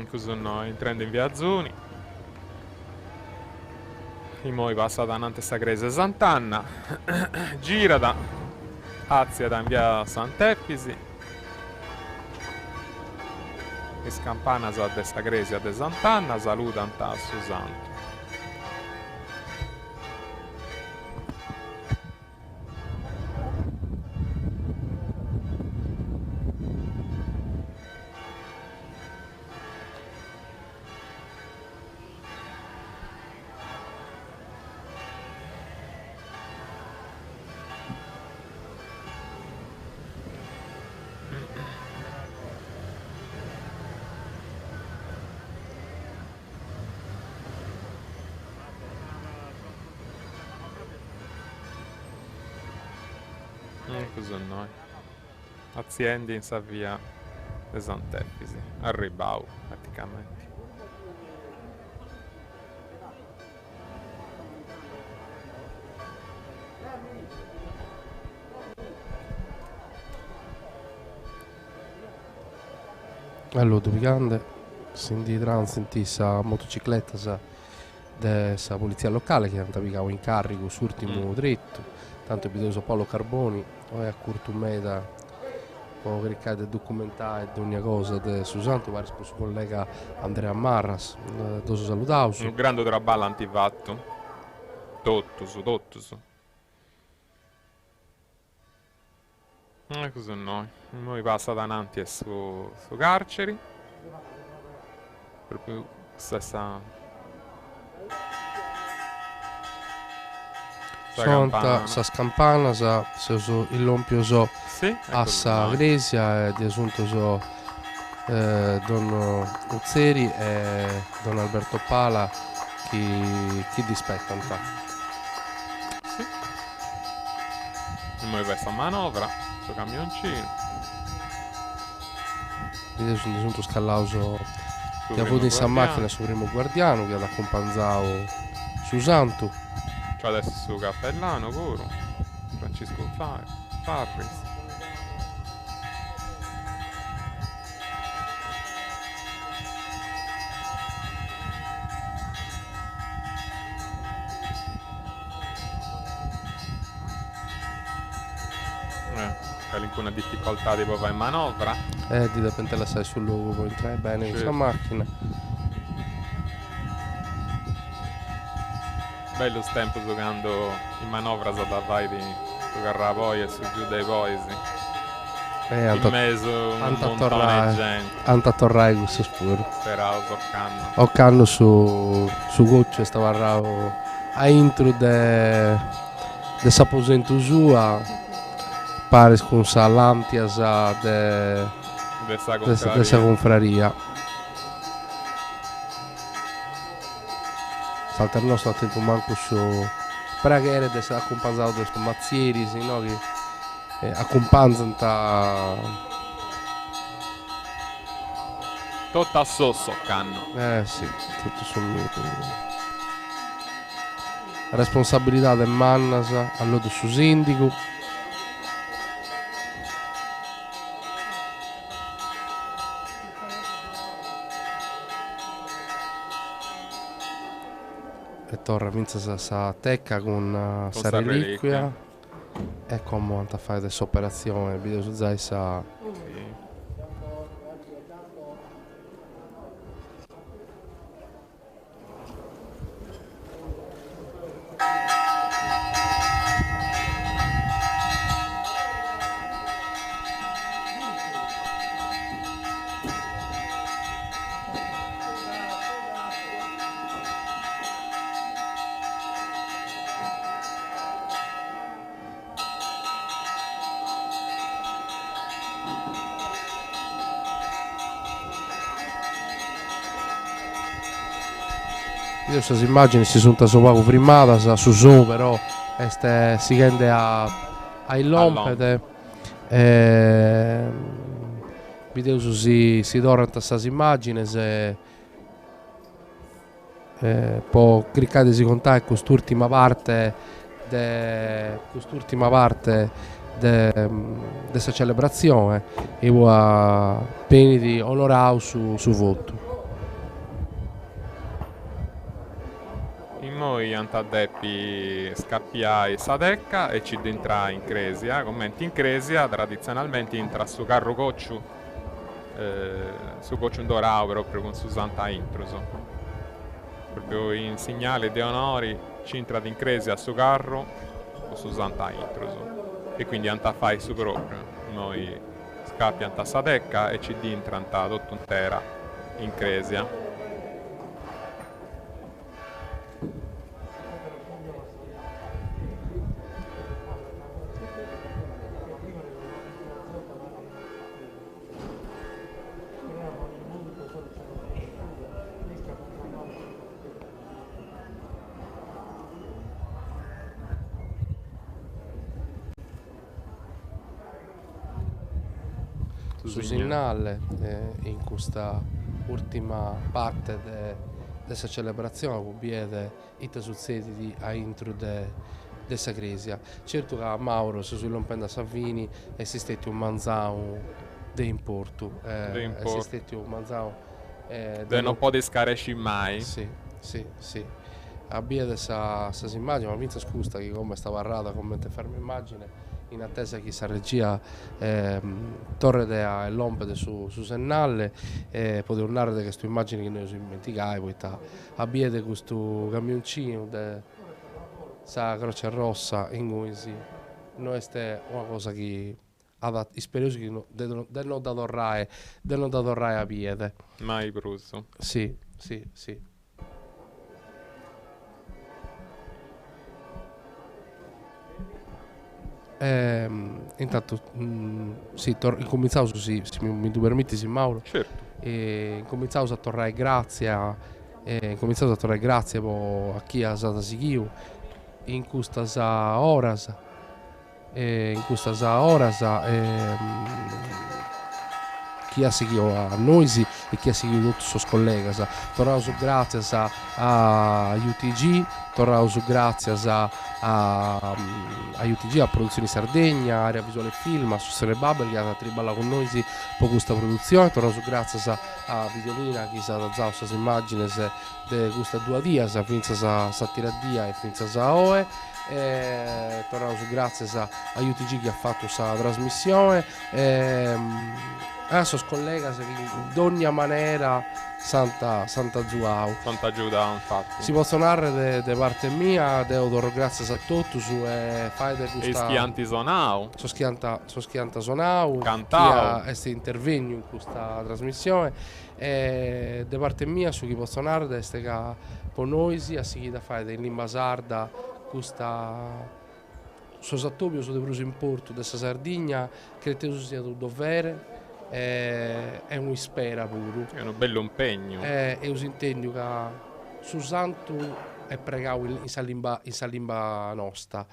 Così no, entrando in via Zuni. E poi passa davanti a Sagrese Sant'Anna. Gira da Azia da in via Sant'Efisi. E scampana a destra Gresia de Sant'Anna, saluta a Susanto. Così noi. Aziende in Savia de Sant'Efisi, a Ribau praticamente. Allora, dopicande, senti sa motocicletta della polizia locale che andava in carico sull'ultimo dritto, tanto episodio Paolo Carboni, poi a Curtumeda, poi caricare documentare di ogni cosa di Susanto, pare il suo collega Andrea Marras, doso salutauso. Un grande traballa antifatto, tutto su. Così noi. Noi passa davanti a su carceri. Proprio stessa sa scampana, sa il lompio sì, a sa Gresia e di assunto Don Uzzeri e Don Alberto Pala chi dispettano. Sì. E noi questa manovra, questo camioncino. Vedevo sunt scallauso Su che ha avuto in sa guardiano. macchina su primo guardiano che ha accompagnato su Santu. C'è adesso su cappellano pure. Francesco Farris. C'è alcuna difficoltà di proprio in manovra. Di repente la sai sul luogo, puoi entrare bene in Sì. sa macchina. Bello tempo giocando in manovra da vai di giocare poi e su giù dei poesi. In mezzo un montone di gente. Anta torrai questo spuro. Speravo toccando. O canno su goccio stava a intro de s'aposento sua pare con sa lampias de sa confraria. Salta il nostro attento manco su preghiere de sa accompagnato de su mazzieri, no che accompagnano Tutto a sosso canno. Sì, tutto sul mio. Responsabilità del Mannas all'odo su sindico. E torna vince sa tecca con sa reliquia. E come a fare questa operazione, video su Zai sa. Queste immagini si sono poco filmate su Zoom, però si rende ai lompete. Video si torna a queste immagini e può cliccare di contattare con quest'ultima parte di questa celebrazione e può bene di onorare su voto. Noi antadeppi scappiai sadecca e ci entra in Cresia. Commenti in Cresia tradizionalmente entra su carro cocciu, su cocciu dorao proprio con su Santa Intruso. Proprio in segnale di onori ci entra in Cresia su carro con su Santa Intruso. E quindi antafai su proprio. Noi scappi anta sadecca e ci entra anta dottuntera in Cresia. Su Sinnalle in questa ultima parte di questa celebrazione pubiede i succedi di a intro de Sagresia. Certo che a Mauro su Lompenda Savini esistette un manzao de importo, esistette un manzao non può descaresci mai. Sì. Abbia questa immagine, ma vince scusa che come stava rada commenta ferma immagine in attesa che sa regia torre e lompede su Sennalle potevo narrare che questa immagine che noi si dimenticai poi abbia questo camioncino sa Croce Rossa in cui non è una cosa che spero che del non da torrare a piede mai bruso. Sì. Intanto incominciamo se mi tu permetti Mauro. Certo. Incominciamo a tornare grazie a chi ha stata seguito in questa chi ha seguito a noi e chi ha seguito tutti i suoi colleghi. Tornavo su grazie a UTG, tornavo su grazie a UTG, a Produzioni Sardegna, Area Visuale Film, a Sussere Babel che ha triballa con noi per questa produzione, tornavo su grazie a Videolina che ha dato queste immagini di questa 2 dias, finza sa tiradia e finza sa oe. Tornavo su grazie a UTG che ha fatto questa trasmissione. Adesso scollega di ogni maniera Santa Zuau. Santa Giuda, infatti. Si può suonare da parte mia, devo grazie a tutti su fai de questa. E schianti sonau. So schianta sonau. Cantao. Chi ha intervenuto in questa trasmissione. Da parte mia su chi può suonare da este che con noi a seguire fare in lingua sarda questa. So sattopio su de Bruso in Porto della Sardegna, credo sia un dovere. È un ispera puro. È un bello impegno. E us intendo che su santo è pregato in sa lingua nostra.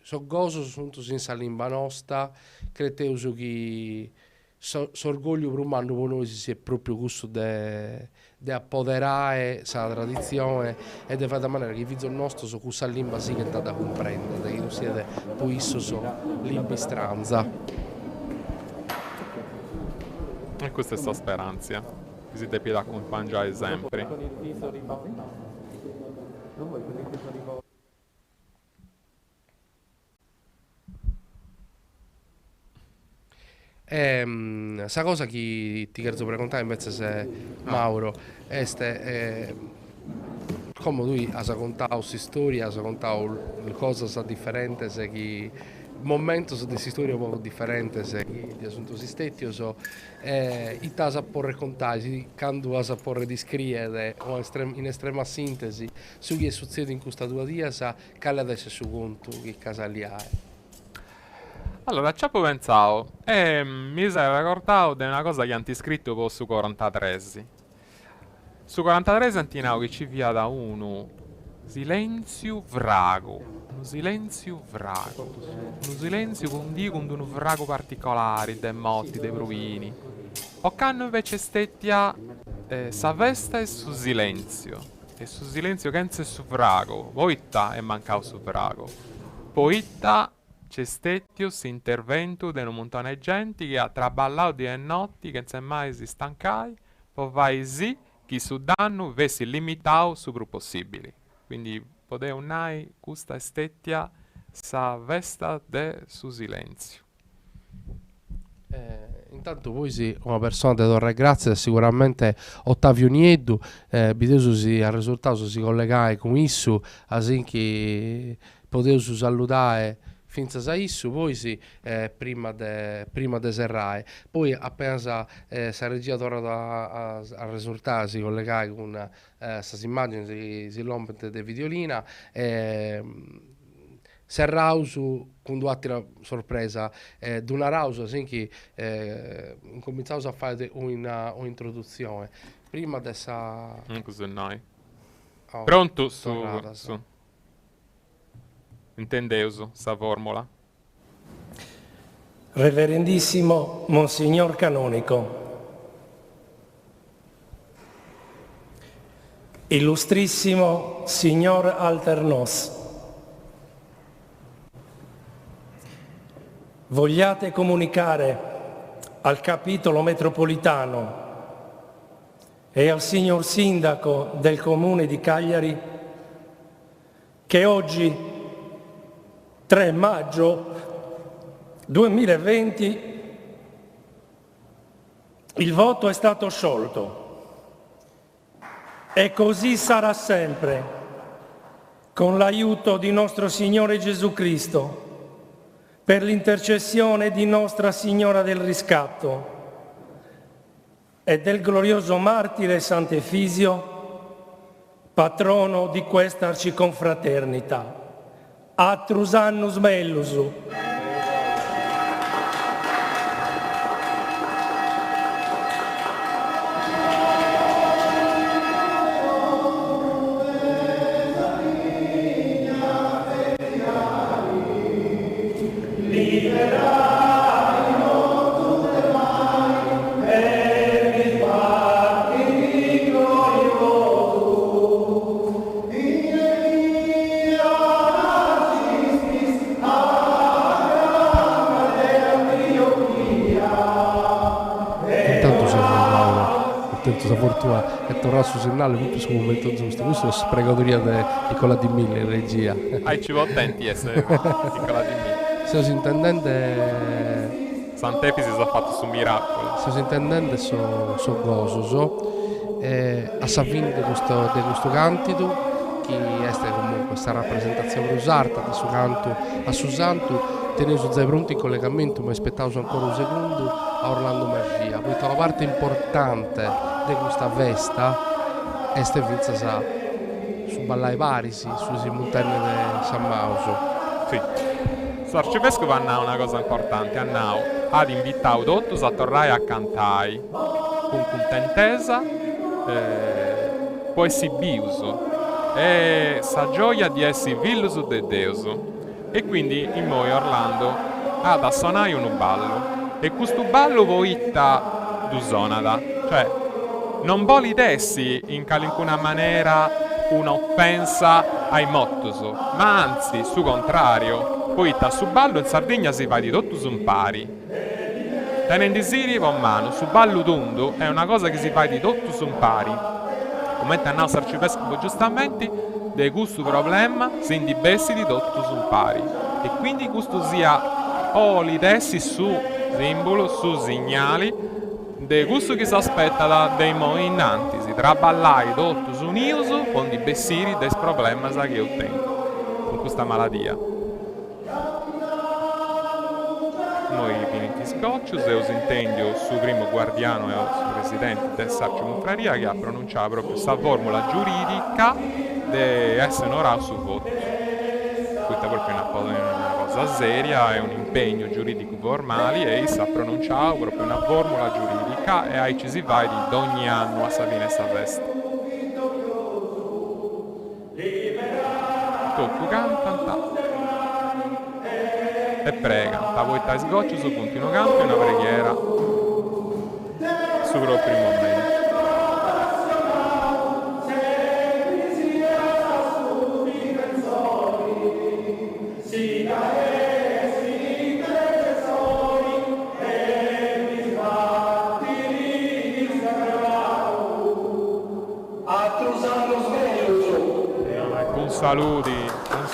So gozo sunto in sa lingua nostra, credo che s'orgoglio per un anno per noi sia proprio questo di appoderare la tradizione e di fare in maniera che i figli nostri su questa lingua si che da comprendere, che non siete poi su lingua stranza. E questa è sta speranza. Vi siete piedi a accompagnare sempre. Sa cosa che ti chiedo per raccontare invece se Mauro come lui ha raccontato questa storia, ha raccontato le cose differenti che momento di questa storia un po' differente di assunto stesso so i tasa a porre raccontare quando a porre descrivere o in estrema sintesi su che succede in questa 2 dias cale adesso su conto che casa li ha. Allora, ci ho pensato e mi sono ricordato di una cosa che hanno scritto per su 43. Su 43 antinao che ci via da uno silenzio vrago. Un silenzio vrago. Un silenzio con un vrago particolare dei motti, dei provini. O canno invece stettia sa vesta e su silenzio. E su silenzio che è su vrago. Poitta è mancato su vrago. Poitta c'è stato questo intervento di un montone di gente che ha traballato di notti che non si è mai si stancai, poi vai sì che su danno avessi limitato su più possibile. Quindi poteva un'ai questa estetia sa vesta de su silenzio. Intanto voi sì, una persona di Torre Grazia sicuramente Ottavio Nieddu, bideso al risultato si collegai con Issu, così che potevo salutare finza sa Issu, poi sì, prima de serrai. Poi appena sa regia torna al risultato si collegai con queste immagini, si rompe di videolina, Serrausu con due sorpresa d'una rausa che cominciamo a fare un'introduzione prima dessa così noi pronto su intendeuso sta formula. Reverendissimo Monsignor Canonico, illustrissimo Signor Alternos, vogliate comunicare al capitolo metropolitano e al signor Sindaco del Comune di Cagliari che oggi, 3 maggio 2020, il voto è stato sciolto e così sarà sempre, con l'aiuto di nostro Signore Gesù Cristo, per l'intercessione di Nostra Signora del Riscatto e del glorioso martire Sant'Efisio, patrono di questa arciconfraternita. Atrus annus melius. Liberai tutte mani tua e tornare sul segnale proprio sul momento giusto. Questo è la spregatoria di Nicola Di Mille in regia. Ci vuole attenti essere Nicola Di Mille. Se intendente Sant'Epi si è fatto su miracolo. Se intendente so gozo a Savini di questo cantido che è comunque questa rappresentazione usata di suo canto a Susantu tenuto già pronto in collegamento, ma aspettavo ancora un secondo a Orlando Magia. Poi la parte importante di questa festa è Stevizza su ballai parisi sui montagne di San Mauso. Sì. L'arcivescovo ha una cosa importante, ha invitato tutti a tornare a cantare con contentezza, poi si biuso e sa gioia di essere figlio di Dio. E quindi in noi Orlando ha da suonare un ballo e questo ballo voita d'usonada, cioè non vuole dessi in alcuna maniera un'offensa ai mottoso, ma anzi su contrario voita su ballo in Sardegna si va di tutto un pari. Tenendo i siri con mano, su ballo d'undo è una cosa che si fa di tutto un pari. Come ha detto l'arcivescovo giustamente, di questo problema si indibessi di tutto un pari. E quindi questo sia l'idessi su simbolo, su segnali, di questo che si aspetta dai moi innanti. Si traballai tutto su uniuso con i bessiri dei problemi che io tengo con questa malattia. Noi finiti scocci, se us intendio su primo guardiano e su presidente del Sarcio Monfraria che ha pronunciato proprio questa formula giuridica di essere onorato su voto. Questa è proprio una cosa seria, è un impegno giuridico formale e si ha pronunciato proprio una formula giuridica e ai ci si va di ogni anno a Savina e Savesta. Tutto cantano e pregano, la volta sgoccio su continuo canto e una preghiera su proprio il momento.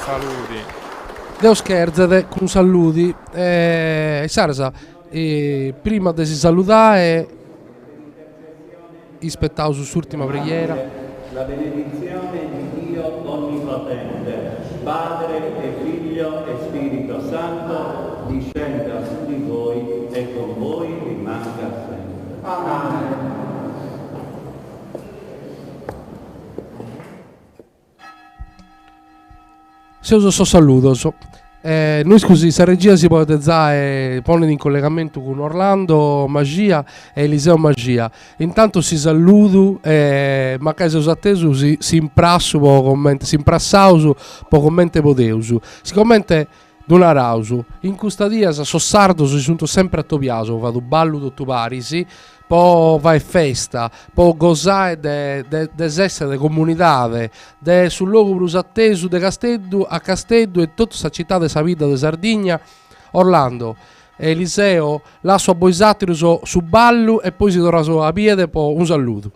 Saluti. Deo scherzate, con saluti. Sarsa, prima di salutare, aspettavo sull'ultima preghiera. La benedizione di Dio Onnipotente, Padre e Figlio e Spirito Santo, discenda su di voi e con voi rimanga sempre. Amen. Se uso so saluto, noi scusi, se regia si può ponere in collegamento con Orlando Magia e Eliseo Magia. Intanto si saluto, ma che se us atteso si imprasso poco commento, si imprassausu poco commento podeusu. Si commenta Dona Rausu, in questa dia so sardo si sono sempre attopiato, vado ballo tutto parisi, poi vai festa, poi gozare de sessa de comunità, de sul luogo prusattesu de Casteddu a Casteddu e tutta questa città de sa vita de Sardegna. Orlando, Eliseo, lascio a voi satiro su ballo e poi si torna a piede, poi un saluto.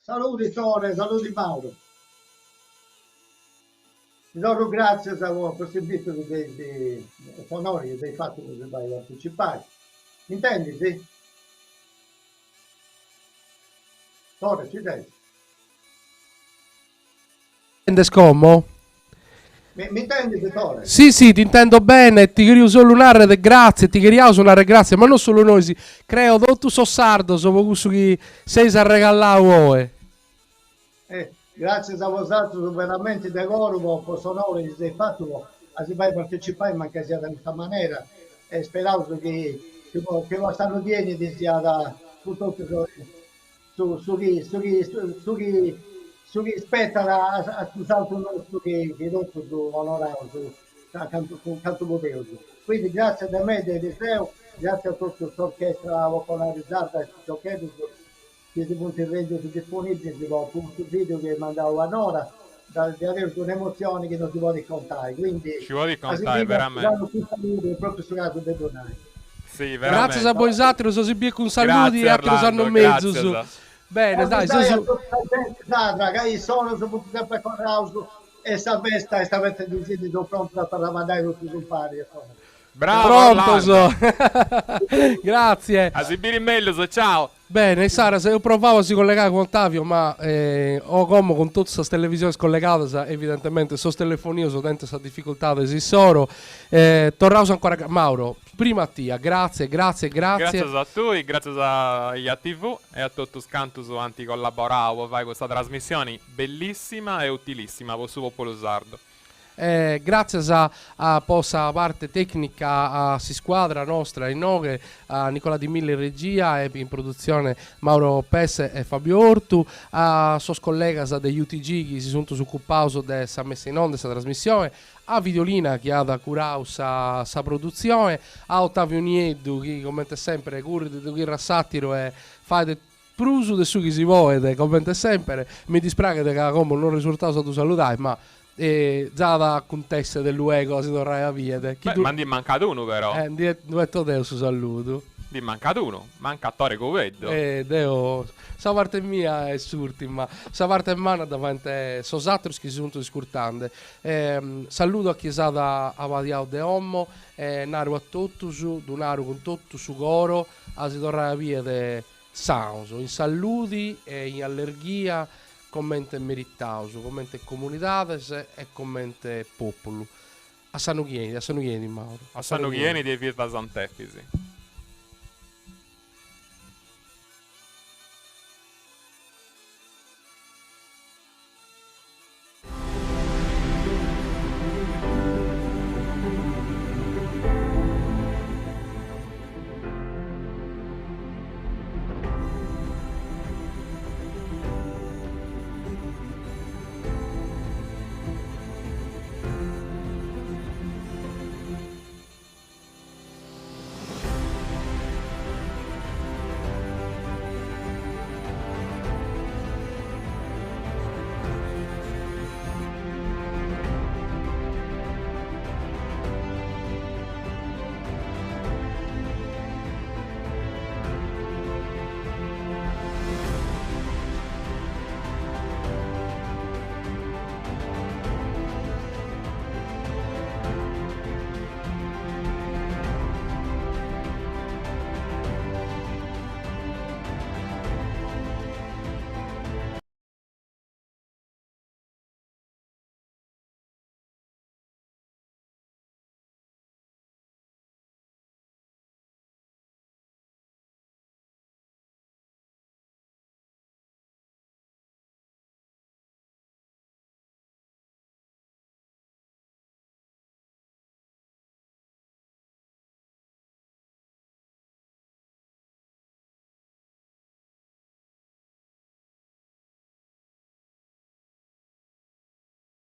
Saluti Tore, saluti Mauro. Ti do grazie per questo invito di onori che hai fatto che vai a partecipare. Intendi, sì? Tore, ci sei? Scommo? Mi intendi, Tore? Sì, ti intendo bene, ti querio solo un'arre grazie, ti queria suonare grazie, ma non solo noi, creo tutto so sardo, so questo che sei a regalare grazie a voi altri, veramente decoro, posso onore che sei fatto, si vai a partecipare, ma che sia in questa maniera, e speravo che lo stanno pieni di sia da tutto su chi spetta a salto nostro che dopo su onorato su canto poteroso. Quindi grazie da me di Eliseo, grazie a tutta l'orchestra vocalizzata e giochetti che si può rendere disponibili sul video che mandavo a Nora, di avere un'emozione che non si può raccontare. Quindi ci vuoi raccontare veramente? Proprio su caso del Donai. Sì, grazie a voi Satiro, so si bie con saluti e altri sanno mezzo su. Bene, dai, su. Ragazzi, sono sempre con Rauso e sta festa di siti sono pronto per la mandare tutti sul pari. Bravo, pronto so. Grazie. A Sibiri meglio, ciao. Bene, Sara, se io provavo a si collegare con Ottavio, ma o come con tutte queste televisioni scollegate, evidentemente sto telefonino, so dentro questa difficoltà di Sissoro. Torrauso ancora, Mauro, prima a te, grazie. Grazie a tutti, grazie a TV e a tutti i cantus anti collaboravo, vai questa trasmissione bellissima e utilissima per il suo popolo sardo. Grazie a posa parte tecnica a si squadra nostra in noghe, a Nicola Di Mille in regia e in produzione Mauro Pesse e Fabio Ortu, a sos collegas degli UTG che si sono occupato di questa messa in onda, questa trasmissione, a Videolina che ha da curare sa produzione, a Ottavio Nieddu che come sempre cura di chi Satiro e fa pruso de su chi si vuole come sempre. Mi dispiace che come non risultato stato salutare, ma già da contessa del luogo si dovrà via. Ma ti è mancato uno però. Duetto Deo su saluto. Ti è mancato uno, manca Tore Covedo. Deo, sa parte mia è surtima, sa parte mia davanti sosatri che si sono discurtando. Saluto a chiesata a Vadiao de Ommo, naru a Tottusu, Dunaru con Tottusu Goro, a si dovrà via de Sauso, in saluti e in allergia. Commente meritauso, commente comunidades e commente popolo. A Sanu Chieni, Mauro. A Sanu Chieni di Via Sant'Efisi.